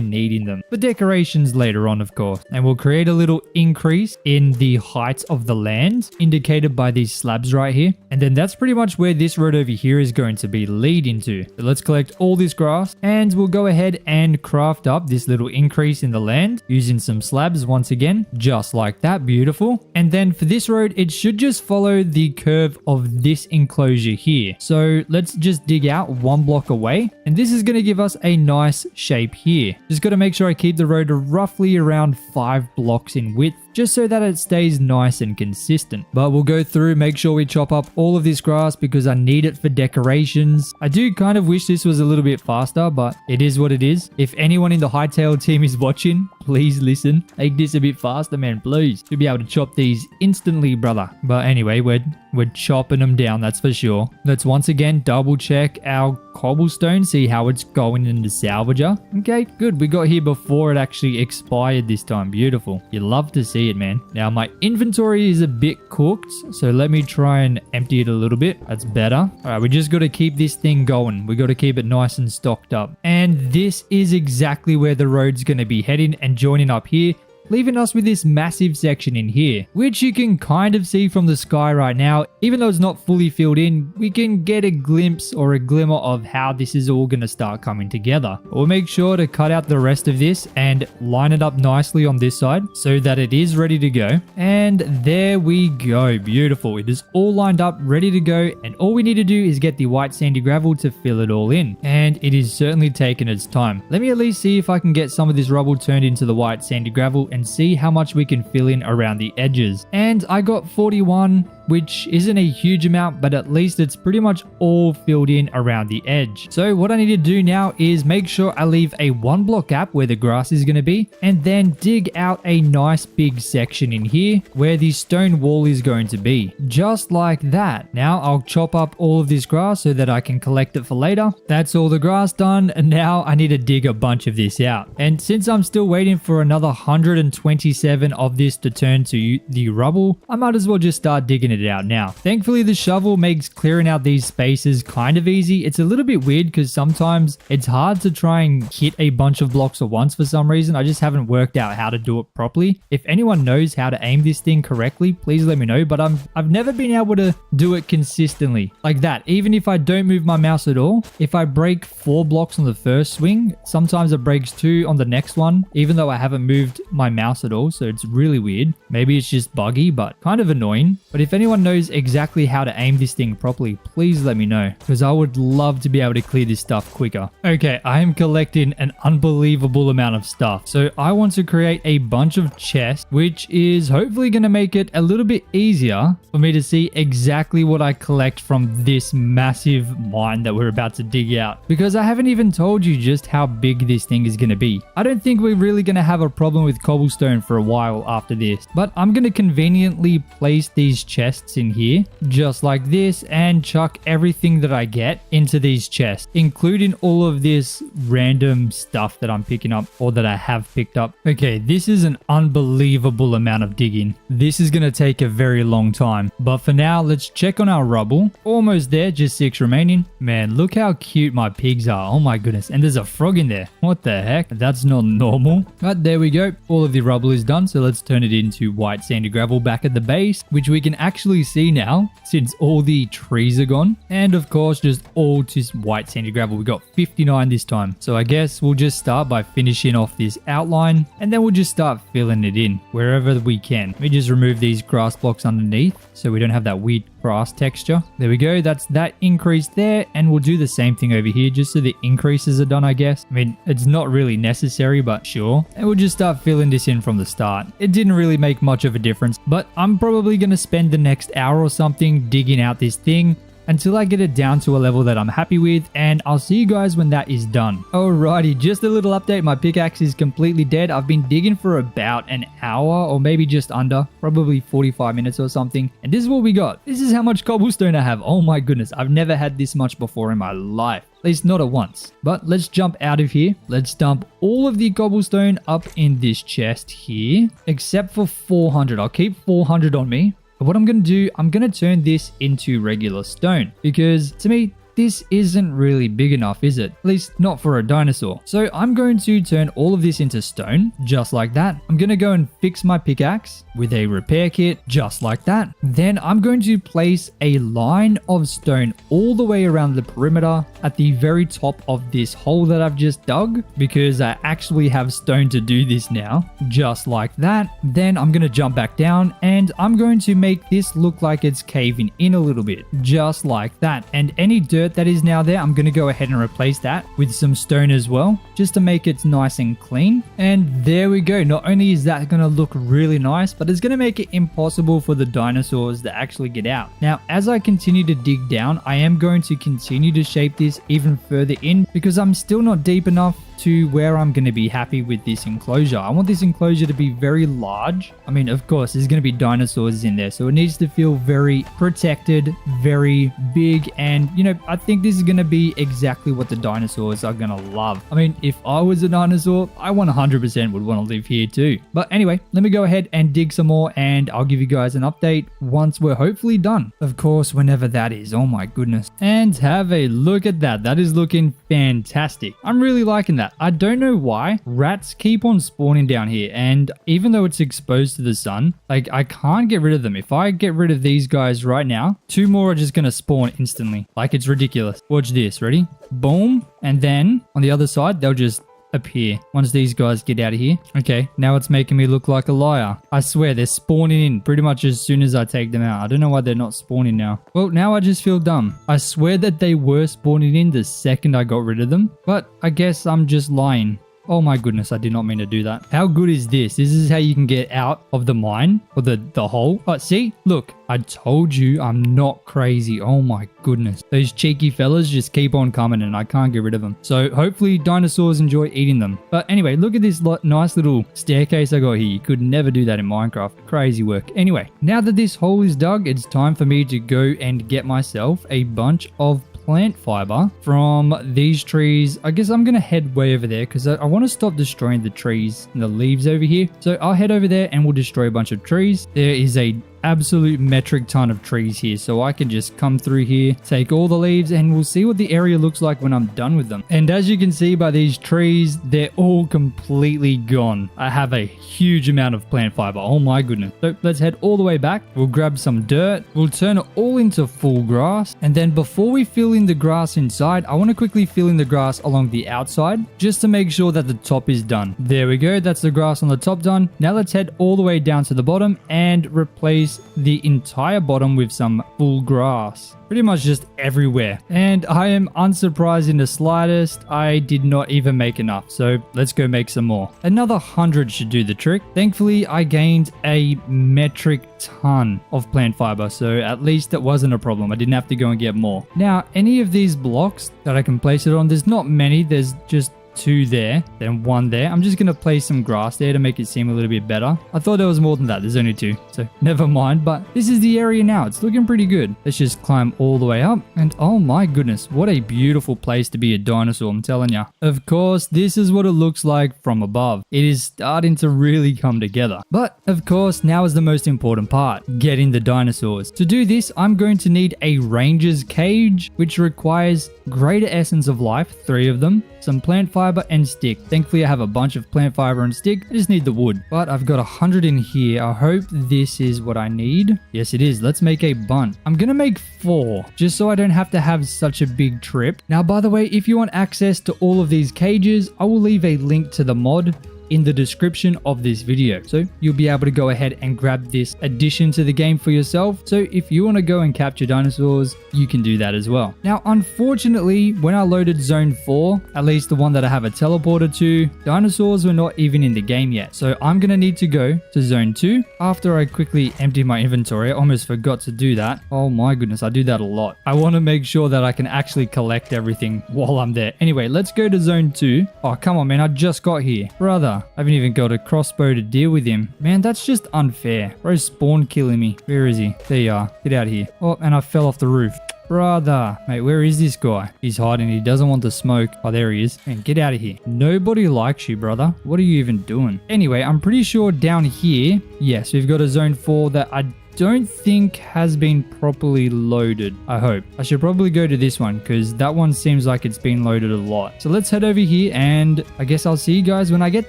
A: needing them for decorations later on, of course. And we'll create a little increase in the height of the land indicated by these slabs right here. And then that's pretty much where this road over here is going to be leading to. So let's collect all this grass and we'll go ahead and craft up this little increase in the land using some slabs once again, just like that. Beautiful. And then for this road, it should just follow the curve of this enclosure here. So let's just dig out one block away and this is going to give us a nice shape here. Just got to make sure I keep the road roughly around 5 blocks in width just so that it stays nice and consistent. But we'll go through, make sure we chop up all of this grass because I need it for decorations. I do kind of wish this was a little bit faster, but it is what it is. If anyone in the Hytale team is watching, please listen. Make this a bit faster, man, please. You'll be able to chop these instantly, brother. But anyway, we're chopping them down, that's for sure. Let's once again double check our cobblestone, see how it's going in the salvager. Okay, good. We got here before it actually expired this time. Beautiful. You love to see it, man. Now my inventory is a bit cooked, so let me try and empty it a little bit. That's better. All right, we just got to keep this thing going. We got to keep it nice and stocked up. And this is exactly where the road's going to be heading and joining up here, leaving us with this massive section in here, which you can kind of see from the sky right now. Even though it's not fully filled in, we can get a glimpse or a glimmer of how this is all going to start coming together. We'll make sure to cut out the rest of this and line it up nicely on this side so that it is ready to go. And there we go. Beautiful. It is all lined up, ready to go. And all we need to do is get the white sandy gravel to fill it all in. And it is certainly taking its time. Let me at least see if I can get some of this rubble turned into the white sandy gravel and see how much we can fill in around the edges. And I got 41, which isn't a huge amount, but at least it's pretty much all filled in around the edge. So what I need to do now is make sure I leave a 1 block gap where the grass is going to be, and then dig out a nice big section in here where the stone wall is going to be. Just like that. Now I'll chop up all of this grass so that I can collect it for later. That's all the grass done, and now I need to dig a bunch of this out. And since I'm still waiting for another 127 of this to turn to the rubble, I might as well just start digging it out now. Thankfully, the shovel makes clearing out these spaces kind of easy. It's a little bit weird because sometimes it's hard to try and hit a bunch of blocks at once for some reason. I just haven't worked out how to do it properly. If anyone knows how to aim this thing correctly, please let me know. But I've never been able to do it consistently like that. Even if I don't move my mouse at all, if I break 4 blocks on the first swing, sometimes it breaks 2 on the next one, even though I haven't moved my mouse at all. So it's really weird. Maybe it's just buggy, but kind of annoying. But if anyone knows exactly how to aim this thing properly, please let me know, because I would love to be able to clear this stuff quicker. Okay, I am collecting an unbelievable amount of stuff. So I want to create a bunch of chests, which is hopefully going to make it a little bit easier for me to see exactly what I collect from this massive mine that we're about to dig out, because I haven't even told you just how big this thing is going to be. I don't think we're really going to have a problem with cobblestone for a while after this, but I'm going to conveniently place these chests chests in here, just like this, and chuck everything that I get into these chests, including all of this random stuff that I'm picking up or that I have picked up. Okay, this is an unbelievable amount of digging. This is going to take a very long time, but for now, let's check on our rubble. Almost there, just 6 remaining. Man, look how cute my pigs are. Oh my goodness. And there's a frog in there. What the heck? That's not normal. But there we go. All of the rubble is done. So let's turn it into white sandy gravel back at the base, which we can actually see now since all the trees are gone. And of course, just all just white sandy gravel. We got 59 this time. So I guess we'll just start by finishing off this outline, and then we'll just start filling it in wherever we can. Let me just remove these grass blocks underneath so we don't have that weird grass texture. There we go. That's that increase there, and we'll do the same thing over here just so the increases are done, I guess. I mean, it's not really necessary, but sure. And we'll just start filling this in from the start. It didn't really make much of a difference, but I'm probably going to spend the next hour or something digging out this thing until I get it down to a level that I'm happy with, and I'll see you guys when that is done. Alrighty, just a little update. My pickaxe is completely dead. I've been digging for about an hour or maybe just under, probably 45 minutes or something. And this is what we got. This is how much cobblestone I have. Oh my goodness, I've never had this much before in my life. At least not at once. But let's jump out of here. Let's dump all of the cobblestone up in this chest here, except for 400. I'll keep 400 on me. But what I'm going to do, I'm going to turn this into regular stone, because to me, this isn't really big enough, is it? At least not for a dinosaur. So I'm going to turn all of this into stone, just like that. I'm going to go and fix my pickaxe with a repair kit, just like that. Then I'm going to place a line of stone all the way around the perimeter at the very top of this hole that I've just dug, because I actually have stone to do this now, just like that. Then I'm going to jump back down, and I'm going to make this look like it's caving in a little bit, just like that. And any dirt that is now there, I'm going to go ahead and replace that with some stone as well, just to make it nice and clean. And there we go. Not only is that going to look really nice, but it's going to make it impossible for the dinosaurs to actually get out. Now, as I continue to dig down, I am going to continue to shape this even further in, because I'm still not deep enough to where I'm going to be happy with this enclosure. I want this enclosure to be very large. I mean, of course, there's going to be dinosaurs in there, so it needs to feel very protected, very big, and, you know, I think this is going to be exactly what the dinosaurs are going to love. I mean, if I was a dinosaur, I 100% would want to live here too. But anyway, let me go ahead and dig some more, and I'll give you guys an update once we're hopefully done. Of course, whenever that is. Oh my goodness. And have a look at that. That is looking fantastic. I'm really liking that. I don't know why rats keep on spawning down here, and even though it's exposed to the sun, like, I can't get rid of them. If I get rid of these guys right now, 2 more are just going to spawn instantly. Like, it's ridiculous. Watch this. Ready? Boom. And then on the other side, they'll just appear once these guys get out of here. Okay, now it's making me look like a liar. I swear they're spawning in pretty much as soon as I take them out. I don't know why they're not spawning now. Well, now I just feel dumb. I swear that they were spawning in the second I got rid of them, but I guess I'm just lying. Oh my goodness, I did not mean to do that. How good is this? This is how you can get out of the mine, or the hole. Oh, see? Look, I told you I'm not crazy. Oh my goodness. Those cheeky fellas just keep on coming, and I can't get rid of them. So hopefully dinosaurs enjoy eating them. But anyway, look at this nice little staircase I got here. You could never do that in Minecraft. Crazy work. Anyway, now that this hole is dug, it's time for me to go and get myself a bunch of plant fiber from these trees. I guess I'm gonna head way over there because I want to stop destroying the trees and the leaves over here. So I'll head over there and we'll destroy a bunch of trees. There is a absolute metric ton of trees here, so I can just come through here, take all the leaves, and we'll see what the area looks like when I'm done with them. And as you can see by these trees, they're all completely gone. I have a huge amount of plant fiber. Oh my goodness. So let's head all the way back. We'll grab some dirt. We'll turn it all into full grass. And then before we fill in the grass inside, I want to quickly fill in the grass along the outside just to make sure that the top is done. There we go. That's the grass on the top done. Now let's head all the way down to the bottom and replace the entire bottom with some full grass. Pretty much just everywhere. And I am unsurprised in the slightest. I did not even make enough. So let's go make some more. Another 100 should do the trick. Thankfully, I gained a metric ton of plant fiber. So at least it wasn't a problem. I didn't have to go and get more. Now, any of these blocks that I can place it on, there's not many. There's just 2 there, then 1 there. I'm just going to place some grass there to make it seem a little bit better. I thought there was more than that. There's only 2, so never mind. But this is the area now. It's looking pretty good. Let's just climb all the way up. And oh my goodness, what a beautiful place to be a dinosaur, I'm telling you. Of course, this is what it looks like from above. It is starting to really come together. But of course, now is the most important part, getting the dinosaurs. To do this, I'm going to need a ranger's cage, which requires greater essence of life, 3 of them, some plant fiber and stick. Thankfully, I have a bunch of plant fiber and stick. I just need the wood. But I've got 100 in here. I hope this is what I need. Yes, it is. Let's make a bun. I'm gonna make 4, just so I don't have to have such a big trip. Now, by the way, if you want access to all of these cages, I will leave a link to the mod in the description of this video. So you'll be able to go ahead and grab this addition to the game for yourself. So if you want to go and capture dinosaurs, you can do that as well. Now, unfortunately, when I loaded zone 4, at least the one that I have a teleporter to, dinosaurs were not even in the game yet. So I'm going to need to go to zone 2 after I quickly empty my inventory. I almost forgot to do that. Oh my goodness, I do that a lot. I want to make sure that I can actually collect everything while I'm there. Anyway, let's go to zone 2. Oh, come on, man. I just got here. Brother, I haven't even got a crossbow to deal with him. Man, that's just unfair. Bro spawned killing me. Where is he? There you are. Get out of here. Oh, and I fell off the roof. Brother. Mate, where is this guy? He's hiding. He doesn't want to smoke. Oh, there he is. Man, get out of here. Nobody likes you, brother. What are you even doing? Anyway, I'm pretty sure down here, yes, we've got a zone 4 that I don't think has been properly loaded. I hope. I should probably go to this one because that one seems like it's been loaded a lot. So let's head over here and I guess I'll see you guys when I get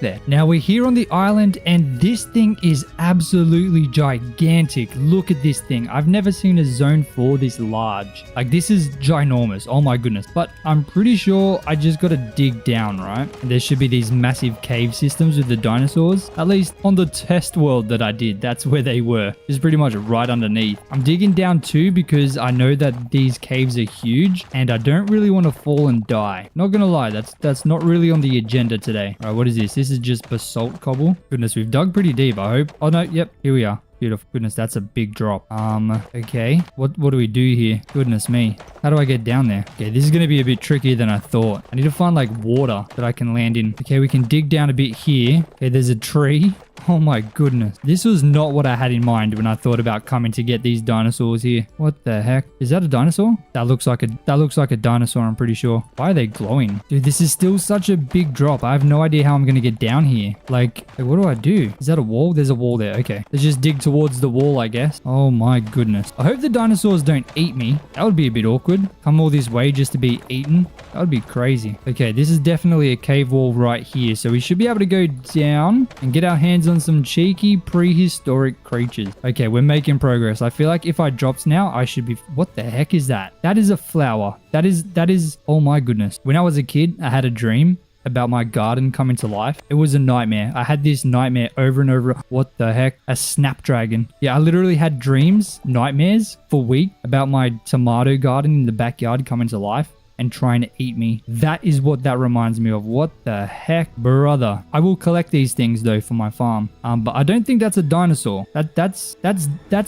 A: there. Now we're here on the island and this thing is absolutely gigantic. Look at this thing. I've never seen a zone 4 this large. Like this is ginormous. Oh my goodness. But I'm pretty sure I just got to dig down, right? And there should be these massive cave systems with the dinosaurs. At least on the test world that I did, that's where they were. It's pretty much right underneath. I'm digging down too because I know that these caves are huge and I don't really want to fall and die. Not gonna lie, that's not really on the agenda today. All right, what is this? This is just basalt cobble. Goodness, we've dug pretty deep, I hope. Oh no, yep, here we are. Beautiful. Goodness, that's a big drop. Okay. What do we do here? Goodness me. How do I get down there? Okay, this is going to be a bit trickier than I thought. I need to find like water that I can land in. Okay, we can dig down a bit here. Okay, there's a tree. Oh my goodness. This was not what I had in mind when I thought about coming to get these dinosaurs here. What the heck? Is that a dinosaur? That looks like a dinosaur, I'm pretty sure. Why are they glowing? Dude, this is still such a big drop. I have no idea how I'm going to get down here. Like, what do I do? Is that a wall? There's a wall there. Okay. Let's just dig towards the wall, I guess. Oh my goodness. I hope the dinosaurs don't eat me. That would be a bit awkward. Come all this way just to be eaten. That would be crazy. Okay, this is definitely a cave wall right here. So we should be able to go down and get our hands on some cheeky prehistoric creatures. Okay, we're making progress. I feel like if I dropped now, I should be... What the heck is that? That is a flower. That is... Oh my goodness. When I was a kid, I had a dream about my garden coming to life. It was a nightmare. I had this nightmare over and over. What the heck? A snapdragon. Yeah, I literally had dreams, nightmares for weeks about my tomato garden in the backyard coming to life and trying to eat me. That is what that reminds me of. What the heck, brother? I will collect these things though for my farm. But I don't think that's a dinosaur. That's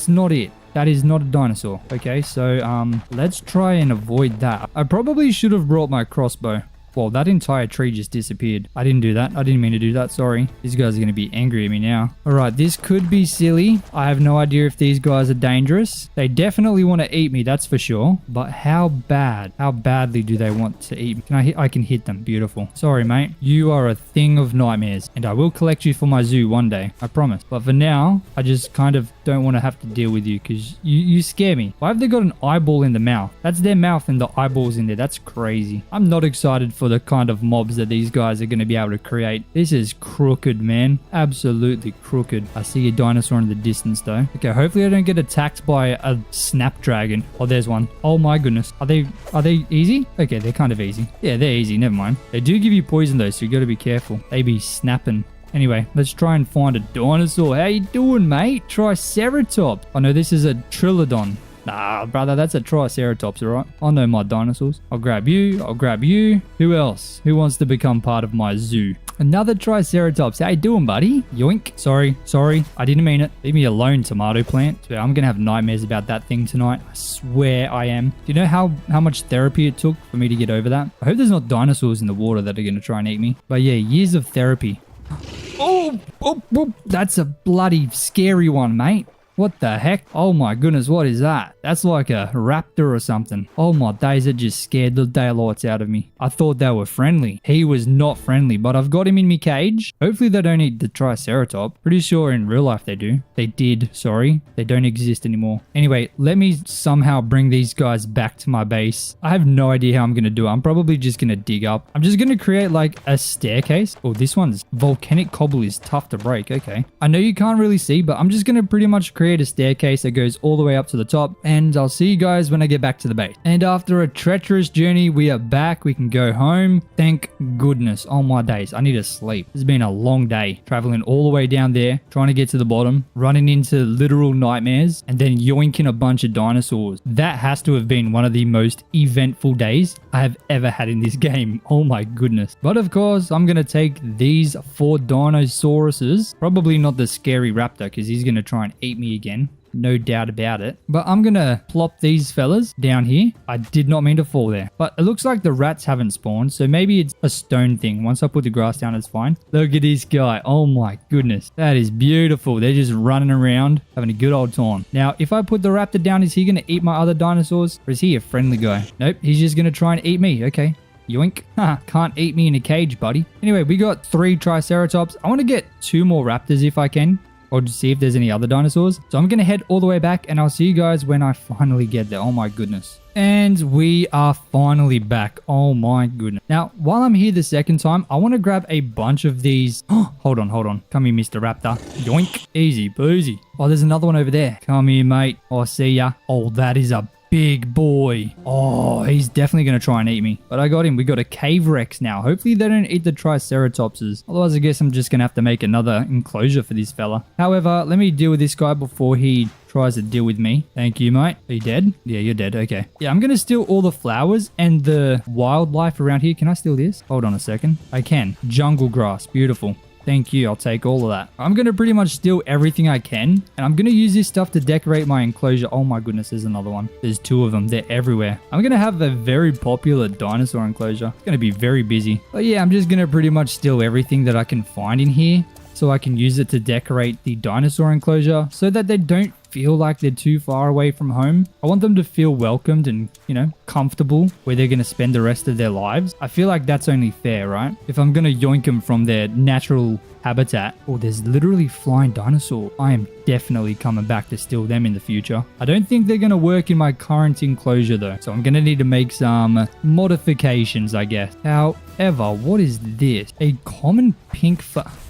A: not it. That is not a dinosaur. Okay, so let's try and avoid that. I probably should have brought my crossbow. Well, that entire tree just disappeared. I didn't do that. I didn't mean to do that. Sorry. These guys are going to be angry at me now. All right, this could be silly. I have no idea if these guys are dangerous. They definitely want to eat me, that's for sure. But how bad? How badly do they want to eat me? I can hit them. Beautiful. Sorry, mate. You are a thing of nightmares. And I will collect you for my zoo one day. I promise. But for now, I just kind of don't want to have to deal with you because you scare me. Why have they got an eyeball in the mouth? That's their mouth and the eyeballs in there. That's crazy. I'm not excited for the kind of mobs that these guys are going to be able to create. This is crooked, man. Absolutely crooked. I see a dinosaur in the distance though. Okay, hopefully I don't get attacked by a snapdragon. Oh, there's one. Oh my goodness. Are they easy? Okay, they're kind of easy. Yeah, they're easy. Never mind. They do give you poison though, so you got to be careful. They be snapping. Anyway, let's try and find a dinosaur. How you doing, mate? Triceratops. Oh no, this is a Trilodon. Nah, brother, that's a Triceratops, alright? I know my dinosaurs. I'll grab you. I'll grab you. Who else? Who wants to become part of my zoo? Another Triceratops. How you doing, buddy? Yoink. Sorry. I didn't mean it. Leave me alone, tomato plant. So I'm going to have nightmares about that thing tonight. I swear I am. Do you know how much therapy it took for me to get over that? I hope there's not dinosaurs in the water that are going to try and eat me. But yeah, years of therapy. Oh, that's a bloody scary one, mate. What the heck? Oh my goodness, what is that? That's like a raptor or something. Oh my days, it just scared the daylights out of me. I thought they were friendly. He was not friendly, but I've got him in my cage. Hopefully they don't eat the Triceratops. Pretty sure in real life they do. They did, sorry. They don't exist anymore. Anyway, let me somehow bring these guys back to my base. I have no idea how I'm going to do it. I'm probably just going to dig up. I'm just going to create like a staircase. Oh, this one's volcanic cobble is tough to break. Okay. I know you can't really see, but I'm just going to pretty much create a staircase that goes all the way up to the top, and I'll see you guys when I get back to the base. And after a treacherous journey, we are back. We can go home. Thank goodness. Oh my days, I need to sleep. It's been a long day traveling all the way down there, trying to get to the bottom, running into literal nightmares, and then yoinking a bunch of dinosaurs. That has to have been one of the most eventful days I have ever had in this game. Oh my goodness. But of course, I'm going to take these 4 dinosauruses, probably not the scary raptor because he's going to try and eat me again. No doubt about it. But I'm gonna plop these fellas down here. I did not mean to fall there. But it looks like the rats haven't spawned, so maybe it's a stone thing. Once I put the grass down, it's fine. Look at this guy. Oh my goodness. That is beautiful. They're just running around, having a good old time. Now, if I put the raptor down, is he gonna eat my other dinosaurs? Or is he a friendly guy? Nope, he's just gonna try and eat me. Okay. Yoink. Can't eat me in a cage, buddy. Anyway, we got 3 Triceratops. I want to get 2 more raptors if I can, or to see if there's any other dinosaurs. So I'm going to head all the way back, and I'll see you guys when I finally get there. Oh my goodness. And we are finally back. Oh my goodness. Now, while I'm here the second time, I want to grab a bunch of these. Oh, hold on. Come here, Mr. Raptor. Yoink. Easy boozy. Oh, there's another one over there. Come here, mate. I see ya. Oh, that is a big boy. Oh, he's definitely going to try and eat me. But I got him. We got a cave rex now. Hopefully they don't eat the Triceratopses. Otherwise, I guess I'm just going to have to make another enclosure for this fella. However, let me deal with this guy before he tries to deal with me. Thank you, mate. Are you dead? Yeah, you're dead. Okay. Yeah, I'm going to steal all the flowers and the wildlife around here. Can I steal this? Hold on a second. I can. Jungle grass. Beautiful. Thank you. I'll take all of that. I'm going to pretty much steal everything I can. And I'm going to use this stuff to decorate my enclosure. Oh my goodness, there's another one. There's 2 of them. They're everywhere. I'm going to have a very popular dinosaur enclosure. It's going to be very busy. But yeah, I'm just going to pretty much steal everything that I can find in here, so I can use it to decorate the dinosaur enclosure so that they don't feel like they're too far away from home. I want them to feel welcomed and, you know, comfortable where they're going to spend the rest of their lives. I feel like that's only fair, right? If I'm going to yoink them from their natural habitat. Oh, there's literally flying dinosaur. I am definitely coming back to steal them in the future. I don't think they're going to work in my current enclosure though, so I'm going to need to make some modifications, I guess. However, what is this? A common pink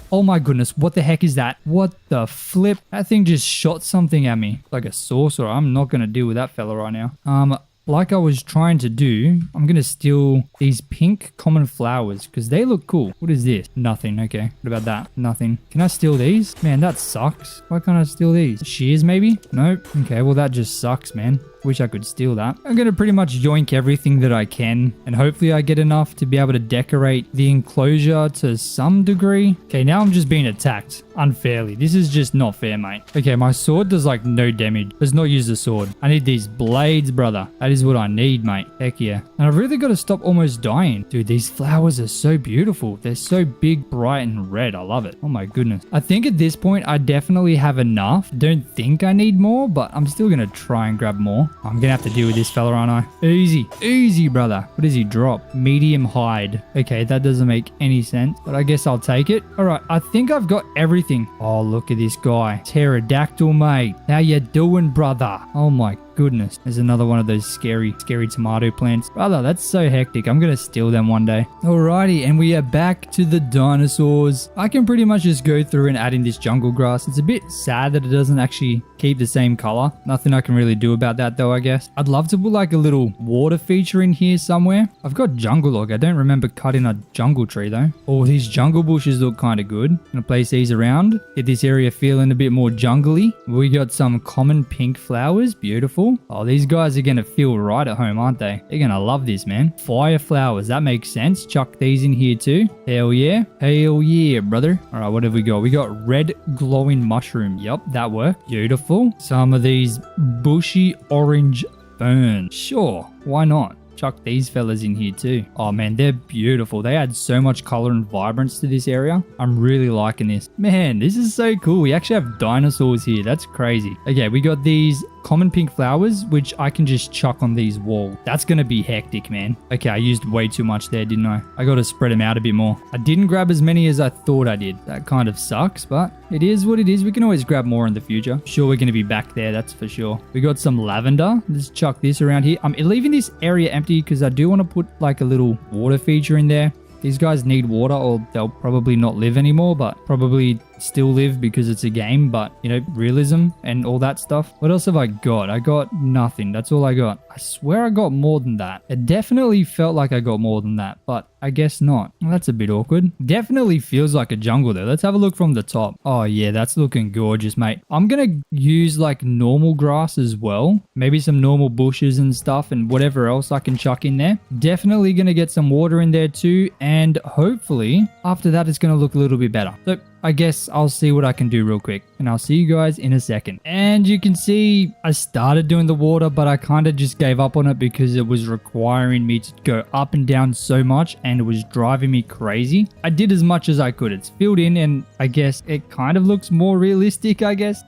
A: Oh my goodness, what the heck is that? What the flip? That thing just shot something at me. Like a sorcerer. I'm not going to deal with that fella right now. Like I was trying to do, I'm going to steal these pink common flowers because they look cool. What is this? Nothing. Okay. What about that? Nothing. Can I steal these? Man, that sucks. Why can't I steal these? Shears maybe? Nope. Okay, well that just sucks, man. Wish I could steal that. I'm going to pretty much yoink everything that I can, and hopefully I get enough to be able to decorate the enclosure to some degree. Okay, now I'm just being attacked unfairly. This is just not fair, mate. Okay, my sword does like no damage. Let's not use the sword. I need these blades, brother. That is what I need, mate. Heck yeah. And I've really got to stop almost dying. Dude, these flowers are so beautiful. They're so big, bright, and red. I love it. Oh my goodness. I think at this point, I definitely have enough. Don't think I need more, but I'm still going to try and grab more. I'm going to have to deal with this fella, aren't I? Easy. Easy, brother. What does he drop? Medium hide. Okay, that doesn't make any sense, but I guess I'll take it. All right, I think I've got everything. Oh, look at this guy. Pterodactyl, mate. How you doing, brother? Oh my goodness. There's another one of those scary tomato plants. Brother, that's so hectic. I'm going to steal them one day. Alrighty, and we are back to the dinosaurs. I can pretty much just go through and add in this jungle grass. It's a bit sad that it doesn't actually keep the same color. Nothing I can really do about that though, I guess. I'd love to put like a little water feature in here somewhere. I've got jungle log. I don't remember cutting a jungle tree though. Oh, these jungle bushes look kind of good. I'm going to place these around. Get this area feeling a bit more jungly. We got some common pink flowers. Beautiful. beautiful. Oh, these guys are going to feel right at home, aren't they? They're going to love this, man. Fire flowers. That makes sense. Chuck these in here too. Hell yeah. Hell yeah, brother. All right, what have we got? We got red glowing mushroom. Yep, that worked. Beautiful. Some of these bushy orange ferns. Sure, why not? Chuck these fellas in here too. Oh man, they're beautiful. They add so much color and vibrance to this area. I'm really liking this. Man, this is so cool. We actually have dinosaurs here. That's crazy. Okay, we got these common pink flowers, which I can just chuck on these walls. That's going to be hectic, man. Okay, I used way too much there, didn't I? I got to spread them out a bit more. I didn't grab as many as I thought I did. That kind of sucks, but it is what it is. We can always grab more in the future. Sure, we're going to be back there. That's for sure. We got some lavender. Let's chuck this around here. I'm leaving this area empty because I do want to put like a little water feature in there. These guys need water or they'll probably not live anymore, but probably still live because it's a game, but you know, realism and all that stuff. What else have I got? I got nothing. That's all I got. I swear I got more than that. It definitely felt like I got more than that, but I guess not. Well, that's a bit awkward. Definitely feels like a jungle though. Let's have a look from the top. Oh yeah, that's looking gorgeous, mate. I'm gonna use like normal grass as well. Maybe some normal bushes and stuff and whatever else I can chuck in there. Definitely gonna get some water in there too. And hopefully after that, it's gonna look a little bit better. So I guess I'll see what I can do real quick and I'll see you guys in a second. And you can see I started doing the water, but I kind of just gave up on it because it was requiring me to go up and down so much and it was driving me crazy. I did as much as I could. It's filled in and I guess it kind of looks more realistic, I guess.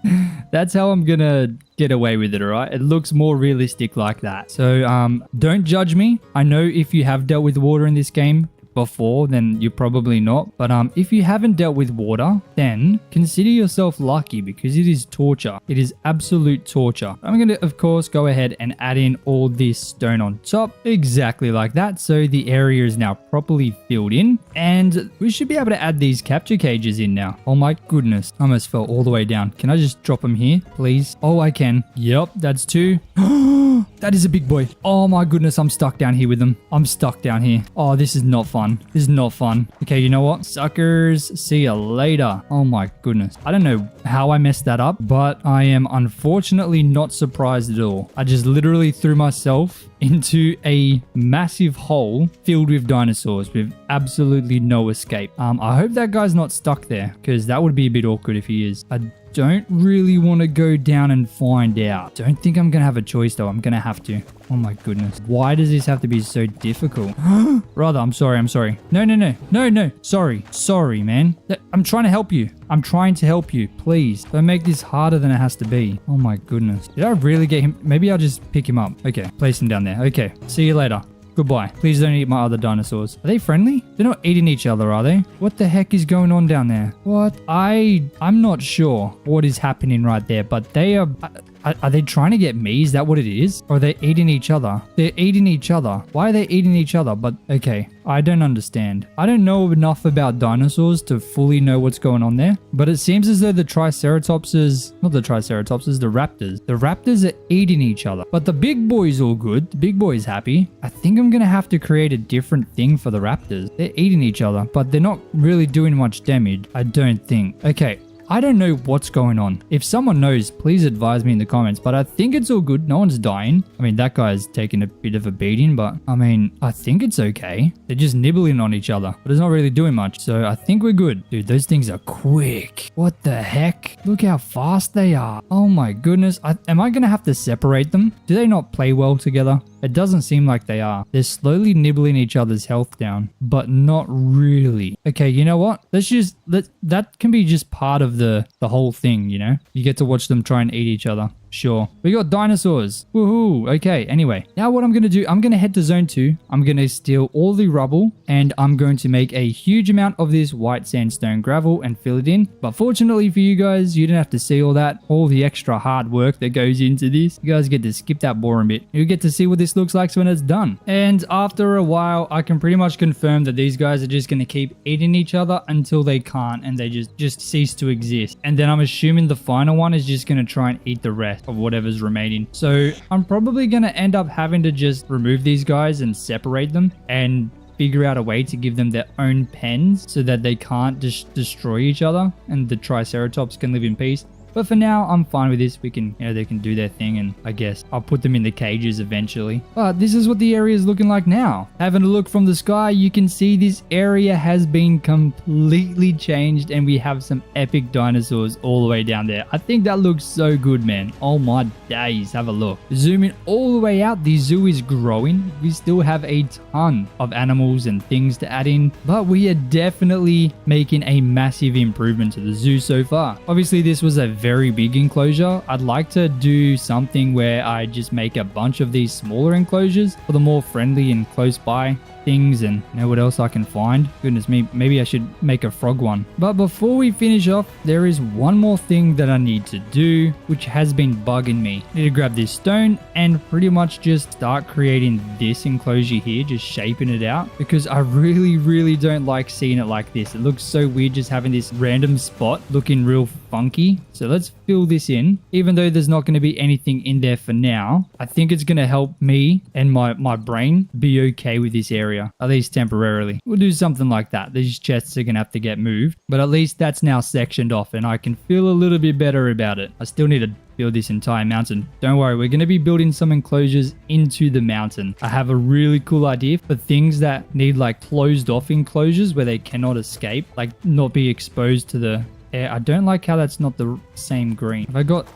A: That's how I'm gonna get away with it, alright? It looks more realistic like that. So don't judge me. I know if you have dealt with water in this game before, then you're probably not, but if you haven't dealt with water, then consider yourself lucky because it is torture. It is absolute torture. I'm going to of course go ahead and add in all this stone on top exactly like that, so the area is now properly filled in and we should be able to add these capture cages in now. Oh my goodness, I almost fell all the way down. Can I just drop them here please? Oh, I can. Yep, that's two. That is a big boy. Oh my goodness, I'm stuck down here with them. I'm stuck down here. Oh, this is not fun. This is not fun. Okay, you know what? Suckers, see ya later. Oh my goodness. I don't know how I messed that up, but I am unfortunately not surprised at all. I just literally threw myself into a massive hole filled with dinosaurs with absolutely no escape. I hope that guy's not stuck there because that would be a bit awkward if he is. I don't really want to go down and find out. Don't think I'm going to have a choice though. I'm going to have to. Oh my goodness. Why does this have to be so difficult? Brother, I'm sorry. No. Sorry, man. I'm trying to help you. I'm trying to help you. Please. Don't make this harder than it has to be. Oh my goodness. Did I really get him? Maybe I'll just pick him up. Okay. Place him down there. Okay. See you later. Goodbye. Please don't eat my other dinosaurs. Are they friendly? They're not eating each other, are they? What the heck is going on down there? What? I'm not sure what is happening right there, but they are they trying to get me? Is that what it is? Or are they eating each other? They're eating each other. Why are they eating each other? But okay, I don't understand. I don't know enough about dinosaurs to fully know what's going on there, but it seems as though the Triceratopses, not the Triceratopses, the Raptors. The Raptors are eating each other, but the big boy's all good. The big boy's happy. I think I'm going to have to create a different thing for the Raptors. They're eating each other, but they're not really doing much damage. I don't think. Okay. I don't know what's going on. If someone knows, please advise me in the comments, but I think it's all good. No one's dying. I mean, that guy's taking a bit of a beating, but I mean, I think it's okay. They're just nibbling on each other, but it's not really doing much. So I think we're good. Dude, those things are quick. What the heck? Look how fast they are. Oh my goodness. Am I going to have to separate them? Do they not play well together? It doesn't seem like they are. They're slowly nibbling each other's health down, but not really. Okay, you know what? That can be just part of the whole thing, you know? You get to watch them try and eat each other. Sure. We got dinosaurs. Woohoo. Okay, anyway. Now what I'm going to do, I'm going to head to zone 2. I'm going to steal all the rubble and I'm going to make a huge amount of this white sandstone gravel and fill it in. But fortunately for you guys, you didn't have to see all that, all the extra hard work that goes into this. You guys get to skip that boring bit. You get to see what this looks like when it's done. And after a while, I can pretty much confirm that these guys are just going to keep eating each other until they can't and they just cease to exist. And then I'm assuming the final one is just going to try and eat the rest of whatever's remaining. So I'm probably going to end up having to just remove these guys and separate them and figure out a way to give them their own pens so that they can't just destroy each other and the Triceratops can live in peace. But for now, I'm fine with this. We can, they can do their thing, and I guess I'll put them in the cages eventually. But this is what the area is looking like now. Having a look from the sky, you can see this area has been completely changed, and we have some epic dinosaurs all the way down there. I think that looks so good, man. Oh my days, have a look. Zooming all the way out, the zoo is growing. We still have a ton of animals and things to add in, but we are definitely making a massive improvement to the zoo so far. Obviously, this was a very big enclosure. I'd like to do something where I just make a bunch of these smaller enclosures for the more friendly and close by things, and what else I can find. Goodness me, maybe I should make a frog one. But before we finish off, there is one more thing that I need to do, which has been bugging me. I need to grab this stone and pretty much just start creating this enclosure here, just shaping it out, because I really don't like seeing it like this. It looks so weird just having this random spot looking real funky. So let's fill this in. Even though there's not going to be anything in there for now, I think it's going to help me and my brain be okay with this area, at least temporarily. We'll do something like that. These chests are going to have to get moved, but at least that's now sectioned off and I can feel a little bit better about it. I still need to build this entire mountain. Don't worry, we're going to be building some enclosures into the mountain. I have a really cool idea for things that need like closed off enclosures where they cannot escape, like not be exposed to the air. I don't like how that's not the same green.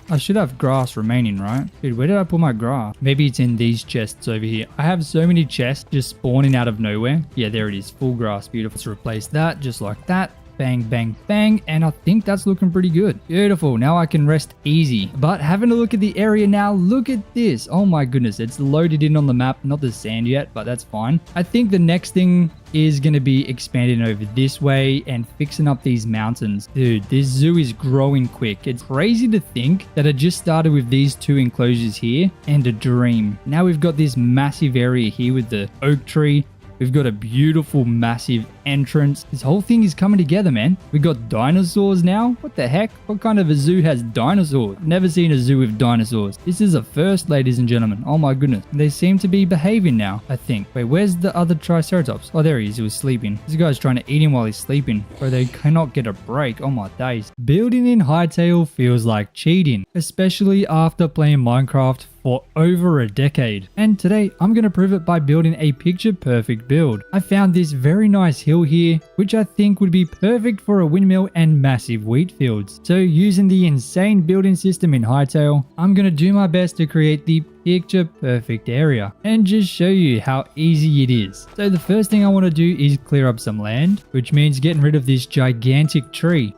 A: I should have grass remaining, right? Dude, where did I put my grass? Maybe it's in these chests over here. I have so many chests just spawning out of nowhere. Yeah, there it is. Full grass. Beautiful. Let's replace that just like that. Bang, bang, bang. And I think that's looking pretty good. Beautiful. Now I can rest easy. But having a look at the area now, look at this. Oh my goodness. It's loaded in on the map. Not the sand yet, but that's fine. I think the next thing is going to be expanding over this way and fixing up these mountains. Dude, this zoo is growing quick. It's crazy to think that it just started with these two enclosures here and a dream. Now we've got this massive area here with the oak tree. We've got a beautiful, massive entrance. This whole thing is coming together, man. We got dinosaurs now. What the heck? What kind of a zoo has dinosaurs? Never seen a zoo with dinosaurs. This is a first, ladies and gentlemen. Oh my goodness. They seem to be behaving now, I think. Wait, where's the other Triceratops? Oh, there he is. He was sleeping. This guy's trying to eat him while he's sleeping. Bro, they cannot get a break. Oh my days. Building in Hytale feels like cheating, especially after playing Minecraft for over a decade. And today, I'm going to prove it by building a picture-perfect build. I found this very nice hill here, which I think would be perfect for a windmill and massive wheat fields. So using the insane building system in Hytale, I'm going to do my best to create the picture-perfect area and just show you how easy it is. So the first thing I want to do is clear up some land, which means getting rid of this gigantic tree.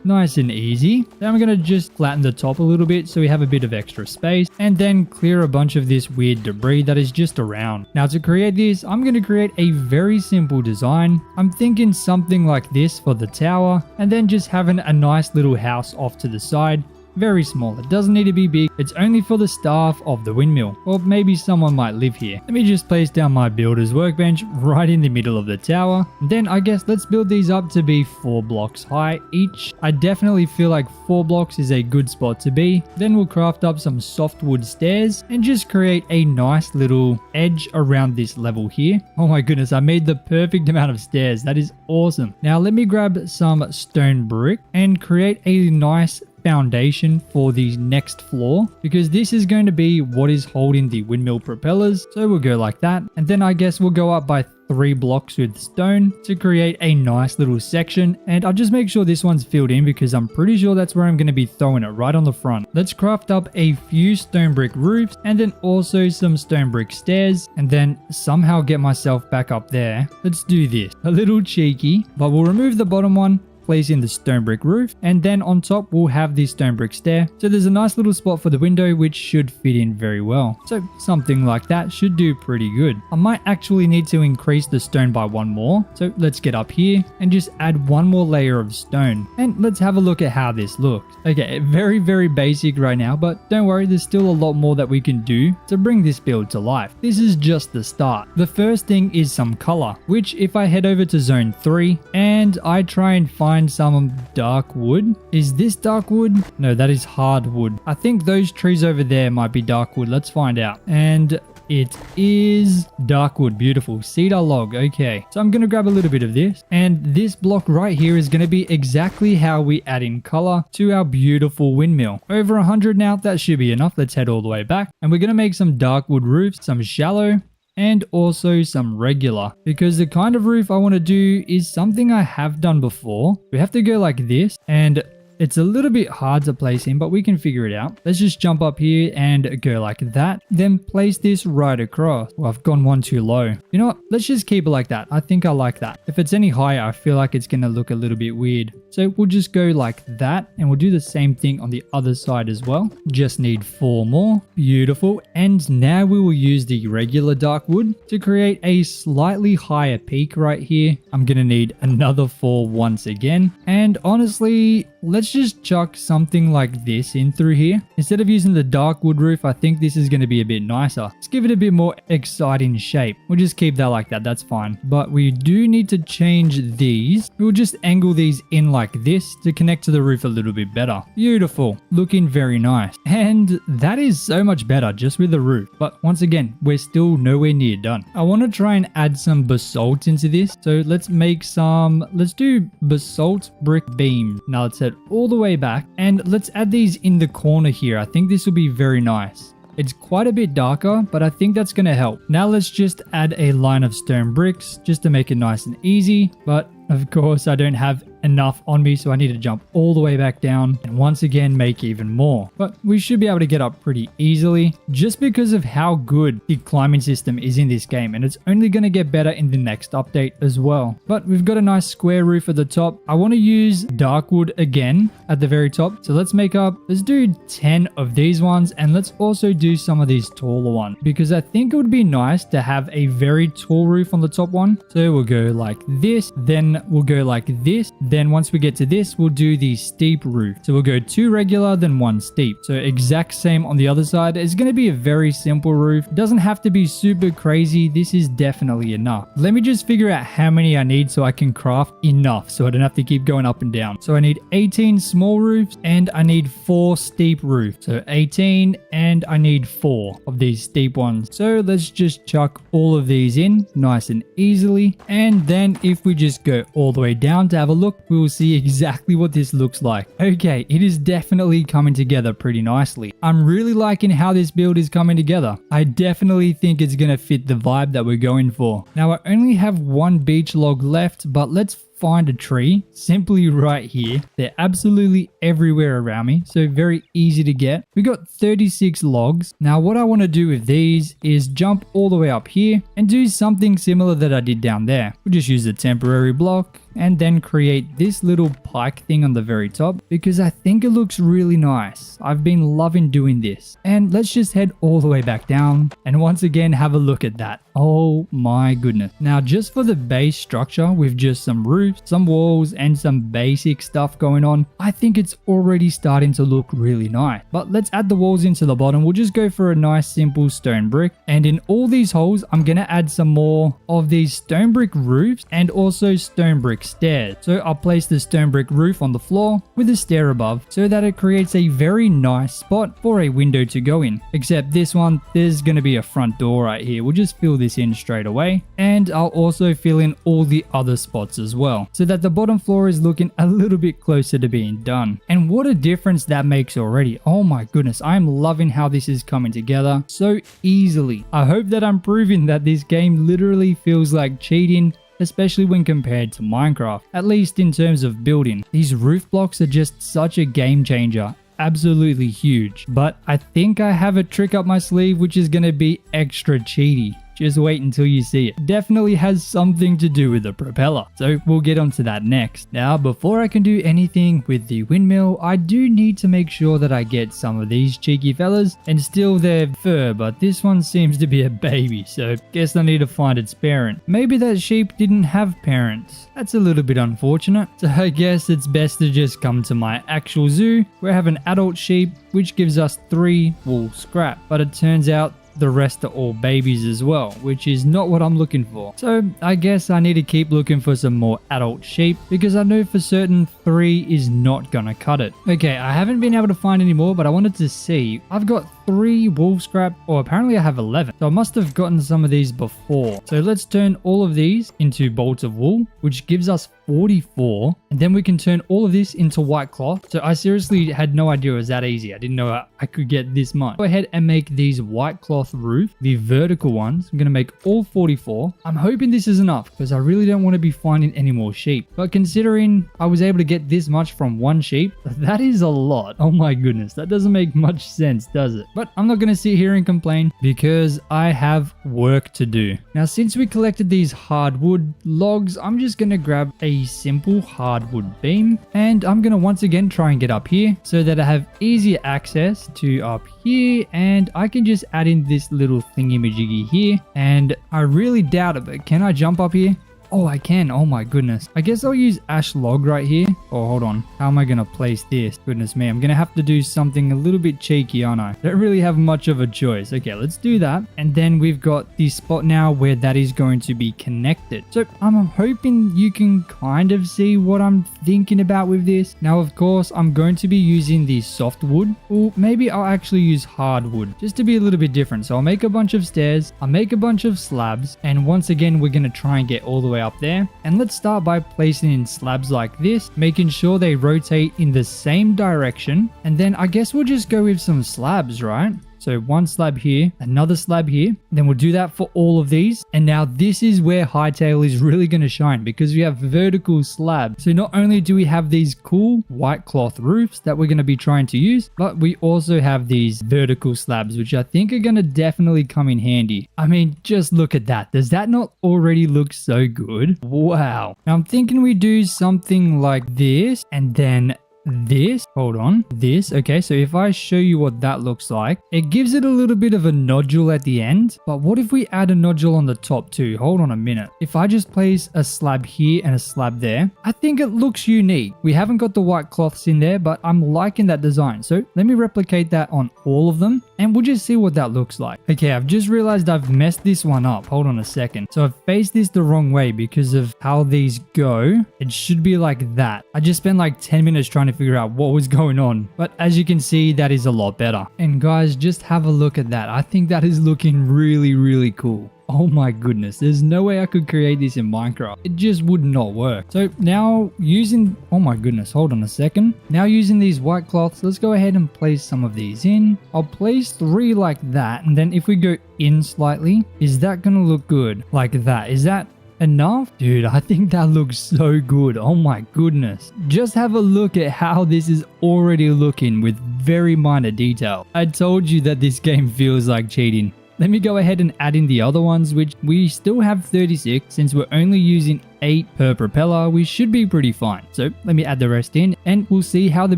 A: Nice and easy. Then I'm going to just flatten the top a little bit so we have a bit of extra space, and then clear a bunch of this weird debris that is just around. Now to create this, I'm going to create a very simple design. I'm thinking something like this for the tower, and then just having a nice little house off to the side. Very small. It doesn't need to be big. It's only for the staff of the windmill, or maybe someone might live here. Let me just place down my builder's workbench right in the middle of the tower. Then I guess let's build these up to be 4 blocks high each. I definitely feel like 4 blocks is a good spot to be. Then we'll craft up some softwood stairs and just create a nice little edge around this level here. Oh my goodness, I made the perfect amount of stairs. That is awesome. Now let me grab some stone brick and create a nice foundation for the next floor, because this is going to be what is holding the windmill propellers. So we'll go like that, and then I guess we'll go up by 3 blocks with stone to create a nice little section. And I'll just make sure this one's filled in because I'm pretty sure that's where I'm going to be throwing it, right on the front. Let's craft up a few stone brick roofs and then also some stone brick stairs, and then somehow get myself back up there. Let's do this. A little cheeky, but we'll remove the bottom one, place in the stone brick roof, and then on top we'll have the stone brick stair. So there's a nice little spot for the window which should fit in very well. So something like that should do pretty good. I might actually need to increase the stone by 1 more. So let's get up here and just add 1 more layer of stone. And let's have a look at how this looks. Okay, very basic right now, but don't worry, there's still a lot more that we can do to bring this build to life. This is just the start. The first thing is some color, which if I head over to zone 3 and I try and find some dark wood. Is this dark wood? No, that is hardwood. I think those trees over there might be dark wood. Let's find out. And it is dark wood. Beautiful. Cedar log. Okay. So I'm going to grab a little bit of this. And this block right here is going to be exactly how we add in color to our beautiful windmill. Over 100 now. That should be enough. Let's head all the way back. And we're going to make some dark wood roofs, some shallow, and also some regular, because the kind of roof I want to do is something I have done before. We have to go like this, and it's a little bit hard to place in, but we can figure it out. Let's just jump up here and go like that. Then place this right across. Well, I've gone one too low. You know what? Let's just keep it like that. I think I like that. If it's any higher, I feel like it's going to look a little bit weird. So we'll just go like that, and we'll do the same thing on the other side as well. Just need 4 more. Beautiful. And now we will use the regular dark wood to create a slightly higher peak right here. I'm going to need another 4 once again. And honestly, let's just chuck something like this in through here. Instead of using the dark wood roof, I think this is going to be a bit nicer. Let's give it a bit more exciting shape. We'll just keep that like that. That's fine. But we do need to change these. We'll just angle these in like this to connect to the roof a little bit better. Beautiful. Looking very nice. And that is so much better just with the roof. But once again, we're still nowhere near done. I want to try and add some basalt into this. So let's make some, let's do basalt brick beams. Now let's head all the way back and let's add these in the corner here. I think this will be very nice. It's quite a bit darker, but I think that's going to help. Now let's just add a line of stone bricks just to make it nice and easy. But of course, I don't have enough on me, so I need to jump all the way back down and once again make even more. But we should be able to get up pretty easily just because of how good the climbing system is in this game, and it's only going to get better in the next update as well. But we've got a nice square roof at the top. I want to use dark wood again at the very top, so let's do 10 of these ones, and let's also do some of these taller ones because I think it would be nice to have a very tall roof on the top one. So we'll go like this, then we'll go like this. Then once we get to this, we'll do the steep roof. So we'll go 2 regular, then 1 steep. So exact same on the other side. It's going to be a very simple roof. It doesn't have to be super crazy. This is definitely enough. Let me just figure out how many I need so I can craft enough so I don't have to keep going up and down. So I need 18 small roofs and I need 4 steep roofs. So 18 and I need 4 of these steep ones. So let's just chuck all of these in nice and easily. And then if we just go all the way down to have a look, we will see exactly what this looks like. Okay, it is definitely coming together pretty nicely. I'm really liking how this build is coming together. I definitely think it's going to fit the vibe that we're going for. Now I only have 1 beech log left, but let's find a tree simply right here. They're absolutely everywhere around me, so very easy to get. We got 36 logs. Now what I want to do with these is jump all the way up here and do something similar that I did down there. We'll just use a temporary block and then create this little pike thing on the very top because I think it looks really nice. I've been loving doing this. And let's just head all the way back down and once again have a look at that. Oh my goodness. Now just for the base structure with just some roofs, some walls and some basic stuff going on, I think it's already starting to look really nice. But let's add the walls into the bottom. We'll just go for a nice simple stone brick, and in all these holes I'm gonna add some more of these stone brick roofs and also stone brick stairs. So I'll place the stone brick roof on the floor with a stair above so that it creates a very nice spot for a window to go in. Except this one, there's gonna be a front door right here. We'll just fill this in straight away, and I'll also fill in all the other spots as well so that the bottom floor is looking a little bit closer to being done. And what a difference that makes already. Oh my goodness, I'm loving how this is coming together so easily. I hope that I'm proving that this game literally feels like cheating, especially when compared to Minecraft, at least in terms of building. These roof blocks are just such a game changer. Absolutely huge. But I think I have a trick up my sleeve which is going to be extra cheaty. Just wait until you see it. Definitely has something to do with the propeller. So we'll get onto that next. Now, before I can do anything with the windmill, I do need to make sure that I get some of these cheeky fellas and steal their fur, but this one seems to be a baby, so guess I need to find its parent. Maybe that sheep didn't have parents. That's a little bit unfortunate. So I guess it's best to just come to my actual zoo where I have an adult sheep, which gives us 3 wool scrap. But it turns out the rest are all babies as well, which is not what I'm looking for. So I guess I need to keep looking for some more adult sheep because I know for certain 3 is not gonna cut it. Okay, I haven't been able to find any more, but I wanted to see. I've got 3 wool scrap, or apparently I have 11. So I must have gotten some of these before. So let's turn all of these into bolts of wool, which gives us 44. And then we can turn all of this into white cloth. So I seriously had no idea it was that easy. I didn't know I could get this much. Go ahead and make these white cloth roof, the vertical ones. I'm going to make all 44. I'm hoping this is enough because I really don't want to be finding any more sheep. But considering I was able to get this much from one sheep, that is a lot. Oh my goodness. That doesn't make much sense, does it? But I'm not going to sit here and complain because I have work to do. Now, since we collected these hardwood logs, I'm just going to grab a simple hardwood beam, and I'm going to once again try and get up here so that I have easier access to up here, and I can just add in this little thingy-majiggy here. And I really doubt it, but can I jump up here? Oh, I can. Oh my goodness. I guess I'll use ash log right here. Oh, hold on. How am I going to place this? Goodness me. I'm going to have to do something a little bit cheeky, aren't I? Don't really have much of a choice. Okay, let's do that. And then we've got the spot now where that is going to be connected. So I'm hoping you can kind of see what I'm thinking about with this. Now, of course, I'm going to be using the softwood. Or maybe I'll actually use hardwood just to be a little bit different. So I'll make a bunch of stairs. I'll make a bunch of slabs. And once again, we're going to try and get all the way up there. And let's start by placing in slabs like this, making sure they rotate in the same direction. And then I guess we'll just go with some slabs, right? So one slab here, another slab here. Then we'll do that for all of these. And now this is where Hytale is really going to shine because we have vertical slabs. So not only do we have these cool white cloth roofs that we're going to be trying to use, but we also have these vertical slabs, which I think are going to definitely come in handy. I mean, just look at that. Does that not already look so good? Wow. Now I'm thinking we do something like this and then this. Hold on. This. Okay, so if I show you what that looks like, it gives it a little bit of a nodule at the end. But what if we add a nodule on the top too? Hold on a minute. If I just place a slab here and a slab there, I think it looks unique. We haven't got the white cloths in there, but I'm liking that design. So let me replicate that on all of them and we'll just see what that looks like. Okay, I've just realized I've messed this one up. Hold on a second. So I've faced this the wrong way because of how these go. It should be like that. I just spent like 10 minutes trying to figure out what was going on, but as you can see, that is a lot better. And guys, just have a look at that. I think that is looking really cool. Oh my goodness, there's no way I could create this in Minecraft. It just would not work. So now using, oh my goodness, hold on a second. Now using these white cloths, let's go ahead and place some of these in. I'll place 3 like that, and then if we go in slightly, is that gonna look good? Like that, is that enough? Dude, I think that looks so good. Oh my goodness. Just have a look at how this is already looking with very minor detail. I told you that this game feels like cheating. Let me go ahead and add in the other ones, which we still have 36. Since we're only using 8 per propeller, we should be pretty fine. So let me add the rest in and we'll see how the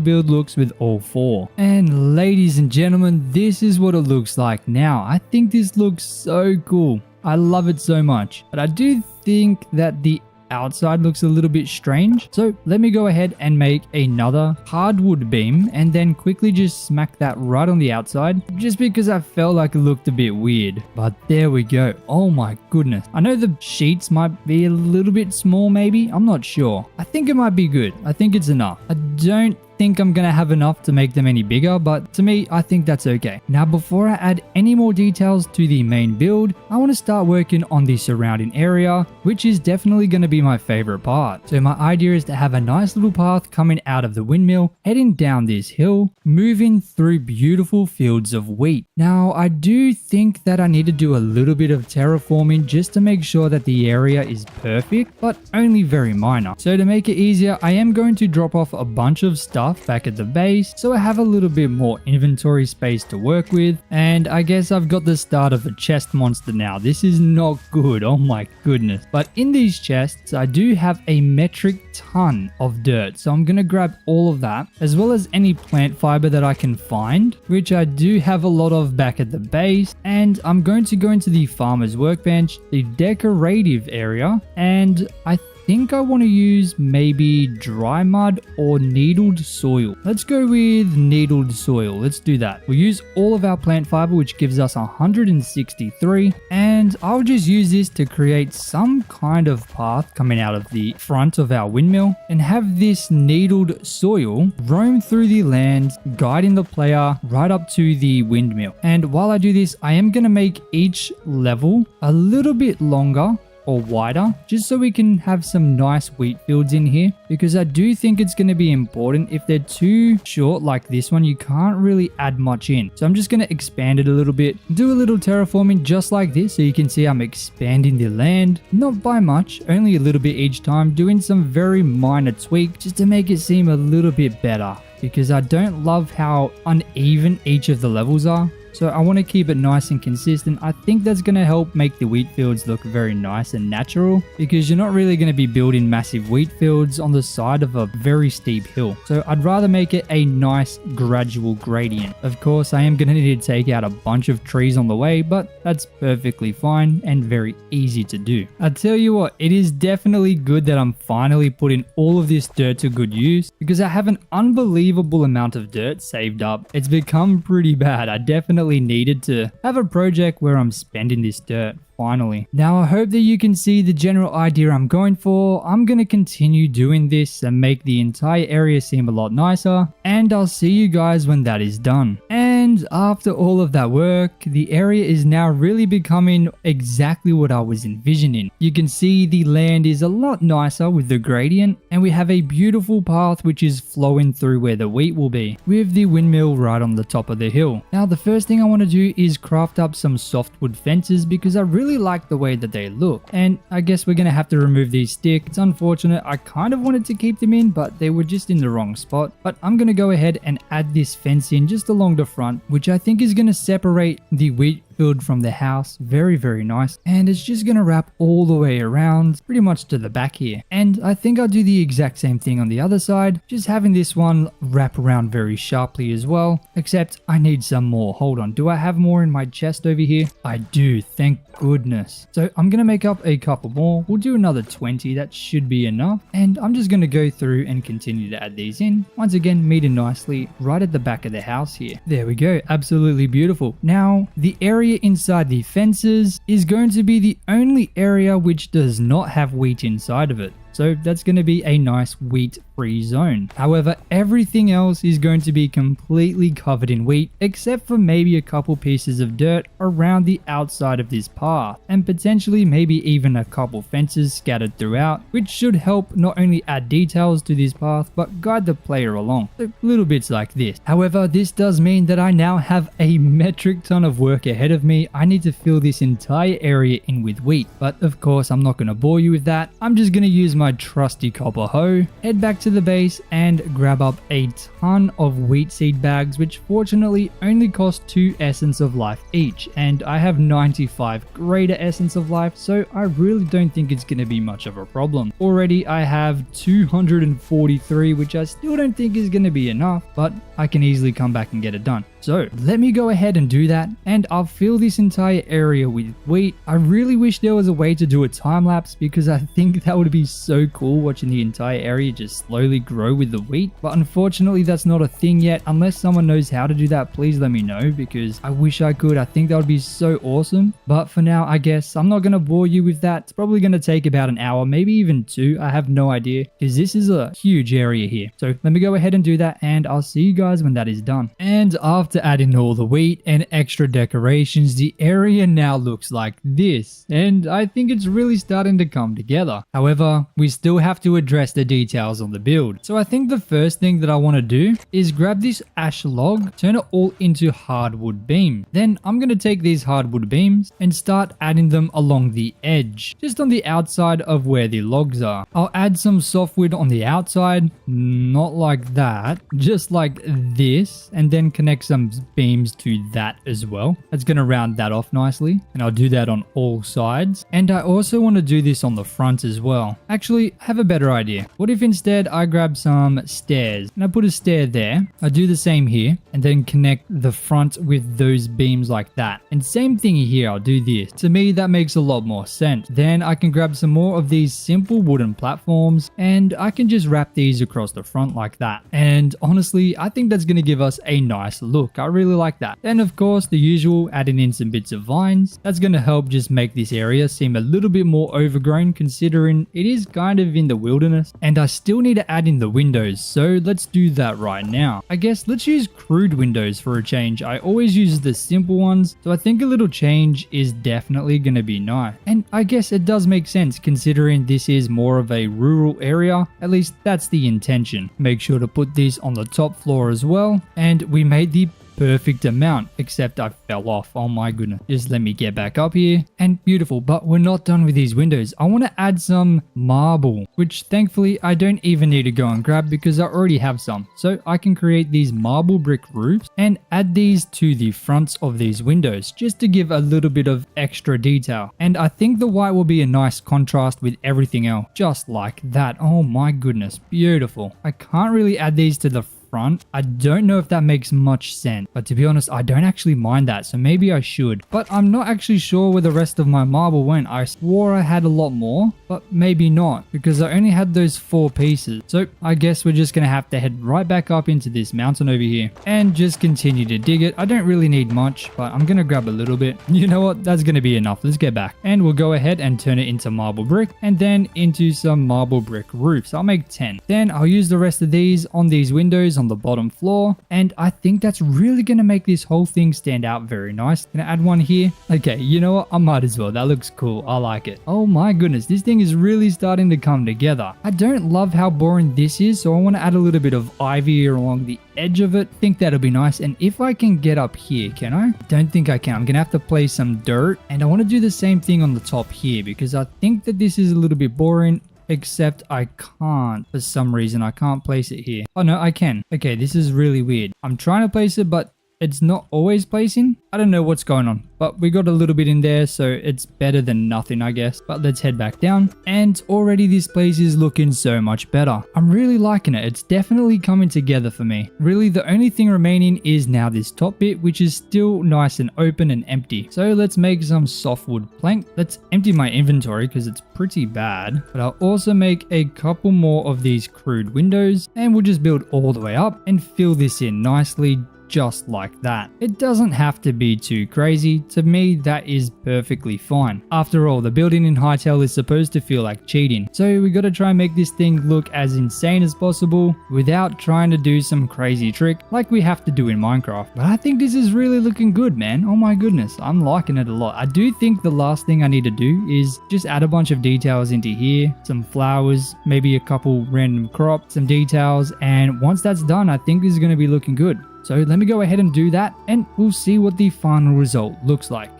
A: build looks with all 4. And ladies and gentlemen, this is what it looks like now. I think this looks so cool. I love it so much, but I do think that the outside looks a little bit strange. So let me go ahead and make another hardwood beam and then quickly just smack that right on the outside just because I felt like it looked a bit weird. But there we go. Oh my goodness. I know the sheets might be a little bit small maybe. I'm not sure. I think it might be good. I think it's enough. I don't think I'm gonna have enough to make them any bigger, but to me, I think that's okay. Now, before I add any more details to the main build, I want to start working on the surrounding area, which is definitely gonna be my favorite part. So my idea is to have a nice little path coming out of the windmill, heading down this hill, moving through beautiful fields of wheat. Now, I do think that I need to do a little bit of terraforming just to make sure that the area is perfect, but only very minor. So to make it easier, I am going to drop off a bunch of stuff back at the base so I have a little bit more inventory space to work with. And I guess I've got the start of a chest monster now. This is not good. Oh my goodness. But in these chests I do have a metric ton of dirt, so I'm gonna grab all of that as well as any plant fiber that I can find, which I do have a lot of back at the base. And I'm going to go into the farmer's workbench, the decorative area, and I think I want to use maybe dry mud or needled soil. Let's go with needled soil. Let's do that. We'll use all of our plant fiber, which gives us 163, and I'll just use this to create some kind of path coming out of the front of our windmill and have this needled soil roam through the land, guiding the player right up to the windmill. And while I do this, I am going to make each level a little bit longer or wider, just so we can have some nice wheat fields in here, because I do think it's going to be important. If they're too short like this one, you can't really add much in. So I'm just going to expand it a little bit, do a little terraforming just like this, so you can see I'm expanding the land, not by much, only a little bit each time, doing some very minor tweaks just to make it seem a little bit better, because I don't love how uneven each of the levels are. So I want to keep it nice and consistent. I think that's going to help make the wheat fields look very nice and natural, because you're not really going to be building massive wheat fields on the side of a very steep hill. So I'd rather make it a nice gradual gradient. Of course, I am going to need to take out a bunch of trees on the way, but that's perfectly fine and very easy to do. I tell you what, it is definitely good that I'm finally putting all of this dirt to good use, because I have an unbelievable amount of dirt saved up. It's become pretty bad. I definitely needed to have a project where I'm spending this dirt. Finally. Now I hope that you can see the general idea I'm going for. I'm going to continue doing this and make the entire area seem a lot nicer, and I'll see you guys when that is done. And after all of that work, the area is now really becoming exactly what I was envisioning. You can see the land is a lot nicer with the gradient, and we have a beautiful path which is flowing through where the wheat will be, with the windmill right on the top of the hill. Now the first thing I want to do is craft up some softwood fences, because I really like the way that they look, and I guess we're gonna have to remove these sticks. It's unfortunate. I kind of wanted to keep them in, but they were just in the wrong spot. But I'm gonna go ahead and add this fence in just along the front, which I think is gonna separate the wheat field from the house. Very, very nice. And it's just gonna wrap all the way around, pretty much to the back here. And I think I'll do the exact same thing on the other side, just having this one wrap around very sharply as well, except I need some more. Hold on, do I have more in my chest over here? I do, thank goodness. So I'm gonna make up a couple more. We'll do another 20, that should be enough. And I'm just gonna go through and continue to add these in. Once again, meeting nicely right at the back of the house here. There we go, absolutely beautiful. Now, the area inside the fences is going to be the only area which does not have wheat inside of it. So that's going to be a nice wheat-free zone. However, everything else is going to be completely covered in wheat, except for maybe a couple pieces of dirt around the outside of this path, and potentially maybe even a couple fences scattered throughout, which should help not only add details to this path, but guide the player along. So little bits like this. However, this does mean that I now have a metric ton of work ahead of me. I need to fill this entire area in with wheat, but of course I'm not going to bore you with that. I'm just going to use my trusty copper hoe, head back to the base and grab up a ton of wheat seed bags, which fortunately only cost 2 essence of life each, and I have 95 greater essence of life, so I really don't think it's going to be much of a problem. Already I have 243, which I still don't think is going to be enough, but I can easily come back and get it done. So let me go ahead and do that, and I'll fill this entire area with wheat. I really wish there was a way to do a time lapse, because I think that would be so cool watching the entire area just slowly grow with the wheat, but unfortunately that's not a thing yet. Unless someone knows how to do that, please let me know, because I wish I could. I think that would be so awesome. But for now, I guess I'm not going to bore you with that. It's probably going to take about an hour, maybe even 2. I have no idea, because this is a huge area here. So let me go ahead and do that, and I'll see you guys when that is done. And after adding all the wheat and extra decorations, the area now looks like this, and I think it's really starting to come together. However, we still have to address the details on the build. So I think the first thing that I want to do is grab this ash log, turn it all into hardwood beam. Then I'm going to take these hardwood beams and start adding them along the edge, just on the outside of where the logs are. I'll add some softwood on the outside, not like that, just like this and then connect some beams to that as well. That's going to round that off nicely, and I'll do that on all sides. And I also want to do this on the front as well. Actually, I have a better idea. What if instead I grab some stairs and I put a stair there? I do the same here and then connect the front with those beams like that. And same thing here, I'll do this. To me, that makes a lot more sense. Then I can grab some more of these simple wooden platforms and I can just wrap these across the front like that. And honestly, I think that's going to give us a nice look. I really like that. Then of course, the usual, adding in some bits of vines. That's going to help just make this area seem a little bit more overgrown considering it is kind of in the wilderness. And I still need to add in the windows, so let's do that right now. I guess let's use crude windows for a change. I always use the simple ones, so I think a little change is definitely going to be nice. And I guess it does make sense considering this is more of a rural area. At least that's the intention. Make sure to put this on the top floor as well. And we made the perfect amount, except I fell off. Oh my goodness. Just let me get back up here. And beautiful, but we're not done with these windows. I want to add some marble, which thankfully I don't even need to go and grab because I already have some. So I can create these marble brick roofs and add these to the fronts of these windows just to give a little bit of extra detail. And I think the white will be a nice contrast with everything else, just like that. Oh my goodness, beautiful. I can't really add these to the front. I don't know if that makes much sense, but to be honest, I don't actually mind that, so maybe I should. But I'm not actually sure where the rest of my marble went. I swore I had a lot more, but maybe not, because I only had those 4 pieces. So I guess we're just gonna have to head right back up into this mountain over here and just continue to dig it. I don't really need much, but I'm gonna grab a little bit. You know what? That's gonna be enough. Let's get back. And we'll go ahead and turn it into marble brick and then into some marble brick roofs. I'll make 10. Then I'll use the rest of these on these windows on the bottom floor, and I think that's really gonna make this whole thing stand out very nice. Gonna add one here. Okay, you know what? I might as well. That looks cool. I like it. Oh my goodness, this thing is really starting to come together. I don't love how boring this is, so I want to add a little bit of ivy along the edge of it. Think that'll be nice. And if I can get up here, can I? Don't think I can. I'm gonna have to place some dirt, and I want to do the same thing on the top here because I think that this is a little bit boring. Except I can't. For some reason, I can't place it here. Oh no, I can. Okay, this is really weird. I'm trying to place it, but it's not always placing. I don't know what's going on, but we got a little bit in there, so it's better than nothing, I guess. But let's head back down, and already this place is looking so much better. I'm really liking it. It's definitely coming together for me. Really, the only thing remaining is now this top bit, which is still nice and open and empty. So let's make some softwood plank. Let's empty my inventory because it's pretty bad, but I'll also make a couple more of these crude windows, and we'll just build all the way up and fill this in nicely, just like that. It doesn't have to be too crazy. To me, that is perfectly fine. After all, the building in Hytale is supposed to feel like cheating, so we gotta try and make this thing look as insane as possible without trying to do some crazy trick like we have to do in Minecraft. But I think this is really looking good, man. Oh my goodness, I'm liking it a lot. I do think the last thing I need to do is just add a bunch of details into here, some flowers, maybe a couple random crops, some details, and once that's done, I think this is gonna be looking good. So let me go ahead and do that, and we'll see what the final result looks like.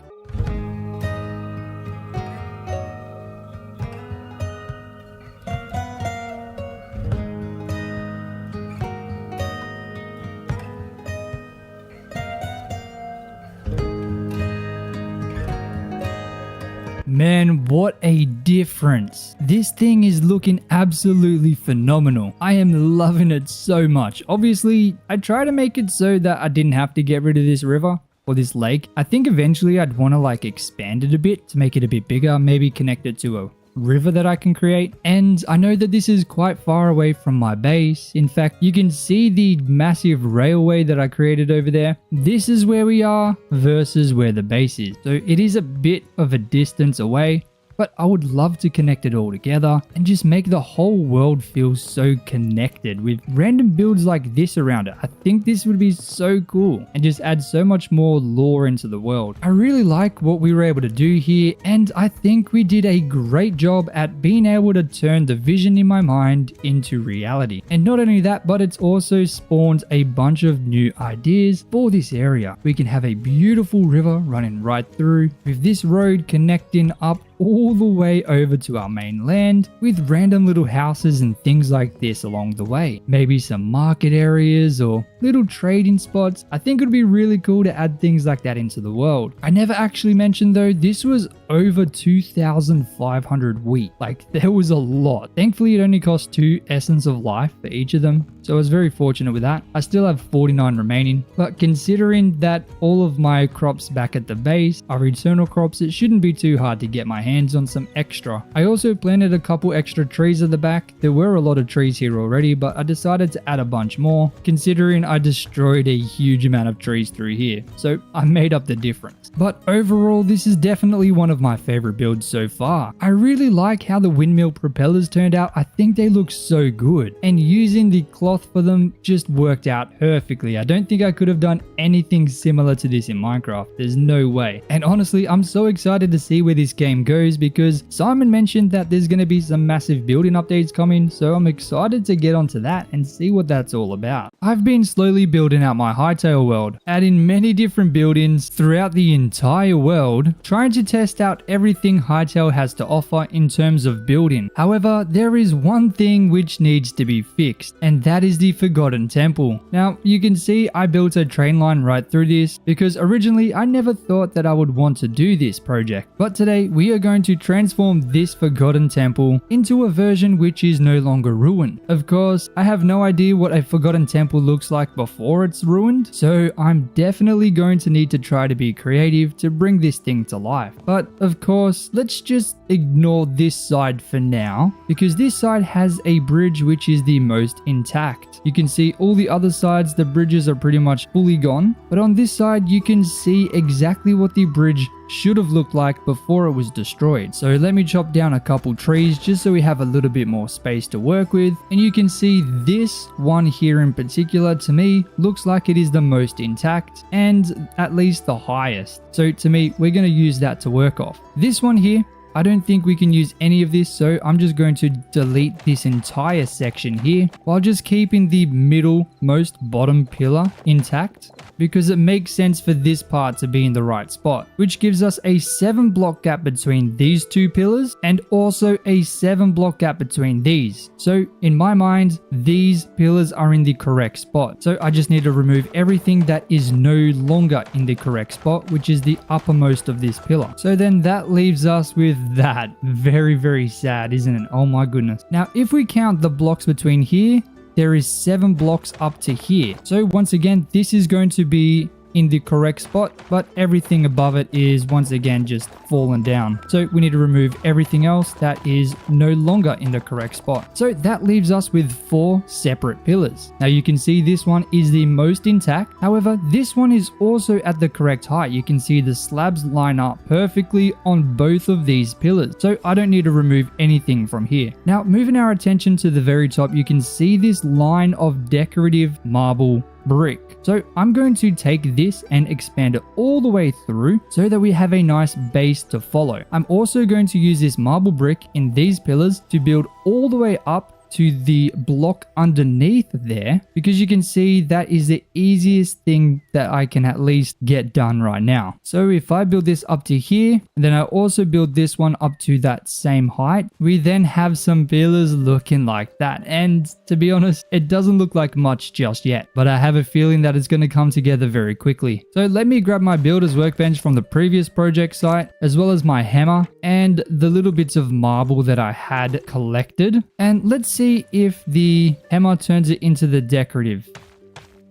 A: Man, what a difference. This thing is looking absolutely phenomenal. I am loving it so much. Obviously, I try to make it so that I didn't have to get rid of this river or this lake. I think eventually I'd want to like expand it a bit to make it a bit bigger, maybe connect it to a river that I can create. And I know that this is quite far away from my base. In fact, you can see the massive railway that I created over there. This is where we are versus where the base is. So it is a bit of a distance away, but I would love to connect it all together and just make the whole world feel so connected with random builds like this around it. I think this would be so cool and just add so much more lore into the world. I really like what we were able to do here, and I think we did a great job at being able to turn the vision in my mind into reality. And not only that, but it's also spawned a bunch of new ideas for this area. We can have a beautiful river running right through with this road connecting up all the way over to our main land with random little houses and things like this along the way. Maybe some market areas or little trading spots. I think it would be really cool to add things like that into the world. I never actually mentioned though, this was over 2,500 wheat. Like there was a lot. Thankfully it only cost 2 essence of life for each of them. So I was very fortunate with that. I still have 49 remaining, but considering that all of my crops back at the base are eternal crops, it shouldn't be too hard to get my hands on some extra. I also planted a couple extra trees at the back. There were a lot of trees here already, but I decided to add a bunch more considering I destroyed a huge amount of trees through here. So I made up the difference. But overall, this is definitely one of my favorite builds so far. I really like how the windmill propellers turned out. I think they look so good, and using the cloth for them just worked out perfectly. I don't think I could have done anything similar to this in Minecraft. There's no way. And honestly, I'm so excited to see where this game goes because Simon mentioned that there's going to be some massive building updates coming, so I'm excited to get onto that and see what that's all about. I've been slowly building out my Hytale world, adding many different buildings throughout the entire world, trying to test out everything Hytale has to offer in terms of building. However, there is one thing which needs to be fixed, and that is the Forgotten Temple. Now, you can see I built a train line right through this because originally I never thought that I would want to do this project. But today we are going to transform this Forgotten Temple into a version which is no longer ruined. Of course, I have no idea what a Forgotten Temple looks like before it's ruined, so I'm definitely going to need to try to be creative to bring this thing to life. But of course, let's just ignore this side for now because this side has a bridge which is the most intact. You can see all the other sides, the bridges are pretty much fully gone, but on this side you can see exactly what the bridge should have looked like before it was destroyed. So let me chop down a couple trees just so we have a little bit more space to work with, and you can see this one here in particular to me looks like it is the most intact and at least the highest. So to me, we're going to use that to work off. This one here, I don't think we can use any of this, so I'm just going to delete this entire section here while just keeping the middle most bottom pillar intact because it makes sense for this part to be in the right spot, which gives us a 7 block gap between these two pillars and also a 7 block gap between these. So in my mind, these pillars are in the correct spot. So I just need to remove everything that is no longer in the correct spot, which is the uppermost of this pillar. So then that leaves us with that. Very, very sad, isn't it? Oh my goodness. Now, if we count the blocks between here, there is 7 blocks up to here. So once again, this is going to be in the correct spot, but everything above it is once again just fallen down. So we need to remove everything else that is no longer in the correct spot. So that leaves us with 4 separate pillars. Now you can see this one is the most intact. However, this one is also at the correct height. You can see the slabs line up perfectly on both of these pillars. So I don't need to remove anything from here. Now moving our attention to the very top, you can see this line of decorative marble brick. So I'm going to take this and expand it all the way through so that we have a nice base to follow. I'm also going to use this marble brick in these pillars to build all the way up to the block underneath there, because you can see that is the easiest thing that I can at least get done right now. So if I build this up to here, and then I also build this one up to that same height, we then have some pillars looking like that. And to be honest, it doesn't look like much just yet, but I have a feeling that it's going to come together very quickly. So let me grab my builder's workbench from the previous project site, as well as my hammer and the little bits of marble that I had collected. And let's see if the hammer turns it into the decorative.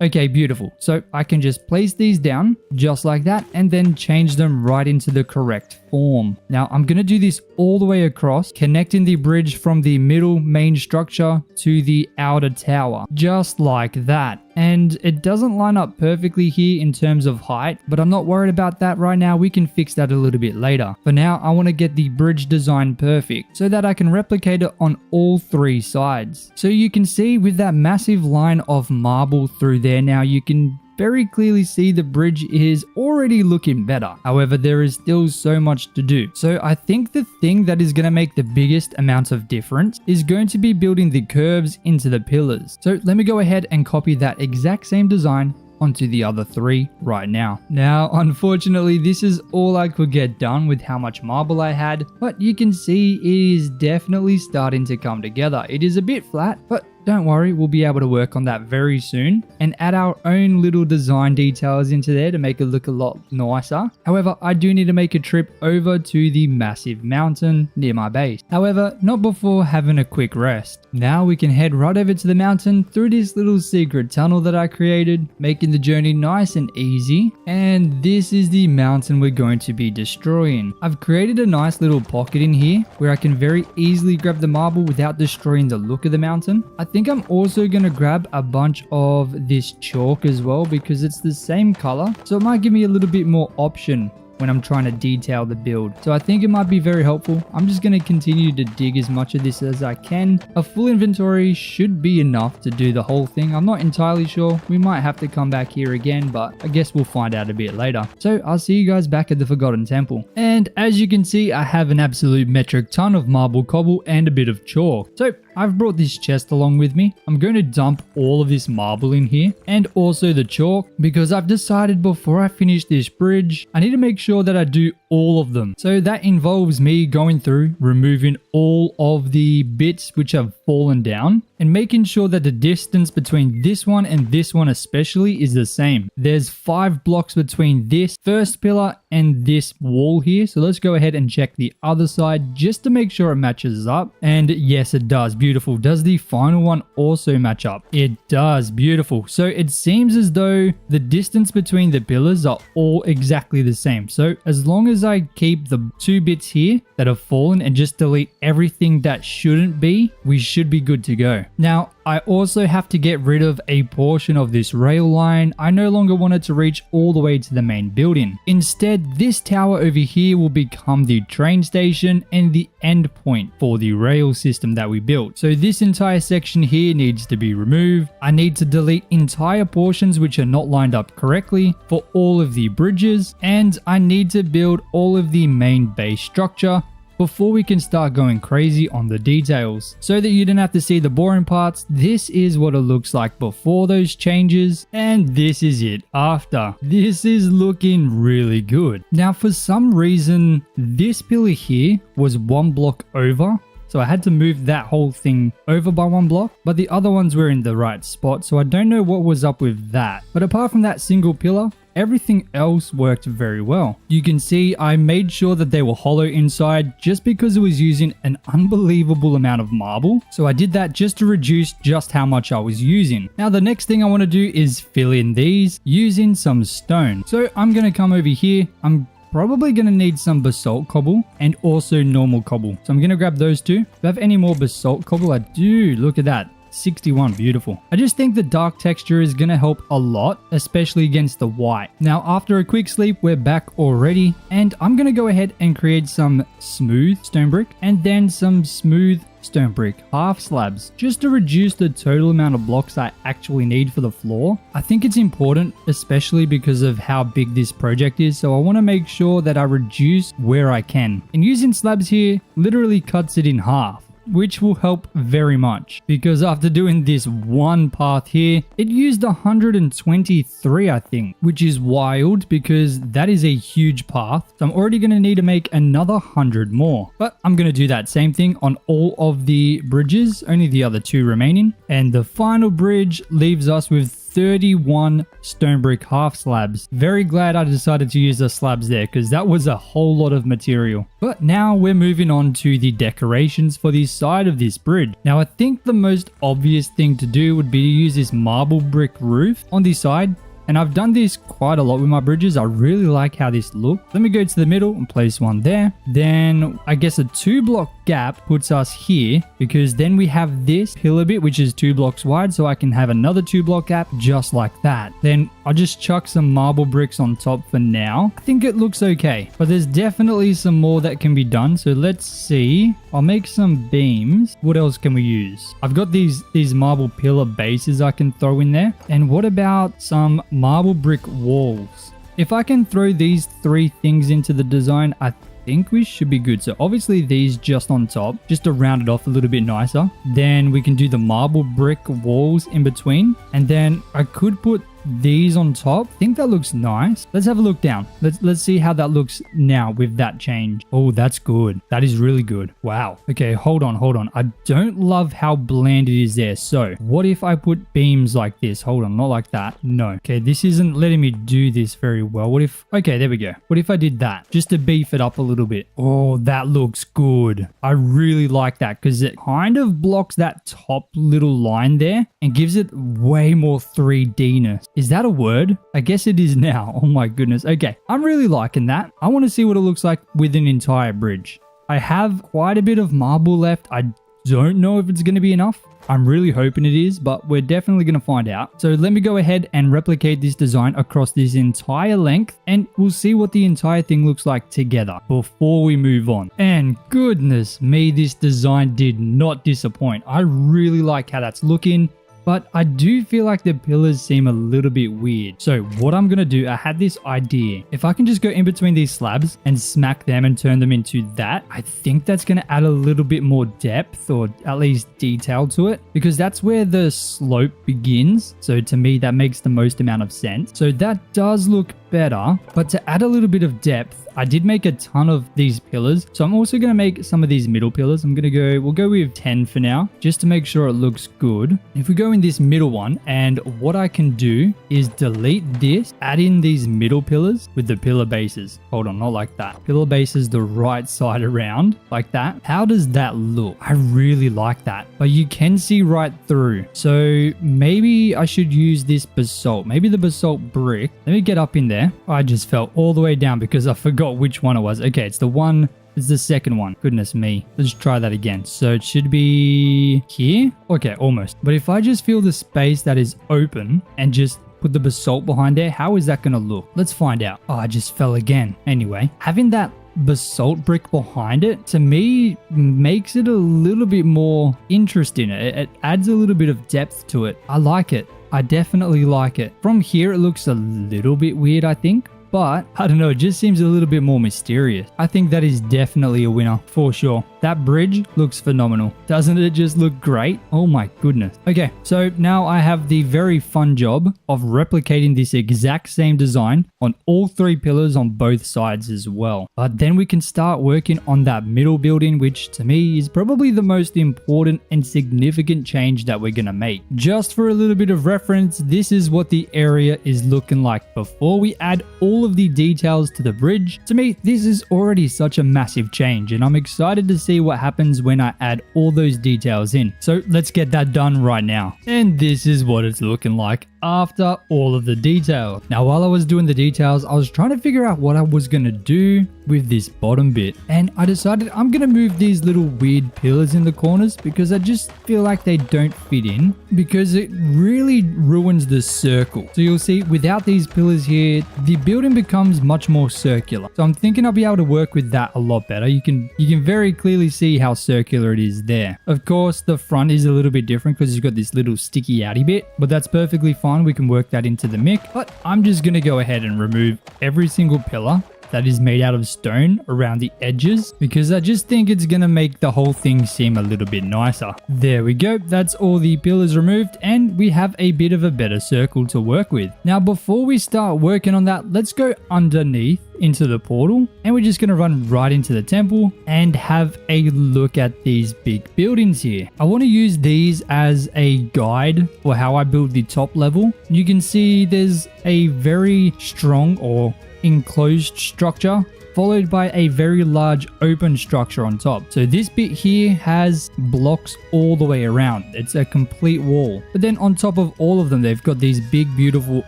A: Okay, beautiful. So I can just place these down just like that and then change them right into the correct form. Now I'm going to do this all the way across, connecting the bridge from the middle main structure to the outer tower, just like that. And it doesn't line up perfectly here in terms of height, but I'm not worried about that right now. We can fix that a little bit later. For now, I want to get the bridge design perfect so that I can replicate it on all 3 sides. So you can see with that massive line of marble through there now, you can very clearly see the bridge is already looking better. However, there is still so much to do. So I think the thing that is going to make the biggest amount of difference is going to be building the curves into the pillars. So let me go ahead and copy that exact same design onto the other 3 right now. Now, unfortunately, this is all I could get done with how much marble I had, but you can see it is definitely starting to come together. It is a bit flat, but don't worry, we'll be able to work on that very soon and add our own little design details into there to make it look a lot nicer. However, I do need to make a trip over to the massive mountain near my base. However, not before having a quick rest. Now we can head right over to the mountain through this little secret tunnel that I created, making the journey nice and easy. And this is the mountain we're going to be destroying. I've created a nice little pocket in here where I can very easily grab the marble without destroying the look of the mountain. I think I'm also going to grab a bunch of this chalk as well because it's the same color, so it might give me a little bit more option when I'm trying to detail the build. So I think it might be very helpful. I'm just going to continue to dig as much of this as I can. A full inventory should be enough to do the whole thing. I'm not entirely sure. We might have to come back here again, but I guess we'll find out a bit later. So I'll see you guys back at the Forgotten Temple. And as you can see, I have an absolute metric ton of marble cobble and a bit of chalk. So I've brought this chest along with me. I'm going to dump all of this marble in here and also the chalk because I've decided before I finish this bridge, I need to make sure that I do all of them. So that involves me going through, removing all of the bits which have fallen down and making sure that the distance between this one and this one especially is the same. There's 5 blocks between this first pillar and this wall here. So let's go ahead and check the other side just to make sure it matches up. And yes, it does. Beautiful. Does the final one also match up? It does. Beautiful. So it seems as though the distance between the pillars are all exactly the same. So as long as I keep the 2 bits here that have fallen and just delete everything that shouldn't be, we should be good to go. Now, I also have to get rid of a portion of this rail line. I no longer want it to reach all the way to the main building. Instead, this tower over here will become the train station and the end point for the rail system that we built. So this entire section here needs to be removed. I need to delete entire portions which are not lined up correctly for all of the bridges, and I need to build all of the main base structure before we can start going crazy on the details. So that you don't have to see the boring parts, this is what it looks like before those changes, and this is it after. This is looking really good. Now, for some reason, this pillar here was 1 block over, so I had to move that whole thing over by 1 block, but the other ones were in the right spot, so I don't know what was up with that. But apart from that single pillar, everything else worked very well. You can see I made sure that they were hollow inside just because it was using an unbelievable amount of marble. So I did that just to reduce just how much I was using. Now the next thing I want to do is fill in these using some stone. So I'm going to come over here. I'm probably going to need some basalt cobble and also normal cobble. So I'm going to grab those 2. Do I have any more basalt cobble? I do. Look at that. 61. Beautiful. I just think the dark texture is going to help a lot, especially against the white. Now, after a quick sleep, we're back already, and I'm going to go ahead and create some smooth stone brick and then some smooth stone brick half slabs just to reduce the total amount of blocks I actually need for the floor. I think it's important, especially because of how big this project is, so I want to make sure that I reduce where I can. And using slabs here literally cuts it in half, which will help very much because after doing this one path here, it used 123, I think, which is wild because that is a huge path. So I'm already going to need to make another 100 more, but I'm going to do that same thing on all of the bridges, only the other 2 remaining. And the final bridge leaves us with 31 stone brick half slabs. Very glad I decided to use the slabs there because that was a whole lot of material. But now we're moving on to the decorations for the side of this bridge. Now I think the most obvious thing to do would be to use this marble brick roof on the side. And I've done this quite a lot with my bridges. I really like how this looks. Let me go to the middle and place one there. Then I guess a 2 block gap puts us here because then we have this pillar bit which is 2 blocks wide, so I can have another 2 block gap just like that. Then I'll just chuck some marble bricks on top for now. I think it looks okay, but there's definitely some more that can be done. So let's see. I'll make some beams. What else can we use? I've got these marble pillar bases I can throw in there. And what about some marble brick walls? If I can throw these 3 things into the design, I think we should be good. So obviously these just on top, just to round it off a little bit nicer. Then we can do the marble brick walls in between. And then I could put these on top. I think that looks nice. Let's have a look down. Let's see how that looks now with that change. Oh, that's good. That is really good. Wow. Okay, hold on. I don't love how bland it is there. So what if I put beams like this? Hold on, not like that. No. Okay, this isn't letting me do this very well. What if, okay, there we go. What if I did that just to beef it up a little bit? Oh, that looks good. I really like that because it kind of blocks that top little line there and gives it way more 3D-ness. Is that a word? I guess it is now. Oh my goodness. Okay, I'm really liking that. I want to see what it looks like with an entire bridge. I have quite a bit of marble left. I don't know if it's going to be enough. I'm really hoping it is, but we're definitely going to find out. So let me go ahead and replicate this design across this entire length, and we'll see what the entire thing looks like together before we move on. And goodness me, this design did not disappoint. I really like how that's looking. But I do feel like the pillars seem a little bit weird. So what I'm going to do, I had this idea. If I can just go in between these slabs and smack them and turn them into that, I think that's going to add a little bit more depth or at least detail to it, because that's where the slope begins. So to me, that makes the most amount of sense. So that does look better, but to add a little bit of depth, I did make a ton of these pillars. So I'm also going to make some of these middle pillars. We'll go with 10 for now, just to make sure it looks good. If we go in this middle one, and what I can do is delete this, add in these middle pillars with the pillar bases. Hold on, not like that. Pillar bases the right side around, like that. How does that look? I really like that, but you can see right through. So maybe I should use this basalt, maybe the basalt brick. Let me get up in there. I just fell all the way down because I forgot which one it was. Okay, it's the second one. Goodness me. Let's try that again. So it should be here. Okay, almost. But if I just feel the space that is open and just put the basalt behind there, how is that going to look? Let's find out. Oh, I just fell again. Anyway, having that basalt brick behind it, to me, makes it a little bit more interesting. It adds a little bit of depth to it. I like it. I definitely like it. From here, it looks a little bit weird, I think. But I don't know, it just seems a little bit more mysterious. I think that is definitely a winner for sure. That bridge looks phenomenal. Doesn't it just look great? Oh my goodness. Okay, so now I have the very fun job of replicating this exact same design on all three pillars on both sides as well. But then we can start working on that middle building, which to me is probably the most important and significant change that we're gonna make. Just for a little bit of reference, this is what the area is looking like before we add all of the details to the bridge. To me, this is already such a massive change, and I'm excited to see what happens when I add all those details in. So let's get that done right now. And this is what it's looking like after all of the detail. Now, while I was doing the details, I was trying to figure out what I was going to do with this bottom bit, and I decided I'm going to move these little weird pillars in the corners because I just feel like they don't fit in, because it really ruins the circle. So you'll see without these pillars here, the building becomes much more circular. So I'm thinking I'll be able to work with that a lot better. You can very clearly see how circular it is there. Of course, the front is a little bit different because you've got this little sticky outy bit, but that's perfectly fine. We can work that into the mix, but I'm just going to go ahead and remove every single pillar that is made out of stone around the edges, because I just think it's going to make the whole thing seem a little bit nicer. There we go. That's all the pillars removed, and we have a bit of a better circle to work with. Now, before we start working on that, let's go underneath into the portal, and we're just going to run right into the temple and have a look at these big buildings here. I want to use these as a guide for how I build the top level. You can see there's a very strong or enclosed structure followed by a very large open structure on top. So this bit here has blocks all the way around. It's a complete wall. But then on top of all of them, they've got these big, beautiful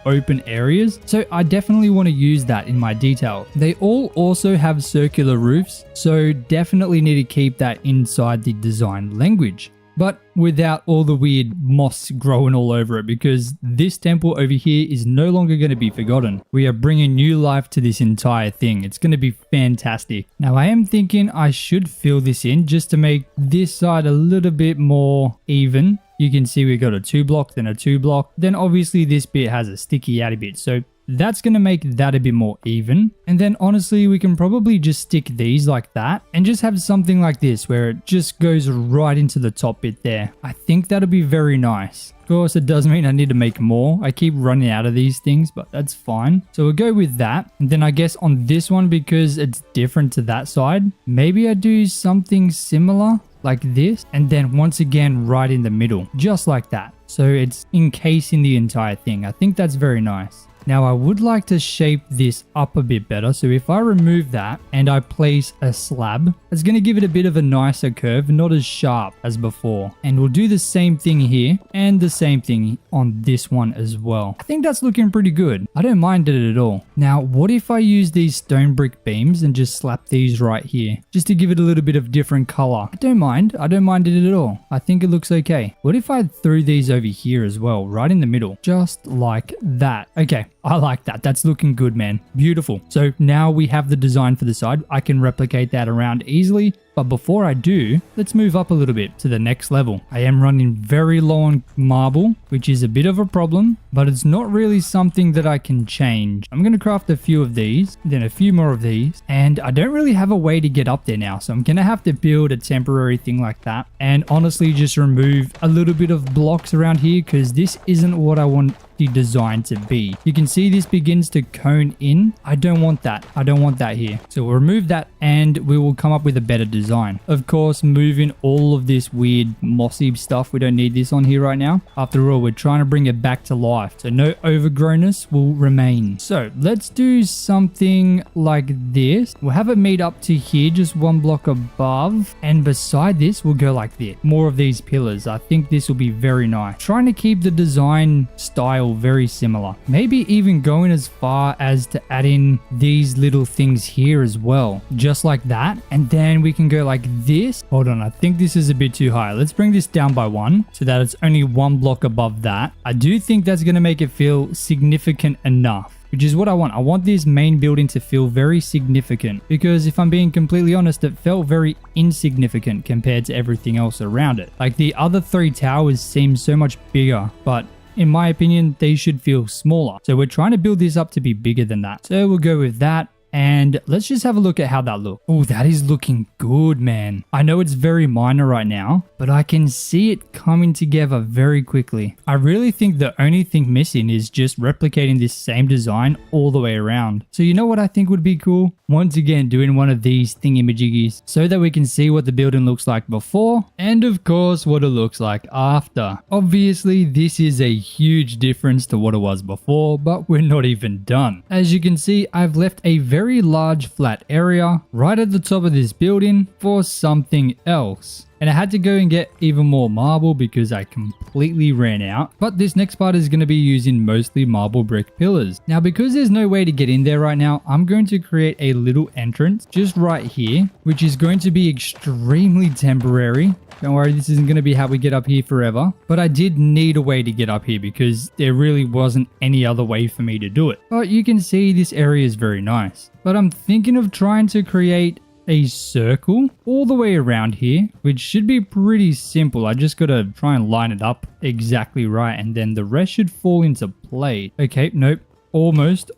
A: open areas. So I definitely want to use that in my detail. They all also have circular roofs, so definitely need to keep that inside the design language, but without all the weird moss growing all over it, because this temple over here is no longer going to be forgotten. We are bringing new life to this entire thing. It's going to be fantastic. Now, I am thinking I should fill this in just to make this side a little bit more even. You can see we got a 2 block, then a 2 block. Then obviously this bit has a sticky outy bit. So that's going to make that a bit more even. And then honestly, we can probably just stick these like that and just have something like this where it just goes right into the top bit there. I think that'll be very nice. Of course, it does mean I need to make more. I keep running out of these things, but that's fine. So we'll go with that. And then I guess on this one, because it's different to that side, maybe I do something similar like this. And then once again, right in the middle, just like that. So it's encasing the entire thing. I think that's very nice. Now I would like to shape this up a bit better. So if I remove that and I place a slab, it's going to give it a bit of a nicer curve, not as sharp as before. And we'll do the same thing here and the same thing on this one as well. I think that's looking pretty good. I don't mind it at all. Now, what if I use these stone brick beams and just slap these right here, just to give it a little bit of different color? I don't mind. I don't mind it at all. I think it looks okay. What if I threw these over here as well, right in the middle, just like that? Okay. I like that. That's looking good, man. Beautiful. So now we have the design for the side. I can replicate that around easily. But before I do, let's move up a little bit to the next level. I am running very low on marble, which is a bit of a problem, but it's not really something that I can change. I'm going to craft a few of these, then a few more of these, and I don't really have a way to get up there now. So I'm going to have to build a temporary thing like that and honestly just remove a little bit of blocks around here because this isn't what I want the design to be. You can see this begins to cone in. I don't want that. I don't want that here. So we'll remove that and we will come up with a better design. Of course, moving all of this weird mossy stuff. We don't need this on here right now. After all, we're trying to bring it back to life. So no overgrownness will remain. So let's do something like this. We'll have it meet up to here, just one block above. And beside this, we'll go like this. More of these pillars. I think this will be very nice. Trying to keep the design style very similar. Maybe even going as far as to add in these little things here as well. Just like that. And then we can go like this. Hold on, I think this is a bit too high. Let's bring this down by one so that it's only one block above that. I do think that's going to make it feel significant enough, which is what I want. I want this main building to feel very significant because if I'm being completely honest, it felt very insignificant compared to everything else around it. Like the other three towers seem so much bigger, but in my opinion, they should feel smaller. So we're trying to build this up to be bigger than that. So we'll go with that. And let's just have a look at how that looks. Oh, that is looking good, man. I know it's very minor right now, but I can see it coming together very quickly. I really think the only thing missing is just replicating this same design all the way around. So you know what I think would be cool? Once again, doing one of these thingamajiggies so that we can see what the building looks like before and of course what it looks like after. Obviously, this is a huge difference to what it was before, but we're not even done. As you can see, I've left a very large flat area right at the top of this building for something else. And I had to go and get even more marble because I completely ran out. But this next part is going to be using mostly marble brick pillars. Now, because there's no way to get in there right now, I'm going to create a little entrance just right here, which is going to be extremely temporary. Don't worry, this isn't going to be how we get up here forever. But I did need a way to get up here because there really wasn't any other way for me to do it. But you can see this area is very nice. But I'm thinking of trying to create a circle all the way around here, which should be pretty simple. I just got to try and line it up exactly right, and then the rest should fall into place. Okay, nope. Almost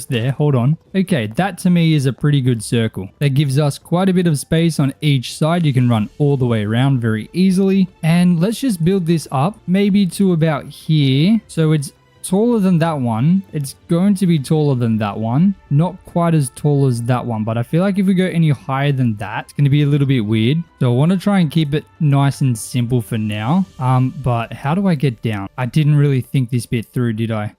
A: there. Hold on. Okay, that to me is a pretty good circle. That gives us quite a bit of space on each side. You can run all the way around very easily. And let's just build this up maybe to about here. So it's taller than that one. It's going to be taller than that one. Not quite as tall as that one, but I feel like if we go any higher than that, it's going to be a little bit weird. So I want to try and keep it nice and simple for now. But how do I get down? I didn't really think this bit through, did I?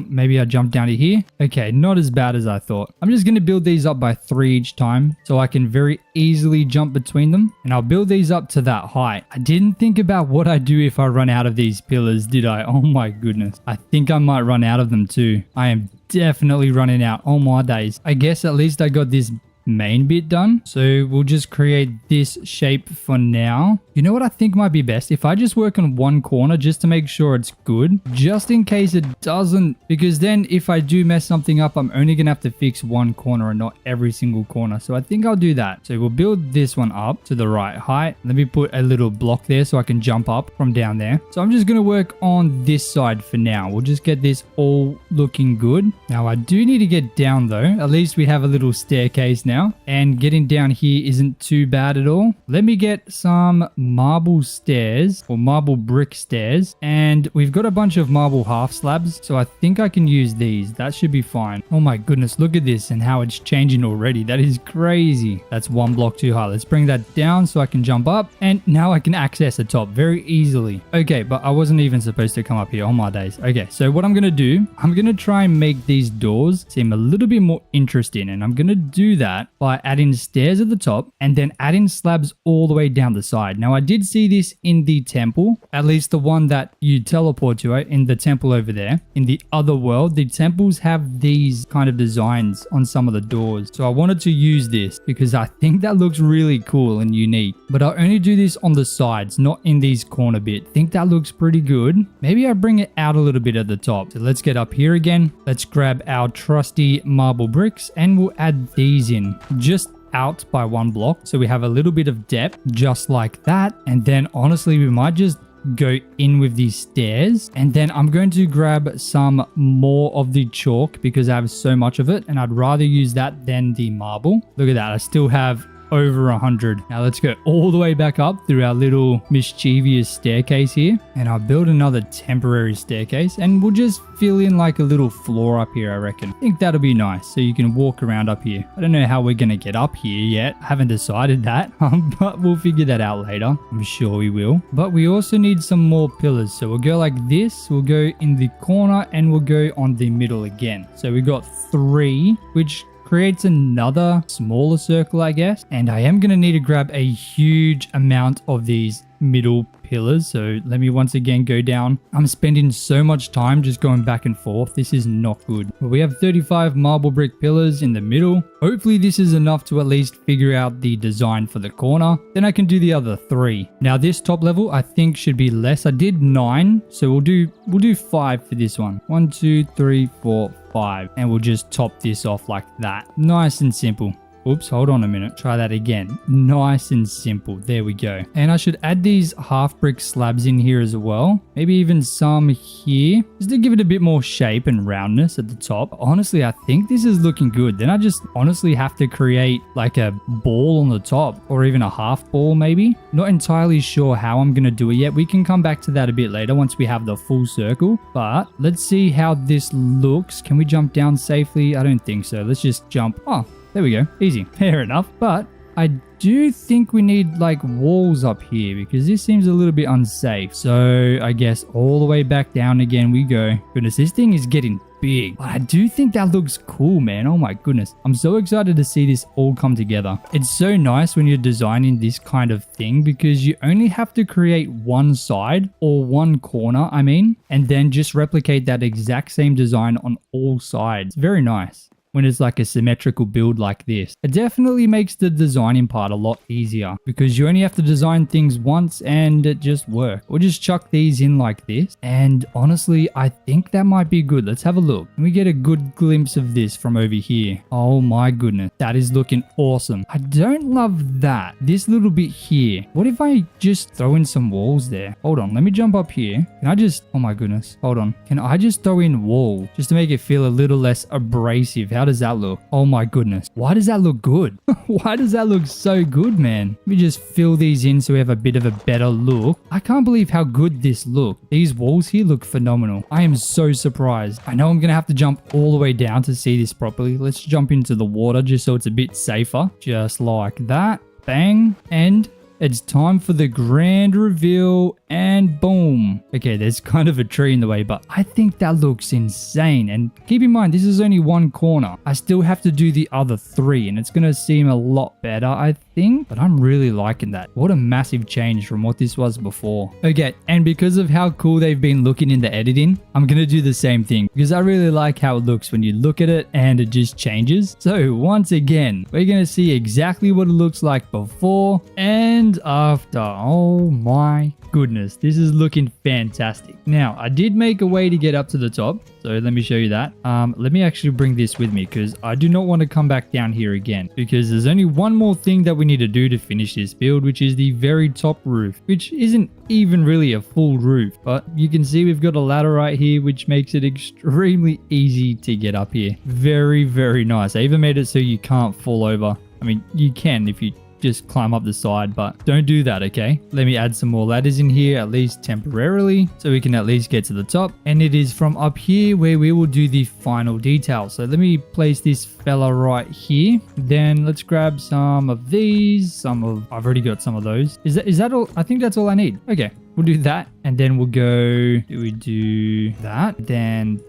A: Maybe I jump down to here. Okay, not as bad as I thought. I'm just going to build these up by 3 each time so I can very easily jump between them. And I'll build these up to that height. I didn't think about what I do if I run out of these pillars, did I? Oh my goodness. I think I might run out of them too. I am definitely running out. Oh my days. I guess at least I got this main bit done. So we'll just create this shape for now. You know what I think might be best? If I just work on one corner just to make sure it's good, just in case it doesn't, because then if I do mess something up, I'm only gonna have to fix one corner and not every single corner. So I think I'll do that. So we'll build this one up to the right height. Let me put a little block there so I can jump up from down there. So I'm just gonna work on this side for now. We'll just get this all looking good. Now I do need to get down though. At least we have a little staircase now, and getting down here isn't too bad at all. Let me get some marble stairs or marble brick stairs, and we've got a bunch of marble half slabs, so I think I can use these. That should be fine. Oh my goodness, look at this and how it's changing already. That is crazy. That's one block too high. Let's bring that down so I can jump up, and now I can access the top very easily. Okay, but I wasn't even supposed to come up here. Oh my days. Okay, so what I'm gonna do, I'm gonna try and make these doors seem a little bit more interesting, and I'm gonna do that by adding stairs at the top and then adding slabs all the way down the side. Now I did see this in the temple, at least the one that you teleport to, in the temple over there. In the other world, the temples have these kind of designs on some of the doors. So I wanted to use this because I think that looks really cool and unique. But I'll only do this on the sides, not in these corner bit. I think that looks pretty good. Maybe I bring it out a little bit at the top. So let's get up here again. Let's grab our trusty marble bricks and we'll add these in just out by one block. So we have a little bit of depth just like that. And then honestly, we might just go in with these stairs, and then I'm going to grab some more of the chalk because I have so much of it and I'd rather use that than the marble. Look at that, I still have over 100. Now let's go all the way back up through our little mischievous staircase here, and I'll build another temporary staircase, and we'll just fill in like a little floor up here. I reckon. I think that'll be nice so you can walk around up here. I don't know how we're gonna get up here yet. I haven't decided that, but we'll figure that out later. I'm sure we will. But we also need some more pillars, so we'll go like this, we'll go in the corner, and we'll go on the middle again. So we got 3, which creates another smaller circle, I guess. And I am going to need to grab a huge amount of these middle pillars. So let me once again go down. I'm spending so much time just going back and forth. This is not good. But we have 35 marble brick pillars in the middle. Hopefully this is enough to at least figure out the design for the corner. Then I can do the other 3. Now this top level I think should be less. I did 9, so we'll do 5 for this one. 1, 2, 3, 4, 5, and we'll just top this off like that. Nice and simple. Oops, hold on a minute. Try that again. Nice and simple. There we go. And I should add these half brick slabs in here as well. Maybe even some here, just to give it a bit more shape and roundness at the top. Honestly, I think this is looking good. Then I just honestly have to create like a ball on the top, or even a half ball maybe. Not entirely sure how I'm going to do it yet. We can come back to that a bit later once we have the full circle. But let's see how this looks. Can we jump down safely? I don't think so. Let's just jump. Oh, there we go. Easy. Fair enough. But I do think we need like walls up here because this seems a little bit unsafe. So I guess all the way back down again we go. Goodness, this thing is getting big. But I do think that looks cool, man. Oh my goodness. I'm so excited to see this all come together. It's so nice when you're designing this kind of thing because you only have to create one side or one corner, and then just replicate that exact same design on all sides. Very nice when it's like a symmetrical build like this. It definitely makes the designing part a lot easier because you only have to design things once and it just works. We'll just chuck these in like this, and honestly I think that might be good. Let's have a look. Can we get a good glimpse of this from over here? Oh my goodness, that is looking awesome. I don't love that, this little bit here. What if I just throw in some walls there? Hold on, let me jump up here. Can I just, oh my goodness, hold on, can I just throw in wall just to make it feel a little less abrasive? How does that look? Oh my goodness. Why does that look good? Why does that look so good, man? Let me just fill these in so we have a bit of a better look. I can't believe how good this looks. These walls here look phenomenal. I am so surprised. I know I'm going to have to jump all the way down to see this properly. Let's jump into the water just so it's a bit safer. Just like that. Bang. And It's time for the grand reveal and boom. Okay, there's kind of a tree in the way, but I think that looks insane. And keep in mind, this is only one corner. I still have to do the other 3 and it's going to seem a lot better, I think. But I'm really liking that. What a massive change from what this was before. Okay, and because of how cool they've been looking in the editing, I'm going to do the same thing because I really like how it looks when you look at it and it just changes. So once again, we're going to see exactly what it looks like before and after. Oh my goodness, this is looking fantastic. Now, I did make a way to get up to the top, so let me show you that. Let me actually bring this with me because I do not want to come back down here again because there's only one more thing that we need to do to finish this build, which is the very top roof, which isn't even really a full roof, but you can see we've got a ladder right here, which makes it extremely easy to get up here. Very, very nice. I even made it so you can't fall over. I mean, you can if you just climb up the side, but don't do that, okay? Let me add some more ladders in here, at least temporarily, so we can at least get to the top. And it is from up here where we will do the final detail. So let me place this fella right here. Then let's grab some of these, I've already got some of those. Is that all? I think that's all I need. Okay. We'll do that, and then we'll go, we do that, then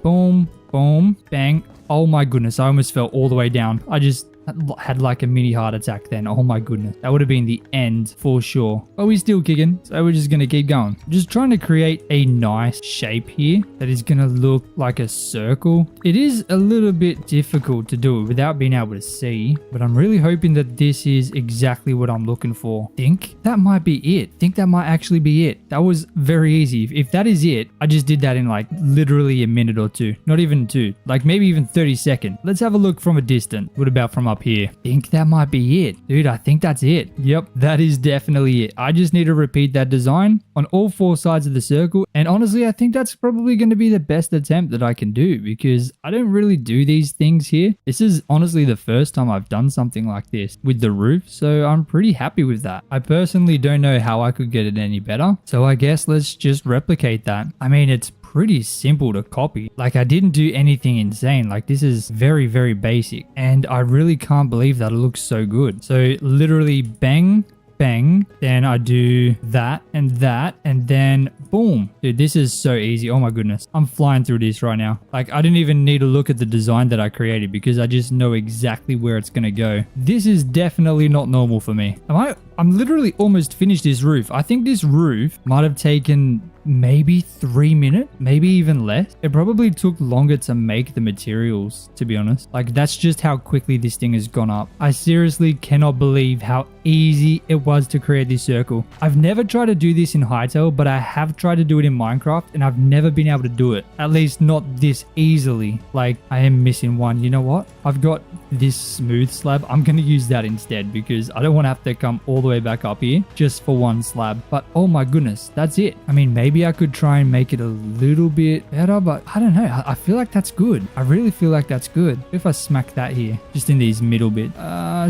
A: boom, boom, bang. Oh my goodness, I almost fell all the way down. I just had like a mini heart attack then. Oh my goodness. That would have been the end for sure. But we're still kicking, so we're just going to keep going. Just trying to create a nice shape here that is going to look like a circle. It is a little bit difficult to do it without being able to see, but I'm really hoping that this is exactly what I'm looking for. Think that might be it. Think that might actually be it. That was very easy. If that is it, I just did that in like literally a minute or 2. Not even 2. Like maybe even 30 seconds. Let's have a look from a distance. What about from up here? Think that might be it. Dude, I think that's it. Yep, that is definitely it. I just need to repeat that design on all 4 sides of the circle. And honestly, I think that's probably going to be the best attempt that I can do because I don't really do these things here. This is honestly the first time I've done something like this with the roof, so I'm pretty happy with that. I personally don't know how I could get it any better, so I guess let's just replicate that. I mean, it's pretty simple to copy. Like, I didn't do anything insane. Like, this is very, very basic, and I really can't believe that it looks so good. So literally bang, bang, then I do that, and then boom. Dude, this is so easy. Oh my goodness. I'm flying through this right now. Like, I didn't even need to look at the design that I created because I just know exactly where it's gonna go. This is definitely not normal for me. I'm literally almost finished this roof. I think this roof might have taken maybe 3 minutes, maybe even less. It probably took longer to make the materials, to be honest. Like, that's just how quickly this thing has gone up. I seriously cannot believe how easy it was to create this circle. I've never tried to do this in Hytale, but I have tried to do it in Minecraft, and I've never been able to do it. At least not this easily. Like, I am missing one. You know what? I've got this smooth slab. I'm going to use that instead because I don't want to have to come all the way back up here just for one slab. But oh my goodness, that's it. I mean, maybe I could try and make it a little bit better, but I don't know. I feel like that's good. I really feel like that's good. If I smack that here, just in these middle bits.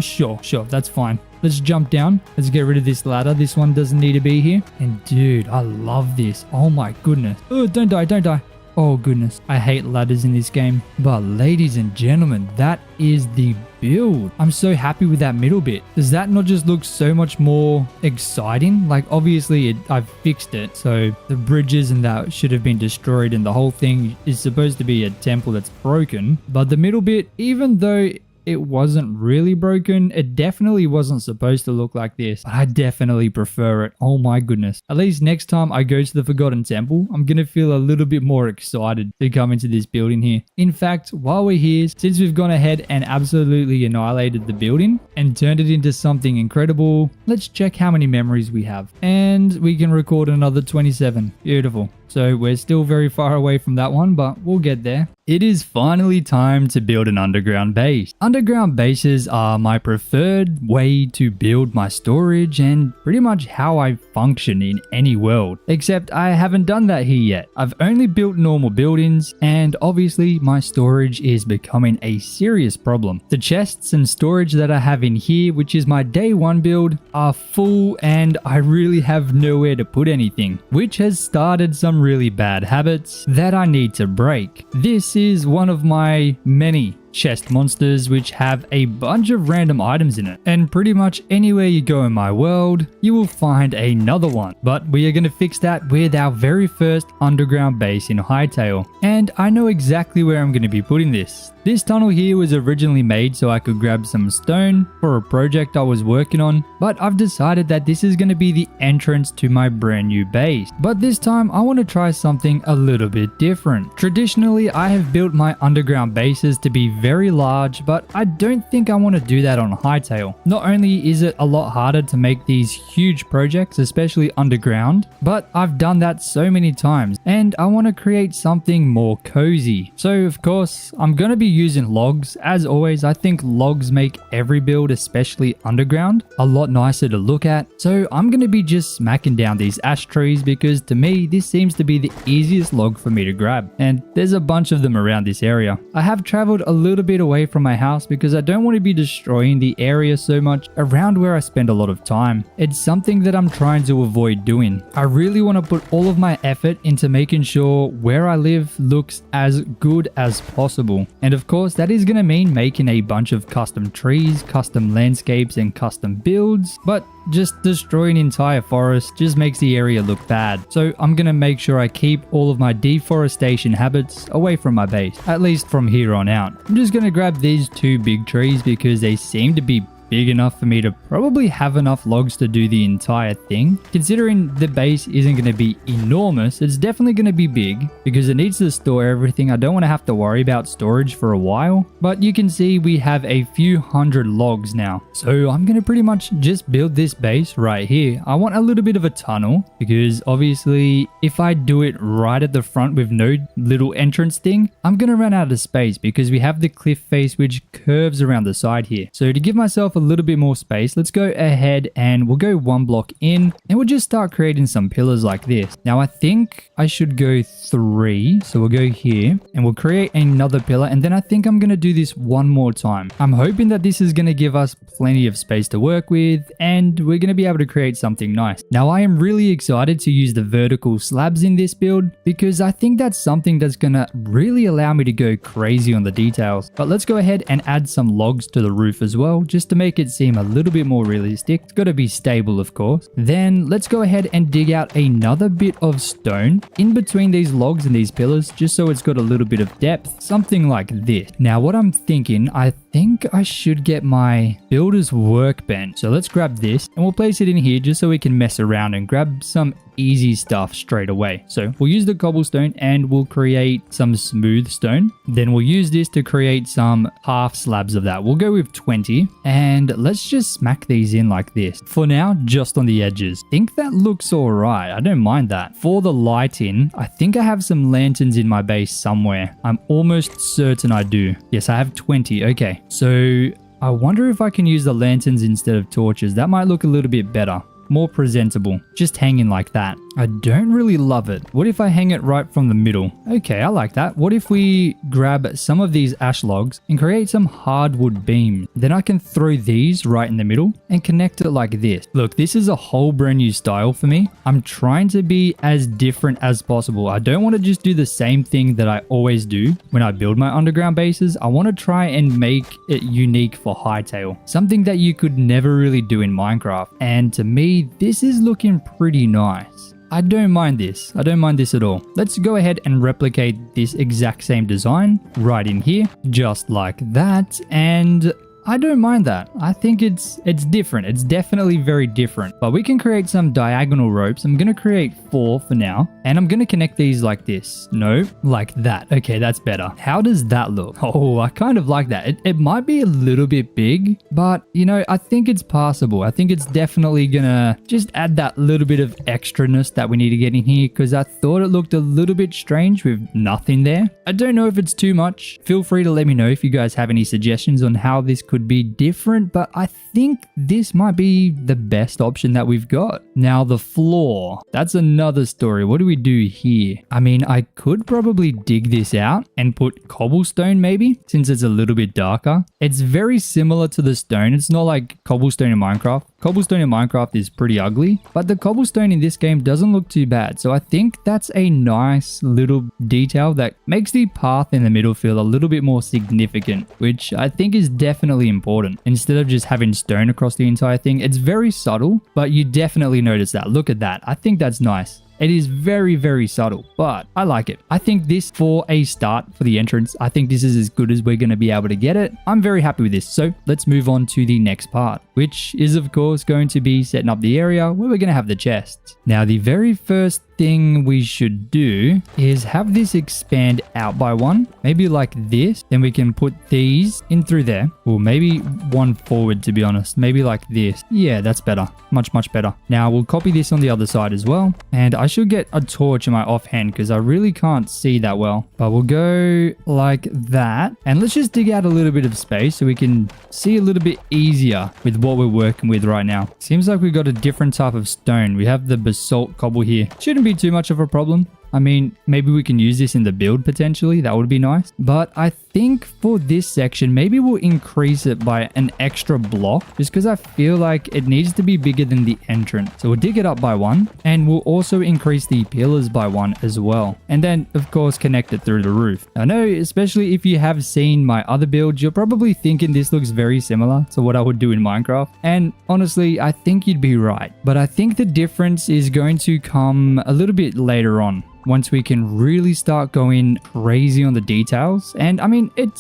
A: Sure. That's fine. Let's jump down. Let's get rid of this ladder. This one doesn't need to be here. And dude, I love this. Oh my goodness. Oh, don't die. Oh goodness, I hate ladders in this game. But ladies and gentlemen, that is the build. I'm so happy with that middle bit. Does that not just look so much more exciting? Like, obviously I've fixed it, so the bridges and that should have been destroyed and the whole thing is supposed to be a temple that's broken. But the middle bit, even though it wasn't really broken, it definitely wasn't supposed to look like this. But I definitely prefer it. Oh my goodness. At least next time I go to the Forgotten Temple, I'm gonna feel a little bit more excited to come into this building here. In fact, while we're here, since we've gone ahead and absolutely annihilated the building and turned it into something incredible, let's check how many memories we have. And we can record another 27. Beautiful. So we're still very far away from that one, but we'll get there. It is finally time to build an underground base. Underground bases are my preferred way to build my storage and pretty much how I function in any world. Except I haven't done that here yet. I've only built normal buildings, and obviously my storage is becoming a serious problem. The chests and storage that I have in here, which is my day 1 build, are full and I really have nowhere to put anything, which has started some really bad habits that I need to break. This is one of my many chest monsters which have a bunch of random items in it. And pretty much anywhere you go in my world, you will find another one. But we are going to fix that with our very first underground base in Hytale. And I know exactly where I'm going to be putting this. This tunnel here was originally made so I could grab some stone for a project I was working on, but I've decided that this is going to be the entrance to my brand new base. But this time I want to try something a little bit different. Traditionally, I have built my underground bases to be very large, but I don't think I want to do that on Hytale. Not only is it a lot harder to make these huge projects, especially underground, but I've done that so many times and I want to create something more cozy. So of course, I'm going to be using logs. As always, I think logs make every build, especially underground, a lot nicer to look at. So I'm going to be just smacking down these ash trees because to me, this seems to be the easiest log for me to grab. And there's a bunch of them around this area. I have traveled a little bit away from my house because I don't want to be destroying the area so much around where I spend a lot of time. It's something that I'm trying to avoid doing. I really want to put all of my effort into making sure where I live looks as good as possible. And of course, that is going to mean making a bunch of custom trees, custom landscapes, and custom builds, but just destroying entire forest just makes the area look bad. So I'm going to make sure I keep all of my deforestation habits away from my base, at least from here on out. I'm just going to grab these two big trees because they seem to be big enough for me to probably have enough logs to do the entire thing. Considering the base isn't going to be enormous, it's definitely going to be big because it needs to store everything. I don't want to have to worry about storage for a while, but you can see we have a few hundred logs now. So I'm going to pretty much just build this base right here. I want a little bit of a tunnel because obviously if I do it right at the front with no little entrance thing, I'm going to run out of space because we have the cliff face which curves around the side here. So to give myself a little bit more space, let's go ahead and we'll go one block in and we'll just start creating some pillars like this. Now I think I should go 3, so we'll go here and we'll create another pillar, and then I think I'm going to do this one more time. I'm hoping that this is going to give us plenty of space to work with and we're going to be able to create something nice. Now I am really excited to use the vertical slabs in this build because I think that's something that's going to really allow me to go crazy on the details. But let's go ahead and add some logs to the roof as well, just to make it seem a little bit more realistic. It's got to be stable, of course. Then let's go ahead and dig out another bit of stone in between these logs and these pillars, just so it's got a little bit of depth, something like this. Now what I'm thinking, I think I should get my builder's workbench. So let's grab this and we'll place it in here just so we can mess around and grab some easy stuff straight away. So we'll use the cobblestone and we'll create some smooth stone. Then we'll use this to create some half slabs of that. We'll go with 20 and let's just smack these in like this. For now, just on the edges. I think that looks all right. I don't mind that. For the lighting, I think I have some lanterns in my base somewhere. I'm almost certain I do. Yes, I have 20. Okay, so I wonder if I can use the lanterns instead of torches. That might look a little bit better. More presentable, just hanging like that. I don't really love it. What if I hang it right from the middle? Okay, I like that. What if we grab some of these ash logs and create some hardwood beams? Then I can throw these right in the middle and connect it like this. Look, this is a whole brand new style for me. I'm trying to be as different as possible. I don't want to just do the same thing that I always do when I build my underground bases. I want to try and make it unique for Hytale. Something that you could never really do in Minecraft. And to me, this is looking pretty nice. I don't mind this. I don't mind this at all. Let's go ahead and replicate this exact same design right in here, just like that. And I don't mind that. I think it's different. It's definitely very different. But we can create some diagonal ropes. I'm going to create 4 for now. And I'm going to connect these like this. No, like that. Okay, that's better. How does that look? Oh, I kind of like that. It might be a little bit big, but you know, I think it's passable. I think it's definitely going to just add that little bit of extraness that we need to get in here because I thought it looked a little bit strange with nothing there. I don't know if it's too much. Feel free to let me know if you guys have any suggestions on how this could be different, but I think this might be the best option that we've got. Now the floor, that's another story. What do we do here? I mean, I could probably dig this out and put cobblestone maybe, since it's a little bit darker. It's very similar to the stone. It's not like cobblestone in Minecraft. Cobblestone in Minecraft is pretty ugly, but the cobblestone in this game doesn't look too bad. So I think that's a nice little detail that makes the path in the middle feel a little bit more significant, which I think is definitely important. Instead of just having stone across the entire thing, it's very subtle, but you definitely notice that. Look at that. I think that's nice. It is very, very subtle, but I like it. I think this, for a start for the entrance, I think this is as good as we're going to be able to get it. I'm very happy with this. So let's move on to the next part, which is of course going to be setting up the area where we're going to have the chests. Now, the very first thing we should do is have this expand out by one, maybe like this. Then we can put these in through there, or maybe one forward, to be honest, maybe like this. Yeah, that's better. Much better. Now we'll copy this on the other side as well, and I should get a torch in my offhand because I really can't see that well, but we'll go like that. And let's just dig out a little bit of space so we can see a little bit easier with what we're working with right now. Seems like we've got a different type of stone. We have the basalt cobble here. Shouldn't be too much of a problem. I mean, maybe we can use this in the build potentially. That would be nice. But I think for this section, maybe we'll increase it by an extra block just because I feel like it needs to be bigger than the entrance. So we'll dig it up by one, and we'll also increase the pillars by one as well. And then of course, connect it through the roof. I know, especially if you have seen my other builds, you're probably thinking this looks very similar to what I would do in Minecraft. And honestly, I think you'd be right. But I think the difference is going to come a little bit later on, once we can really start going crazy on the details. And I mean, it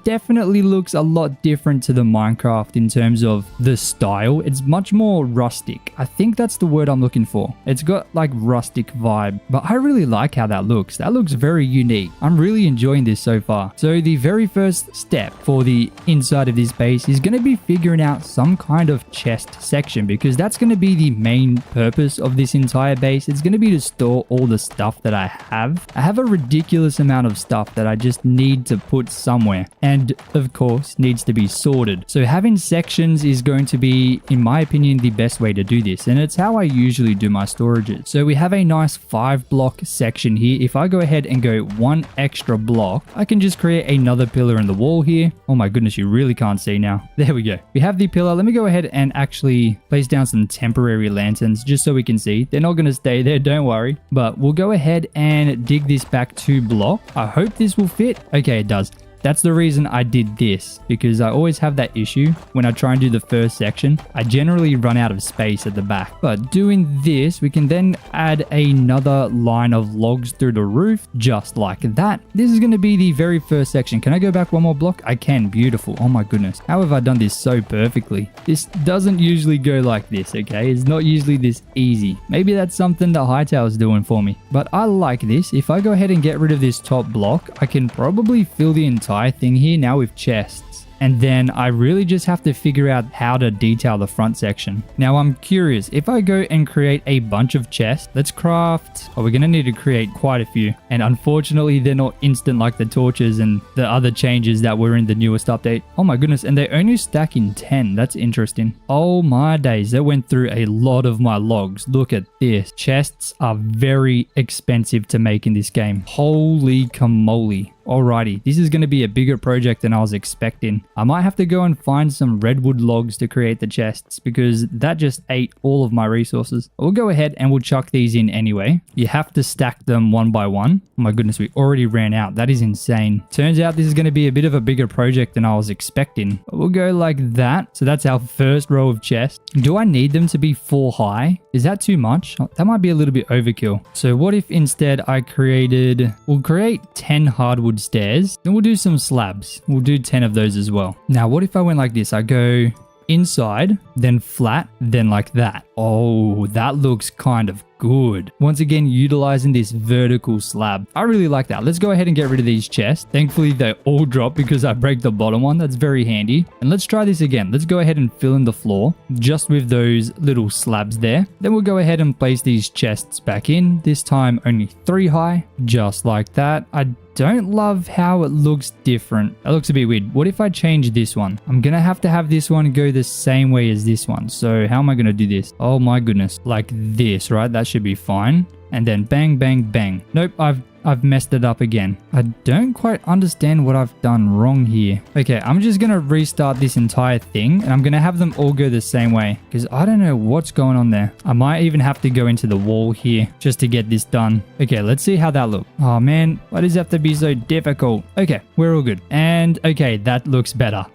A: definitely looks a lot different to the Minecraft in terms of the style. It's much more rustic. I think that's the word I'm looking for. It's got like rustic vibe, but I really like how that looks. That looks very unique. I'm really enjoying this so far. So the very first step for the inside of this base is going to be figuring out some kind of chest section, because that's going to be the main purpose of this entire base. It's going to be to store all the stuff that I have a ridiculous amount of stuff that I just need to put somewhere, and of course needs to be sorted. So having sections is going to be, in my opinion, the best way to do this, and it's how I usually do my storages. So we have a nice 5-block section here. If I go ahead and go one extra block, I can just create another pillar in the wall here. Oh my goodness, you really can't see now. There we go. We have the pillar. Let me go ahead and actually place down some temporary lanterns just so we can see. They're not going to stay there, don't worry, but we'll go ahead and dig this back 2 block. I hope this will fit. Okay, it does. That's the reason I did this, because I always have that issue when I try and do the first section. I generally run out of space at the back. But doing this, we can then add another line of logs through the roof, just like that. This is going to be the very first section. Can I go back one more block? I can. Beautiful. Oh my goodness. How have I done this so perfectly? This doesn't usually go like this, okay? It's not usually this easy. Maybe that's something that Hytale is doing for me. But I like this. If I go ahead and get rid of this top block, I can probably fill the entire thing here now with chests. And then I really just have to figure out how to detail the front section. Now I'm curious, if I go and create a bunch of chests, let's craft, oh, we're gonna need to create quite a few. And unfortunately, they're not instant like the torches and the other changes that were in the newest update. Oh my goodness, and they only stack in 10. That's interesting. Oh my days, that went through a lot of my logs. Look at this. Chests are very expensive to make in this game. Holy camole. Alrighty, this is going to be a bigger project than I was expecting. I might have to go and find some redwood logs to create the chests, because that just ate all of my resources. We'll go ahead and we'll chuck these in anyway. You have to stack them one by one. Oh my goodness, we already ran out. That is insane. Turns out this is going to be a bit of a bigger project than I was expecting. But we'll go like that. So that's our first row of chests. Do I need them to be 4 high? Is that too much? That might be a little bit overkill. So what if instead we'll create 10 hardwood stairs, then we'll do some slabs. We'll do 10 of those as well. Now, what if I went like this? I go inside, then flat, then like that. Oh, that looks kind of good. Once again, utilizing this vertical slab. I really like that. Let's go ahead and get rid of these chests. Thankfully, they all drop because I break the bottom one. That's very handy. And let's try this again. Let's go ahead and fill in the floor just with those little slabs there. Then we'll go ahead and place these chests back in. This time only 3 high, just like that. I don't love how it looks different. That looks a bit weird. What if I change this one? I'm gonna have to have this one go the same way as this one. So how am I gonna do this? Oh my goodness. Like this, right? That should be fine. And then bang, bang, bang. Nope, I've I've messed it up again. I don't quite understand what I've done wrong here. Okay, I'm just gonna restart this entire thing and I'm gonna have them all go the same way because I don't know what's going on there. I might even have to go into the wall here just to get this done. Okay, let's see how that looks. Oh man, why does it have to be so difficult? Okay, we're all good. And okay, that looks better.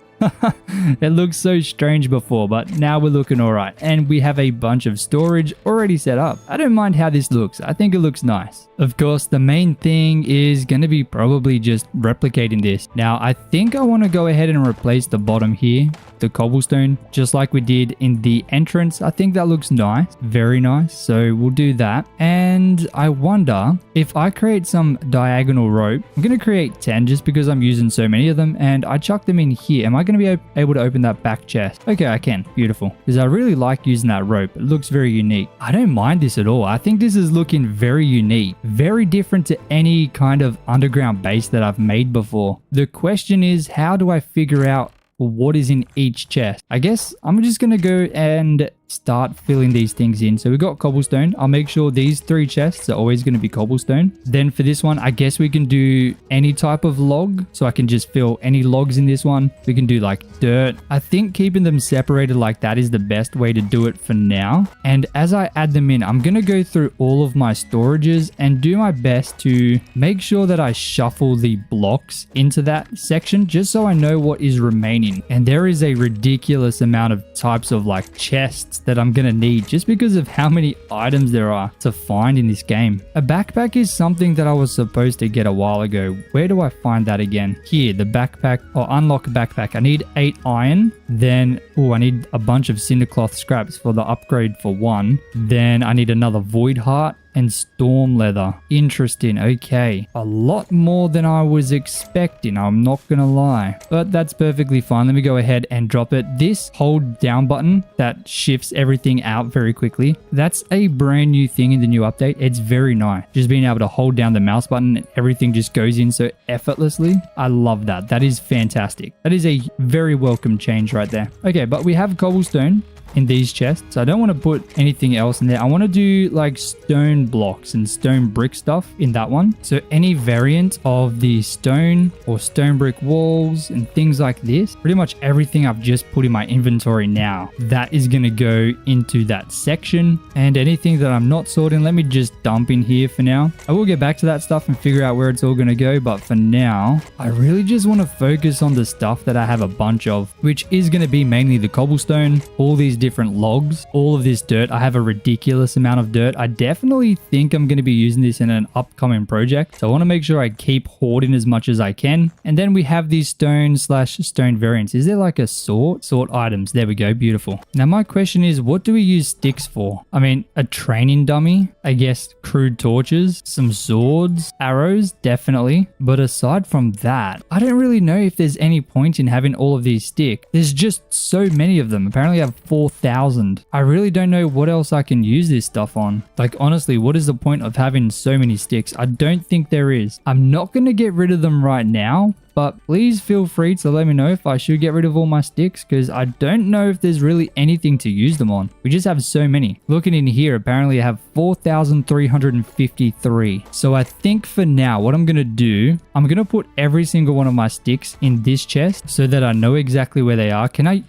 A: It looked so strange before, but now we're looking alright. And we have a bunch of storage already set up. I don't mind how this looks. I think it looks nice. Of course, the main thing is going to be probably just replicating this. Now, I think I want to go ahead and replace the bottom here, the cobblestone, just like we did in the entrance. I think that looks nice. Very nice. So we'll do that. And I wonder if I create some diagonal rope. I'm going to create 10 just because I'm using so many of them. And I chuck them in here. Am I going to be able to open that back chest? Okay, I can. Beautiful. Because I really like using that rope. It looks very unique. I don't mind this at all. I think this is looking very unique. Very different to any kind of underground base that I've made before. The question is, how do I figure out what is in each chest? I guess I'm just going to go and start filling these things in. So we got cobblestone. I'll make sure these 3 chests are always going to be cobblestone. Then for this one, I guess we can do any type of log. So I can just fill any logs in this one. We can do like dirt. I think keeping them separated like that is the best way to do it for now. And as I add them in, I'm going to go through all of my storages and do my best to make sure that I shuffle the blocks into that section just so I know what is remaining. And there is a ridiculous amount of types of like chests that I'm gonna need just because of how many items there are to find in this game. A backpack is something that I was supposed to get a while ago. Where do I find that again? Here, the backpack, or unlock a backpack. I need 8 iron. Then, I need a bunch of cinder cloth scraps for the upgrade for 1. Then I need another void heart and storm leather. Interesting. Okay. A lot more than I was expecting. I'm not gonna lie. But that's perfectly fine. Let me go ahead and drop it. This hold down button that shifts everything out very quickly. That's a brand new thing in the new update. It's very nice. Just being able to hold down the mouse button and everything just goes in so effortlessly. I love that. That is fantastic. That is a very welcome change right there. Okay, but we have cobblestone in these chests. I don't want to put anything else in there. I want to do like stone blocks and stone brick stuff in that one. So any variant of the stone or stone brick walls and things like this, pretty much everything I've just put in my inventory now, that is going to go into that section. And anything that I'm not sorting, let me just dump in here for now. I will get back to that stuff and figure out where it's all going to go. But for now, I really just want to focus on the stuff that I have a bunch of, which is going to be mainly the cobblestone, all these different logs, all of this dirt. I have a ridiculous amount of dirt. I definitely think I'm going to be using this in an upcoming project. So I want to make sure I keep hoarding as much as I can. And then we have these stone/stone variants. Is there like a sort items? There we go. Beautiful. Now my question is, what do we use sticks for? I mean, a training dummy, I guess crude torches, some swords, arrows, definitely. But aside from that, I don't really know if there's any point in having all of these sticks. There's just so many of them. Apparently I have 4,000. I really don't know what else I can use this stuff on. Like honestly, what is the point of having so many sticks? I don't think there is. I'm not going to get rid of them right now, but please feel free to let me know if I should get rid of all my sticks, because I don't know if there's really anything to use them on. We just have so many. Looking in here, apparently I have 4,353. So I think for now, what I'm going to do, I'm going to put every single one of my sticks in this chest so that I know exactly where they are. Can I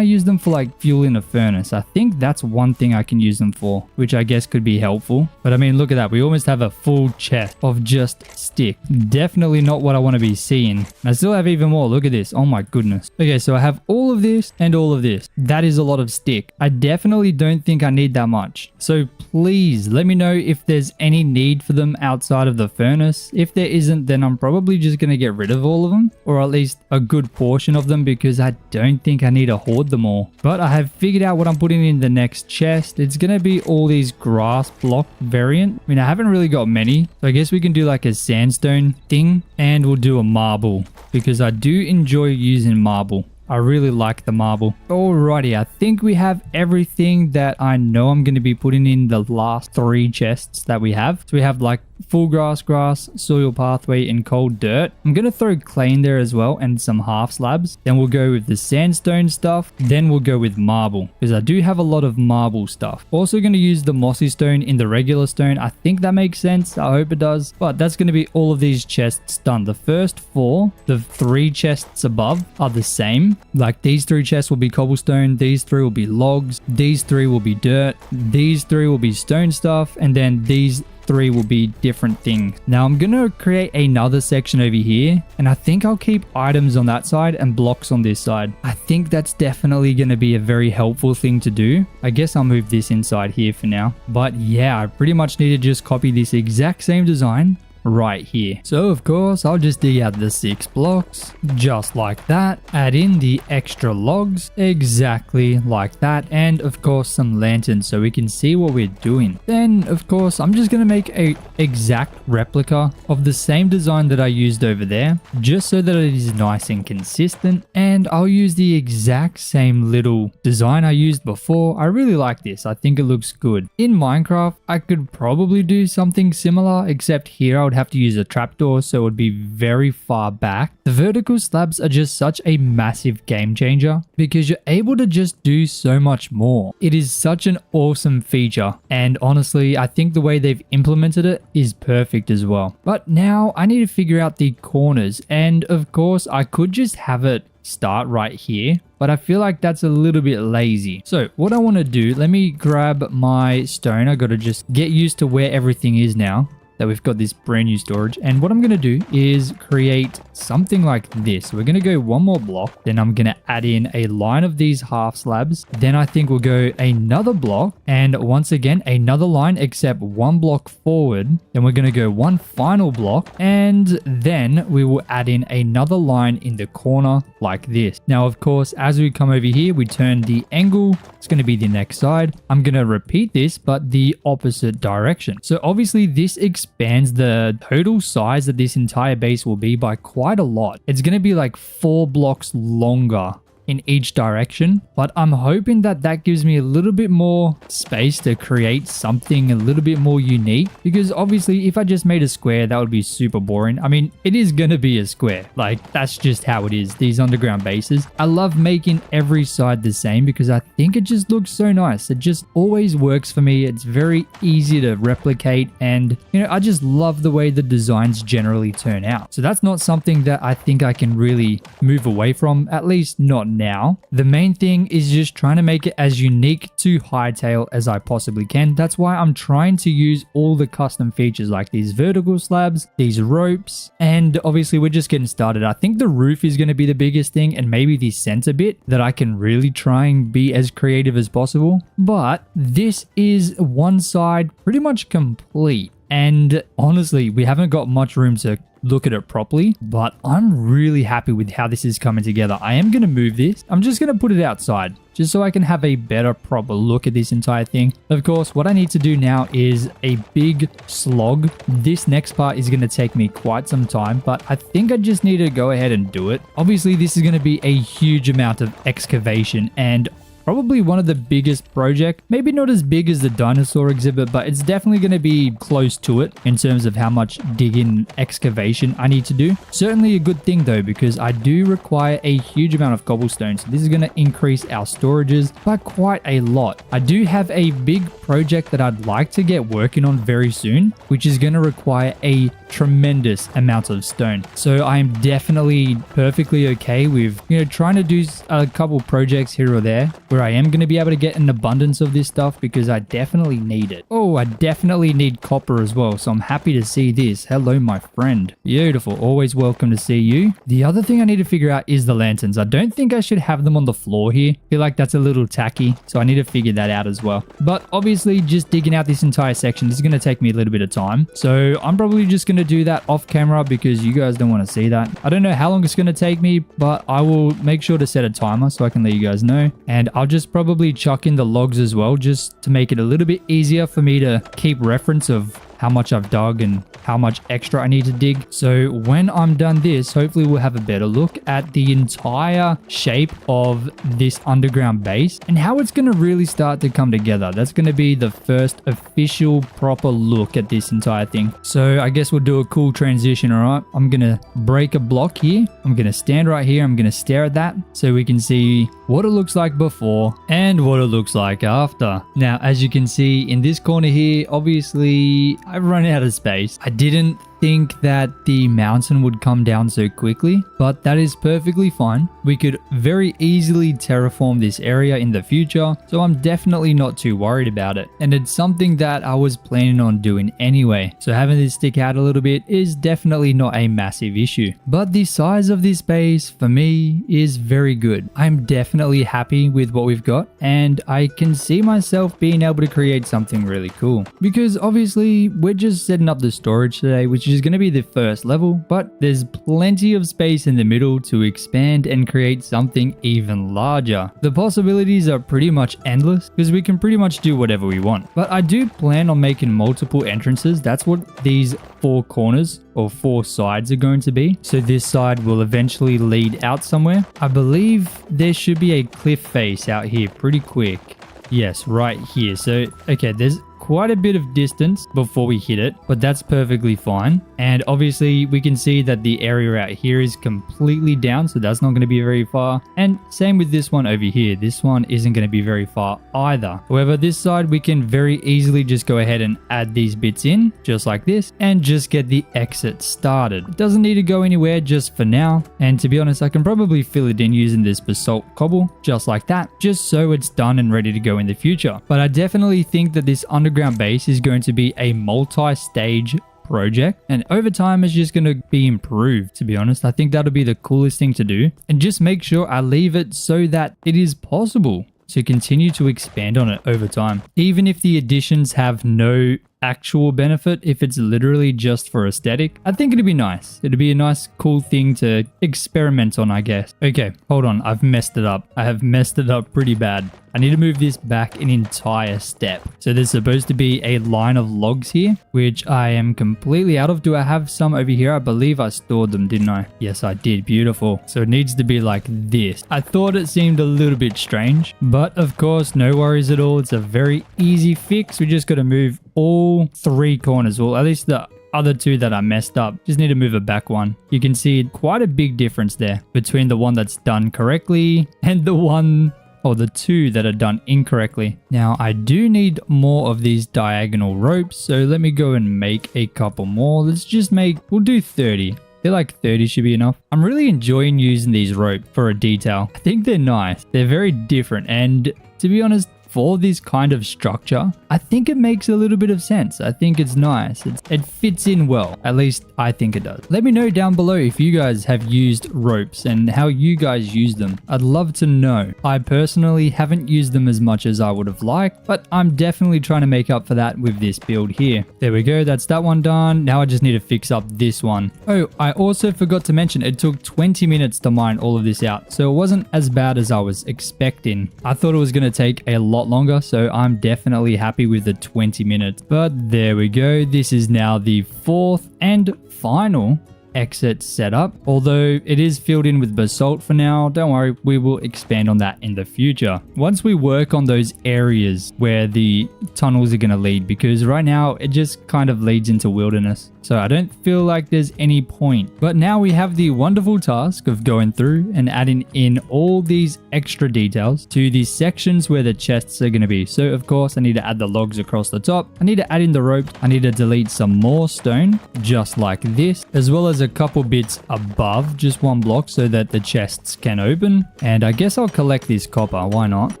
A: use them for like fuel in a furnace? I think that's one thing I can use them for, which I guess could be helpful. But I mean, look at that. We almost have a full chest of just stick. Definitely not what I want to be seeing. And I still have even more. Look at this. Oh my goodness. Okay, so I have all of this and all of this. That is a lot of stick. I definitely don't think I need that much. So please let me know if there's any need for them outside of the furnace. If there isn't, then I'm probably just going to get rid of all of them, or at least a good portion of them, because I don't think I need to hoard them all. But I have figured out what I'm putting in the next chest. It's going to be all these grass block variant. I mean, I haven't really got many, so I guess we can do like a sandstone thing, and we'll do a marble, because I do enjoy using marble. I really like the marble. Alrighty, I think we have everything that I know I'm going to be putting in the last 3 chests that we have. So we have like full grass, soil pathway, and cold dirt. I'm going to throw clay in there as well and some half slabs. Then we'll go with the sandstone stuff. Then we'll go with marble because I do have a lot of marble stuff. Also going to use the mossy stone in the regular stone. I think that makes sense. I hope it does. But that's going to be all of these chests done. The first 4, the 3 chests above are the same. Like these 3 chests will be cobblestone. These 3 will be logs. These 3 will be dirt. These 3 will be stone stuff. And then these 3 will be different things. Now I'm gonna create another section over here, and I think I'll keep items on that side and blocks on this side. I think that's definitely gonna be a very helpful thing to do. I guess I'll move this inside here for now. But yeah, I pretty much need to just copy this exact same design right here. So of course I'll just dig out the 6 blocks just like that, add in the extra logs exactly like that, and of course some lanterns so we can see what we're doing. Then of course I'm just gonna make a exact replica of the same design that I used over there, just so that it is nice and consistent, and I'll use the exact same little design I used before. I really like this. I think it looks good. In Minecraft I could probably do something similar, except here I would have to use a trapdoor, so it would be very far back. The vertical slabs are just such a massive game changer because you're able to just do so much more. It is such an awesome feature, and honestly I think the way they've implemented it is perfect as well. But now I need to figure out the corners, and of course I could just have it start right here, but I feel like that's a little bit lazy. So what I want to do, let me grab my stone. I got to just get used to where everything is now that we've got this brand new storage. And what I'm going to do is create something like this. We're going to go 1 more block. Then I'm going to add in a line of these half slabs. Then I think we'll go another block, and once again another line, except 1 block forward. Then we're going to go 1 final block, and then we will add in another line in the corner like this. Now of course as we come over here, we turn the angle. It's going to be the next side. I'm going to repeat this but the opposite direction. So obviously this expands the total size that this entire base will be by quite a lot. It's going to be like 4 blocks longer in each direction, but I'm hoping that that gives me a little bit more space to create something a little bit more unique, because obviously if I just made a square that would be super boring. I mean, it is gonna be a square, like that's just how it is, these underground bases. I love making every side the same because I think it just looks so nice. It just always works for me. It's very easy to replicate, and you know, I just love the way the designs generally turn out. So that's not something that I think I can really move away from, at least not now. The main thing is just trying to make it as unique to Hytale as I possibly can. That's why I'm trying to use all the custom features like these vertical slabs, these ropes, and obviously we're just getting started. I think the roof is going to be the biggest thing, and maybe the center bit that I can really try and be as creative as possible. But this is one side pretty much complete, and honestly we haven't got much room to look at it properly, but I'm really happy with how this is coming together. I am going to move this. I'm just going to put it outside just so I can have a better proper look at this entire thing. Of course, what I need to do now is a big slog. This next part is going to take me quite some time, but I think I just need to go ahead and do it. Obviously, this is going to be a huge amount of excavation, and probably one of the biggest projects. Maybe not as big as the dinosaur exhibit, but it's definitely going to be close to it in terms of how much digging excavation I need to do. Certainly a good thing though, because I do require a huge amount of cobblestone. So this is going to increase our storages by quite a lot. I do have a big project that I'd like to get working on very soon, which is going to require a tremendous amount of stone. So I am definitely perfectly okay with, you know, trying to do a couple projects here or there where I am going to be able to get an abundance of this stuff, because I definitely need it. Oh, I definitely need copper as well, so I'm happy to see this. Hello, my friend. Beautiful. Always welcome to see you. The other thing I need to figure out is the lanterns. I don't think I should have them on the floor here. I feel like that's a little tacky, so I need to figure that out as well. But obviously, just digging out this entire section, this is going to take me a little bit of time. So I'm probably just going to do that off camera because you guys don't want to see that. I don't know how long it's going to take me, but I will make sure to set a timer so I can let you guys know. And I'll just probably chuck in the logs as well, just to make it a little bit easier for me to keep reference of how much I've dug and how much extra I need to dig. So when I'm done this, hopefully we'll have a better look at the entire shape of this underground base and how it's going to really start to come together. That's going to be the first official proper look at this entire thing. So I guess we'll do a cool transition. All right, I'm going to break a block here. I'm going to stand right here. I'm going to stare at that so we can see what it looks like before and what it looks like after. Now, as you can see in this corner here, obviously I've run out of space. I didn't think that the mountain would come down so quickly, but that is perfectly fine. We could very easily terraform this area in the future, so I'm definitely not too worried about it. And it's something that I was planning on doing anyway, so having this stick out a little bit is definitely not a massive issue. But the size of this base for me is very good. I'm definitely happy with what we've got, and I can see myself being able to create something really cool. Because obviously we're just setting up the storage today, which is going to be the first level, but there's plenty of space in the middle to expand and create something even larger. The possibilities are pretty much endless because we can pretty much do whatever we want. But I do plan on making multiple entrances. That's what these 4 corners or 4 sides are going to be. So this side will eventually lead out somewhere. I believe there should be a cliff face out here pretty quick. Yes, right here. So, okay, there's quite a bit of distance before we hit it, but that's perfectly fine. And obviously we can see that the area out here is completely down, so that's not going to be very far. And same with this one over here. This one isn't going to be very far either. However, this side we can very easily just go ahead and add these bits in just like this and just get the exit started. It doesn't need to go anywhere just for now. And to be honest, I can probably fill it in using this basalt cobble just like that, just so it's done and ready to go in the future. But I definitely think that this underground base is going to be a multi-stage project, and over time it's just going to be improved. To be honest, I think that'll be the coolest thing to do, and just make sure I leave it so that it is possible to continue to expand on it over time, even if the additions have no actual benefit. If it's literally just for aesthetic, I think it'd be nice. It'd be a nice cool thing to experiment on, I guess. Okay, hold on, I've messed it up. I have messed it up pretty bad. I need to move this back an entire step. So there's supposed to be a line of logs here, which I am completely out of. Do I have some over here? I believe I stored them, didn't I? Yes, I did. Beautiful. So it needs to be like this. I thought it seemed a little bit strange, but of course, no worries at all. It's a very easy fix. We just got to move all 3 corners, or at least the other 2 that I messed up. Just need to move it back 1. You can see quite a big difference there between the one that's done correctly and the one or the 2 that are done incorrectly. Now I do need more of these diagonal ropes, so let me go and make a couple more. We'll do 30. I feel like 30 should be enough. I'm really enjoying using these ropes for a detail. I think they're nice. They're very different, and to be honest, for this kind of structure, I think it makes a little bit of sense. I think it's nice. It fits in well. At least I think it does. Let me know down below if you guys have used ropes and how you guys use them. I'd love to know. I personally haven't used them as much as I would have liked, but I'm definitely trying to make up for that with this build here. There we go. That's that one done. Now I just need to fix up this one. Oh, I also forgot to mention it took 20 minutes to mine all of this out, so it wasn't as bad as I was expecting. I thought it was going to take a lot longer, so I'm definitely happy with the 20 minutes. But there we go. This is now the 4th and final exit setup, although it is filled in with basalt for now. Don't worry, we will expand on that in the future once we work on those areas where the tunnels are going to lead, because right now it just kind of leads into wilderness, so I don't feel like there's any point. But now we have the wonderful task of going through and adding in all these extra details to these sections where the chests are going to be. So of course I need to add the logs across the top, I need to add in the ropes, I need to delete some more stone just like this, as well as a couple bits above just 1 block so that the chests can open. And I guess I'll collect this copper, why not?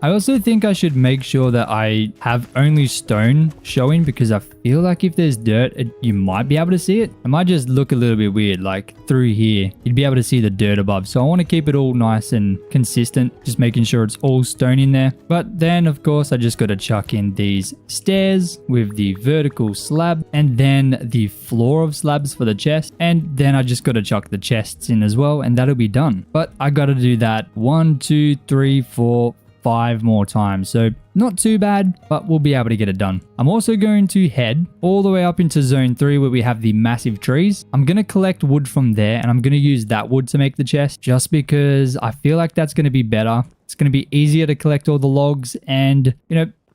A: I also think I should make sure that I have only stone showing, because I feel like if there's dirt, you might be able to see it. It might just look a little bit weird, like through here you'd be able to see the dirt above. So I want to keep it all nice and consistent, just making sure it's all stone in there. But then of course I just got to chuck in these stairs with the vertical slab, and then the floor of slabs for the chest, and then I just got to chuck the chests in as well, and that'll be done. But I got to do that 1, 2, 3, 4, 5 more times. So not too bad, but we'll be able to get it done. I'm also going to head all the way up into zone 3 where we have the massive trees. I'm going to collect wood from there and I'm going to use that wood to make the chest just because I feel like that's going to be better. It's going to be easier to collect all the logs and,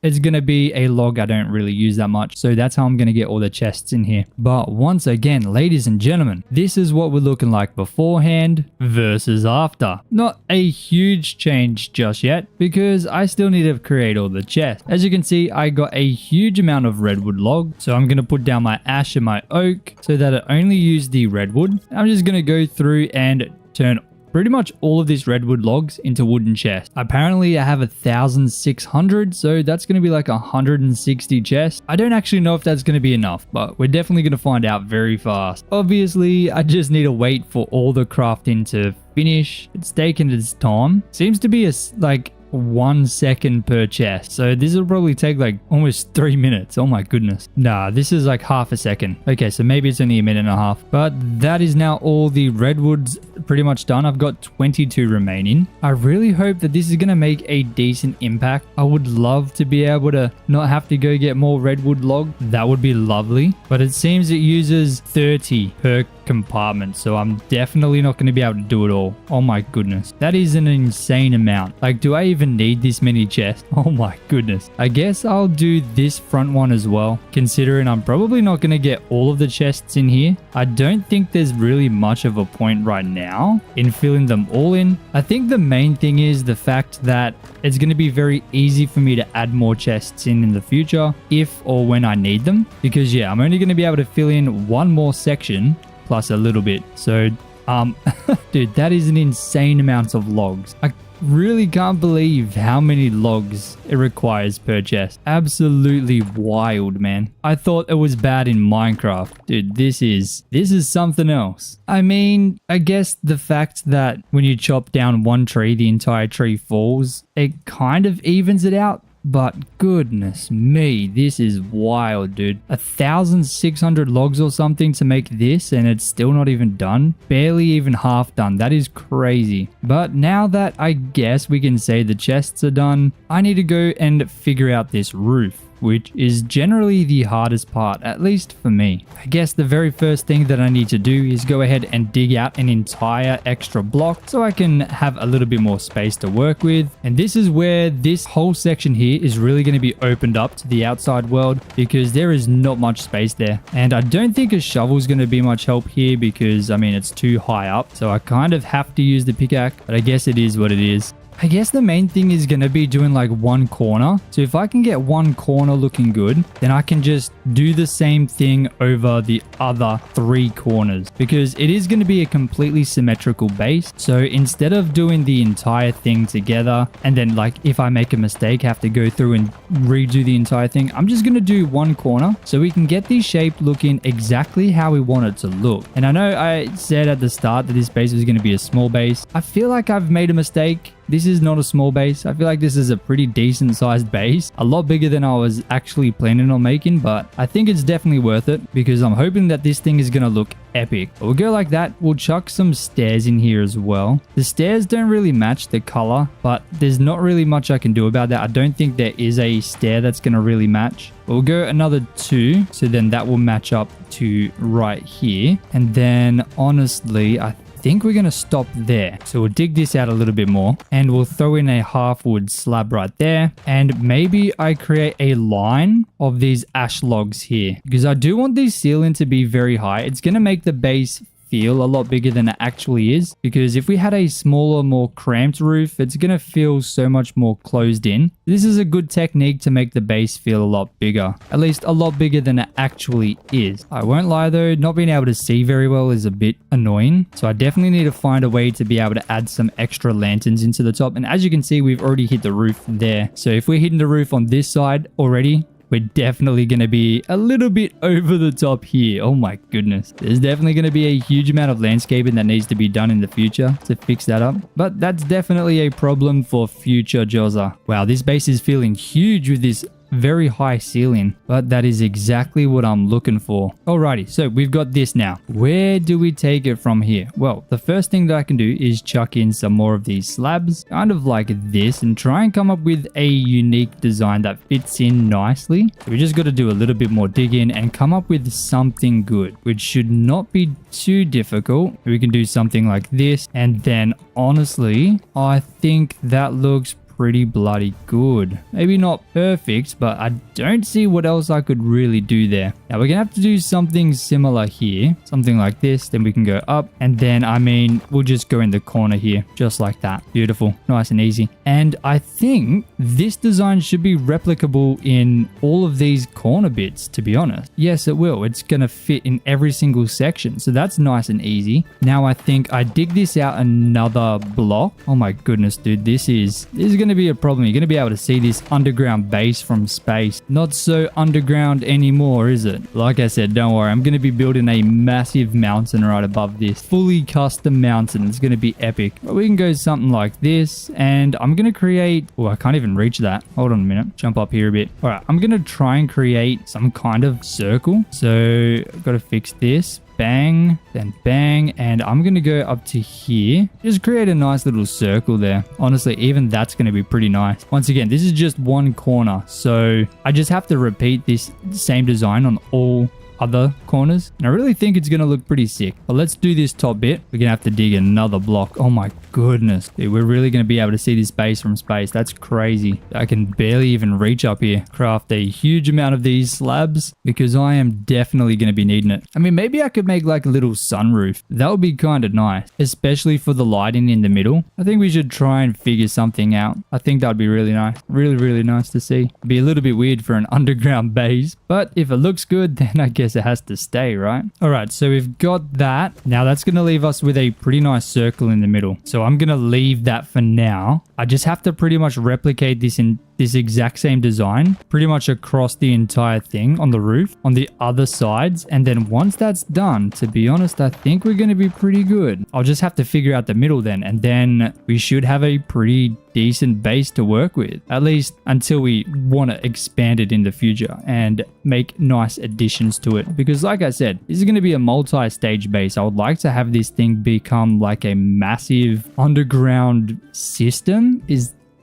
A: it's going to be a log I don't really use that much. So that's how I'm going to get all the chests in here. But once again, ladies and gentlemen, this is what we're looking like beforehand versus after. Not a huge change just yet because I still need to create all the chests. As you can see, I got a huge amount of redwood log. So I'm going to put down my ash and my oak so that it only use the redwood. I'm just going to go through and turn pretty much all of these redwood logs into wooden chests. Apparently I have 1,600, so that's going to be like 160 chests. I don't actually know if that's going to be enough, but we're definitely going to find out very fast. Obviously, I just need to wait for all the crafting to finish. It's taking its time. Seems to be like 1 second per chest. So this will probably take like almost 3 minutes. Oh my goodness. Nah, this is like half a second. Okay, so maybe it's only a minute and a half. But that is now all the redwoods pretty much done. I've got 22 remaining. I really hope that this is going to make a decent impact. I would love to be able to not have to go get more redwood log. That would be lovely. But it seems it uses 30 per compartment. So I'm definitely not going to be able to do it all. Oh my goodness. That is an insane amount. Like, do I even need this many chests? Oh my goodness. I guess I'll do this front one as well, considering I'm probably not going to get all of the chests in here. I don't think there's really much of a point right now in filling them all in. I think the main thing is the fact that it's going to be very easy for me to add more chests in the future if or when I need them, because yeah, I'm only going to be able to fill in one more section plus a little bit. So dude, that is an insane amount of logs. I really can't believe how many logs it requires per chest. Absolutely wild, man. I thought it was bad in Minecraft. Dude, this is something else. I mean, I guess the fact that when you chop down one tree, the entire tree falls, it kind of evens it out. But goodness me, this is wild, dude. 1,600 logs or something to make this, and it's still not even done. Barely even half done. That is crazy. But now that I guess we can say the chests are done, I need to go and figure out this roof, which is generally the hardest part, at least for me. I guess the very first thing that I need to do is go ahead and dig out an entire extra block so I can have a little bit more space to work with. And this is where this whole section here is really going to be opened up to the outside world because there is not much space there. And I don't think a shovel is going to be much help here because, I mean, it's too high up. So I kind of have to use the pickaxe, but I guess it is what it is. I guess the main thing is going to be doing like one corner. So if I can get one corner looking good, then I can just do the same thing over the other 3 corners because it is going to be a completely symmetrical base. So instead of doing the entire thing together and then like if I make a mistake, have to go through and redo the entire thing, I'm just going to do one corner so we can get the shape looking exactly how we want it to look. And I know I said at the start that this base was going to be a small base. I feel like I've made a mistake. This is not a small base. I feel like this is a pretty decent sized base. A lot bigger than I was actually planning on making, but I think it's definitely worth it because I'm hoping that this thing is going to look epic. We'll go like that. We'll chuck some stairs in here as well. The stairs don't really match the color, but there's not really much I can do about that. I don't think there is a stair that's going to really match. We'll go another 2, so then that will match up to right here. And then honestly, I think we're going to stop there. So we'll dig this out a little bit more and we'll throw in a half wood slab right there. And maybe I create a line of these ash logs here because I do want this ceiling to be very high. It's going to make the base feel a lot bigger than it actually is, because if we had a smaller, more cramped roof, it's going to feel so much more closed in. This is a good technique to make the base feel a lot bigger, at least a lot bigger than it actually is. I won't lie though, not being able to see very well is a bit annoying, so I definitely need to find a way to be able to add some extra lanterns into the top. And as you can see, we've already hit the roof there. So if we're hitting the roof on this side already, we're definitely going to be a little bit over the top here. Oh my goodness. There's definitely going to be a huge amount of landscaping that needs to be done in the future to fix that up. But that's definitely a problem for future Jozza. Wow, this base is feeling huge with this very high ceiling, but that is exactly what I'm looking for. Alrighty, so we've got this now. Where do we take it from here? Well, the first thing that I can do is chuck in some more of these slabs, kind of like this, and try and come up with a unique design that fits in nicely. We just got to do a little bit more digging and come up with something good, which should not be too difficult. We can do something like this, and then honestly, I think that looks pretty bloody good. Maybe not perfect, but I don't see what else I could really do there. Now we're gonna have to do something similar here, something like this. Then we can go up, and then we'll just go in the corner here, just like that. Beautiful, nice and easy. And I think this design should be replicable in all of these corner bits, to be honest. Yes, it will. It's gonna fit in every single section, so that's nice and easy. Now I think I dig this out another block. Oh my goodness, dude, this is going to be a problem. You're going to be able to see this underground base from space. Not so underground anymore, is it? Like I said, don't worry. I'm going to be building a massive mountain right above this. Fully custom mountain. It's going to be epic. But we can go something like this, and I'm going to create... Oh, I can't even reach that. Hold on a minute. Jump up here a bit. All right, I'm going to try and create some kind of circle. So I've got to fix this. Bang, then bang, and I'm going to go up to here. Just create a nice little circle there. Honestly, even that's going to be pretty nice. Once again, this is just one corner, so I just have to repeat this same design on all other corners, and I really think it's gonna look pretty sick. But let's do this top bit. We're gonna have to dig another block. Oh my goodness, dude, we're really gonna be able to see this base from space. That's crazy. I can barely even reach up here. Craft a huge amount of these slabs because I am definitely gonna be needing it. I mean, maybe I could make like a little sunroof. That would be kind of nice, especially for the lighting in the middle. I think we should try and figure something out. I think that'd be really nice. Really nice to see. It'd be a little bit weird for an underground base, but if it looks good, then I guess it has to stay, right? All right, so we've got that. Now that's going to leave us with a pretty nice circle in the middle. So I'm going to leave that for now. I just have to pretty much replicate this in this exact same design pretty much across the entire thing on the roof, on the other sides. And then once that's done, to be honest, I think we're going to be pretty good. I'll just have to figure out the middle then, and then we should have a pretty decent base to work with, at least until we want to expand it in the future and make nice additions to it. Because like I said, this is going to be a multi-stage base. I would like to have this thing become like a massive underground system.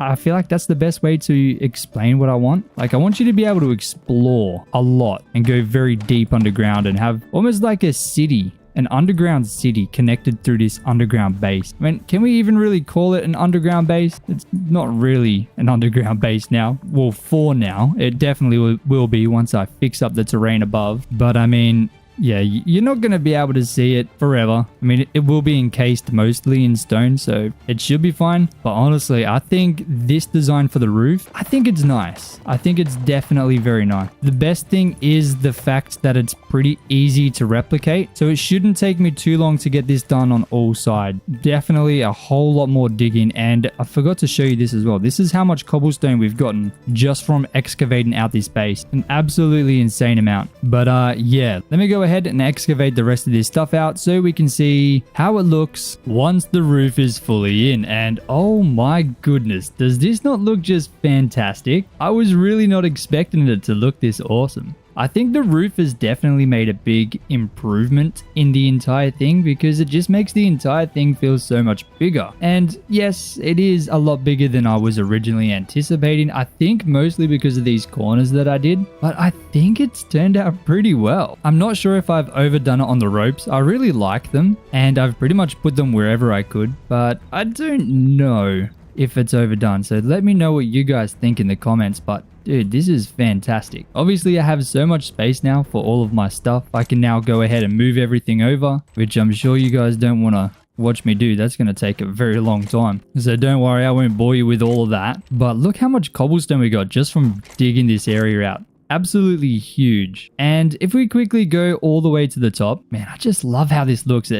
A: I feel like that's the best way to explain what I want. Like, I want you to be able to explore a lot and go very deep underground and have almost like a city, an underground city connected through this underground base. I mean, can we even really call it an underground base? It's not really an underground base now. Well, for now, it definitely will be once I fix up the terrain above. But I mean, yeah, you're not going to be able to see it forever. I mean, it will be encased mostly in stone, so it should be fine. But honestly, I think this design for the roof, I think it's nice. I think it's definitely very nice. The best thing is the fact that it's pretty easy to replicate, so it shouldn't take me too long to get this done on all sides. Definitely a whole lot more digging, and I forgot to show you this as well. This is how much cobblestone we've gotten just from excavating out this base. An absolutely insane amount. But yeah, let me go ahead and excavate the rest of this stuff out so we can see how it looks once the roof is fully in. And oh my goodness, does this not look just fantastic? I was really not expecting it to look this awesome. I think the roof has definitely made a big improvement in the entire thing because it just makes the entire thing feel so much bigger. And yes, it is a lot bigger than I was originally anticipating. I think mostly because of these corners that I did, but I think it's turned out pretty well. I'm not sure if I've overdone it on the ropes. I really like them and I've pretty much put them wherever I could, but I don't know if it's overdone. So let me know what you guys think in the comments. But dude, this is fantastic. Obviously, I have so much space now for all of my stuff. I can now go ahead and move everything over, which I'm sure you guys don't want to watch me do. That's going to take a very long time. So don't worry, I won't bore you with all of that. But look how much cobblestone we got just from digging this area out. Absolutely huge. And if we quickly go all the way to the top, man, I just love how this looks.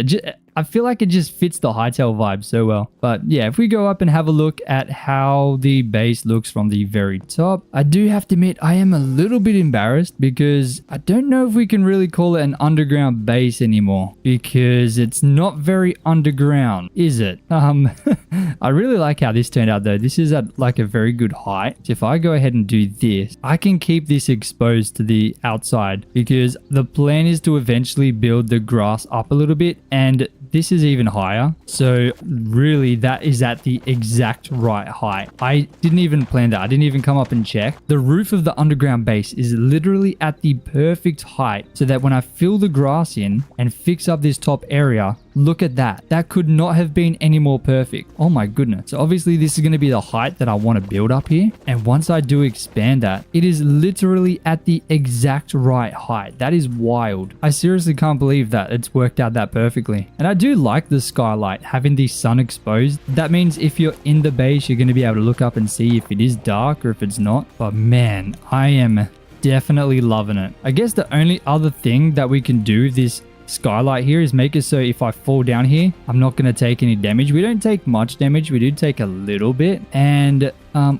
A: I feel like it just fits the Hytale vibe so well. But yeah, if we go up and have a look at how the base looks from the very top, I do have to admit I am a little bit embarrassed because I don't know if we can really call it an underground base anymore because it's not very underground, is it? I really like how this turned out though. This is at like a very good height. So if I go ahead and do this, I can keep this exposed to the outside because the plan is to eventually build the grass up a little bit, and this is even higher. So really that is at the exact right height. I didn't even plan that. I didn't even come up and check. The roof of the underground base is literally at the perfect height so that when I fill the grass in and fix up this top area, look at that. That could not have been any more perfect. Oh my goodness. So obviously this is going to be the height that I want to build up here. And once I do expand that, it is literally at the exact right height. That is wild. I seriously can't believe that it's worked out that perfectly. And I do like the skylight, having the sun exposed. That means if you're in the base, you're going to be able to look up and see if it is dark or if it's not. But man, I am definitely loving it. I guess the only other thing that we can do with this skylight here is make it so if I fall down here, I'm not going to take any damage. We don't take much damage. We do take a little bit. And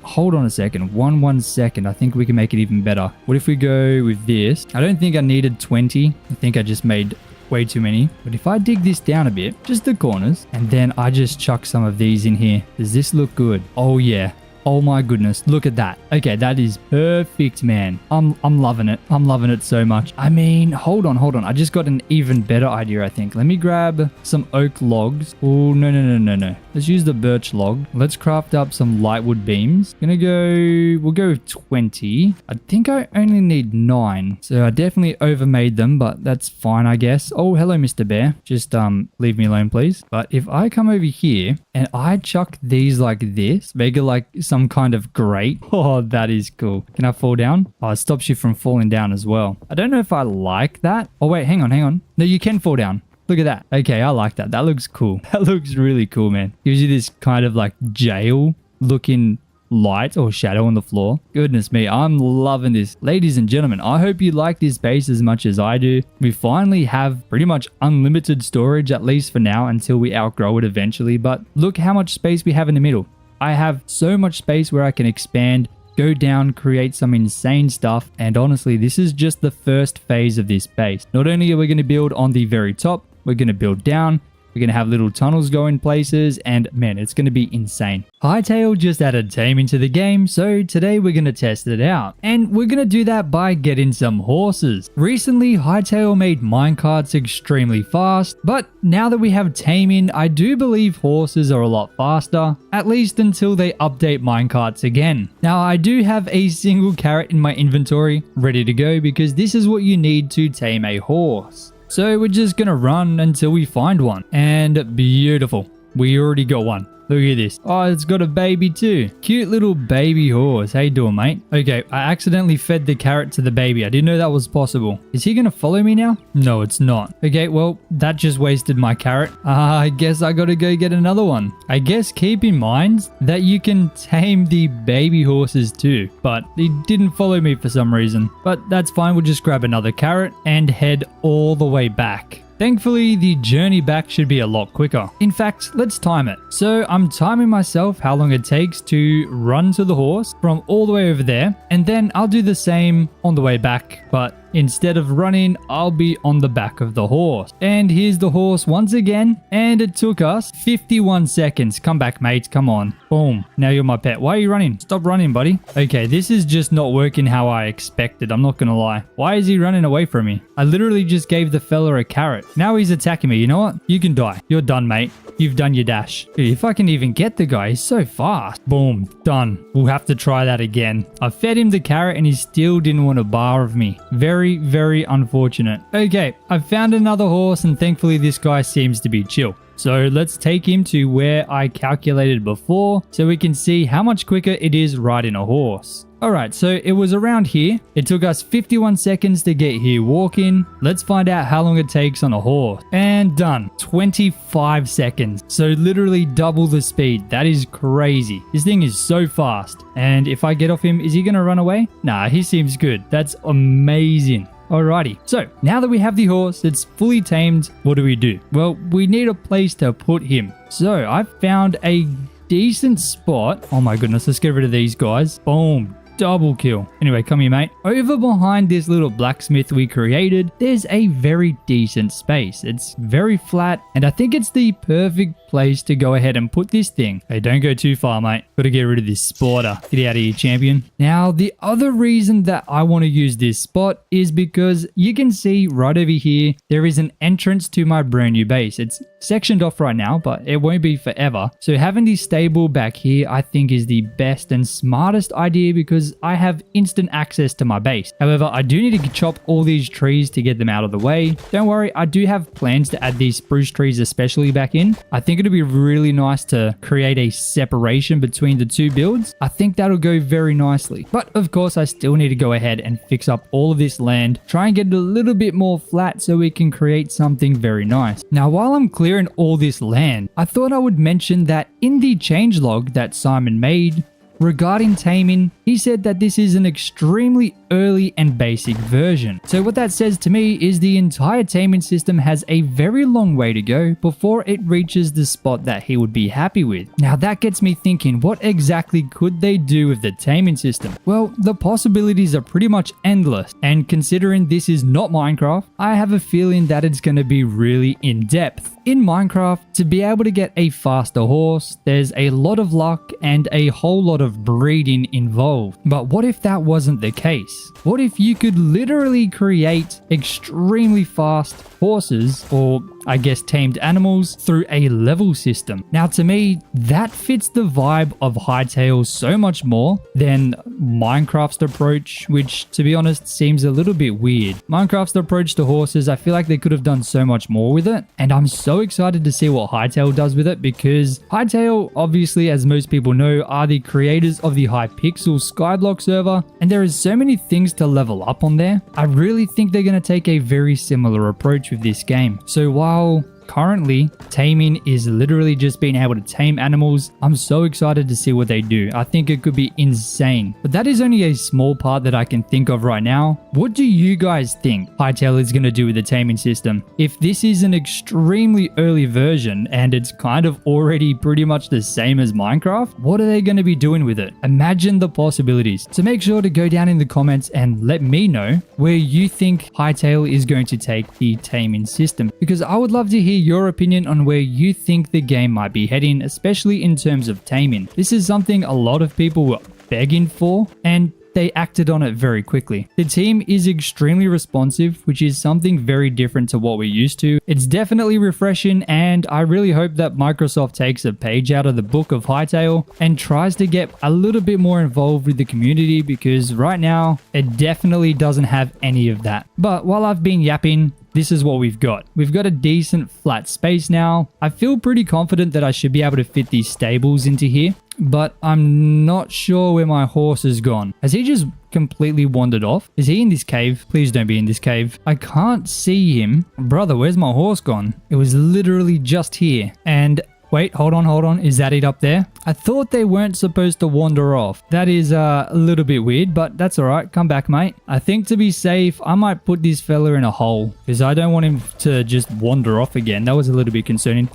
A: hold on a second. One second. I think we can make it even better. What if we go with this? I don't think I needed 20. I think I just made way too many. But if I dig this down a bit, just the corners, and then I just chuck some of these in here. Does this look good? Oh yeah. Oh my goodness, look at that. Okay, that is perfect, man. I'm loving it. I'm loving it so much. I mean, hold on. I just got an even better idea, I think. Let me grab some oak logs. Oh, no. Let's use the birch log. Let's craft up some lightwood beams. We'll go with 20. I think I only need 9. So I definitely overmade them, but that's fine, I guess. Oh, hello, Mr. Bear. Just leave me alone, please. But if I come over here and I chuck these like this, make it like some kind of grate. Oh, that is cool. Can I fall down? Oh, it stops you from falling down as well. I don't know if I like that. Oh, wait, hang on. No, you can fall down. Look at that. Okay, I like that. That looks cool. That looks really cool, man. Gives you this kind of like jail looking light or shadow on the floor. Goodness me, I'm loving this. Ladies and gentlemen, I hope you like this base as much as I do. We finally have pretty much unlimited storage, at least for now, until we outgrow it eventually. But look how much space we have in the middle. I have so much space where I can expand, go down, create some insane stuff. And honestly, this is just the first phase of this base. Not only are we going to build on the very top, we're going to build down. We're going to have little tunnels going places, and man, it's going to be insane. Hytale just added Taming to the game, so today we're going to test it out. And we're going to do that by getting some horses. Recently, Hytale made minecarts extremely fast, but now that we have Taming, I do believe horses are a lot faster, at least until they update minecarts again. Now, I do have a single carrot in my inventory ready to go because this is what you need to tame a horse. So we're just gonna run until we find one. And beautiful. We already got one. Look at this. Oh, it's got a baby too. Cute little baby horse. How you doing, mate? Okay, I accidentally fed the carrot to the baby. I didn't know that was possible. Is he gonna follow me now? No, it's not. Okay, well, that just wasted my carrot. I guess I gotta go get another one. I guess keep in mind that you can tame the baby horses too, but he didn't follow me for some reason. But that's fine. We'll just grab another carrot and head all the way back. Thankfully, the journey back should be a lot quicker. In fact, let's time it. So I'm timing myself how long it takes to run to the horse from all the way over there, and then I'll do the same on the way back, but instead of running, I'll be on the back of the horse. And here's the horse once again, and it took us 51 seconds. Come back, mate. Come on. Boom. Now you're my pet. Why are you running? Stop running, buddy. Okay, this is just not working how I expected. I'm not gonna lie. Why is he running away from me? I literally just gave the fella a carrot. Now he's attacking me. You know what? You can die. You're done, mate. You've done your dash. Dude, if I can even get the guy, he's so fast. Boom. Done. We'll have to try that again. I fed him the carrot and he still didn't want a bar of me. Very, very unfortunate. Okay, I found another horse and thankfully this guy seems to be chill. So let's take him to where I calculated before so we can see how much quicker it is riding a horse. Alright, so it was around here. It took us 51 seconds to get here walking. Let's find out how long it takes on a horse. And done. 25 seconds. So literally double the speed. That is crazy. This thing is so fast. And if I get off him, is he going to run away? Nah, he seems good. That's amazing. Alrighty, so now that we have the horse, it's fully tamed, what do? Well, we need a place to put him. So I found a decent spot. Oh my goodness, let's get rid of these guys. Boom. Double kill. Anyway, come here, mate. Over behind this little blacksmith we created, there's a very decent space. It's very flat, and I think it's the perfect place to go ahead and put this thing. Hey, don't go too far, mate. Gotta get rid of this spotter. Get out of here, champion. Now, the other reason that I want to use this spot is because you can see right over here, there is an entrance to my brand new base. It's sectioned off right now, but it won't be forever. So having the stable back here, I think is the best and smartest idea because I have instant access to my base. However, I do need to chop all these trees to get them out of the way. Don't worry, I do have plans to add these spruce trees especially back in. I think it'd be really nice to create a separation between the two builds. I think that'll go very nicely. But of course, I still need to go ahead and fix up all of this land, try and get it a little bit more flat so we can create something very nice. Now, while I'm clearing all this land, I thought I would mention that in the changelog that Simon made regarding Taming, he said that this is an extremely early and basic version. So what that says to me is the entire taming system has a very long way to go before it reaches the spot that he would be happy with. Now that gets me thinking, what exactly could they do with the taming system? Well, the possibilities are pretty much endless, and considering this is not Minecraft, I have a feeling that it's going to be really in depth. In Minecraft, to be able to get a faster horse, there's a lot of luck and a whole lot of breeding involved. But what if that wasn't the case? What if you could literally create extremely fast horses, or I guess tamed animals, through a level system? Now to me, that fits the vibe of Hytale so much more than Minecraft's approach, which to be honest seems a little bit weird. Minecraft's approach to horses, I feel like they could have done so much more with it, and I'm so excited to see what Hytale does with it because Hytale, obviously as most people know, are the creators of the Hypixel Skyblock server, and there is so many things to level up on there. I really think they're going to take a very similar approach with this game. So while currently taming is literally just being able to tame animals, I'm so excited to see what they do. I think it could be insane. But that is only a small part that I can think of right now. What do you guys think Hytale is going to do with the taming system? If this is an extremely early version and it's kind of already pretty much the same as Minecraft, what are they going to be doing with it? Imagine the possibilities. So make sure to go down in the comments and let me know where you think Hytale is going to take the taming system, because I would love to hear your opinion on where you think the game might be heading, especially in terms of taming. This is something a lot of people were begging for, and they acted on it very quickly. The team is extremely responsive, which is something very different to what we're used to. It's definitely refreshing, and I really hope that Microsoft takes a page out of the book of Hytale and tries to get a little bit more involved with the community, because right now it definitely doesn't have any of that. But while I've been yapping, this is what we've got. We've got a decent flat space now. I feel pretty confident that I should be able to fit these stables into here, but I'm not sure where my horse has gone. Has he just completely wandered off? Is he in this cave? Please don't be in this cave. I can't see him. Brother, where's my horse gone? It was literally just here. And wait, hold on. Is that it up there? I thought they weren't supposed to wander off. That is a little bit weird, but that's all right. Come back, mate. I think to be safe, I might put this fella in a hole because I don't want him to just wander off again. That was a little bit concerning.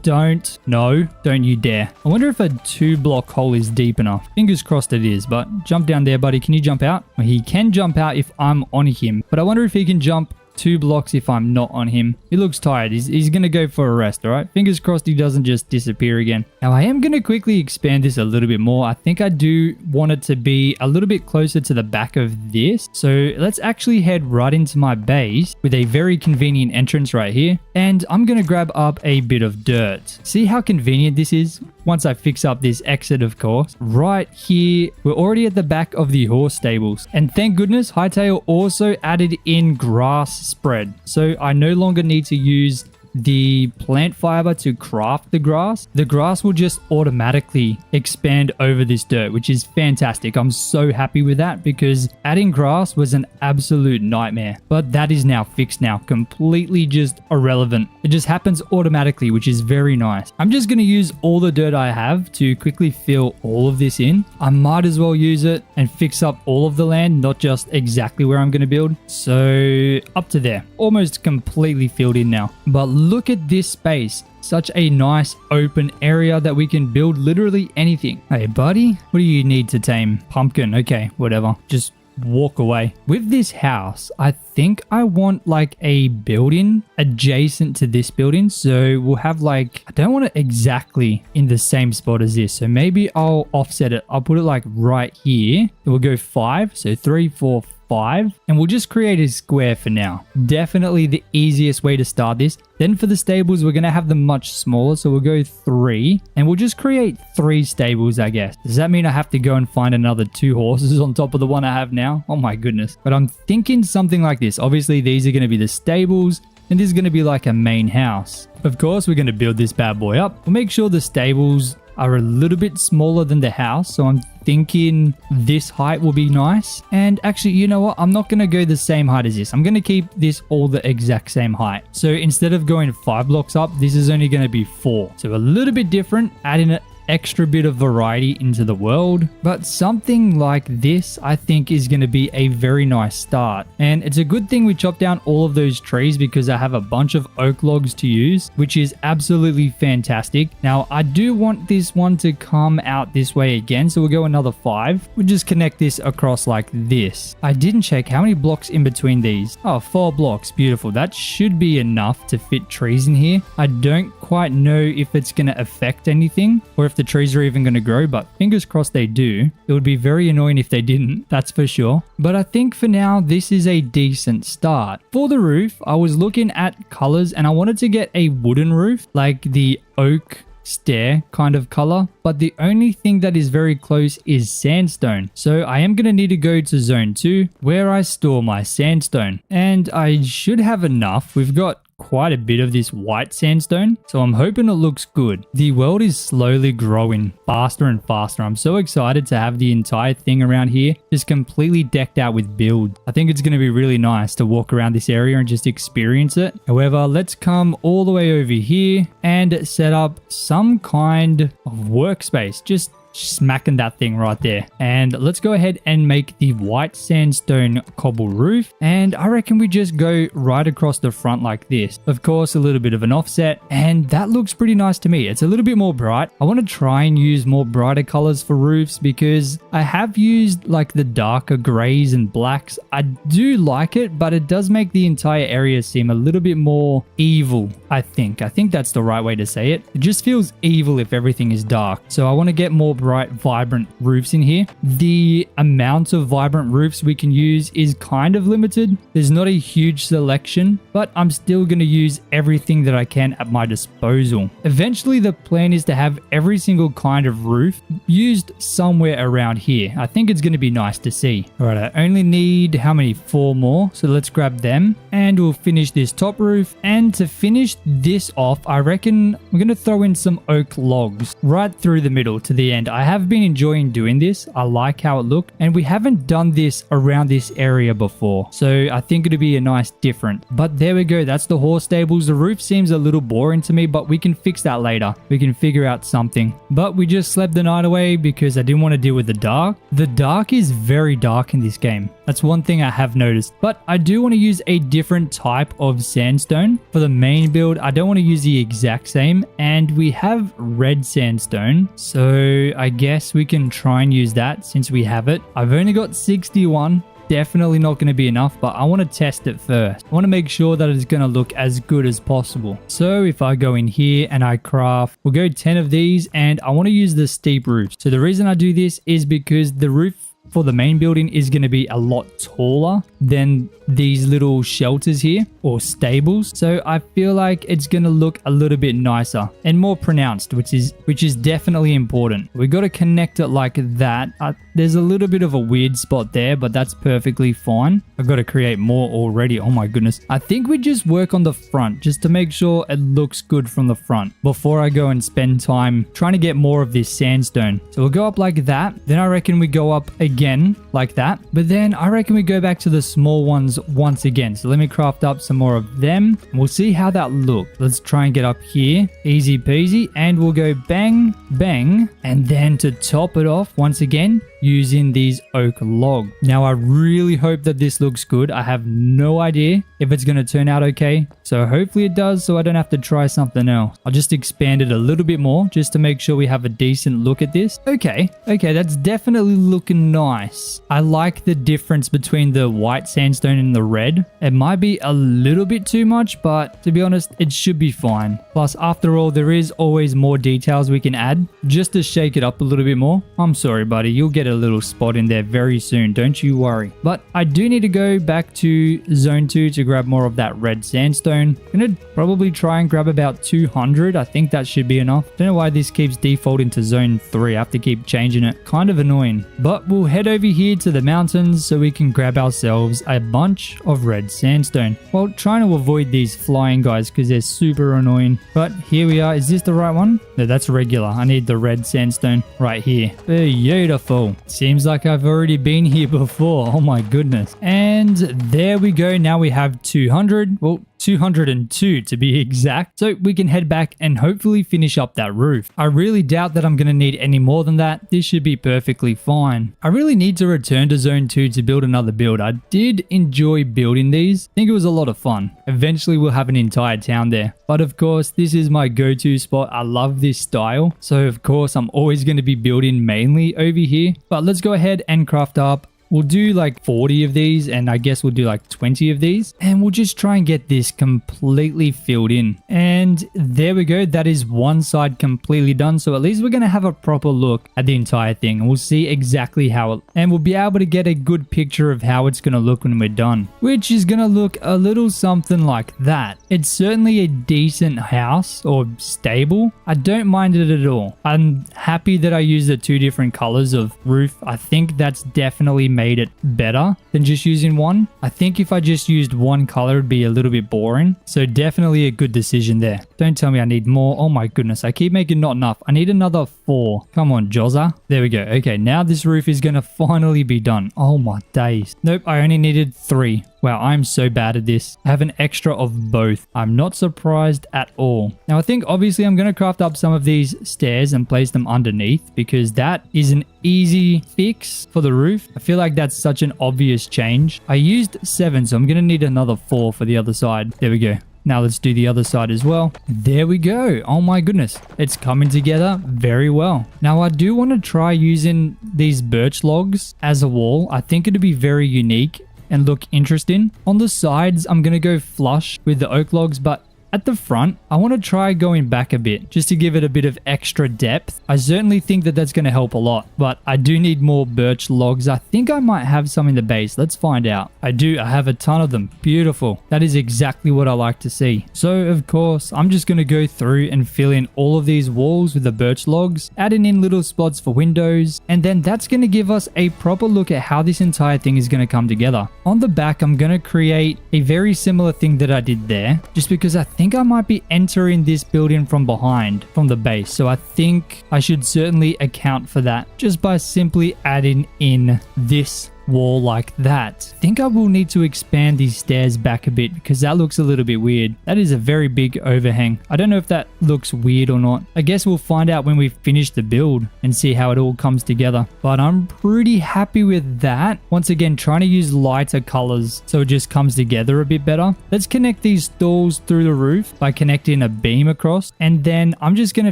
A: Don't. No, don't you dare. I wonder if a 2-block hole is deep enough. Fingers crossed it is, but jump down there, buddy. Can you jump out? Well, he can jump out if I'm on him, but I wonder if he can jump 2 blocks if I'm not on him. He looks tired. He's gonna go for a rest, all right? Fingers crossed he doesn't just disappear again. Now, I am gonna quickly expand this a little bit more. I think I do want it to be a little bit closer to the back of this. So let's actually head right into my base with a very convenient entrance right here. And I'm gonna grab up a bit of dirt. See how convenient this is? Once I fix up this exit, of course. Right here, we're already at the back of the horse stables. And thank goodness, Hytale also added in grass spread. So I no longer need to use the plant fiber to craft the grass will just automatically expand over this dirt, which is fantastic. I'm so happy with that because adding grass was an absolute nightmare. But that is now fixed now, completely just irrelevant. It just happens automatically, which is very nice. I'm just going to use all the dirt I have to quickly fill all of this in. I might as well use it and fix up all of the land, not just exactly where I'm going to build. So up to there, almost completely filled in now. But look at this space. Such a nice open area that we can build literally anything. Hey buddy, what do you need to tame? Pumpkin. Okay, whatever. Just walk away. With this house, I think I want like a building adjacent to this building. So we'll have like, I don't want it exactly in the same spot as this. So maybe I'll offset it. I'll put it like right here. It will go 5. So 3, 4, 5, and we'll just create a square for now. Definitely the easiest way to start this. Then for the stables, we're going to have them much smaller. So we'll go 3 and we'll just create 3 stables, I guess. Does that mean I have to go and find another 2 horses on top of the one I have now? Oh my goodness. But I'm thinking something like this. Obviously, these are going to be the stables and this is going to be like a main house. Of course, we're going to build this bad boy up. We'll make sure the stables are a little bit smaller than the house. So I'm thinking this height will be nice. And actually, you know what? I'm not going to go the same height as this. I'm going to keep this all the exact same height. So instead of going 5 blocks up, this is only going to be 4. So a little bit different, adding an extra bit of variety into the world. But something like this, I think, is going to be a very nice start. And it's a good thing we chopped down all of those trees because I have a bunch of oak logs to use, which is absolutely fantastic. Now, I do want this one to come out this way again. So we'll go another 5. We'll just connect this across like this. I didn't check how many blocks in between these. Oh, 4 blocks. Beautiful. That should be enough to fit trees in here. I don't quite know if it's going to affect anything or if the trees are even going to grow, but fingers crossed they do. It would be very annoying if they didn't, that's for sure. But I think for now, this is a decent start. For the roof, I was looking at colors and I wanted to get a wooden roof, like the oak stair kind of color, but the only thing that is very close is sandstone. So I am going to need to go to zone 2 where I store my sandstone, and I should have enough. We've got quite a bit of this white sandstone, so I'm hoping it looks good. The world is slowly growing faster and faster. I'm so excited to have the entire thing around here just completely decked out with builds. I think it's going to be really nice to walk around this area and just experience it. However, let's come all the way over here and set up some kind of workspace. Just smacking that thing right there. And let's go ahead and make the white sandstone cobble roof. And I reckon we just go right across the front like this. Of course, a little bit of an offset. And that looks pretty nice to me. It's a little bit more bright. I want to try and use more brighter colors for roofs because I have used like the darker grays and blacks. I do like it, but it does make the entire area seem a little bit more evil, I think. I think that's the right way to say it. It just feels evil if everything is dark. So I want to get more bright, vibrant roofs in here. The amount of vibrant roofs we can use is kind of limited. There's not a huge selection, but I'm still going to use everything that I can at my disposal. Eventually, the plan is to have every single kind of roof used somewhere around here. I think it's going to be nice to see. All right, I only need how many? 4 more. So let's grab them and we'll finish this top roof. And to finish this off, I reckon we're going to throw in some oak logs right through the middle to the end. I have been enjoying doing this. I like how it looked, and we haven't done this around this area before, so I think it'll be a nice different. But there we go. That's the horse stables. The roof seems a little boring to me, but we can fix that later. We can figure out something. But we just slept the night away because I didn't want to deal with the dark. The dark is very dark in this game. That's one thing I have noticed. But I do want to use a different type of sandstone for the main build. I don't want to use the exact same, and we have red sandstone, so I guess we can try and use that since we have it. I've only got 61. Definitely not going to be enough, but I want to test it first. I want to make sure that it's going to look as good as possible. So if I go in here and I craft, we'll go 10 of these, and I want to use the steep roofs. So the reason I do this is because the roof for the main building is going to be a lot taller than these little shelters here, or stables. So I feel like it's going to look a little bit nicer and more pronounced, which is definitely important. We got to connect it like that. There's a little bit of a weird spot there, but that's perfectly fine. I've got to create more already. Oh my goodness. I think we just work on the front just to make sure it looks good from the front before I go and spend time trying to get more of this sandstone. So we'll go up like that. Then I reckon we go up again like that. But then I reckon we go back to the small ones once again. So let me craft up some more of them. We'll see how that looks. Let's try and get up here. Easy peasy. And we'll go bang, bang. And then to top it off once again, using these oak log. Now I really hope that this looks good. I have no idea if it's going to turn out okay. So hopefully it does, so I don't have to try something else. I'll just expand it a little bit more just to make sure we have a decent look at this. Okay, that's definitely looking nice. I like the difference between the white sandstone and the red. It might be a little bit too much, but to be honest, it should be fine. Plus, after all, there is always more details we can add just to shake it up a little bit more. I'm sorry, buddy. You'll get a little spot in there very soon. Don't you worry. But I do need to go back to zone 2 to grab more of that red sandstone. I'm going to probably try and grab about 200. I think that should be enough. Don't know why this keeps defaulting to zone 3. I have to keep changing it. Kind of annoying. But we'll head over here to the mountains so we can grab ourselves a bunch of red sandstone. Well, trying to avoid these flying guys because they're super annoying. But here we are. Is this the right one? No, that's regular. I need the red sandstone right here. Beautiful. Seems like I've already been here before. Oh my goodness. And there we go. Now we have 200. Well, 202 to be exact. So we can head back and hopefully finish up that roof. I really doubt that I'm going to need any more than that. This should be perfectly fine. I really need to return to zone 2 to build another build. I did enjoy building these. I think it was a lot of fun. Eventually we'll have an entire town there. But of course, this is my go-to spot. I love this style. So of course, I'm always going to be building mainly over here. But let's go ahead and craft up. We'll do like 40 of these, and I guess we'll do like 20 of these, and we'll just try and get this completely filled in. And there we go. That is one side completely done. So at least we're going to have a proper look at the entire thing, and we'll see exactly how it, and we'll be able to get a good picture of how it's going to look when we're done, which is going to look a little something like that. It's certainly a decent house or stable. I don't mind it at all. I'm happy that I used the 2 different colors of roof. I think that's definitely made it better than just using one. I think if I just used one color, it'd be a little bit boring. So definitely a good decision there. Don't tell me I need more. Oh my goodness. I keep making not enough. I need another 4. Come on, Jozza. There we go. Okay, now this roof is going to finally be done. Oh my days. Nope, I only needed 3. Wow, I'm so bad at this. I have an extra of both. I'm not surprised at all. Now, I think obviously I'm going to craft up some of these stairs and place them underneath because that is an easy fix for the roof. I feel like that's such an obvious change. I used 7, so I'm going to need another 4 for the other side. There we go. Now let's do the other side as well. There we go. Oh my goodness. It's coming together very well. Now I do want to try using these birch logs as a wall. I think it'd be very unique and look interesting. On the sides, I'm going to go flush with the oak logs, but at the front, I want to try going back a bit just to give it a bit of extra depth. I certainly think that that's going to help a lot, but I do need more birch logs. I think I might have some in the base. Let's find out. I do. I have a ton of them. Beautiful. That is exactly what I like to see. So, of course, I'm just going to go through and fill in all of these walls with the birch logs, adding in little spots for windows, and then that's going to give us a proper look at how this entire thing is going to come together. On the back, I'm going to create a very similar thing that I did there, just because I think I might be entering this building from behind, from the base. So I think I should certainly account for that just by simply adding in this wall like that. I think I will need to expand these stairs back a bit because that looks a little bit weird. That is a very big overhang. I don't know if that looks weird or not. I guess we'll find out when we finish the build and see how it all comes together. But I'm pretty happy with that. Once again, trying to use lighter colors so it just comes together a bit better. Let's connect these stalls through the roof by connecting a beam across. And then I'm just going to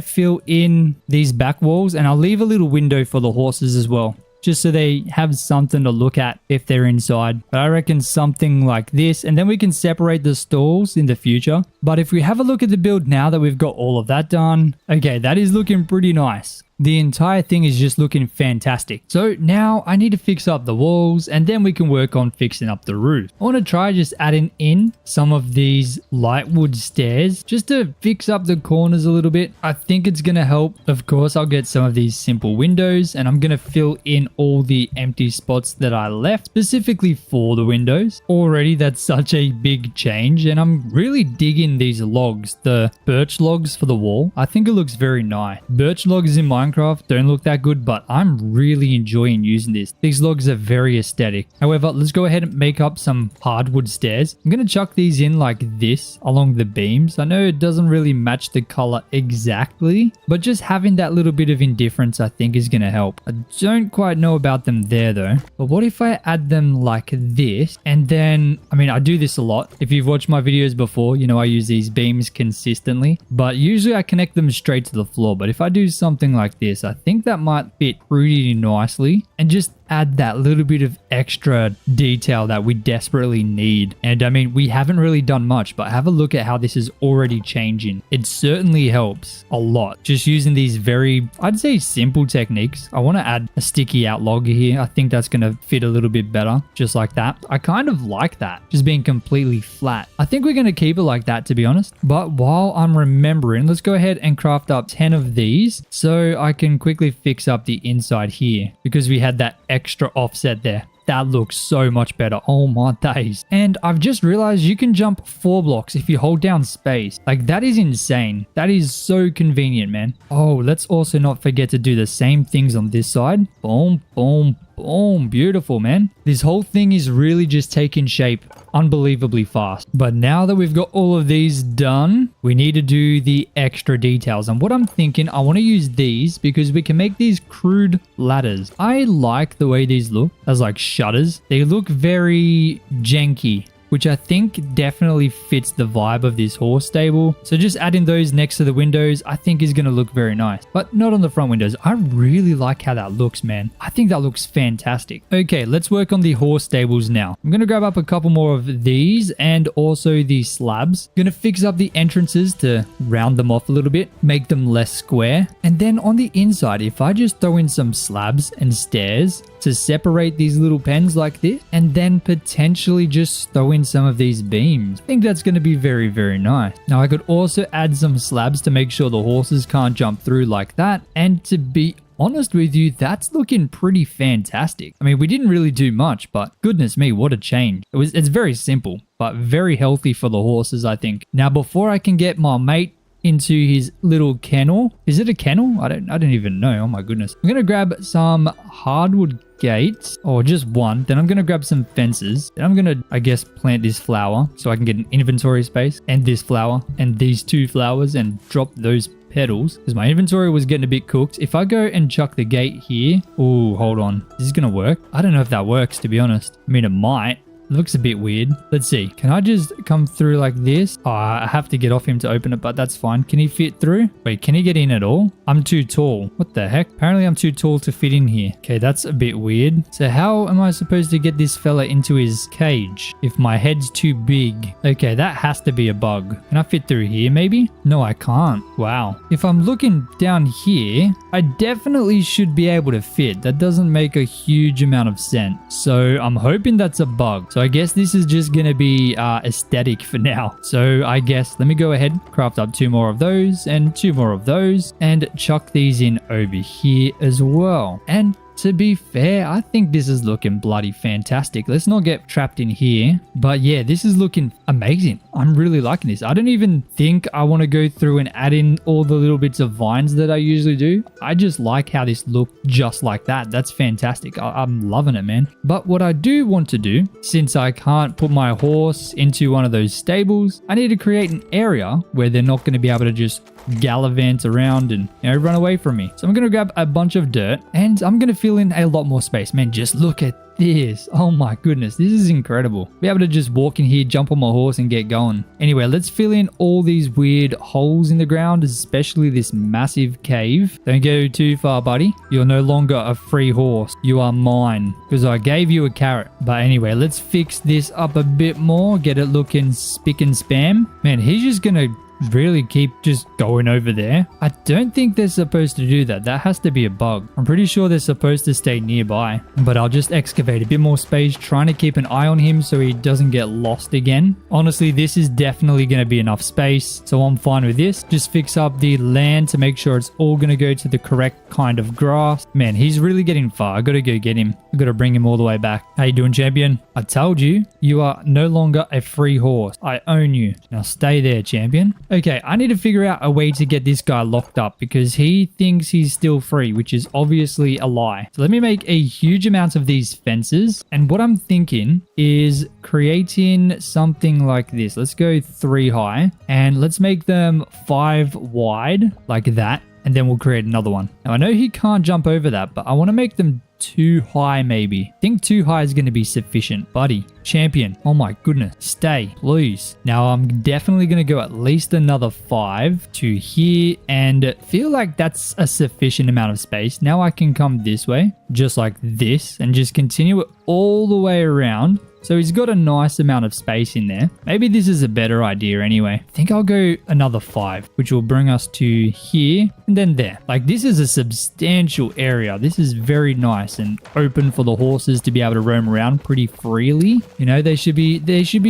A: fill in these back walls, and I'll leave a little window for the horses as well, just so they have something to look at if they're inside. But I reckon something like this, and then we can separate the stalls in the future. But if we have a look at the build now that we've got all of that done, okay, that is looking pretty nice. The entire thing is just looking fantastic. So now I need to fix up the walls and then we can work on fixing up the roof. I want to try just adding in some of these light wood stairs just to fix up the corners a little bit. I think it's going to help. Of course, I'll get some of these simple windows and I'm going to fill in all the empty spots that I left specifically for the windows. Already that's such a big change and I'm really digging these logs, the birch logs for the wall. I think it looks very nice. Birch logs in Minecraft don't look that good, but I'm really enjoying using this. These logs are very aesthetic. However, let's go ahead and make up some hardwood stairs. I'm going to chuck these in like this along the beams. I know it doesn't really match the color exactly, but just having that little bit of indifference I think is going to help. I don't quite know about them there though. But what if I add them like this and then, I mean, I do this a lot. If you've watched my videos before, you know I use these beams consistently, but usually I connect them straight to the floor. But if I do something like this, I think that might fit pretty nicely and just add that little bit of extra detail that we desperately need. And I mean, we haven't really done much, but have a look at how this is already changing. It certainly helps a lot. Just using these very, I'd say, simple techniques. I want to add a sticky out log here. I think that's going to fit a little bit better, just like that. I kind of like that, just being completely flat. I think we're going to keep it like that, to be honest. But while I'm remembering, let's go ahead and craft up 10 of these so I can quickly fix up the inside here because we had that extra offset there. That looks so much better. Oh my days. And I've just realized you can jump 4 blocks if you hold down space. Like, that is insane. That is so convenient, man. Oh, let's also not forget to do the same things on this side. Boom, boom, boom. Beautiful, man. This whole thing is really just taking shape unbelievably fast. But now that we've got all of these done, we need to do the extra details. And what I'm thinking, I want to use these because we can make these crude ladders. I like the way these look as like shutters. They look very janky, which I think definitely fits the vibe of this horse stable. So just adding those next to the windows, I think is going to look very nice, but not on the front windows. I really like how that looks, man. I think that looks fantastic. Okay, let's work on the horse stables now. I'm going to grab up a couple more of these and also these slabs. Going to fix up the entrances to round them off a little bit, make them less square. And then on the inside, if I just throw in some slabs and stairs to separate these little pens like this, and then potentially just throw in some of these beams, I think that's going to be very, very nice. Now I could also add some slabs to make sure the horses can't jump through like that. And to be honest with you, that's looking pretty fantastic. I mean, we didn't really do much, but goodness me, what a change. It's very simple, but very healthy for the horses, I think. Now, before I can get my mate into his little kennel. Is it a kennel? I don't even know. Oh my goodness. I'm going to grab some hardwood gates, or just one. Then I'm going to grab some fences. Then I'm going to, I guess, plant this flower so I can get an inventory space, and this flower and these 2 flowers, and drop those petals because my inventory was getting a bit cooked. If I go and chuck the gate here, oh, hold on. Is this going to work? I don't know if that works, to be honest. I mean, it might. It looks a bit weird. Let's see. Can I just come through like this? Oh, I have to get off him to open it, but that's fine. Can he fit through? Wait, can he get in at all? I'm too tall. What the heck? Apparently I'm too tall to fit in here. Okay, that's a bit weird. So how am I supposed to get this fella into his cage if my head's too big? Okay, that has to be a bug. Can I fit through here maybe? No, I can't. Wow. If I'm looking down here, I definitely should be able to fit. That doesn't make a huge amount of sense. So I'm hoping that's a bug. So I guess this is just going to be aesthetic for now. So I guess let me go ahead, craft up 2 more of those and 2 more of those and chuck these in over here as well. And to be fair, I think this is looking bloody fantastic. Let's not get trapped in here. But yeah, this is looking amazing. I'm really liking this. I don't even think I want to go through and add in all the little bits of vines that I usually do. I just like how this looked just like that. That's fantastic. I'm loving it, man. But what I do want to do, since I can't put my horse into one of those stables, I need to create an area where they're not going to be able to just gallivant around and, you know, run away from me. So I'm going to grab a bunch of dirt and I'm going to fill in a lot more space. Man, just look at this. Oh my goodness, this is incredible. Be able to just walk in here, jump on my horse and get going. Anyway, let's fill in all these weird holes in the ground, especially this massive cave. Don't go too far, buddy. You're no longer a free horse. You are mine because I gave you a carrot. But anyway, let's fix this up a bit more, get it looking spick and spam. Man, he's just gonna really keep just going over there. I don't think they're supposed to do that. That has to be a bug. I'm pretty sure they're supposed to stay nearby, but I'll just excavate a bit more space, trying to keep an eye on him so he doesn't get lost again. Honestly, this is definitely going to be enough space, so I'm fine with this. Just fix up the land to make sure it's all going to go to the correct kind of grass. Man, he's really getting far. I got to go get him. I got to bring him all the way back. How you doing, champion? I told you, you are no longer a free horse. I own you. Now stay there, champion. Okay, I need to figure out a way to get this guy locked up because he thinks he's still free, which is obviously a lie. So let me make a huge amount of these fences. And what I'm thinking is creating something like this. Let's go 3 high and let's make them 5 wide like that. And then we'll create another one. Now I know he can't jump over that, but I want to make them 2 high maybe. I think 2 high is going to be sufficient. Buddy, champion, oh my goodness, stay, please. Now I'm definitely going to go at least another 5 to here and feel like that's a sufficient amount of space. Now I can come this way, just like this, and just continue it all the way around. So he's got a nice amount of space in there. Maybe this is a better idea anyway. I think I'll go another 5, which will bring us to here and then there. Like this is a substantial area. This is very nice and open for the horses to be able to roam around pretty freely. You know, they should be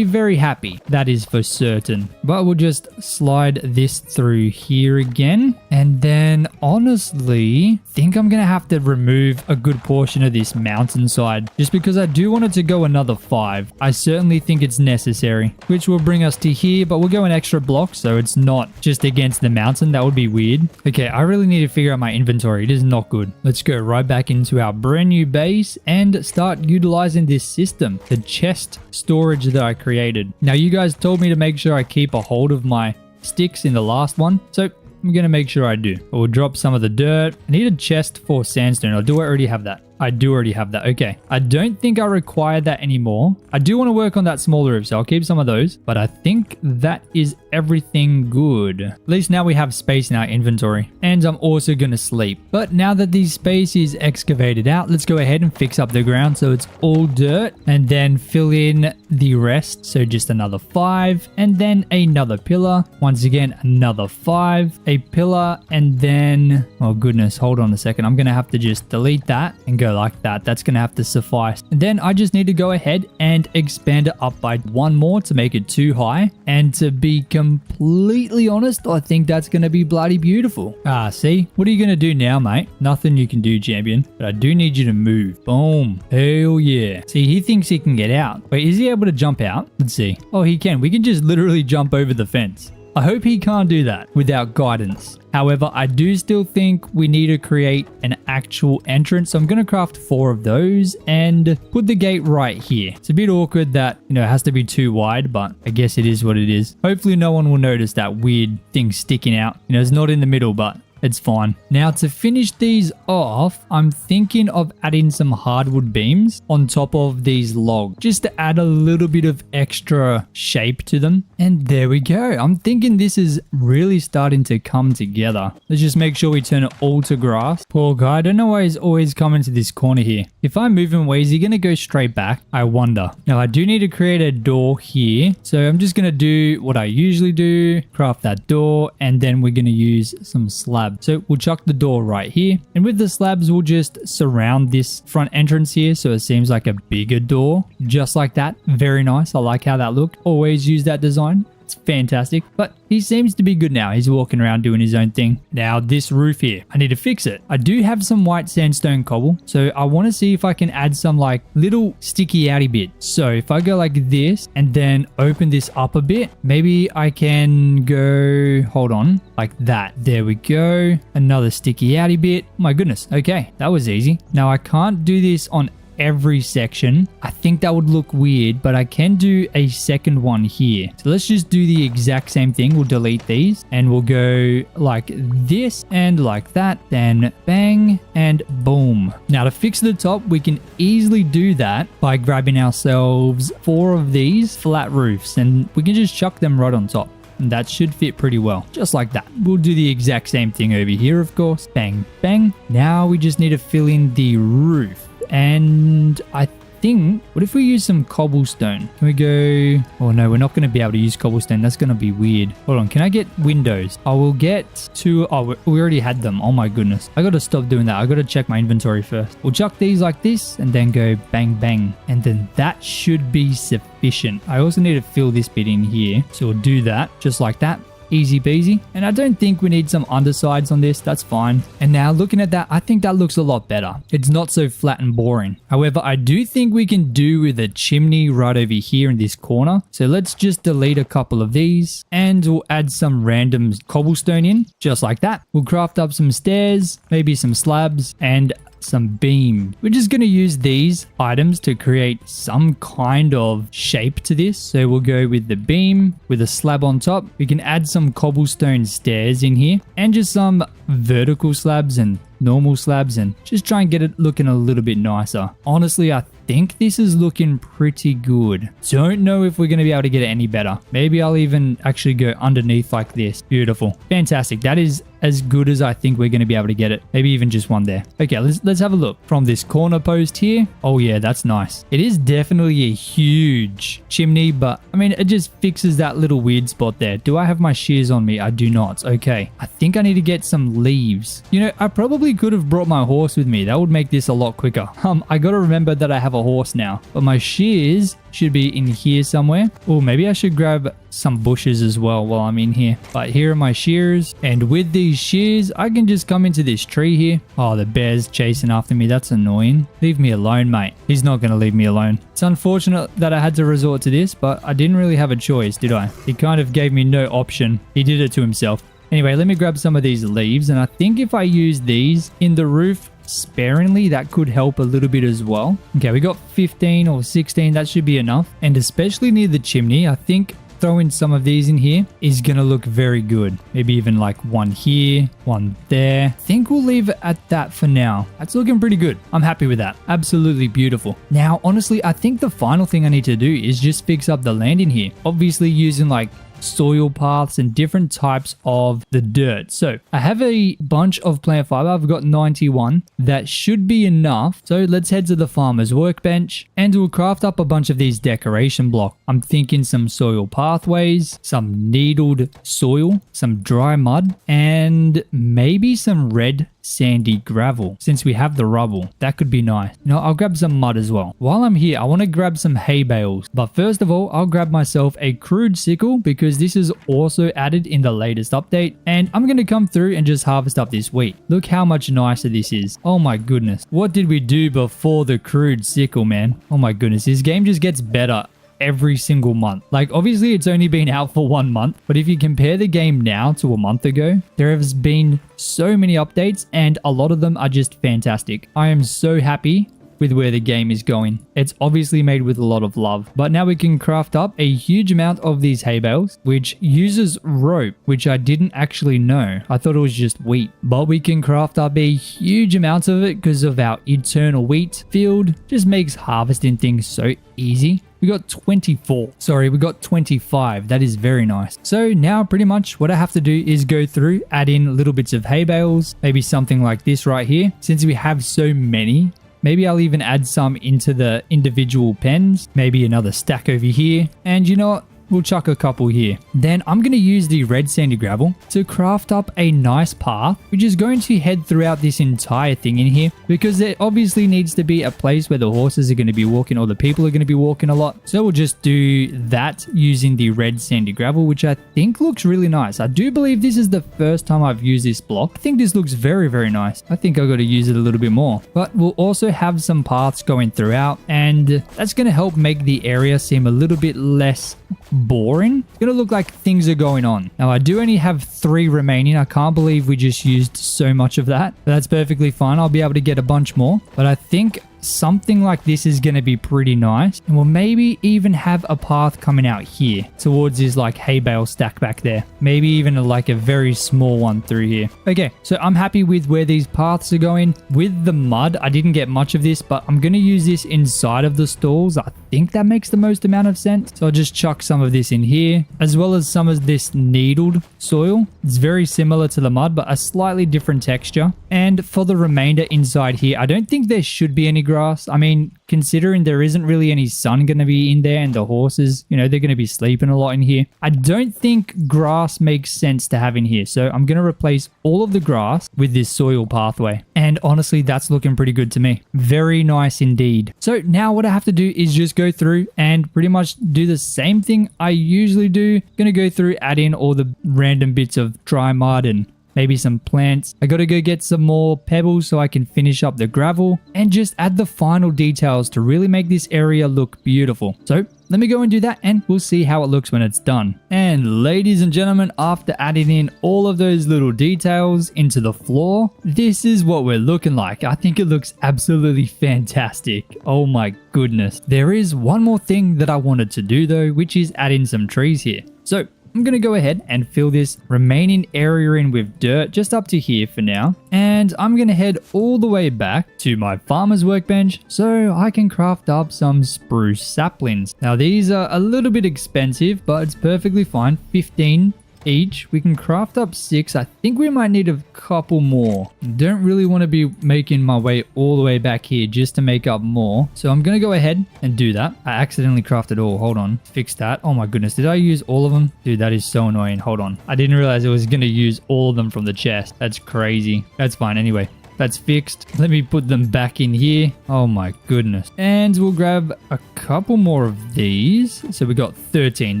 A: very happy. That is for certain. But we'll just slide this through here again. And then honestly, I think I'm going to have to remove a good portion of this mountainside just because I do want it to go another 5. I certainly think it's necessary, which will bring us to here, but we'll go an extra block so it's not just against the mountain. That would be weird. Okay, I really need to figure out my inventory. It is not good. Let's go right back into our brand new base and start utilizing this system, the chest storage that I created. Now, you guys told me to make sure I keep a hold of my sticks in the last one, so I'm going to make sure I do. We'll drop some of the dirt. I need a chest for sandstone, or do I already have that? I do already have that. Okay. I don't think I require that anymore. I do want to work on that smaller roof, so I'll keep some of those. But I think that is everything good. At least now we have space in our inventory. And I'm also going to sleep. But now that the space is excavated out, let's go ahead and fix up the ground so it's all dirt. And then fill in the rest. So just another 5. And then another pillar. Once again, another 5. A pillar. And then... oh goodness, hold on a second. I'm going to have to just delete that and go like that. That's gonna have to suffice. And then I just need to go ahead and expand it up by 1 more to make it 2 high. And to be completely honest, I think that's gonna be bloody beautiful. See? What are you gonna do now, mate? Nothing you can do, champion. But I do need you to move. Boom. Hell yeah. See, he thinks he can get out. Wait, is he able to jump out? Let's see. Oh, he can. We can just literally jump over the fence. I hope he can't do that without guidance. However, I do still think we need to create an actual entrance. So I'm going to craft 4 of those and put the gate right here. It's a bit awkward that, you know, it has to be too wide, but I guess it is what it is. Hopefully no one will notice that weird thing sticking out. You know, it's not in the middle, but it's fine. Now to finish these off, I'm thinking of adding some hardwood beams on top of these logs just to add a little bit of extra shape to them. And there we go. I'm thinking this is really starting to come together. Let's just make sure we turn it all to grass. Poor guy, I don't know why he's always coming to this corner here. If I move him away, is he going to go straight back? I wonder. Now I do need to create a door here. So I'm just going to do what I usually do, craft that door, and then we're going to use some slabs. So we'll chuck the door right here. And with the slabs, we'll just surround this front entrance here so it seems like a bigger door. Just like that. Very nice. I like how that looked. Always use that design. It's fantastic. But he seems to be good now. He's walking around doing his own thing. Now this roof here, I need to fix it. I do have some white sandstone cobble. So I want to see if I can add some like little sticky outy bits. So if I go like this and then open this up a bit, maybe I can go, hold on, like that. There we go. Another sticky outy bit. My goodness. Okay. That was easy. Now I can't do this on every section. I think that would look weird, but I can do a second one here. So let's just do the exact same thing. We'll delete these and we'll go like this and like that, then bang and boom. Now to fix the top, we can easily do that by grabbing ourselves 4 of these flat roofs and we can just chuck them right on top. And that should fit pretty well, just like that. We'll do the exact same thing over here, of course. Bang, bang. Now we just need to fill in the roof. And I think, what if we use some cobblestone? Can we go... Oh no, we're not going to be able to use cobblestone. That's going to be weird. Hold on, can I get windows? I will get two... Oh, we already had them. Oh my goodness. I got to stop doing that. I got to check my inventory first. We'll chuck these like this and then go bang, bang. And then that should be sufficient. I also need to fill this bit in here. So we'll do that just like that. Easy peasy. And I don't think we need some undersides on this. That's fine. And now looking at that, I think that looks a lot better. It's not so flat and boring. However, I do think we can do with a chimney right over here in this corner. So let's just delete a couple of these and we'll add some random cobblestone in just like that. We'll craft up some stairs, maybe some slabs and some beam. We're just going to use these items to create some kind of shape to this. So we'll go with the beam with a slab on top. We can add some cobblestone stairs in here and just some vertical slabs and normal slabs and just try and get it looking a little bit nicer. Honestly, I think this is looking pretty good. Don't know if we're going to be able to get it any better. Maybe I'll even actually go underneath like this. Beautiful. Fantastic. That is as good as I think we're going to be able to get it. Maybe even just one there. Okay, let's have a look from this corner post here. Oh yeah, that's nice. It is definitely a huge chimney, but I mean, it just fixes that little weird spot there. Do I have my shears on me? I do not. Okay. I think I need to get some leaves. You know, I probably could have brought my horse with me. That would make this a lot quicker. I got to remember that I have a horse now, but my shears should be in here somewhere. Oh, maybe I should grab some bushes as well while I'm in here. But here are my shears. And with these shears, I can just come into this tree here. Oh, the bear's chasing after me. That's annoying. Leave me alone, mate. He's not going to leave me alone. It's unfortunate that I had to resort to this, but I didn't really have a choice, did I? He kind of gave me no option. He did it to himself. Anyway, let me grab some of these leaves. And I think if I use these in the roof sparingly, that could help a little bit as well. Okay, we got 15 or 16. That should be enough. And especially near the chimney, I think throwing some of these in here is gonna look very good. Maybe even like one here, one there. I think we'll leave it at that for now. That's looking pretty good. I'm happy with that. Absolutely beautiful. Now, honestly, I think the final thing I need to do is just fix up the land in here. Obviously using like soil paths and different types of the dirt. So I have a bunch of plant fiber. I've got 91. That should be enough. So let's head to the farmer's workbench and we'll craft up a bunch of these decoration blocks. I'm thinking some soil pathways, some needled soil, some dry mud, and maybe some red sandy gravel. Since we have the rubble, that could be nice. You know, I'll grab some mud as well. While I'm here, I want to grab some hay bales. But first of all, I'll grab myself a crude sickle because this is also added in the latest update. And I'm going to come through and just harvest up this wheat. Look how much nicer this is. Oh my goodness. What did we do before the crude sickle, man? Oh my goodness. This game just gets better every single month. Like, obviously it's only been out for 1 month, but if you compare the game now to a month ago, there has been so many updates and a lot of them are just fantastic. I am so happy with where the game is going. It's obviously made with a lot of love, but now we can craft up a huge amount of these hay bales, which uses rope, which I didn't actually know. I thought it was just wheat, but we can craft up a huge amount of it because of our eternal wheat field. Just makes harvesting things so easy. We got 24. Sorry, we got 25. That is very nice. So now pretty much what I have to do is go through, add in little bits of hay bales, maybe something like this right here. Since we have so many, maybe I'll even add some into the individual pens, maybe another stack over here. And you know what? We'll chuck a couple here. Then I'm going to use the red sandy gravel to craft up a nice path, which is going to head throughout this entire thing in here because there obviously needs to be a place where the horses are going to be walking or the people are going to be walking a lot. So we'll just do that using the red sandy gravel, which I think looks really nice. I do believe this is the first time I've used this block. I think this looks very, very nice. I think I've got to use it a little bit more, but we'll also have some paths going throughout and that's going to help make the area seem a little bit less boring. It's gonna look like things are going on. Now I do only have 3 remaining. I can't believe we just used so much of that, but that's perfectly fine. I'll be able to get a bunch more, but I think something like this is going to be pretty nice, and we'll maybe even have a path coming out here towards this like hay bale stack back there, maybe even like a very small one through here. Okay, so I'm happy with where these paths are going. With the mud, I didn't get much of this, but I'm going to use this inside of the stalls. I think that makes the most amount of sense, so I'll just chuck some of this in here as well as some of this needled soil It's very similar to the mud, but a slightly different texture. And for the remainder inside here, I don't think there should be any grass. I mean, considering there isn't really any sun going to be in there and the horses, you know, they're going to be sleeping a lot in here. I don't think grass makes sense to have in here. So I'm going to replace all of the grass with this soil pathway. And honestly, that's looking pretty good to me. Very nice indeed. So now what I have to do is just go through and pretty much do the same thing I usually do. Going to go through, add in all the random bits of dry mud and maybe some plants. I got to go get some more pebbles so I can finish up the gravel and just add the final details to really make this area look beautiful. So let me go and do that and we'll see how it looks when it's done. And ladies and gentlemen, after adding in all of those little details into the floor, this is what we're looking like. I think it looks absolutely fantastic. Oh my goodness. There is one more thing that I wanted to do though, which is add in some trees here. So I'm going to go ahead and fill this remaining area in with dirt just up to here for now. And I'm going to head all the way back to my farmer's workbench so I can craft up some spruce saplings. Now these are a little bit expensive, but it's perfectly fine. 15 each. We can craft up 6. I think we might need a couple more. Don't really want to be making my way all the way back here just to make up more. So I'm going to go ahead and do that. I accidentally crafted all. Hold on. Fix that. Oh my goodness. Did I use all of them? Dude, that is so annoying. Hold on. I didn't realize I was going to use all of them from the chest. That's crazy. That's fine anyway. That's fixed. Let me put them back in here. Oh my goodness. And we'll grab a couple more of these. So we got 13.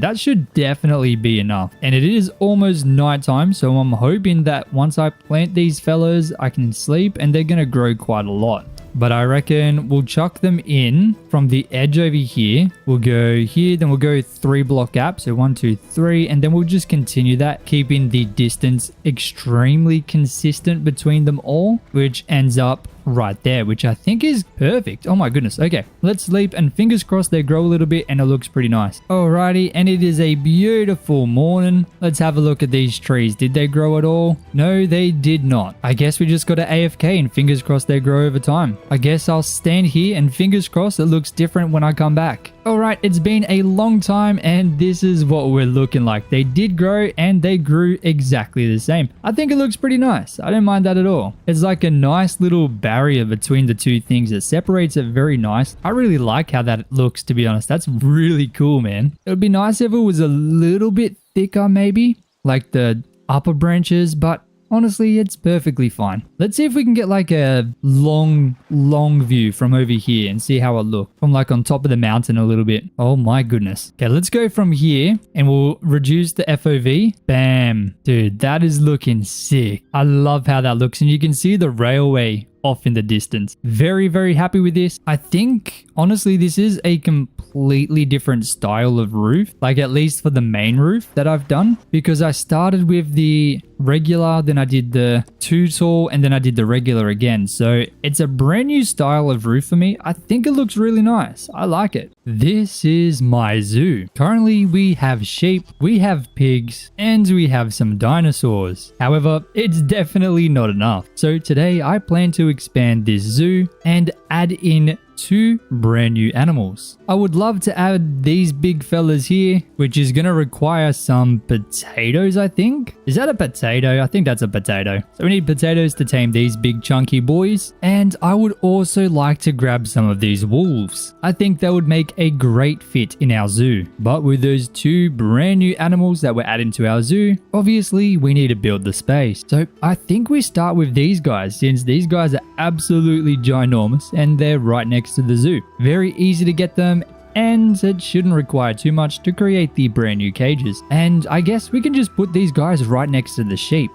A: That should definitely be enough. And it is almost nighttime. So I'm hoping that once I plant these fellows, I can sleep and they're going to grow quite a lot. But I reckon we'll chuck them in from the edge over here. We'll go here, then we'll go 3 block gap. So 1, 2, 3. And then we'll just continue that, keeping the distance extremely consistent between them all, which ends up right there, which I think is perfect. Oh my goodness. Okay, let's sleep and fingers crossed they grow a little bit and it looks pretty nice. Alrighty, and it is a beautiful morning. Let's have a look at these trees. Did they grow at all? No, they did not. I guess we just got to AFK and fingers crossed they grow over time. I guess I'll stand here and fingers crossed it looks different when I come back. Alright, it's been a long time and this is what we're looking like. They did grow and they grew exactly the same. I think it looks pretty nice. I don't mind that at all. It's like a nice little barrier between the two things that separates it very nice. I really like how that looks, to be honest. That's really cool, man. It would be nice if it was a little bit thicker maybe, like the upper branches, but honestly, it's perfectly fine. Let's see if we can get like a long view from over here and see how it looks from like on top of the mountain a little bit. Oh my goodness. Okay, let's go from here and we'll reduce the FOV. Bam. Dude, that is looking sick. I love how that looks. And you can see the railway off in the distance. Very, very happy with this. I think, honestly, this is a completely different style of roof, like at least for the main roof that I've done, because I started with the regular, then I did the 2 tall, and then I did the regular again. So it's a brand new style of roof for me. I think it looks really nice. I like it. This is my zoo. Currently, we have sheep, we have pigs, and we have some dinosaurs. However, it's definitely not enough. So today I plan to expand this zoo and add in 2 brand new animals. I would love to add these big fellas here, which is going to require some potatoes, I think. Is that a potato? I think that's a potato. So we need potatoes to tame these big chunky boys. And I would also like to grab some of these wolves. I think that would make a great fit in our zoo. But with those 2 brand new animals that we're adding to our zoo, obviously we need to build the space. So I think we start with these guys, since these guys are absolutely ginormous and they're right next to the zoo. Very easy to get them, and it shouldn't require too much to create the brand new cages. And I guess we can just put these guys right next to the sheep.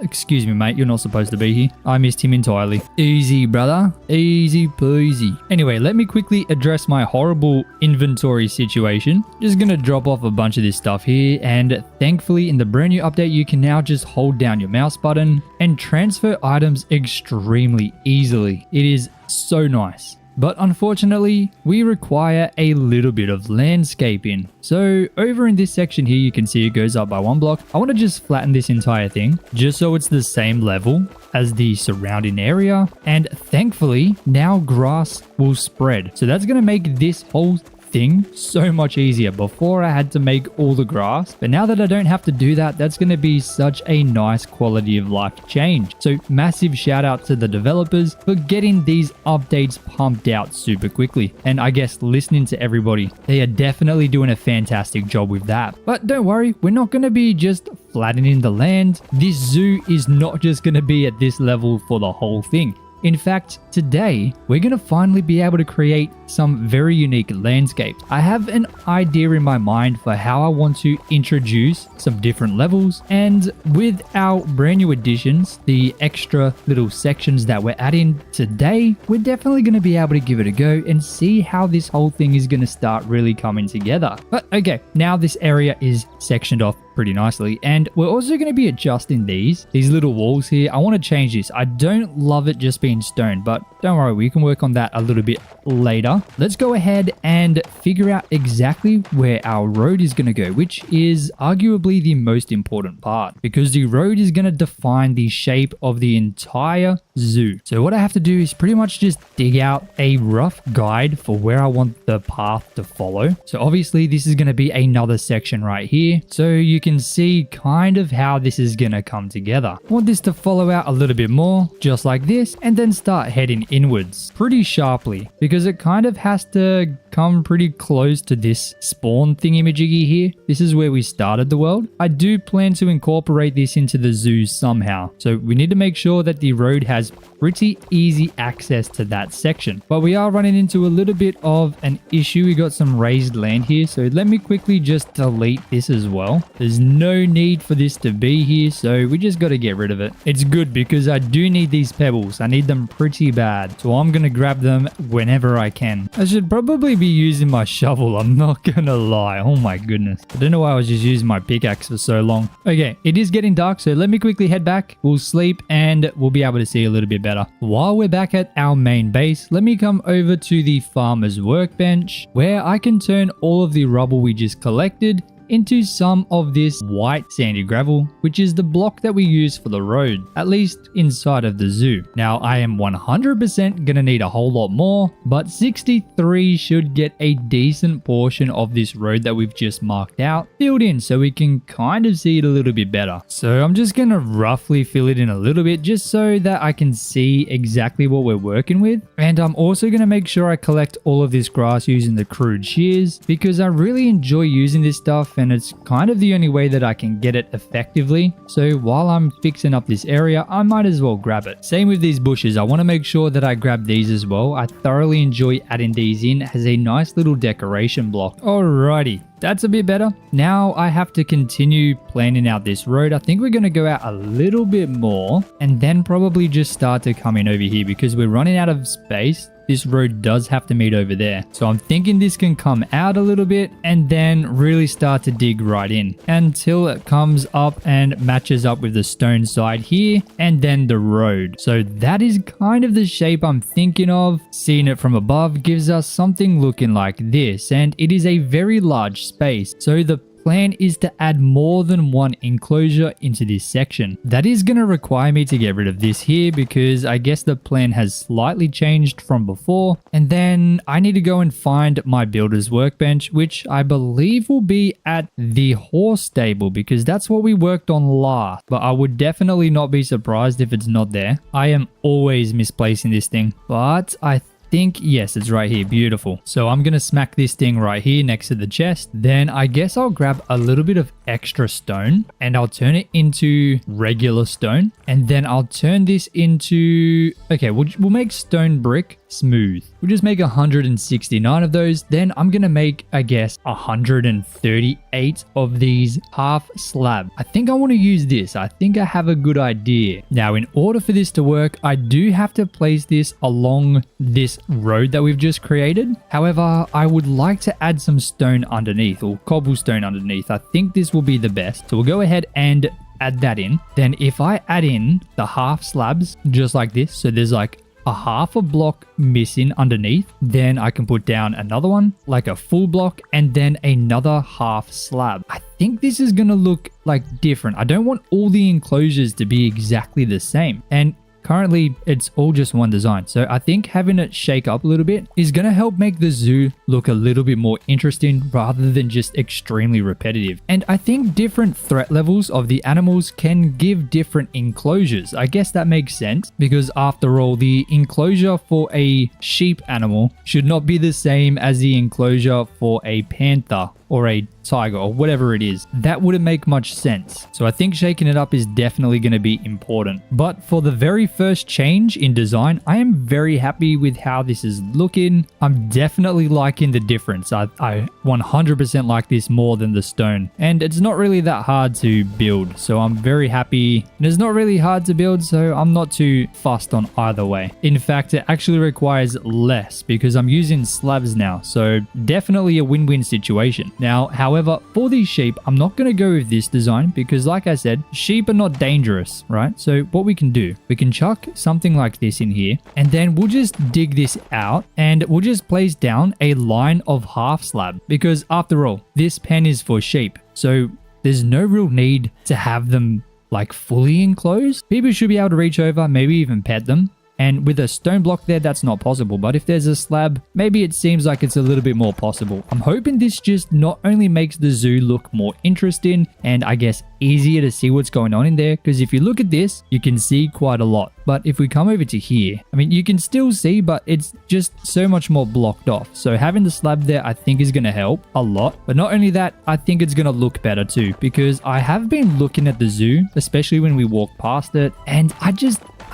A: Excuse me, mate, you're not supposed to be here. I missed him entirely. Easy, brother. Easy peasy. Anyway, let me quickly address my horrible inventory situation. Just gonna drop off a bunch of this stuff here, and thankfully in the brand new update, you can now just hold down your mouse button and transfer items extremely easily. It is so nice. But unfortunately, we require a little bit of landscaping. So over in this section here, you can see it goes up by 1 block. I want to just flatten this entire thing just so it's the same level as the surrounding area. And thankfully, now grass will spread. So that's going to make this whole thing so much easier. Before I had to make all the grass, but now that I don't have to do that, that's going to be such a nice quality of life change. So massive shout out to the developers for getting these updates pumped out super quickly. And I guess listening to everybody, they are definitely doing a fantastic job with that. But don't worry, we're not going to be just flattening the land. This zoo is not just going to be at this level for the whole thing. In fact, today, we're going to finally be able to create some very unique landscapes. I have an idea in my mind for how I want to introduce some different levels, and with our brand new additions, the extra little sections that we're adding today, we're definitely going to be able to give it a go and see how this whole thing is going to start really coming together. But okay, now this area is sectioned off pretty nicely, and we're also going to be adjusting these little walls here. I want to change this. I don't love it just being stone, but don't worry, we can work on that a little bit later. Let's go ahead and figure out exactly where our road is going to go, which is arguably the most important part, because the road is going to define the shape of the entire zoo. So what I have to do is pretty much just dig out a rough guide for where I want the path to follow. So obviously this is going to be another section right here, so you can see kind of how this is going to come together. I want this to follow out a little bit more, just like this, and then start heading inwards pretty sharply, because it kind of has to come pretty close to this spawn thingy-majiggy here. This is where we started the world. I do plan to incorporate this into the zoo somehow, so we need to make sure that the road has pretty easy access to that section. But we are running into a little bit of an issue. We got some raised land here, so let me quickly just delete this as well. There's no need for this to be here, so we just got to get rid of it. It's good because I do need these pebbles. I need them pretty bad, so I'm going to grab them whenever I can. I should probably be using my shovel, I'm not going to lie. Oh my goodness. I don't know why I was just using my pickaxe for so long. Okay, it is getting dark, so let me quickly head back. We'll sleep and we'll be able to see a little bit better. While we're back at our main base, let me come over to the farmer's workbench, where I can turn all of the rubble we just collected into some of this white sandy gravel, which is the block that we use for the road, at least inside of the zoo. Now, I am 100% gonna need a whole lot more, but 63 should get a decent portion of this road that we've just marked out filled in, so we can kind of see it a little bit better. So I'm just gonna roughly fill it in a little bit just so that I can see exactly what we're working with. And I'm also gonna make sure I collect all of this grass using the crude shears, because I really enjoy using this stuff, and it's kind of the only way that I can get it effectively. So while I'm fixing up this area, I might as well grab it. Same with these bushes. I want to make sure that I grab these as well. I thoroughly enjoy adding these in as a nice little decoration block. Alrighty. That's a bit better. Now I have to continue planning out this road. I think we're going to go out a little bit more and then probably just start to come in over here, because we're running out of space. This road does have to meet over there. So I'm thinking this can come out a little bit and then really start to dig right in until it comes up and matches up with the stone side here and then the road. So that is kind of the shape I'm thinking of. Seeing it from above gives us something looking like this, and it is a very large space. So the plan is to add more than one enclosure into this section. That is going to require me to get rid of this here, because I guess the plan has slightly changed from before. And then I need to go and find my builder's workbench, which I believe will be at the horse stable, because that's what we worked on last. But I would definitely not be surprised if it's not there. I am always misplacing this thing, but I think, yes, it's right here. Beautiful. So I'm gonna smack this thing right here next to the chest. Then I guess I'll grab a little bit of extra stone and I'll turn it into regular stone, and then I'll turn this into, okay, we'll make stone brick smooth. We'll just make 169 of those. Then I'm gonna make, I guess, 138 of these half slab. I think I want to use this. I think I have a good idea. Now, in order for this to work, I do have to place this along this road that we've just created. However, I would like to add some stone underneath, or cobblestone underneath. I think this will be the best. So we'll go ahead and add that in. Then if I add in the half slabs just like this, so there's like a half a block missing underneath, then I can put down another one, like a full block, and then another half slab. I think this is gonna look like different. I don't want all the enclosures to be exactly the same. And currently it's all just one design. So I think having it shake up a little bit is going to help make the zoo look a little bit more interesting rather than just extremely repetitive. And I think different threat levels of the animals can give different enclosures. I guess that makes sense because after all, the enclosure for a sheep animal should not be the same as the enclosure for a panther or a tiger or whatever it is. That wouldn't make much sense. So I think shaking it up is definitely going to be important. But for the very first change in design, I am very happy with how this is looking. I'm definitely liking the difference. I 100% like this more than the stone. And it's not really that hard to build. So I'm very happy. And it's not really hard to build, so I'm not too fussed on either way. In fact, it actually requires less because I'm using slabs now. So definitely a win-win situation. Now, however, for these sheep, I'm not going to go with this design because like I said, sheep are not dangerous, right? So what we can do, we can chuck something like this in here and then we'll just dig this out and we'll just place down a line of half slab because after all, this pen is for sheep. So there's no real need to have them like fully enclosed. People should be able to reach over, maybe even pet them. And with a stone block there, that's not possible. But if there's a slab, maybe it seems like it's a little bit more possible. I'm hoping this just not only makes the zoo look more interesting and I guess easier to see what's going on in there. Because if you look at this, you can see quite a lot. But if we come over to here, I mean, you can still see, but it's just so much more blocked off. So having the slab there, I think is going to help a lot. But not only that, I think it's going to look better too. Because I have been looking at the zoo, especially when we walk past it. And I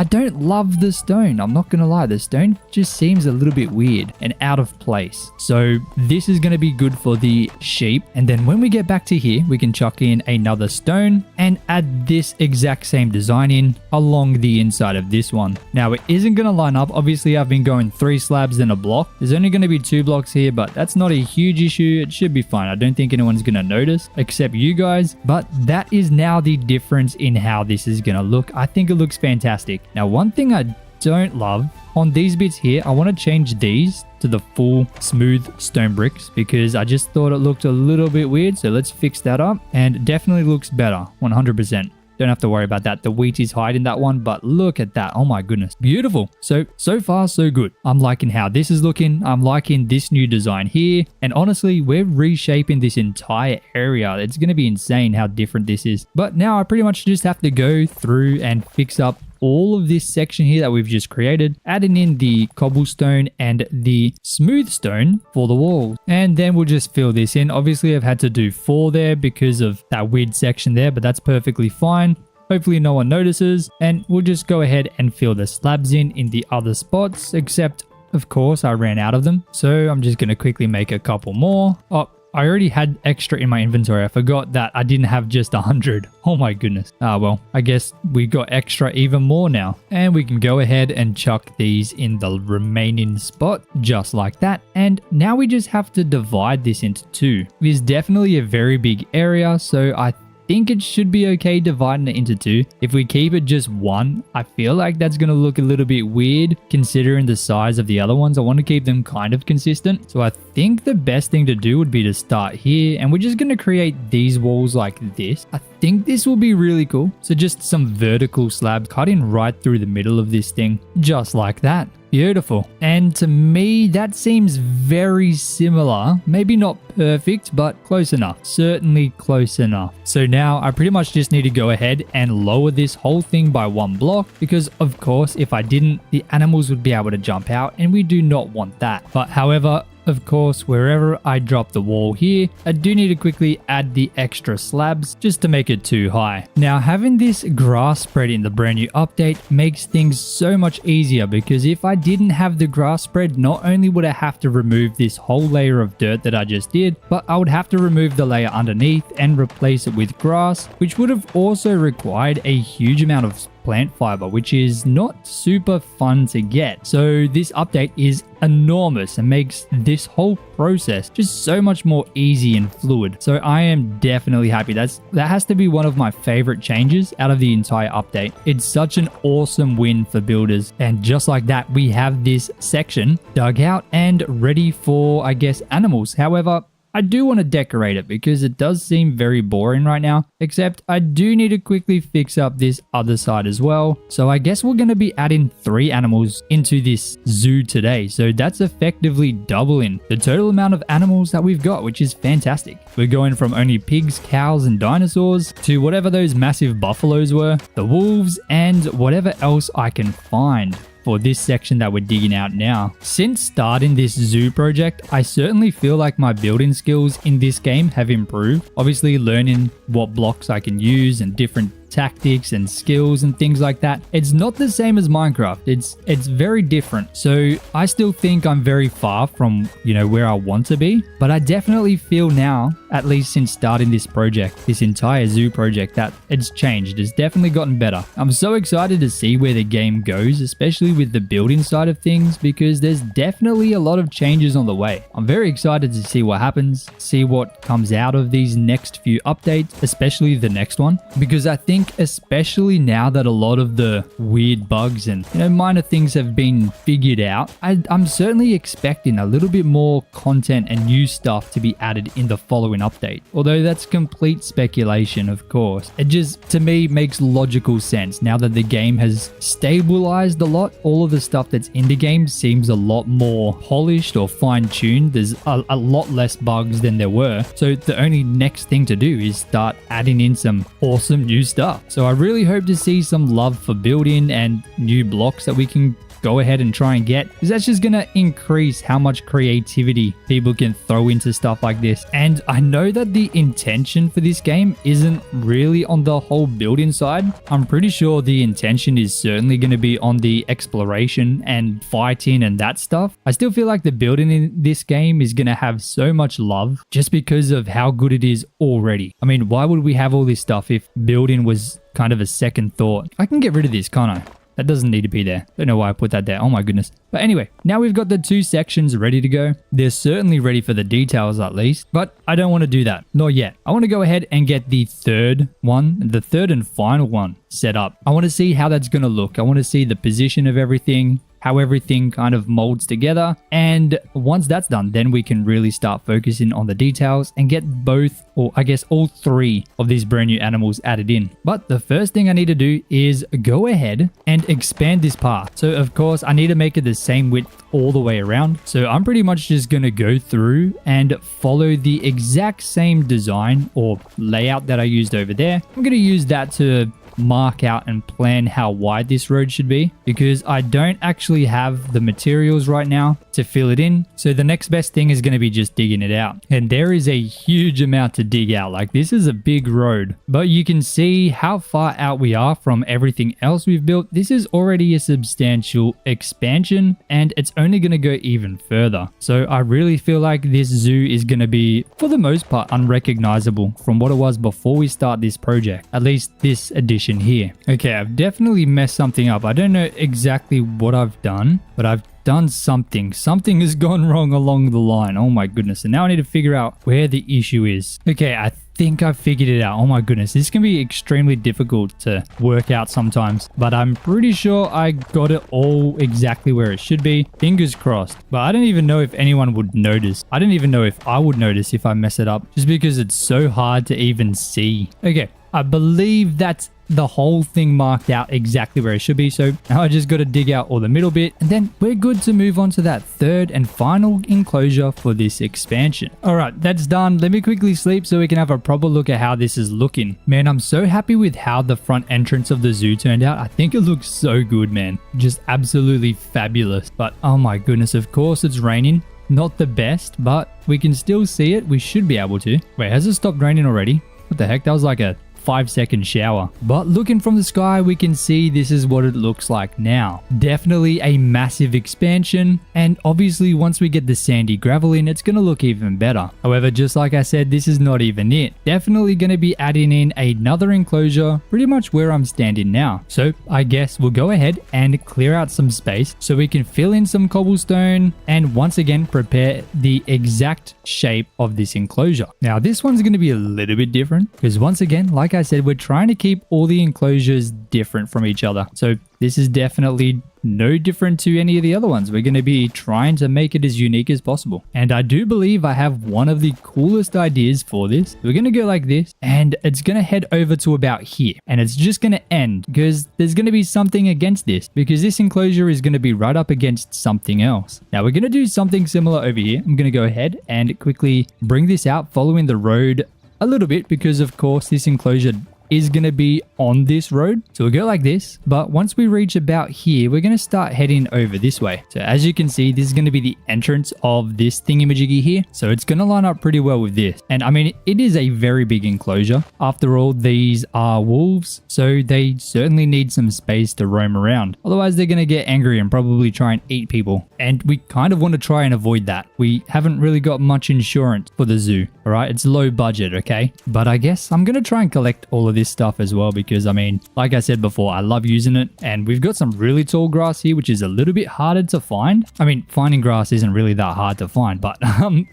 A: don't love the stone. I'm not going to lie. The stone just seems a little bit weird and out of place. So this is going to be good for the sheep. And then when we get back to here, we can chuck in another stone and add this exact same design in along the inside of this one. Now it isn't going to line up. Obviously, I've been going 3 slabs and a block. There's only going to be 2 blocks here, but that's not a huge issue. It should be fine. I don't think anyone's going to notice except you guys. But that is now the difference in how this is going to look. I think it looks fantastic. Now, one thing I don't love on these bits here, I want to change these to the full smooth stone bricks because I just thought it looked a little bit weird. So let's fix that up and it definitely looks better. 100%. Don't have to worry about that. The wheat is hiding that one, but look at that. Oh my goodness. Beautiful. So far, so good. I'm liking how this is looking. I'm liking this new design here. And honestly, we're reshaping this entire area. It's going to be insane how different this is. But now I pretty much just have to go through and fix up all of this section here that we've just created, adding in the cobblestone and the smooth stone for the wall. And then we'll just fill this in. Obviously, I've had to do 4 there because of that weird section there, but that's perfectly fine. Hopefully no one notices. And we'll just go ahead and fill the slabs in the other spots, except of course I ran out of them. So I'm just going to quickly make a couple more. Oh, I already had extra in my inventory. I forgot that I didn't have just 100. Oh my goodness. Well, I guess we got extra even more now. And we can go ahead and chuck these in the remaining spot, just like that. And now we just have to divide this into 2. It is definitely a very big area, so I think it should be okay dividing it into 2. If we keep it just 1, I feel like that's going to look a little bit weird considering the size of the other ones. I want to keep them kind of consistent. So I think the best thing to do would be to start here and we're just going to create these walls like this. I think this will be really cool. So just some vertical slabs cutting right through the middle of this thing, just like that. Beautiful. And to me, that seems very similar. Maybe not perfect, but close enough. Certainly close enough. So now I pretty much just need to go ahead and lower this whole thing by 1 block because of course, if I didn't, the animals would be able to jump out and we do not want that. But however, of course, wherever I drop the wall here, I do need to quickly add the extra slabs just to make it too high. Now, having this grass spread in the brand new update makes things so much easier because if I didn't have the grass spread, not only would I have to remove this whole layer of dirt that I just did, but I would have to remove the layer underneath and replace it with grass, which would have also required a huge amount of plant fiber, which is not super fun to get. So this update is enormous and makes this whole process just so much more easy and fluid. So I am definitely happy. That has to be one of my favorite changes out of the entire update. It's such an awesome win for builders. And just like that, we have this section dug out and ready for, I guess, animals. However, I do want to decorate it because it does seem very boring right now, except I do need to quickly fix up this other side as well. So I guess we're going to be adding 3 animals into this zoo today. So that's effectively doubling the total amount of animals that we've got, which is fantastic. We're going from only pigs, cows, and dinosaurs to whatever those massive buffaloes were, the wolves, and whatever else I can find for this section that we're digging out now. Since starting this zoo project, I certainly feel like my building skills in this game have improved. Obviously, learning what blocks I can use and different tactics and skills and things like that. It's not the same as Minecraft. It's very different. So I still think I'm very far from, where I want to be, but I definitely feel now, at least since starting this project, this entire zoo project, that it's changed. It's definitely gotten better. I'm so excited to see where the game goes, especially with the building side of things, because there's definitely a lot of changes on the way. I'm very excited to see what happens, see what comes out of these next few updates, especially the next one, because I think especially now that a lot of the weird bugs and minor things have been figured out, I'm certainly expecting a little bit more content and new stuff to be added in the following update. Although that's complete speculation, of course. It just, to me, makes logical sense now that the game has stabilized a lot. All of the stuff that's in the game seems a lot more polished or fine-tuned. There's a lot less bugs than there were. So the only next thing to do is start adding in some awesome new stuff. So I really hope to see some love for building and new blocks that we can go ahead and try and get, because that's just going to increase how much creativity people can throw into stuff like this. And I know that the intention for this game isn't really on the whole building side. I'm pretty sure the intention is certainly going to be on the exploration and fighting and that stuff. I still feel like the building in this game is going to have so much love just because of how good it is already. I mean, why would we have all this stuff if building was kind of a second thought? I can get rid of this, can't I? That doesn't need to be there. Don't know why I put that there. Oh my goodness. But anyway, now we've got the 2 sections ready to go. They're certainly ready for the details at least, but I don't want to do that. Not yet. I want to go ahead and get the third and final one set up. I want to see how that's going to look. I want to see the position of everything, how everything kind of molds together. And once that's done, then we can really start focusing on the details and get both, or I guess all 3 of these brand new animals added in. But the first thing I need to do is go ahead and expand this path. So of course I need to make it the same width all the way around. So I'm pretty much just going to go through and follow the exact same design or layout that I used over there. I'm going to use that to mark out and plan how wide this road should be, because I don't actually have the materials right now to fill it in. So the next best thing is going to be just digging it out. And there is a huge amount to dig out. Like, this is a big road, but you can see how far out we are from everything else we've built. This is already a substantial expansion, and it's only going to go even further. So I really feel like this zoo is going to be, for the most part, unrecognizable from what it was before we start this project, at least this edition here. Okay, I've definitely messed something up. I don't know exactly what I've done, but I've done something. Something has gone wrong along the line. Oh my goodness. And now I need to figure out where the issue is. Okay, I think I've figured it out. Oh my goodness. This can be extremely difficult to work out sometimes, but I'm pretty sure I got it all exactly where it should be. Fingers crossed. But I don't even know if anyone would notice. I don't even know if I would notice if I mess it up, just because it's so hard to even see. Okay, I believe that's the whole thing marked out exactly where it should be. So now I just got to dig out all the middle bit, and then we're good to move on to that third and final enclosure for this expansion. All right, that's done. Let me quickly sleep so we can have a proper look at how this is looking. Man, I'm so happy with how the front entrance of the zoo turned out. I think it looks so good, man. Just absolutely fabulous. But oh my goodness, of course it's raining. Not the best, but we can still see it. We should be able to. Wait, has it stopped raining already? What the heck? That was like a 5-second shower. But looking from the sky, we can see this is what it looks like now. Definitely a massive expansion, and obviously once we get the sandy gravel in, it's going to look even better. However, just like I said, this is not even it. Definitely going to be adding in another enclosure pretty much where I'm standing now. So I guess we'll go ahead and clear out some space so we can fill in some cobblestone and once again prepare the exact shape of this enclosure. Now this one's going to be a little bit different because once again, like I I said, we're trying to keep all the enclosures different from each other. So this is definitely no different to any of the other ones. We're going to be trying to make it as unique as possible. And I do believe I have one of the coolest ideas for this. We're going to go like this, and it's going to head over to about here. And it's just going to end because there's going to be something against this, because this enclosure is going to be right up against something else. Now we're going to do something similar over here. I'm going to go ahead and quickly bring this out following the road a little bit, because of course this enclosure is going to be on this road. So we'll go like this, but once we reach about here, we're going to start heading over this way. So as you can see, this is going to be the entrance of this thingamajiggy here. So it's going to line up pretty well with this. And I mean, it is a very big enclosure. After all, these are wolves, so they certainly need some space to roam around. Otherwise, they're going to get angry and probably try and eat people. And we kind of want to try and avoid that. We haven't really got much insurance for the zoo, all right? It's low budget, okay? But I guess I'm going to try and collect all of this stuff as well, because I mean, like I said before, I love using it. And we've got some really tall grass here, which is a little bit harder to find. I mean, finding grass isn't really that hard to find, but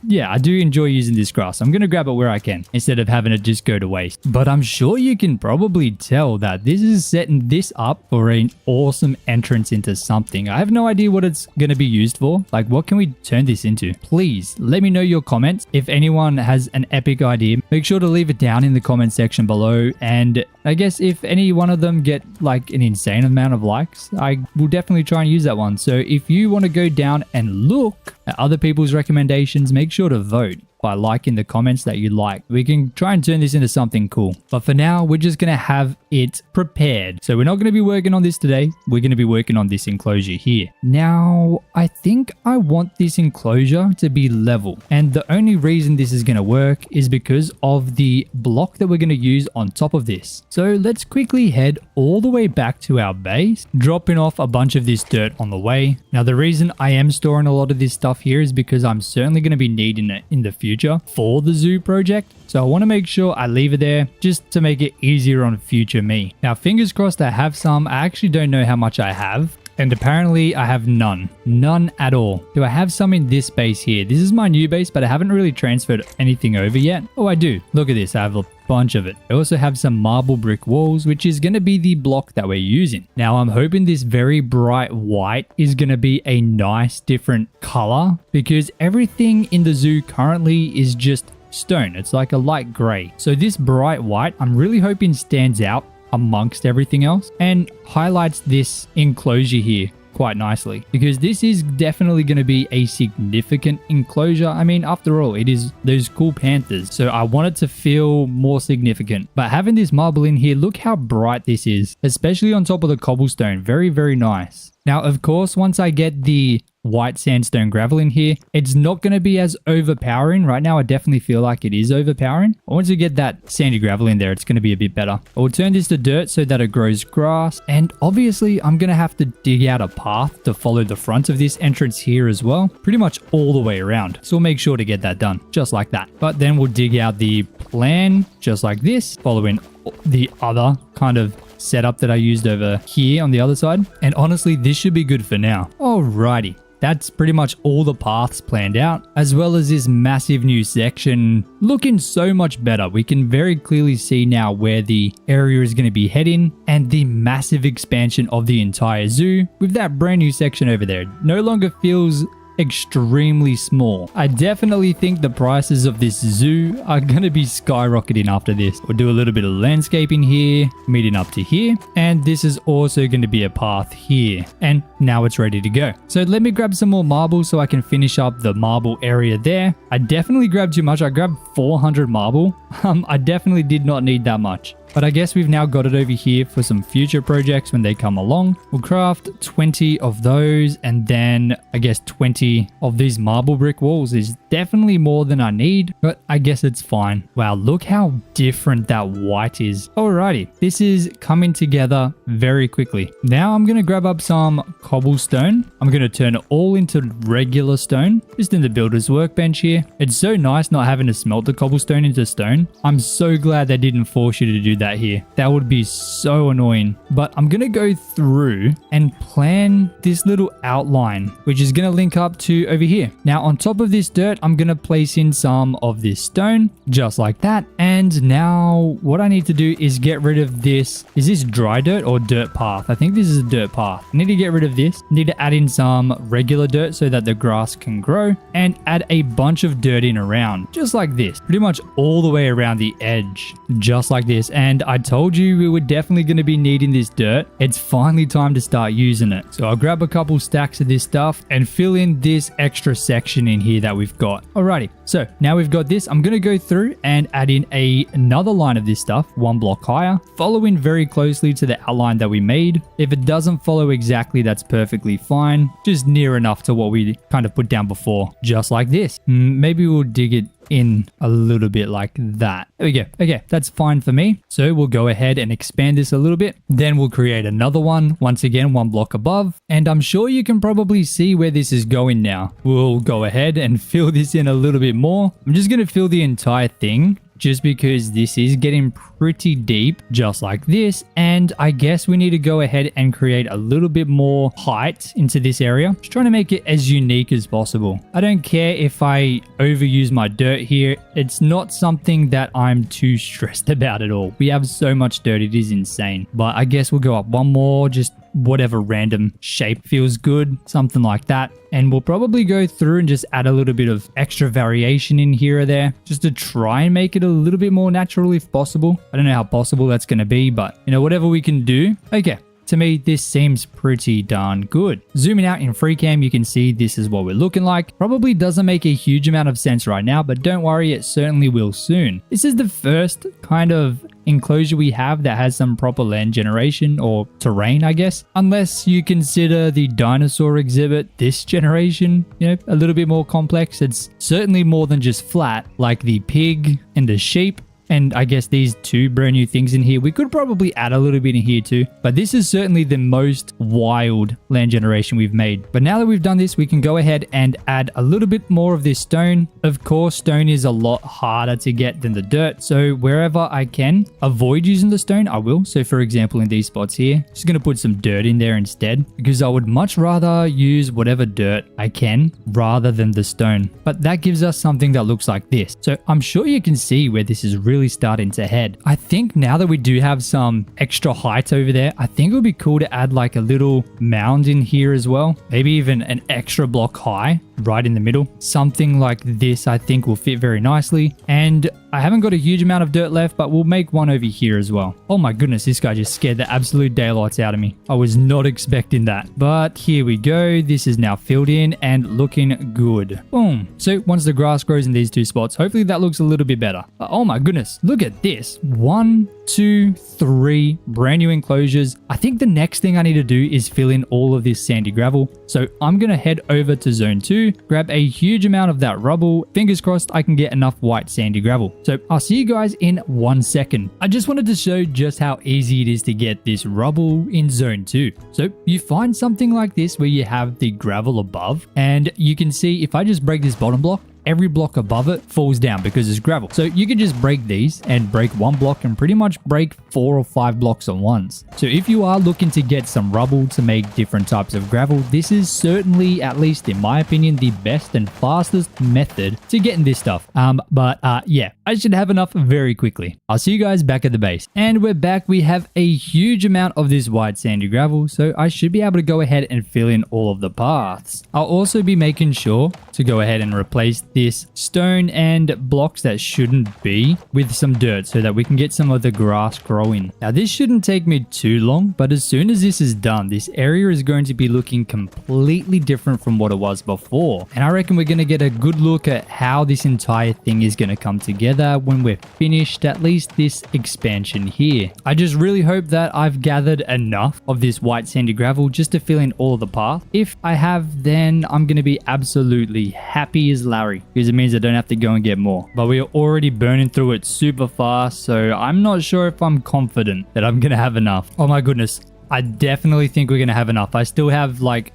A: yeah, I do enjoy using this grass. I'm gonna grab it where I can instead of having it just go to waste. But I'm sure you can probably tell that this is setting this up for an awesome entrance into something. I have no idea what it's gonna be used for. Like, what can we turn this into? Please let me know your comments. If anyone has an epic idea, make sure to leave it down in the comment section below. And I guess if any one of them get like an insane amount of likes, I will definitely try and use that one. So if you want to go down and look at other people's recommendations, make sure to vote by liking the comments that you like. We can try and turn this into something cool. But for now, we're just going to have it prepared. So we're not going to be working on this today. We're going to be working on this enclosure here. Now, I think I want this enclosure to be level. And the only reason this is going to work is because of the block that we're going to use on top of this. So let's quickly head all the way back to our base, dropping off a bunch of this dirt on the way. Now, the reason I am storing a lot of this stuff here is because I'm certainly going to be needing it in the future for the zoo project. So I want to make sure I leave it there just to make it easier on future me. Now, fingers crossed I have some. I actually don't know how much I have. And apparently I have none at all. Do I have some in this base here? This is my new base, but I haven't really transferred anything over yet. Oh, I do. Look at this. I have a bunch of it. I also have some marble brick walls, which is going to be the block that we're using. Now, I'm hoping this very bright white is going to be a nice different color, because everything in the zoo currently is just stone. It's like a light gray. So this bright white, I'm really hoping stands out amongst everything else and highlights this enclosure here quite nicely, because this is definitely going to be a significant enclosure. I mean, after all, it is those cool panthers, so I want it to feel more significant. But having this marble in here, look how bright this is, especially on top of the cobblestone. Very, very nice. Now, of course, once I get the white sandstone gravel in here, it's not going to be as overpowering. Right now, I definitely feel like it is overpowering. Once you get that sandy gravel in there, it's going to be a bit better. I will turn this to dirt so that it grows grass. And obviously, I'm going to have to dig out a path to follow the front of this entrance here as well, pretty much all the way around. So we'll make sure to get that done just like that. But then we'll dig out the plan just like this, following the other kind of setup that I used over here on the other side. And honestly, this should be good for now. Alrighty. That's pretty much all the paths planned out, as well as this massive new section looking so much better. We can very clearly see now where the area is going to be heading, and the massive expansion of the entire zoo with that brand new section over there. No longer feels extremely small. I definitely think the prices of this zoo are going to be skyrocketing after this. We'll do a little bit of landscaping here, meeting up to here, and this is also going to be a path here. And now it's ready to go. So let me grab some more marble so I can finish up the marble area there. I definitely grabbed too much. I grabbed 400 marble. I definitely did not need that much. But I guess we've now got it over here for some future projects when they come along. We'll craft 20 of those, and then I guess 20 of these marble brick walls is definitely more than I need, but I guess it's fine. Wow, look how different that white is. Alrighty, this is coming together very quickly. Now I'm going to grab up some cobblestone. I'm going to turn it all into regular stone, just in the builder's workbench here. It's so nice not having to smelt the cobblestone into stone. I'm so glad they didn't force you to do that here. That would be so annoying. But I'm gonna go through and plan this little outline, which is gonna link up to over here. Now on top of this dirt, I'm going to place in some of this stone, just like that. And now what I need to do is get rid of this. Is this dry dirt or dirt path? I think this is a dirt path. I need to get rid of this. I need to add in some regular dirt so that the grass can grow, and add a bunch of dirt in around, just like this, pretty much all the way around the edge, just like this. And I told you we were definitely going to be needing this dirt. It's finally time to start using it. So I'll grab a couple stacks of this stuff and fill in this extra section in here that we've got. Alrighty, so now we've got this. I'm going to go through and add in another line of this stuff, one block higher, following very closely to the outline that we made. If it doesn't follow exactly, that's perfectly fine. Just near enough to what we kind of put down before, just like this. Maybe we'll dig it in a little bit like that. There we go. Okay, that's fine for me. So we'll go ahead and expand this a little bit. Then we'll create another one, once again, one block above. And I'm sure you can probably see where this is going now. We'll go ahead and fill this in a little bit more. I'm just going to fill the entire thing, just because this is getting pretty deep, just like this. And I guess we need to go ahead and create a little bit more height into this area. Just trying to make it as unique as possible. I don't care if I overuse my dirt here. It's not something that I'm too stressed about at all. We have so much dirt, it is insane. But I guess we'll go up one more, just whatever random shape feels good, something like that. And we'll probably go through and just add a little bit of extra variation in here or there, just to try and make it a little bit more natural if possible. I don't know how possible that's going to be, but you know, whatever we can do. Okay. To me, this seems pretty darn good. Zooming out in free cam, you can see this is what we're looking like. Probably doesn't make a huge amount of sense right now, but don't worry, it certainly will soon. This is the first kind of enclosure we have that has some proper land generation or terrain, I guess. Unless you consider the dinosaur exhibit this generation, you know, a little bit more complex. It's certainly more than just flat, like the pig and the sheep. And I guess these two brand new things in here, we could probably add a little bit in here too. But this is certainly the most wild land generation we've made. But now that we've done this, we can go ahead and add a little bit more of this stone. Of course, stone is a lot harder to get than the dirt. So wherever I can avoid using the stone, I will. So for example, in these spots here, just going to put some dirt in there instead, because I would much rather use whatever dirt I can rather than the stone. But that gives us something that looks like this. So I'm sure you can see where this is really starting to head. I think now that we do have some extra height over there, I think it would be cool to add like a little mound in here as well. Maybe even an extra block high right in the middle. Something like this I think will fit very nicely. And I haven't got a huge amount of dirt left, but we'll make one over here as well. Oh my goodness, this guy just scared the absolute daylights out of me. I was not expecting that. But here we go. This is now filled in and looking good. Boom. So once the grass grows in these two spots, hopefully that looks a little bit better. Oh my goodness, look at this. 1, 2, 3 brand new enclosures. I think the next thing I need to do is fill in all of this sandy gravel. So I'm going to head over to zone 2, grab a huge amount of that rubble. Fingers crossed I can get enough white sandy gravel. So I'll see you guys in 1 second. I just wanted to show just how easy it is to get this rubble in zone 2. So you find something like this where you have the gravel above, and you can see if I just break this bottom block, every block above it falls down because it's gravel. So you can just break these and break one block and pretty much break 4 or 5 blocks at once. So if you are looking to get some rubble to make different types of gravel, this is certainly, at least in my opinion, the best and fastest method to getting this stuff. Yeah, I should have enough very quickly. I'll see you guys back at the base. And we're back. We have a huge amount of this white sandy gravel, so I should be able to go ahead and fill in all of the paths. I'll also be making sure to go ahead and replace this stone and blocks that shouldn't be with some dirt so that we can get some of the grass growing. Now this shouldn't take me too long, but as soon as this is done, this area is going to be looking completely different from what it was before. And I reckon we're going to get a good look at how this entire thing is going to come together when we're finished at least this expansion here. I just really hope that I've gathered enough of this white sandy gravel just to fill in all of the path. If I have, then I'm going to be absolutely happy as Larry, because it means I don't have to go and get more. But we're already burning through it super fast, so I'm not sure if I'm confident that I'm gonna have enough. Oh my goodness, I definitely think we're gonna have enough. I still have like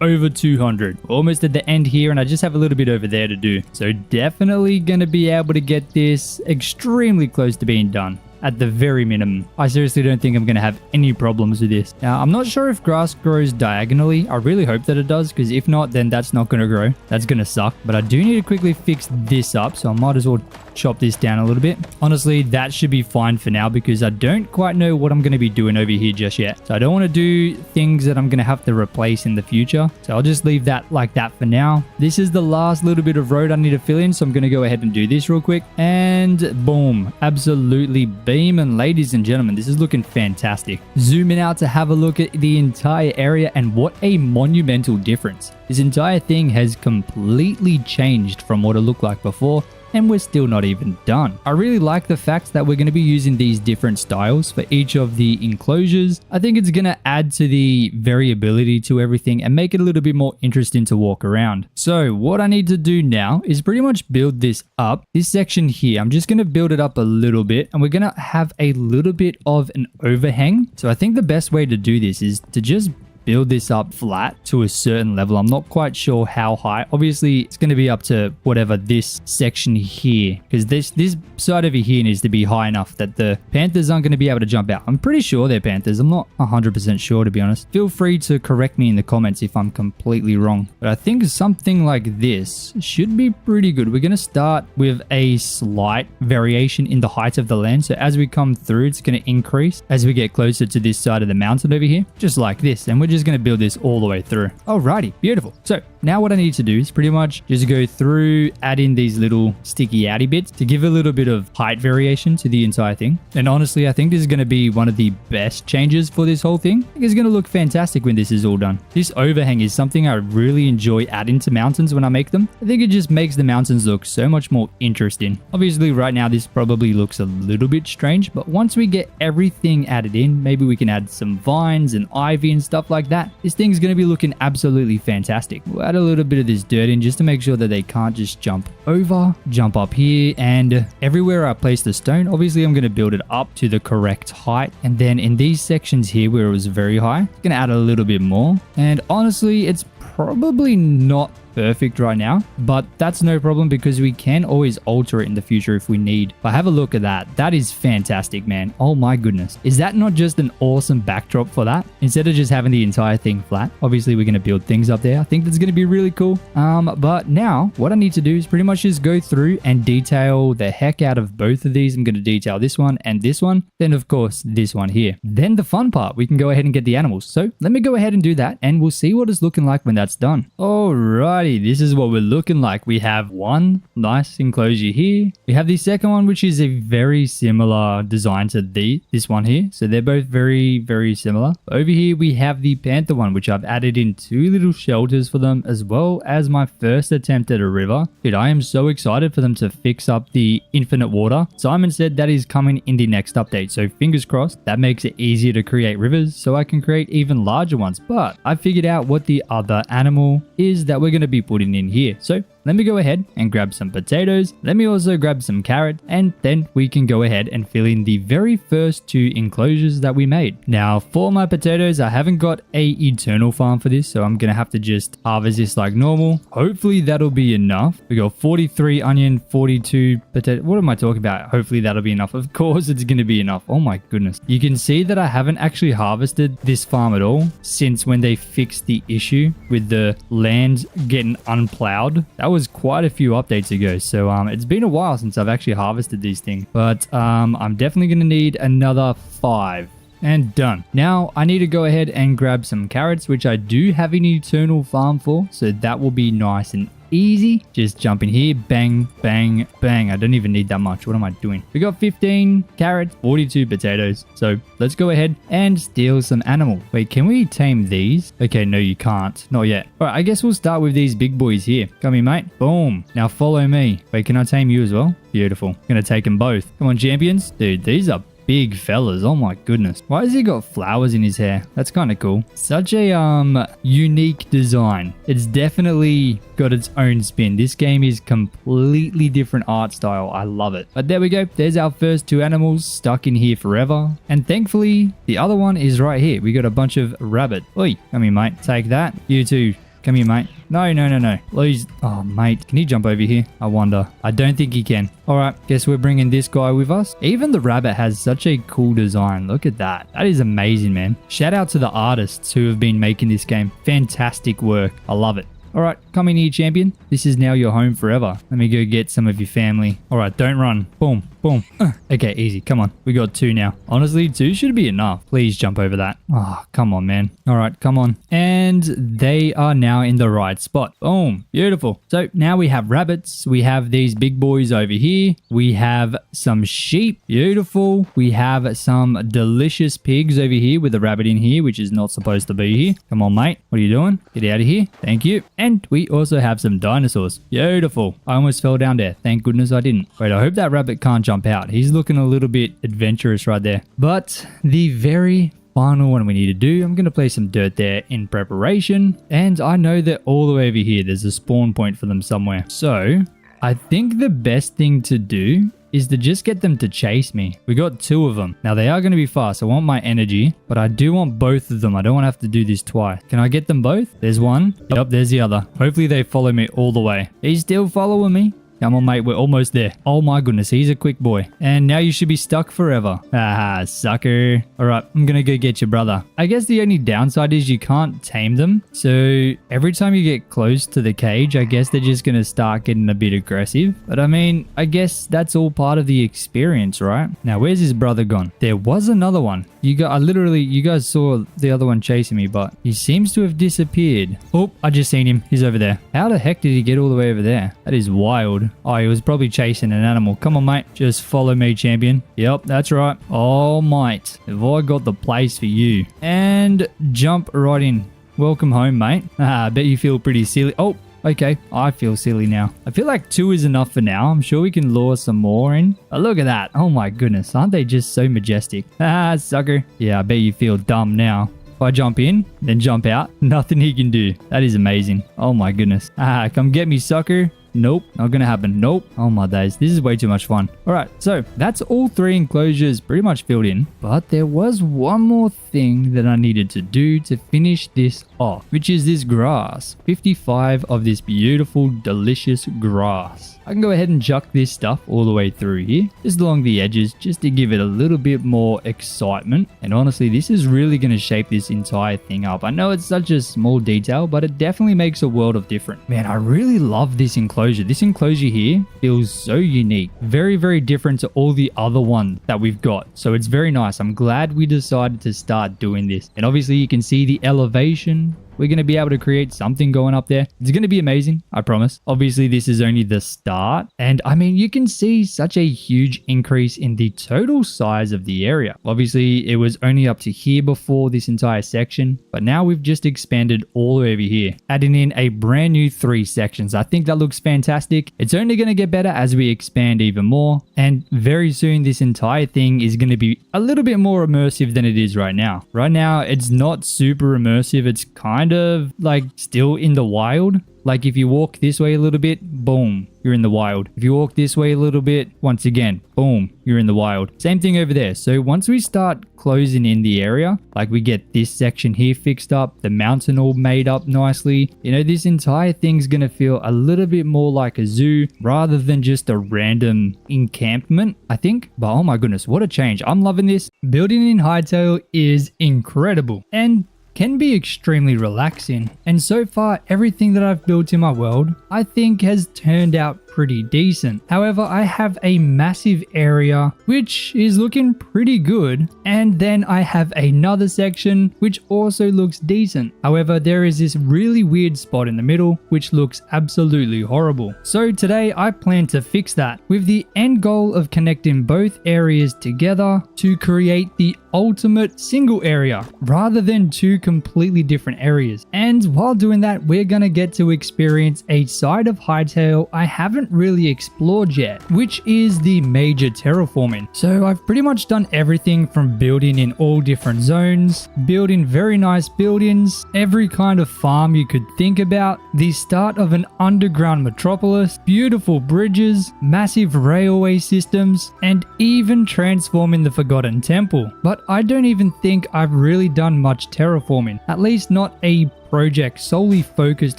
A: over 200, almost at the end here, and I just have a little bit over there to do. So definitely gonna be able to get this extremely close to being done. at the very minimum. I seriously don't think I'm going to have any problems with this. Now, I'm not sure if grass grows diagonally. I really hope that it does, because if not, then that's not going to grow. That's going to suck. But I do need to quickly fix this up, so I might as well chop this down a little bit. Honestly, that should be fine for now, because I don't quite know what I'm going to be doing over here just yet. So I don't want to do things that I'm going to have to replace in the future. So I'll just leave that like that for now. This is the last little bit of road I need to fill in, so I'm going to go ahead and do this real quick. And boom, absolutely beaming, ladies and gentlemen. This is looking fantastic. Zooming out to have a look at the entire area, and what a monumental difference. This entire thing has completely changed from what it looked like before, and we're still not even done. I really like the fact that we're going to be using these different styles for each of the enclosures. I think it's going to add to the variability to everything and make it a little bit more interesting to walk around. So what I need to do now is pretty much build this up. This section here, I'm just going to build it up a little bit, and we're going to have a little bit of an overhang. So I think the best way to do this is to just build this up flat to a certain level. I'm not quite sure how high. Obviously, it's going to be up to whatever this section here, because this side over here needs to be high enough that the panthers aren't going to be able to jump out. I'm pretty sure they're panthers. I'm not 100% sure, to be honest. Feel free to correct me in the comments if I'm completely wrong. But I think something like this should be pretty good. We're going to start with a slight variation in the height of the land. So as we come through, it's going to increase as we get closer to this side of the mountain over here, just like this. And we're just going to build this all the way through. Alrighty, beautiful. So now what I need to do is pretty much just go through, add in these little sticky outy bits to give a little bit of height variation to the entire thing. And honestly, I think this is going to be one of the best changes for this whole thing. I think it's going to look fantastic when this is all done. This overhang is something I really enjoy adding to mountains when I make them. I think it just makes the mountains look so much more interesting. Obviously, right now this probably looks a little bit strange, but once we get everything added in, maybe we can add some vines and ivy and stuff like that. This thing's going to be looking absolutely fantastic. We'll add a little bit of this dirt in just to make sure that they can't just jump over, jump up here, and everywhere I place the stone, obviously I'm going to build it up to the correct height. And then in these sections here where it was very high, I'm going to add a little bit more. And honestly, it's probably not perfect right now, but that's no problem because we can always alter it in the future if we need. But have a look at that. That is fantastic, man. Oh my goodness. Is that not just an awesome backdrop for that? Instead of just having the entire thing flat, obviously we're going to build things up there. I think that's going to be really cool. But now what I need to do is pretty much just go through and detail the heck out of both of these. I'm going to detail this one and this one. Then of course, this one here. Then the fun part, we can go ahead and get the animals. So let me go ahead and do that and we'll see what it's looking like when that's done. Alrighty. This is what we're looking like. We have one nice enclosure here. We have the second one, which is a very similar design to this one here. So they're both very, very similar. Over here, we have the panther one, which I've added in 2 little shelters for them, as well as my first attempt at a river. Dude, I am so excited for them to fix up the infinite water. Simon said that is coming in the next update. So fingers crossed, that makes it easier to create rivers so I can create even larger ones. But I figured out what the other animal is that we're going to be putting in here. So let me go ahead and grab some potatoes. Let me also grab some carrots, and then we can go ahead and fill in the very first 2 enclosures that we made. Now for my potatoes, I haven't got a eternal farm for this, so I'm gonna have to just harvest this like normal. Hopefully that'll be enough. We got 43 onion, 42 potato. What am I talking about? Hopefully that'll be enough. Of course it's gonna be enough. Oh my goodness. You can see that I haven't actually harvested this farm at all since when they fixed the issue with the land getting unplowed. That was quite a few updates ago, so it's been a while since I've actually harvested these things, but I'm definitely going to need another 5. And done. Now I need to go ahead and grab some carrots, which I do have an eternal farm for, so that will be nice and easy. Just jump in here, bang, bang, bang. I don't even need that much. What am I doing? We got 15 carrots, 42 potatoes. So let's go ahead and steal some animal. Wait, can we tame these? Okay, no, you can't. Not yet. All right, I guess we'll start with these big boys here. Come here, mate. Boom. Now follow me. Wait, can I tame you as well? Beautiful. Gonna take them both. Come on, champions. Dude, these are big fellas. Oh my goodness. Why has he got flowers in his hair? That's kind of cool. Such a unique design. It's definitely got its own spin. This game is completely different art style. I love it. But there we go. There's our first 2 animals stuck in here forever. And thankfully, the other one is right here. We got a bunch of rabbit. Oi, come here, mate. Take that. You two. Come here, mate. No. Please. Oh, mate. Can he jump over here? I wonder. I don't think he can. All right. Guess we're bringing this guy with us. Even the rabbit has such a cool design. Look at that. That is amazing, man. Shout out to the artists who have been making this game. Fantastic work. I love it. All right, come in here, champion. This is now your home forever. Let me go get some of your family. All right, don't run. Boom, boom. Okay, easy. Come on. We got 2 now. Honestly, 2 should be enough. Please jump over that. Oh, come on, man. All right, come on. And they are now in the right spot. Boom. Beautiful. So now we have rabbits. We have these big boys over here. We have some sheep. Beautiful. We have some delicious pigs over here with a rabbit in here, which is not supposed to be here. Come on, mate. What are you doing? Get out of here. Thank you. And we also have some dinosaurs. Beautiful. I almost fell down there. Thank goodness I didn't. Wait, I hope that rabbit can't jump out. He's looking a little bit adventurous right there. But the very final one we need to do, I'm going to place some dirt there in preparation. And I know that all the way over here, there's a spawn point for them somewhere. So I think the best thing to do is to just get them to chase me. We got 2 of them. Now they are going to be fast. I want my energy, but I do want both of them. I don't want to have to do this twice. Can I get them both? There's one. Yep, there's the other. Hopefully they follow me all the way. He's still following me. Come on, mate. We're almost there. Oh my goodness. He's a quick boy. And now you should be stuck forever. Ah, sucker. All right. I'm going to go get your brother. I guess the only downside is you can't tame them. So every time you get close to the cage, I guess they're just going to start getting a bit aggressive. But I mean, I guess that's all part of the experience, right? Now, where's his brother gone? There was another one. You guys saw the other one chasing me, but he seems to have disappeared. Oh, I just seen him. He's over there. How the heck did he get all the way over there? That is wild. Oh, he was probably chasing an animal. Come on, mate. Just follow me, champion. Yep, that's right. Oh, mate. Have I got the place for you? And jump right in. Welcome home, mate. I bet you feel pretty silly. Oh, okay. I feel silly now. I feel like 2 is enough for now. I'm sure we can lure some more in. But look at that. Oh, my goodness. Aren't they just so majestic? Ah, sucker. Yeah, I bet you feel dumb now. If I jump in, then jump out, nothing he can do. That is amazing. Oh, my goodness. Ah, come get me, sucker. Nope, not gonna happen. Nope. Oh my days, this is way too much fun. All right, so that's all 3 enclosures pretty much filled in, but there was one more thing that I needed to do to finish this off, which is this grass. 55 of this beautiful, delicious grass. I can go ahead and chuck this stuff all the way through here, just along the edges, just to give it a little bit more excitement. And honestly, this is really going to shape this entire thing up. I know it's such a small detail, but it definitely makes a world of difference. Man, I really love this enclosure. This enclosure here feels so unique. Very, very different to all the other ones that we've got. So it's very nice. I'm glad we decided to start doing this. And obviously you can see the elevation. We're going to be able to create something going up there. It's going to be amazing, I promise. Obviously, this is only the start. And I mean, you can see such a huge increase in the total size of the area. Obviously, it was only up to here before this entire section, but now we've just expanded all over here, adding in a brand new 3 sections. I think that looks fantastic. It's only going to get better as we expand even more. And very soon, this entire thing is going to be a little bit more immersive than it is right now. Right now, it's not super immersive. It's kind of like still in the wild. Like if you walk this way a little bit, boom, you're in the wild. If you walk this way a little bit, once again, boom, you're in the wild. Same thing over there. So once we start closing in the area, like we get this section here fixed up, the mountain all made up nicely, you know, this entire thing's gonna feel a little bit more like a zoo rather than just a random encampment, I think. But oh my goodness, what a change. I'm loving this. Building in Hytale is incredible and can be extremely relaxing. And so far, everything that I've built in my world, I think has turned out pretty decent. However, I have a massive area which is looking pretty good, and then I have another section which also looks decent. However, there is this really weird spot in the middle which looks absolutely horrible. So today I plan to fix that with the end goal of connecting both areas together to create the ultimate single area rather than 2 completely different areas. And while doing that, we're gonna get to experience a side of Hytale I haven't really explored yet, which is the major terraforming. So I've pretty much done everything from building in all different zones, building very nice buildings, every kind of farm you could think about, the start of an underground metropolis, beautiful bridges, massive railway systems, and even transforming the Forgotten Temple. But I don't even think I've really done much terraforming, at least not a project solely focused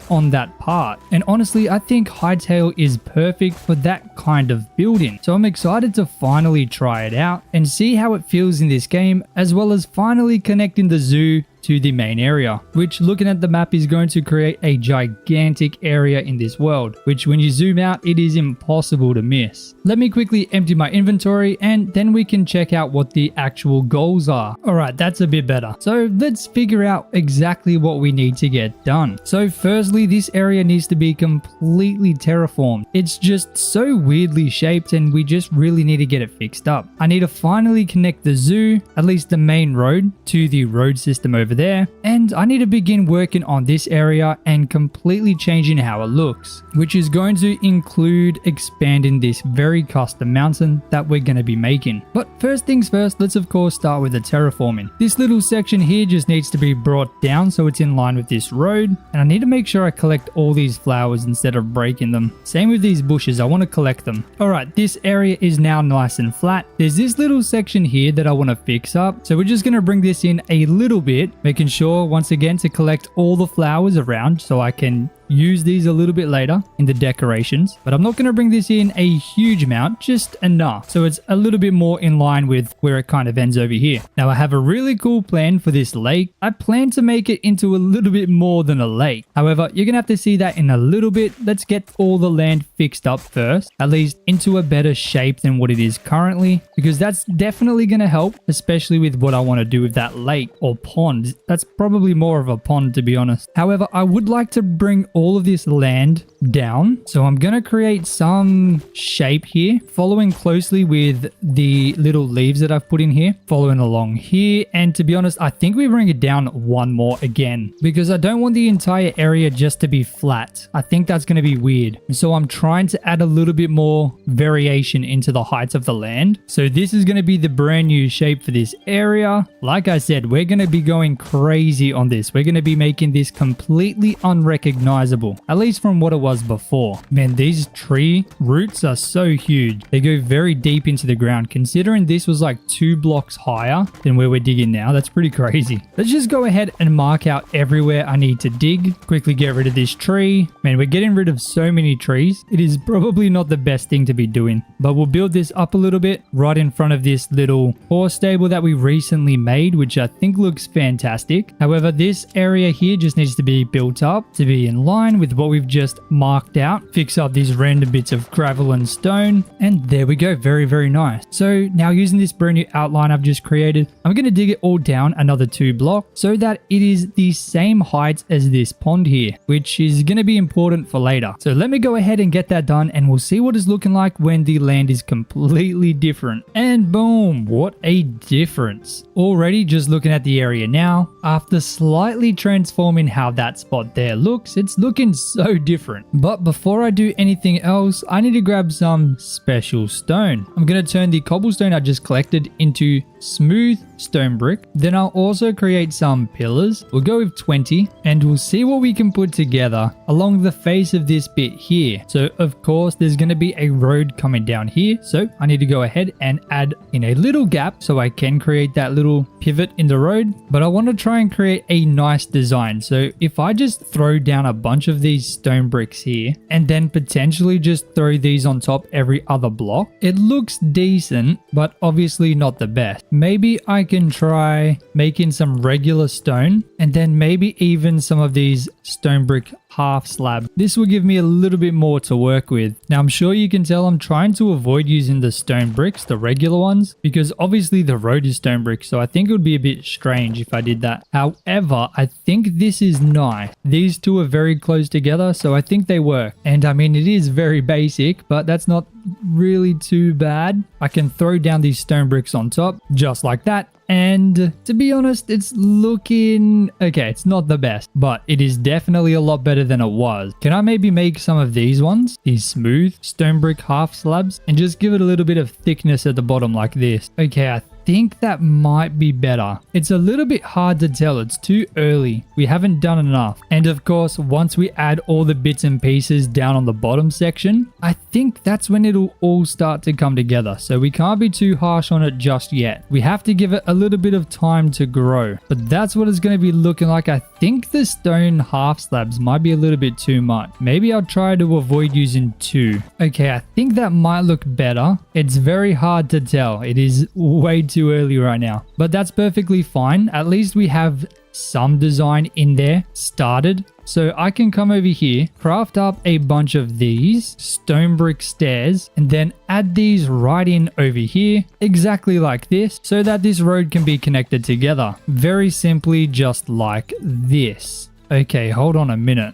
A: on that part. And honestly, I think Hytale is perfect for that kind of building. So I'm excited to finally try it out and see how it feels in this game, as well as finally connecting the zoo to the main area, which looking at the map is going to create a gigantic area in this world, which when you zoom out, it is impossible to miss. Let me quickly empty my inventory and then we can check out what the actual goals are. Alright, that's a bit better. So let's figure out exactly what we need to get done. So firstly, this area needs to be completely terraformed. It's just so weirdly shaped and we just really need to get it fixed up. I need to finally connect the zoo, at least the main road, to the road system over there, and I need to begin working on this area and completely changing how it looks, which is going to include expanding this very custom mountain that we're going to be making. But first things first, let's of course start with the terraforming. This little section here just needs to be brought down so it's in line with this road, and I need to make sure I collect all these flowers instead of breaking them. Same with these bushes, I want to collect them. Alright, this area is now nice and flat. There's this little section here that I want to fix up, so we're just going to bring this in a little bit, making sure once again to collect all the flowers around so I can use these a little bit later in the decorations. But I'm not going to bring this in a huge amount, just enough so it's a little bit more in line with where it kind of ends over here. Now I have a really cool plan for this lake. I plan to make it into a little bit more than a lake. However, you're going to have to see that in a little bit. Let's get all the land fixed up first, at least into a better shape than what it is currently, because that's definitely going to help, especially with what I want to do with that lake or pond. That's probably more of a pond, to be honest. However, I would like to bring all of this land down, so I'm gonna create some shape here, following closely with the little leaves that I've put in here, following along here. And to be honest, I think we bring it down one more again, because I don't want the entire area just to be flat. I think that's going to be weird, and so I'm trying to add a little bit more variation into the heights of the land. So this is going to be the brand new shape for this area. Like I said, we're going to be going crazy on this. We're going to be making this completely unrecognizable, at least from what it was before. Man, these tree roots are so huge. They go very deep into the ground. Considering this was like 2 blocks higher than where we're digging now, that's pretty crazy. Let's just go ahead and mark out everywhere I need to dig. Quickly get rid of this tree. Man, we're getting rid of so many trees. It is probably not the best thing to be doing, but we'll build this up a little bit right in front of this little horse stable that we recently made, which I think looks fantastic. However, this area here just needs to be built up to be in line with what we've just marked out. Fix up these random bits of gravel and stone, and there we go. Very, very nice. So now using this brand new outline I've just created, I'm going to dig it all down another 2 blocks so that it is the same height as this pond here, which is going to be important for later. So let me go ahead and get that done, and we'll see what it's looking like when the land is completely different. And boom, what a difference. Already just looking at the area now, after slightly transforming how that spot there looks, it's looking so different. But before I do anything else, I need to grab some special stone. I'm going to turn the cobblestone I just collected into smooth stone brick. Then I'll also create some pillars. We'll go with 20, and we'll see what we can put together along the face of this bit here. So of course there's going to be a road coming down here, so I need to go ahead and add in a little gap so I can create that little pivot in the road. But I want to try and create a nice design. So if I just throw down a bunch of these stone bricks here and then potentially just throw these on top every other block, it looks decent, but obviously not the best. Maybe I can try making some regular stone and then maybe even some of these stone brick half slab. This will give me a little bit more to work with. Now I'm sure you can tell I'm trying to avoid using the stone bricks, the regular ones, because obviously the road is stone brick, so I think it would be a bit strange if I did that. However, I think this is nice. These two are very close together, so I think they work. And I mean, it is very basic, but that's not really too bad. I can throw down these stone bricks on top just like that, and to be honest, it's looking okay. It's not the best, but it is definitely a lot better than it was. Can I maybe make some of these ones, these smooth stone brick half slabs, and just give it a little bit of thickness at the bottom like this? Okay, I think that might be better. It's a little bit hard to tell. It's too early. We haven't done enough. And of course, once we add all the bits and pieces down on the bottom section, I think that's when it'll all start to come together. So we can't be too harsh on it just yet. We have to give it a little bit of time to grow. But that's what it's going to be looking like, I think the stone half slabs might be a little bit too much. Maybe I'll try to avoid using 2. Okay, I think that might look better. It's very hard to tell. It is way too early right now, but that's perfectly fine. At least we have some design in there started. So I can come over here, craft up a bunch of these stone brick stairs, and then add these right in over here, exactly like this, so that this road can be connected together. Very simply, just like this. Okay, hold on a minute.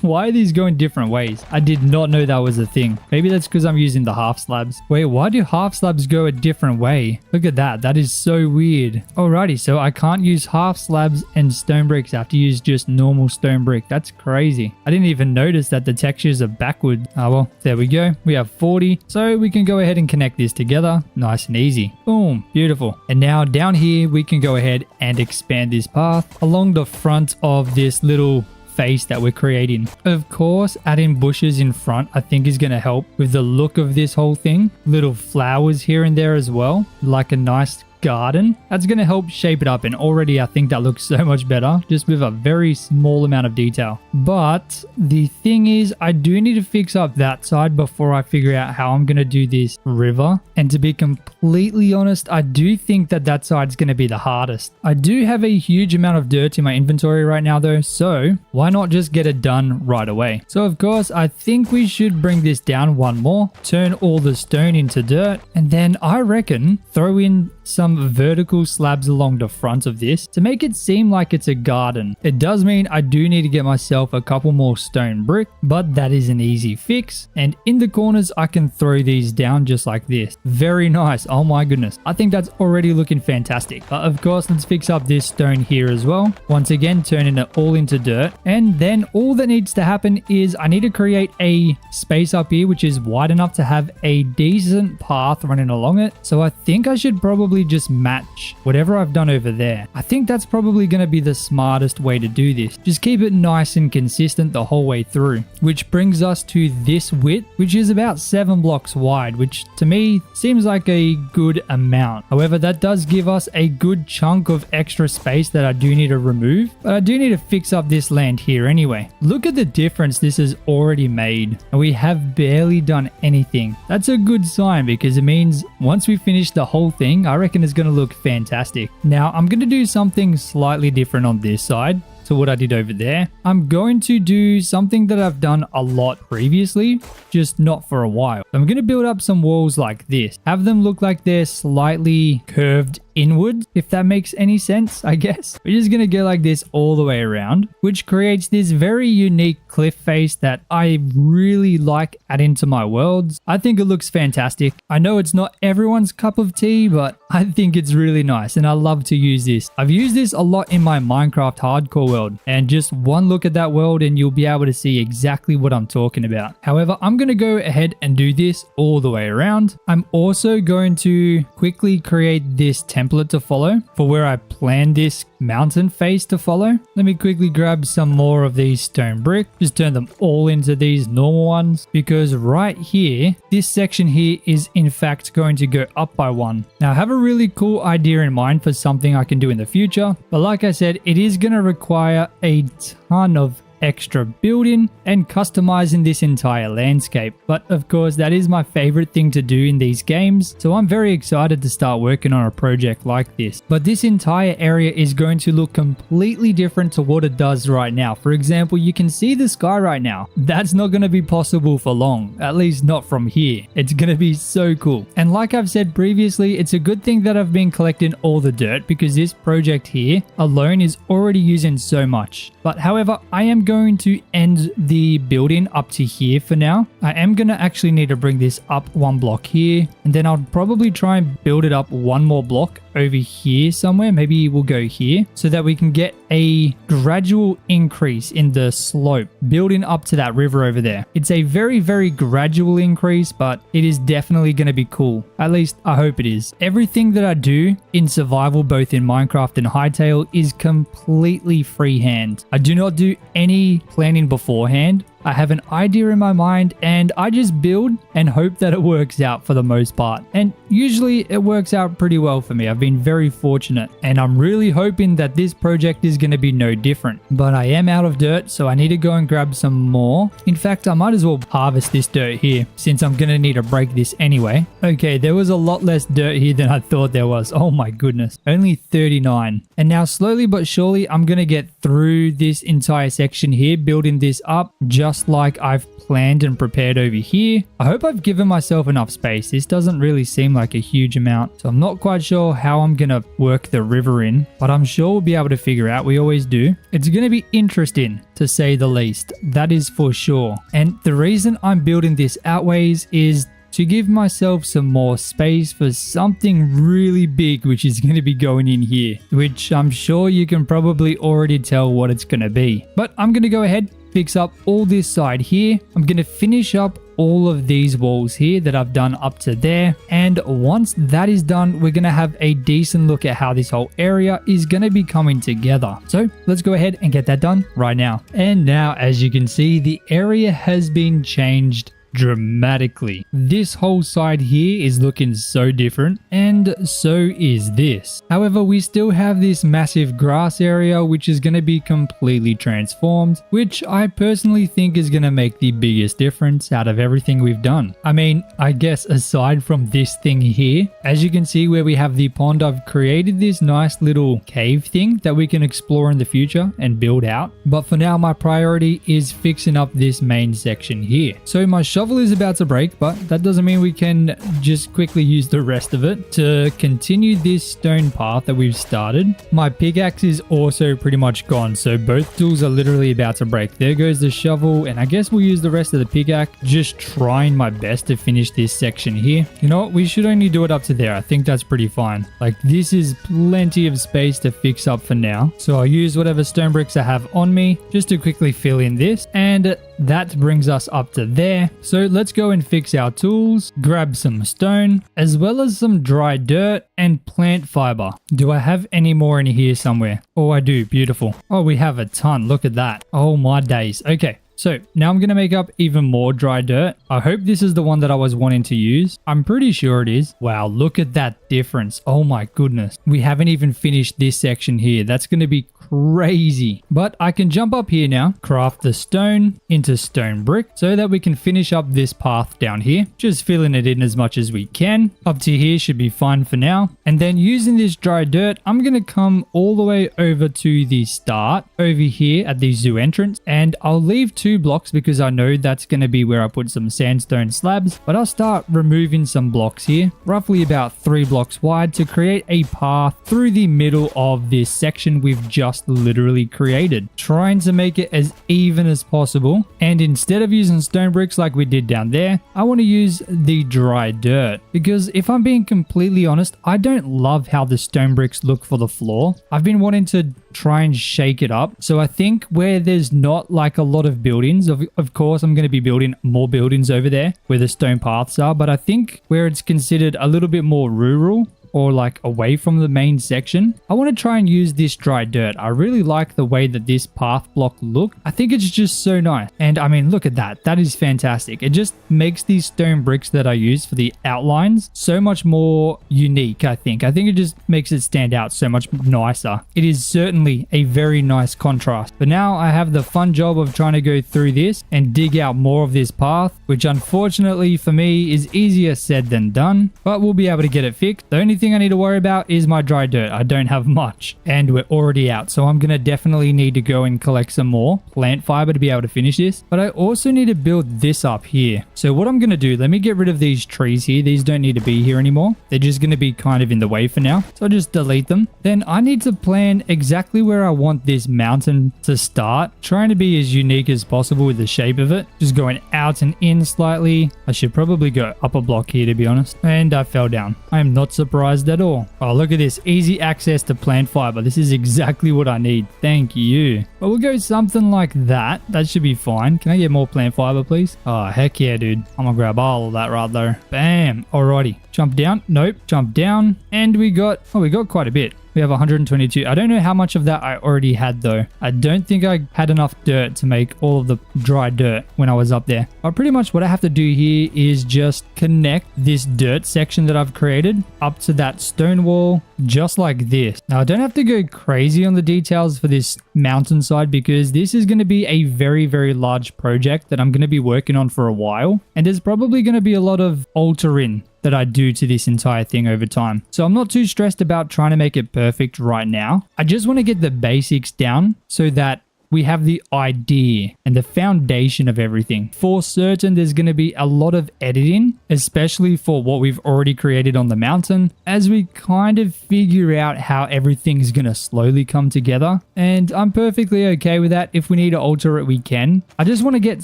A: Why are these going different ways? I did not know that was a thing. Maybe that's because I'm using the half slabs. Wait, why do half slabs go a different way? Look at that. That is so weird. Alrighty, so I can't use half slabs and stone bricks. I have to use just normal stone brick. That's crazy. I didn't even notice that the textures are backward. Oh, well, there we go. We have 40. So we can go ahead and connect this together. Nice and easy. Boom. Beautiful. And now down here, we can go ahead and expand this path along the front of this little face that we're creating. Of course, adding bushes in front I think is going to help with the look of this whole thing. Little flowers here and there as well, like a nice garden. That's going to help shape it up, and already I think that looks so much better just with a very small amount of detail. But the thing is, I do need to fix up that side before I figure out how I'm going to do this river. And to be completely honest, I do think that that side's going to be the hardest. I do have a huge amount of dirt in my inventory right now though, so why not just get it done right away? So of course, I think we should bring this down one more, turn all the stone into dirt, and then I reckon throw in some vertical slabs along the front of this to make it seem like it's a garden. It does mean I do need to get myself a couple more stone brick, but that is an easy fix. And in the corners, I can throw these down just like this. Very nice. Oh my goodness. I think that's already looking fantastic. But of course, let's fix up this stone here as well. Once again, turning it all into dirt. And then all that needs to happen is I need to create a space up here, which is wide enough to have a decent path running along it. So I think I should probably just match whatever I've done over there. I think that's probably going to be the smartest way to do this. Just keep it nice and consistent the whole way through, which brings us to this width, which is about 7 blocks wide, which to me seems like a good amount. However, that does give us a good chunk of extra space that I do need to remove, but I do need to fix up this land here anyway. Look at the difference this has already made, and we have barely done anything. That's a good sign because it means once we finish the whole thing, I reckon it's going to look fantastic. Now I'm going to do something slightly different on this side to what I did over there. I'm going to do something that I've done a lot previously, just not for a while. I'm going to build up some walls like this, have them look like they're slightly curved inward, if that makes any sense, I guess. We're just going to go like this all the way around, which creates this very unique cliff face that I really like adding to my worlds. I think it looks fantastic. I know it's not everyone's cup of tea, but I think it's really nice and I love to use this. I've used this a lot in my Minecraft hardcore world, and just one look at that world and you'll be able to see exactly what I'm talking about. However, I'm going to go ahead and do this all the way around. I'm also going to quickly create this template to follow for where I plan this mountain face to follow. Let me quickly grab some more of these stone brick, just turn them all into these normal ones, because right here, this section here is in fact going to go up by 1. Now I have a really cool idea in mind for something I can do in the future, but like I said, it is going to require a ton of extra building and customizing this entire landscape. But of course, that is my favorite thing to do in these games, so I'm very excited to start working on a project like this. But this entire area is going to look completely different to what it does right now. For example, you can see the sky right now. That's not going to be possible for long, at least not from here. It's going to be so cool. And like I've said previously, it's a good thing that I've been collecting all the dirt, because this project here alone is already using so much. But however, I am going to end the building up to here for now. I am going to actually need to bring this up 1 block here, and then I'll probably try and build it up 1 more block over here somewhere. Maybe we'll go here so that we can get a gradual increase in the slope building up to that river over there. It's a very, very gradual increase, but it is definitely going to be cool. At least I hope it is. Everything that I do in survival, both in Minecraft and Hytale, is completely freehand. I do not do any planning beforehand. I have an idea in my mind and I just build and hope that it works out for the most part. And usually it works out pretty well for me. I've been very fortunate and I'm really hoping that this project is going to be no different. But I am out of dirt, so I need to go and grab some more. In fact, I might as well harvest this dirt here since I'm going to need to break this anyway. Okay, there was a lot less dirt here than I thought there was. Oh my goodness, only 39. And now slowly but surely I'm going to get through this entire section here, building this up just like I've planned and prepared over here. I hope I've given myself enough space. This doesn't really seem like a huge amount, so I'm not quite sure how I'm going to work the river in, but I'm sure we'll be able to figure out. We always do. It's going to be interesting to say the least. That is for sure. And the reason I'm building this outways is to give myself some more space for something really big, which is going to be going in here, which I'm sure you can probably already tell what it's going to be. But I'm going to go ahead, fix up all this side here. I'm going to finish up all of these walls here that I've done up to there. And once that is done, we're going to have a decent look at how this whole area is going to be coming together. So let's go ahead and get that done right now. And now, as you can see, the area has been changed dramatically. This whole side here is looking so different, and so is this. However, we still have this massive grass area which is going to be completely transformed, which I personally think is going to make the biggest difference out of everything we've done. I mean, I guess aside from this thing here, as you can see where we have the pond, I've created this nice little cave thing that we can explore in the future and build out. But for now, my priority is fixing up this main section here. So my shovel is about to break, but that doesn't mean we can just quickly use the rest of it to continue this stone path that we've started. My pickaxe is also pretty much gone, so both tools are literally about to break. There goes the shovel, and I guess we'll use the rest of the pickaxe, just trying my best to finish this section here. You know what, we should only do it up to there. I think that's pretty fine. Like, this is plenty of space to fix up for now, so I'll use whatever stone bricks I have on me just to quickly fill in this, and that brings us up to there. So let's go and fix our tools, grab some stone, as well as some dry dirt and plant fiber. Do I have any more in here somewhere? Oh, I do. Beautiful. Oh, we have a ton. Look at that. Oh my days. Okay. So now I'm going to make up even more dry dirt. I hope this is the one that I was wanting to use. I'm pretty sure it is. Wow, look at that difference. Oh my goodness. We haven't even finished this section here. That's going to be crazy. But I can jump up here now, craft the stone into stone brick so that we can finish up this path down here. Just filling it in as much as we can. Up to here should be fine for now. And then using this dry dirt, I'm going to come all the way over to the start over here at the zoo entrance. And I'll leave 2 blocks because I know that's going to be where I put some sandstone slabs. But I'll start removing some blocks here, roughly about 3 blocks wide, to create a path through the middle of this section we've just literally created, trying to make it as even as possible. And instead of using stone bricks like we did down there, I want to use the dry dirt, because if I'm being completely honest, I don't love how the stone bricks look for the floor. I've been wanting to try and shake it up. So I think where there's not like a lot of buildings, of course I'm going to be building more buildings over there where the stone paths are, but I think where it's considered a little bit more rural or like away from the main section, I want to try and use this dry dirt. I really like the way that this path block look. I think it's just so nice. And I mean, look at that. That is fantastic. It just makes these stone bricks that I use for the outlines so much more unique, I think. I think it just makes it stand out so much nicer. It is certainly a very nice contrast. But now I have the fun job of trying to go through this and dig out more of this path, which unfortunately for me is easier said than done, but we'll be able to get it fixed. The only thing I need to worry about is my dry dirt. I don't have much and we're already out, so I'm gonna definitely need to go and collect some more plant fiber to be able to finish this. But I also need to build this up here. So what I'm gonna do, let me get rid of these trees here. These don't need to be here anymore. They're just gonna be kind of in the way for now, so I'll just delete them. Then I need to plan exactly where I want this mountain to start, trying to be as unique as possible with the shape of it, just going out and in slightly. I should probably go up a block here, to be honest. And I fell down. I am not surprised at all. Oh, look at this. Easy access to plant fiber. This is exactly what I need. Thank you. But we'll go something like that. That should be fine. Can I get more plant fiber, please? Oh, heck yeah, dude. I'm gonna grab all of that right there. Bam. Alrighty. Jump down. Nope. Jump down. And we got quite a bit. We have 122. I don't know how much of that I already had though. I don't think I had enough dirt to make all of the dry dirt when I was up there. But pretty much what I have to do here is just connect this dirt section that I've created up to that stone wall, just like this. Now I don't have to go crazy on the details for this mountainside because this is going to be a very, very large project that I'm going to be working on for a while. And there's probably going to be a lot of altering that I do to this entire thing over time. So I'm not too stressed about trying to make it perfect right now. I just want to get the basics down so that we have the idea and the foundation of everything. For certain, there's going to be a lot of editing, especially for what we've already created on the mountain, as we kind of figure out how everything's going to slowly come together. And I'm perfectly okay with that. If we need to alter it, we can. I just want to get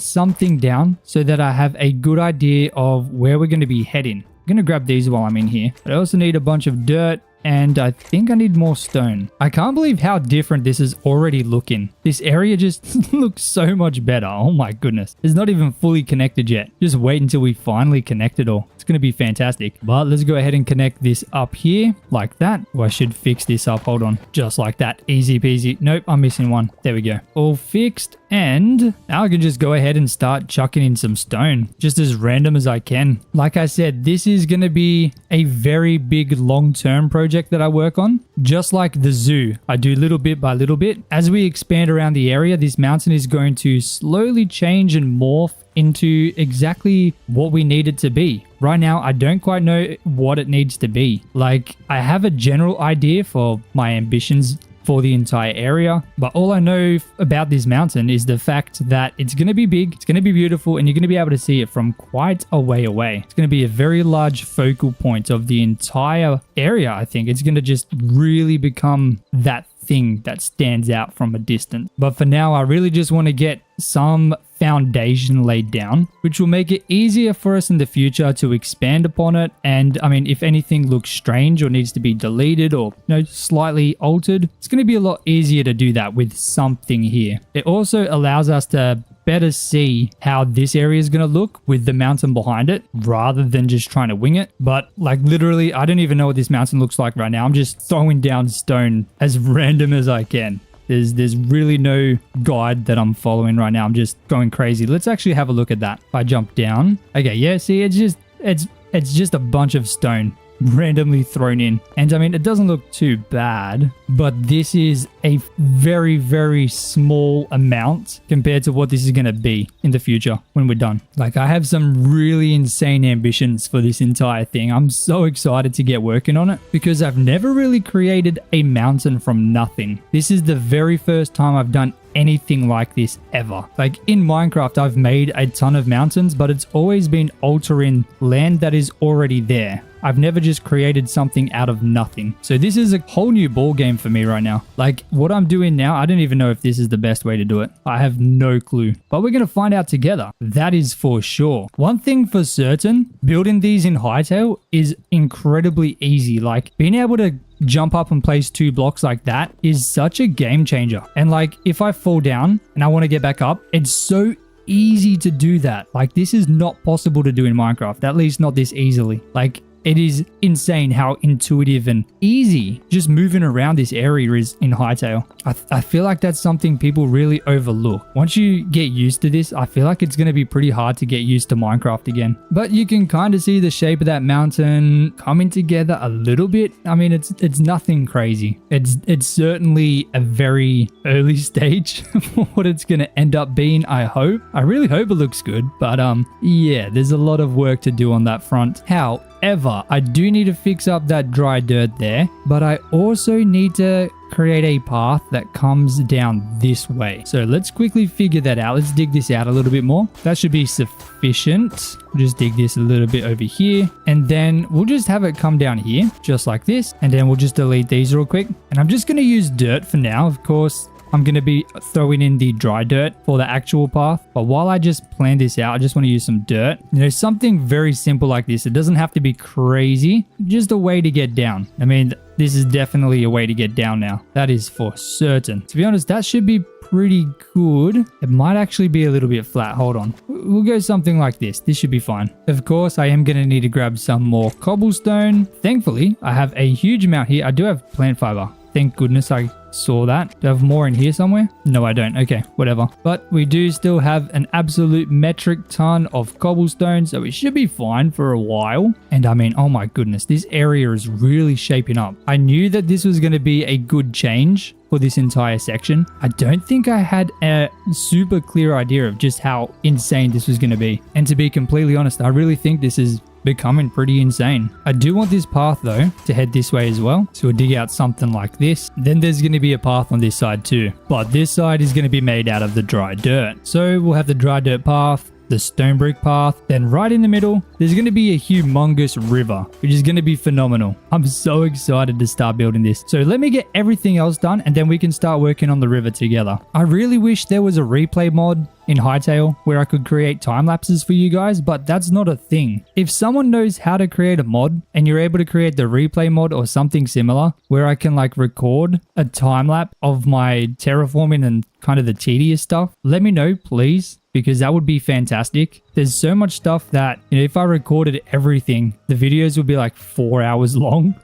A: something down so that I have a good idea of where we're going to be heading. I'm going to grab these while I'm in here. But I also need a bunch of dirt. And I think I need more stone. I can't believe how different this is already looking. This area just looks so much better. Oh my goodness. It's not even fully connected yet. Just wait until we finally connect it all. It's going to be fantastic. But let's go ahead and connect this up here like that. Oh, I should fix this up. Hold on. Just like that. Easy peasy. Nope, I'm missing one. There we go. All fixed. And now I can just go ahead and start chucking in some stone, just as random as I can. Like I said, this is going to be a very big long-term project that I work on. Just like the zoo, I do little bit by little bit. As we expand around the area, this mountain is going to slowly change and morph into exactly what we need it to be. Right now, I don't quite know what it needs to be. Like, I have a general idea for my ambitions for the entire area, but all I know about this mountain is the fact that it's going to be big, it's going to be beautiful, and you're going to be able to see it from quite a way away. It's going to be a very large focal point of the entire area. I think it's going to just really become that thing that stands out from a distance. But for now, I really just want to get some foundation laid down, which will make it easier for us in the future to expand upon it. And I mean, if anything looks strange or needs to be deleted or, you know, slightly altered, it's going to be a lot easier to do that with something here. It also allows us to better see how this area is going to look with the mountain behind it rather than just trying to wing it. But like literally, I don't even know what this mountain looks like right now. I'm just throwing down stone as random as I can. There's really no guide that I'm following right now. I'm just going crazy. Let's actually have a look at that. If I jump down. Okay, yeah, see, it's just a bunch of stone randomly thrown in. And I mean, it doesn't look too bad, but this is a very, very small amount compared to what this is going to be in the future when we're done. Like, I have some really insane ambitions for this entire thing. I'm so excited to get working on it because I've never really created a mountain from nothing. This is the very first time I've done anything like this ever. Like in Minecraft, I've made a ton of mountains, but it's always been altering land that is already there. I've never just created something out of nothing. So this is a whole new ball game for me right now. Like what I'm doing now, I don't even know if this is the best way to do it. I have no clue, but we're going to find out together. That is for sure. One thing for certain, building these in Hytale is incredibly easy. Like being able to jump up and place 2 blocks like that is such a game changer. And like if I fall down and I want to get back up, it's so easy to do that. Like this is not possible to do in Minecraft, at least not this easily. Like it is insane how intuitive and easy just moving around this area is in Hytale. I feel like that's something people really overlook. Once you get used to this, I feel like it's going to be pretty hard to get used to Minecraft again. But you can kind of see the shape of that mountain coming together a little bit. I mean, it's nothing crazy. It's certainly a very early stage for what it's going to end up being, I hope. I really hope it looks good. But yeah, there's a lot of work to do on that front. However, I do need to fix up that dry dirt there, but I also need to create a path that comes down this way. So let's quickly figure that out. Let's dig this out a little bit more. That should be sufficient. We'll just dig this a little bit over here, and then we'll just have it come down here, just like this. And then we'll just delete these real quick. And I'm just going to use dirt for now. Of course, I'm going to be throwing in the dry dirt for the actual path. But while I just plan this out, I just want to use some dirt. You know, something very simple like this. It doesn't have to be crazy. Just a way to get down. I mean, this is definitely a way to get down now. That is for certain. To be honest, that should be pretty good. It might actually be a little bit flat. Hold on. We'll go something like this. This should be fine. Of course, I am going to need to grab some more cobblestone. Thankfully, I have a huge amount here. I do have plant fiber. Thank goodness I saw that. Do I have more in here somewhere? No, I don't. Okay, whatever. But we do still have an absolute metric ton of cobblestone, so we should be fine for a while. And I mean, oh my goodness, this area is really shaping up. I knew that this was going to be a good change for this entire section. I don't think I had a super clear idea of just how insane this was going to be. And to be completely honest, I really think this is becoming pretty insane. I do want this path though to head this way as well. So we'll dig out something like this. Then there's going to be a path on this side too. But this side is going to be made out of the dry dirt. So we'll have the dry dirt path, the stone brick path, then right in the middle there's going to be a humongous river, which is going to be phenomenal. I'm so excited to start building this. So let me get everything else done and then we can start working on the river together. I really wish there was a replay mod in Hytale where I could create time lapses for you guys, but that's not a thing. If someone knows how to create a mod and you're able to create the replay mod or something similar where I can like record a time lapse of my terraforming and kind of the tedious stuff, let me know please, because that would be fantastic. There's so much stuff that, you know, if I recorded everything, the videos would be like 4 hours long.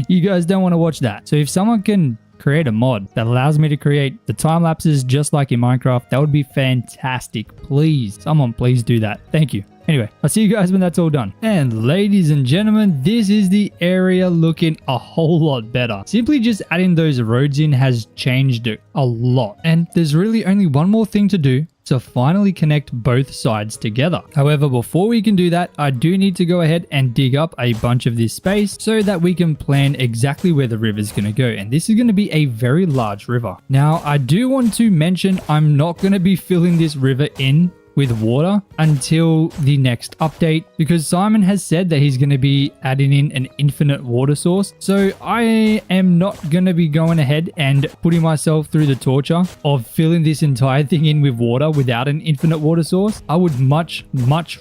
A: You guys don't want to watch that. So if someone can create a mod that allows me to create the time lapses just like in Minecraft, that would be fantastic. Please, someone please do that. Thank you. Anyway, I'll see you guys when that's all done. And ladies and gentlemen, this is the area looking a whole lot better. Simply just adding those roads in has changed it a lot. And there's really only one more thing to do to finally connect both sides together. However, before we can do that, I do need to go ahead and dig up a bunch of this space so that we can plan exactly where the river is going to go. And this is going to be a very large river. Now, I do want to mention I'm not going to be filling this river in with water until the next update, because Simon has said that he's going to be adding in an infinite water source. So I am not going to be going ahead and putting myself through the torture of filling this entire thing in with water without an infinite water source. I would much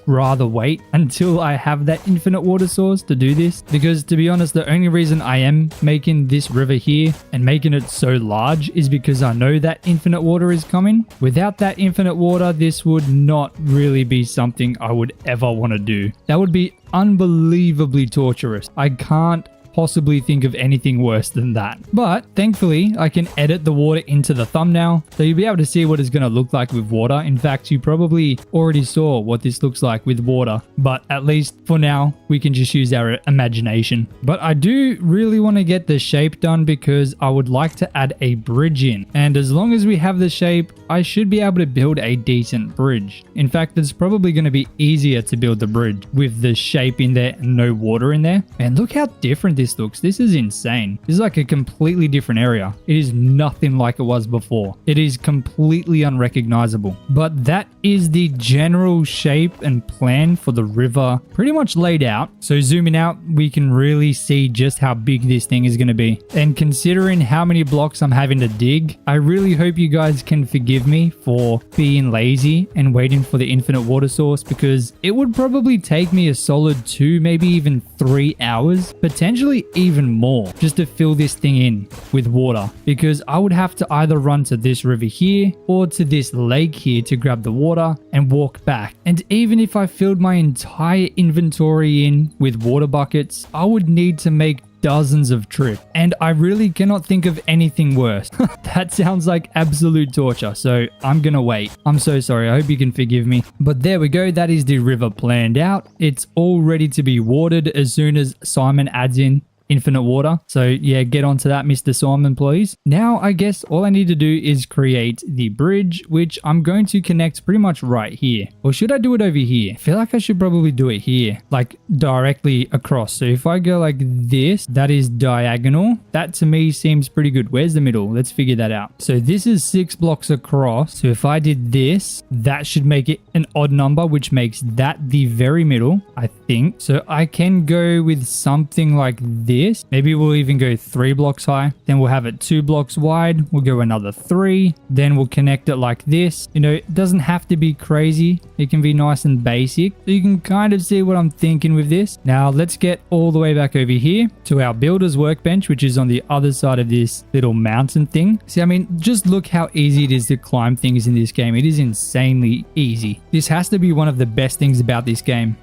A: rather wait until I have that infinite water source to do this, because to be honest, the only reason I am making this river here and making it so large is because I know that infinite water is coming. Without that infinite water, this would not really be something I would ever want to do. That would be unbelievably torturous. I can't possibly think of anything worse than that. But thankfully, I can edit the water into the thumbnail, so you'll be able to see what it's going to look like with water. In fact, you probably already saw what this looks like with water, but at least for now, we can just use our imagination. But I do really want to get the shape done because I would like to add a bridge in. And as long as we have the shape, I should be able to build a decent bridge. In fact, it's probably going to be easier to build the bridge with the shape in there and no water in there. And look how different this looks. This is insane. This is like a completely different area. It is nothing like it was before. It is completely unrecognizable. But that is the general shape and plan for the river pretty much laid out. So zooming out, we can really see just how big this thing is going to be. And considering how many blocks I'm having to dig, I really hope you guys can forgive me for being lazy and waiting for the infinite water source, because it would probably take me a solid 2, maybe even 3 hours, potentially even more, just to fill this thing in with water, because I would have to either run to this river here or to this lake here to grab the water and walk back. And even if I filled my entire inventory in with water buckets, I would need to make dozens of trips, and I really cannot think of anything worse. That sounds like absolute torture, so I'm gonna wait. I'm so sorry, I hope you can forgive me. But there we go, that is the river planned out. It's all ready to be watered as soon as Simon adds in infinite water. So yeah, get onto that, Mr. Simon, please. Now, I guess all I need to do is create the bridge, which I'm going to connect pretty much right here. Or should I do it over here? I feel like I should probably do it here, like directly across. So if I go like this, that is diagonal. That to me seems pretty good. Where's the middle? Let's figure that out. So this is 6 blocks across. So if I did this, that should make it an odd number, which makes that the very middle, I think. So I can go with something like this. Maybe we'll even go 3 blocks high. Then we'll have it 2 blocks wide. We'll go another 3. Then we'll connect it like this. You know, it doesn't have to be crazy. It can be nice and basic. So you can kind of see what I'm thinking with this. Now let's get all the way back over here to our builder's workbench, which is on the other side of this little mountain thing. See, I mean, just look how easy it is to climb things in this game. It is insanely easy. This has to be one of the best things about this game.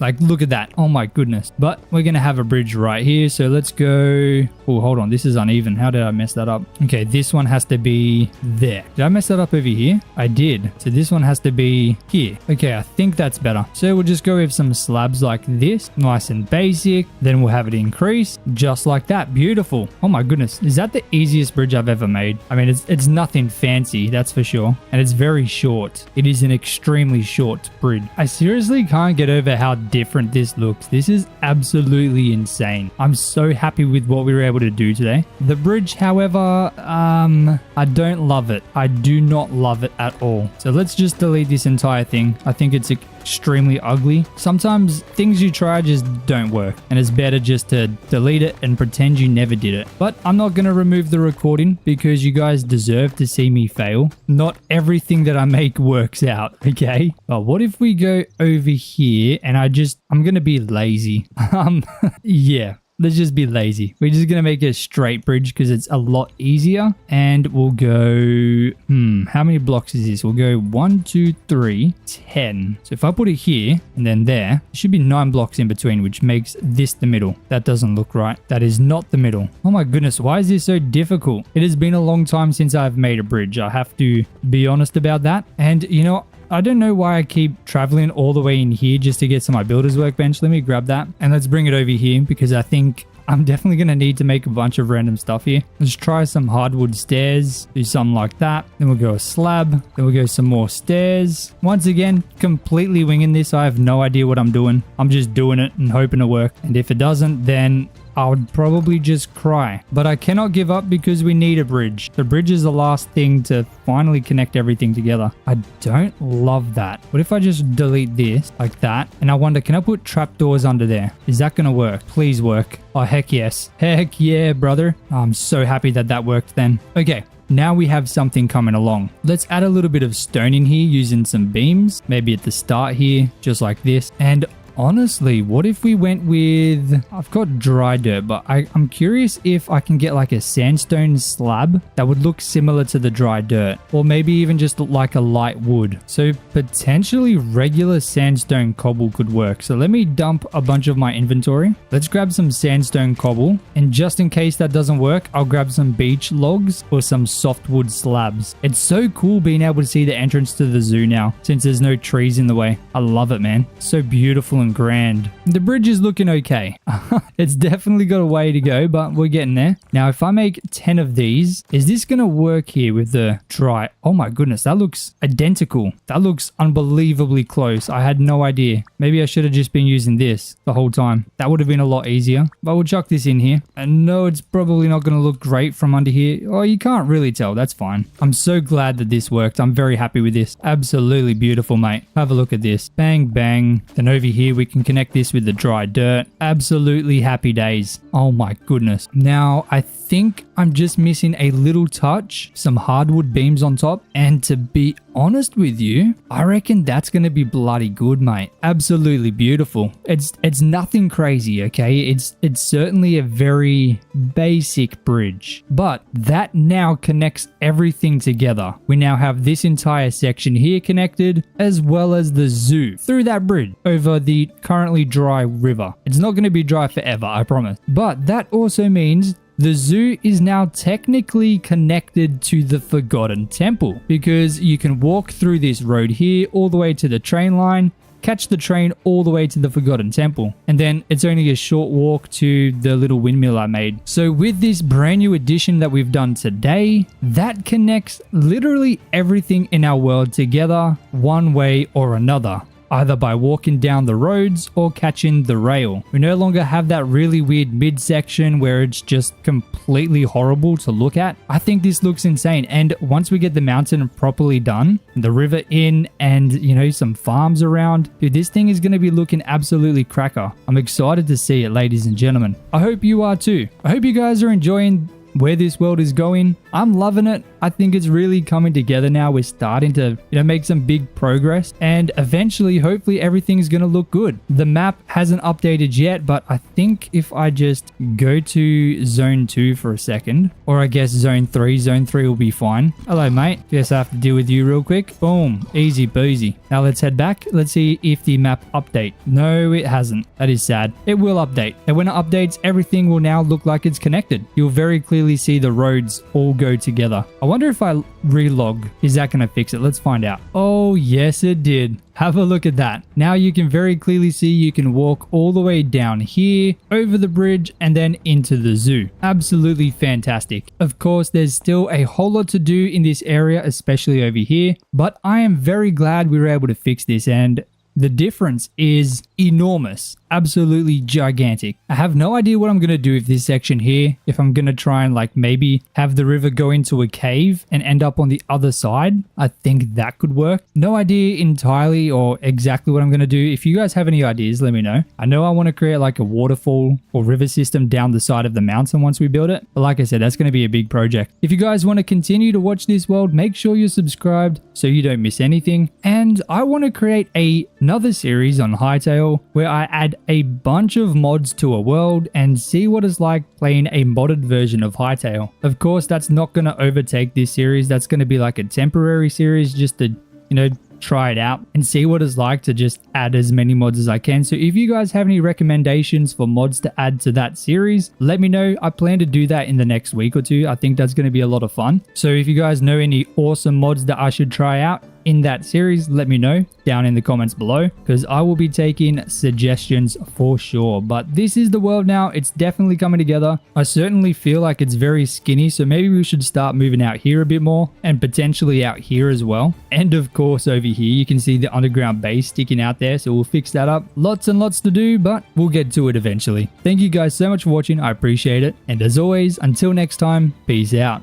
A: Like, look at that. Oh my goodness. But we're going to have a bridge right here. So let's go. Oh, hold on. This is uneven. How did I mess that up? Okay, this one has to be there. Did I mess that up over here? I did. So this one has to be here. Okay, I think that's better. So we'll just go with some slabs like this. Nice and basic. Then we'll have it increase just like that. Beautiful. Oh my goodness. Is that the easiest bridge I've ever made? I mean, it's nothing fancy, that's for sure. And it's very short. It is an extremely short bridge. I seriously can't get over how different this looks. This is absolutely insane. I'm so happy with what we were able to do today. The bridge, however, I don't love it. I do not love it at all. So let's just delete this entire thing. I think it's extremely ugly. Sometimes things you try just don't work, and it's better just to delete it and pretend you never did it. But I'm not going to remove the recording because you guys deserve to see me fail. Not everything that I make works out, okay? But what if we go over here and I'm going to be lazy. Yeah. Let's just be lazy. We're just going to make a straight bridge because it's a lot easier. And we'll go... how many blocks is this? We'll go 1, 2, 3, 10. So if I put it here and then there should be 9 blocks in between, which makes this the middle. That doesn't look right. That is not the middle. Oh my goodness. Why is this so difficult? It has been a long time since I've made a bridge. I have to be honest about that. And you know, I don't know why I keep traveling all the way in here just to get to my builder's workbench. Let me grab that and let's bring it over here because I think I'm definitely going to need to make a bunch of random stuff here. Let's try some hardwood stairs, do something like that. Then we'll go a slab, then we'll go some more stairs. Once again, completely winging this. I have no idea what I'm doing. I'm just doing it and hoping it works. And if it doesn't, then I would probably just cry. But I cannot give up because we need a bridge. The bridge is the last thing to finally connect everything together. I don't love that. What if I just delete this like that? And I wonder, can I put trapdoors under there? Is that going to work? Please work. Oh, heck yes. Heck yeah, brother. I'm so happy that that worked then. Okay. Now we have something coming along. Let's add a little bit of stone in here using some beams. Maybe at the start here, just like this. And honestly, what if we went with... I've got dry dirt, but I'm curious if I can get like a sandstone slab that would look similar to the dry dirt. Or maybe even just like a light wood. So potentially regular sandstone cobble could work. So let me dump a bunch of my inventory. Let's grab some sandstone cobble. And just in case that doesn't work, I'll grab some beech logs or some softwood slabs. It's so cool being able to see the entrance to the zoo now, since there's no trees in the way. I love it, man. So beautiful and grand. The bridge is looking okay. It's definitely got a way to go, but we're getting there. Now, if I make 10 of these, is this going to work here with the dry? Oh my goodness, that looks identical. That looks unbelievably close. I had no idea. Maybe I should have just been using this the whole time. That would have been a lot easier, but we'll chuck this in here. And no, it's probably not going to look great from under here. Oh, you can't really tell. That's fine. I'm so glad that this worked. I'm very happy with this. Absolutely beautiful, mate. Have a look at this. Bang, bang. Then over here, we can connect this with the dry dirt. Absolutely happy days. Oh my goodness. Now, I think I'm just missing a little touch, some hardwood beams on top. And to be honest with you, I reckon that's going to be bloody good, mate. Absolutely beautiful. It's nothing crazy, okay? It's certainly a very basic bridge, but that now connects everything together. We now have this entire section here connected, as well as the zoo through that bridge over the currently dry river. It's not going to be dry forever, I promise. But that also means the zoo is now technically connected to the Forgotten Temple, because you can walk through this road here all the way to the train line, catch the train all the way to the Forgotten Temple, and then it's only a short walk to the little windmill I made. So with this brand new addition that we've done today, that connects literally everything in our world together one way or another, either by walking down the roads or catching the rail. We no longer have that really weird midsection where it's just completely horrible to look at. I think this looks insane. And once we get the mountain properly done, the river in, and you know, some farms around, dude, this thing is going to be looking absolutely cracker. I'm excited to see it, ladies and gentlemen. I hope you are too. I hope you guys are enjoying where this world is going. I'm loving it. I think it's really coming together now. We're starting to, make some big progress, and eventually, hopefully, everything's going to look good. The map hasn't updated yet, but I think if I just go to zone 2 for a second, or I guess zone 3 will be fine. Hello, mate. Guess I have to deal with you real quick. Boom. Easy peasy. Now let's head back. Let's see if the map update. No, it hasn't. That is sad. It will update. And when it updates, everything will now look like it's connected. You'll very clearly see the roads all go together. I wonder if I relog, is that going to fix it? Let's find out. Oh, yes, it did. Have a look at that. Now you can very clearly see you can walk all the way down here, over the bridge, and then into the zoo. Absolutely fantastic. Of course, there's still a whole lot to do in this area, especially over here, but I am very glad we were able to fix this, and the difference is enormous. Absolutely gigantic. I have no idea what I'm going to do with this section here. If I'm going to try and maybe have the river go into a cave and end up on the other side. I think that could work. No idea entirely or exactly what I'm going to do. If you guys have any ideas, let me know. I know I want to create a waterfall or river system down the side of the mountain once we build it. But like I said, that's going to be a big project. If you guys want to continue to watch this world, make sure you're subscribed so you don't miss anything. And I want to create another series on Hytale where I add a bunch of mods to a world and see what it's like playing a modded version of Hytale. Of course, that's not going to overtake this series. That's going to be a temporary series just to, try it out and see what it's like to just add as many mods as I can. So if you guys have any recommendations for mods to add to that series, let me know. I plan to do that in the next week or two. I think that's going to be a lot of fun. So if you guys know any awesome mods that I should try out in that series, let me know down in the comments below, because I will be taking suggestions for sure. But this is the world now. It's definitely coming together. I certainly feel like it's very skinny, so maybe we should start moving out here a bit more and potentially out here as well. And of course over here you can see the underground base sticking out there, so we'll fix that up. Lots and lots to do, but we'll get to it eventually. Thank you guys so much for watching. I appreciate it, and as always, until next time, peace out.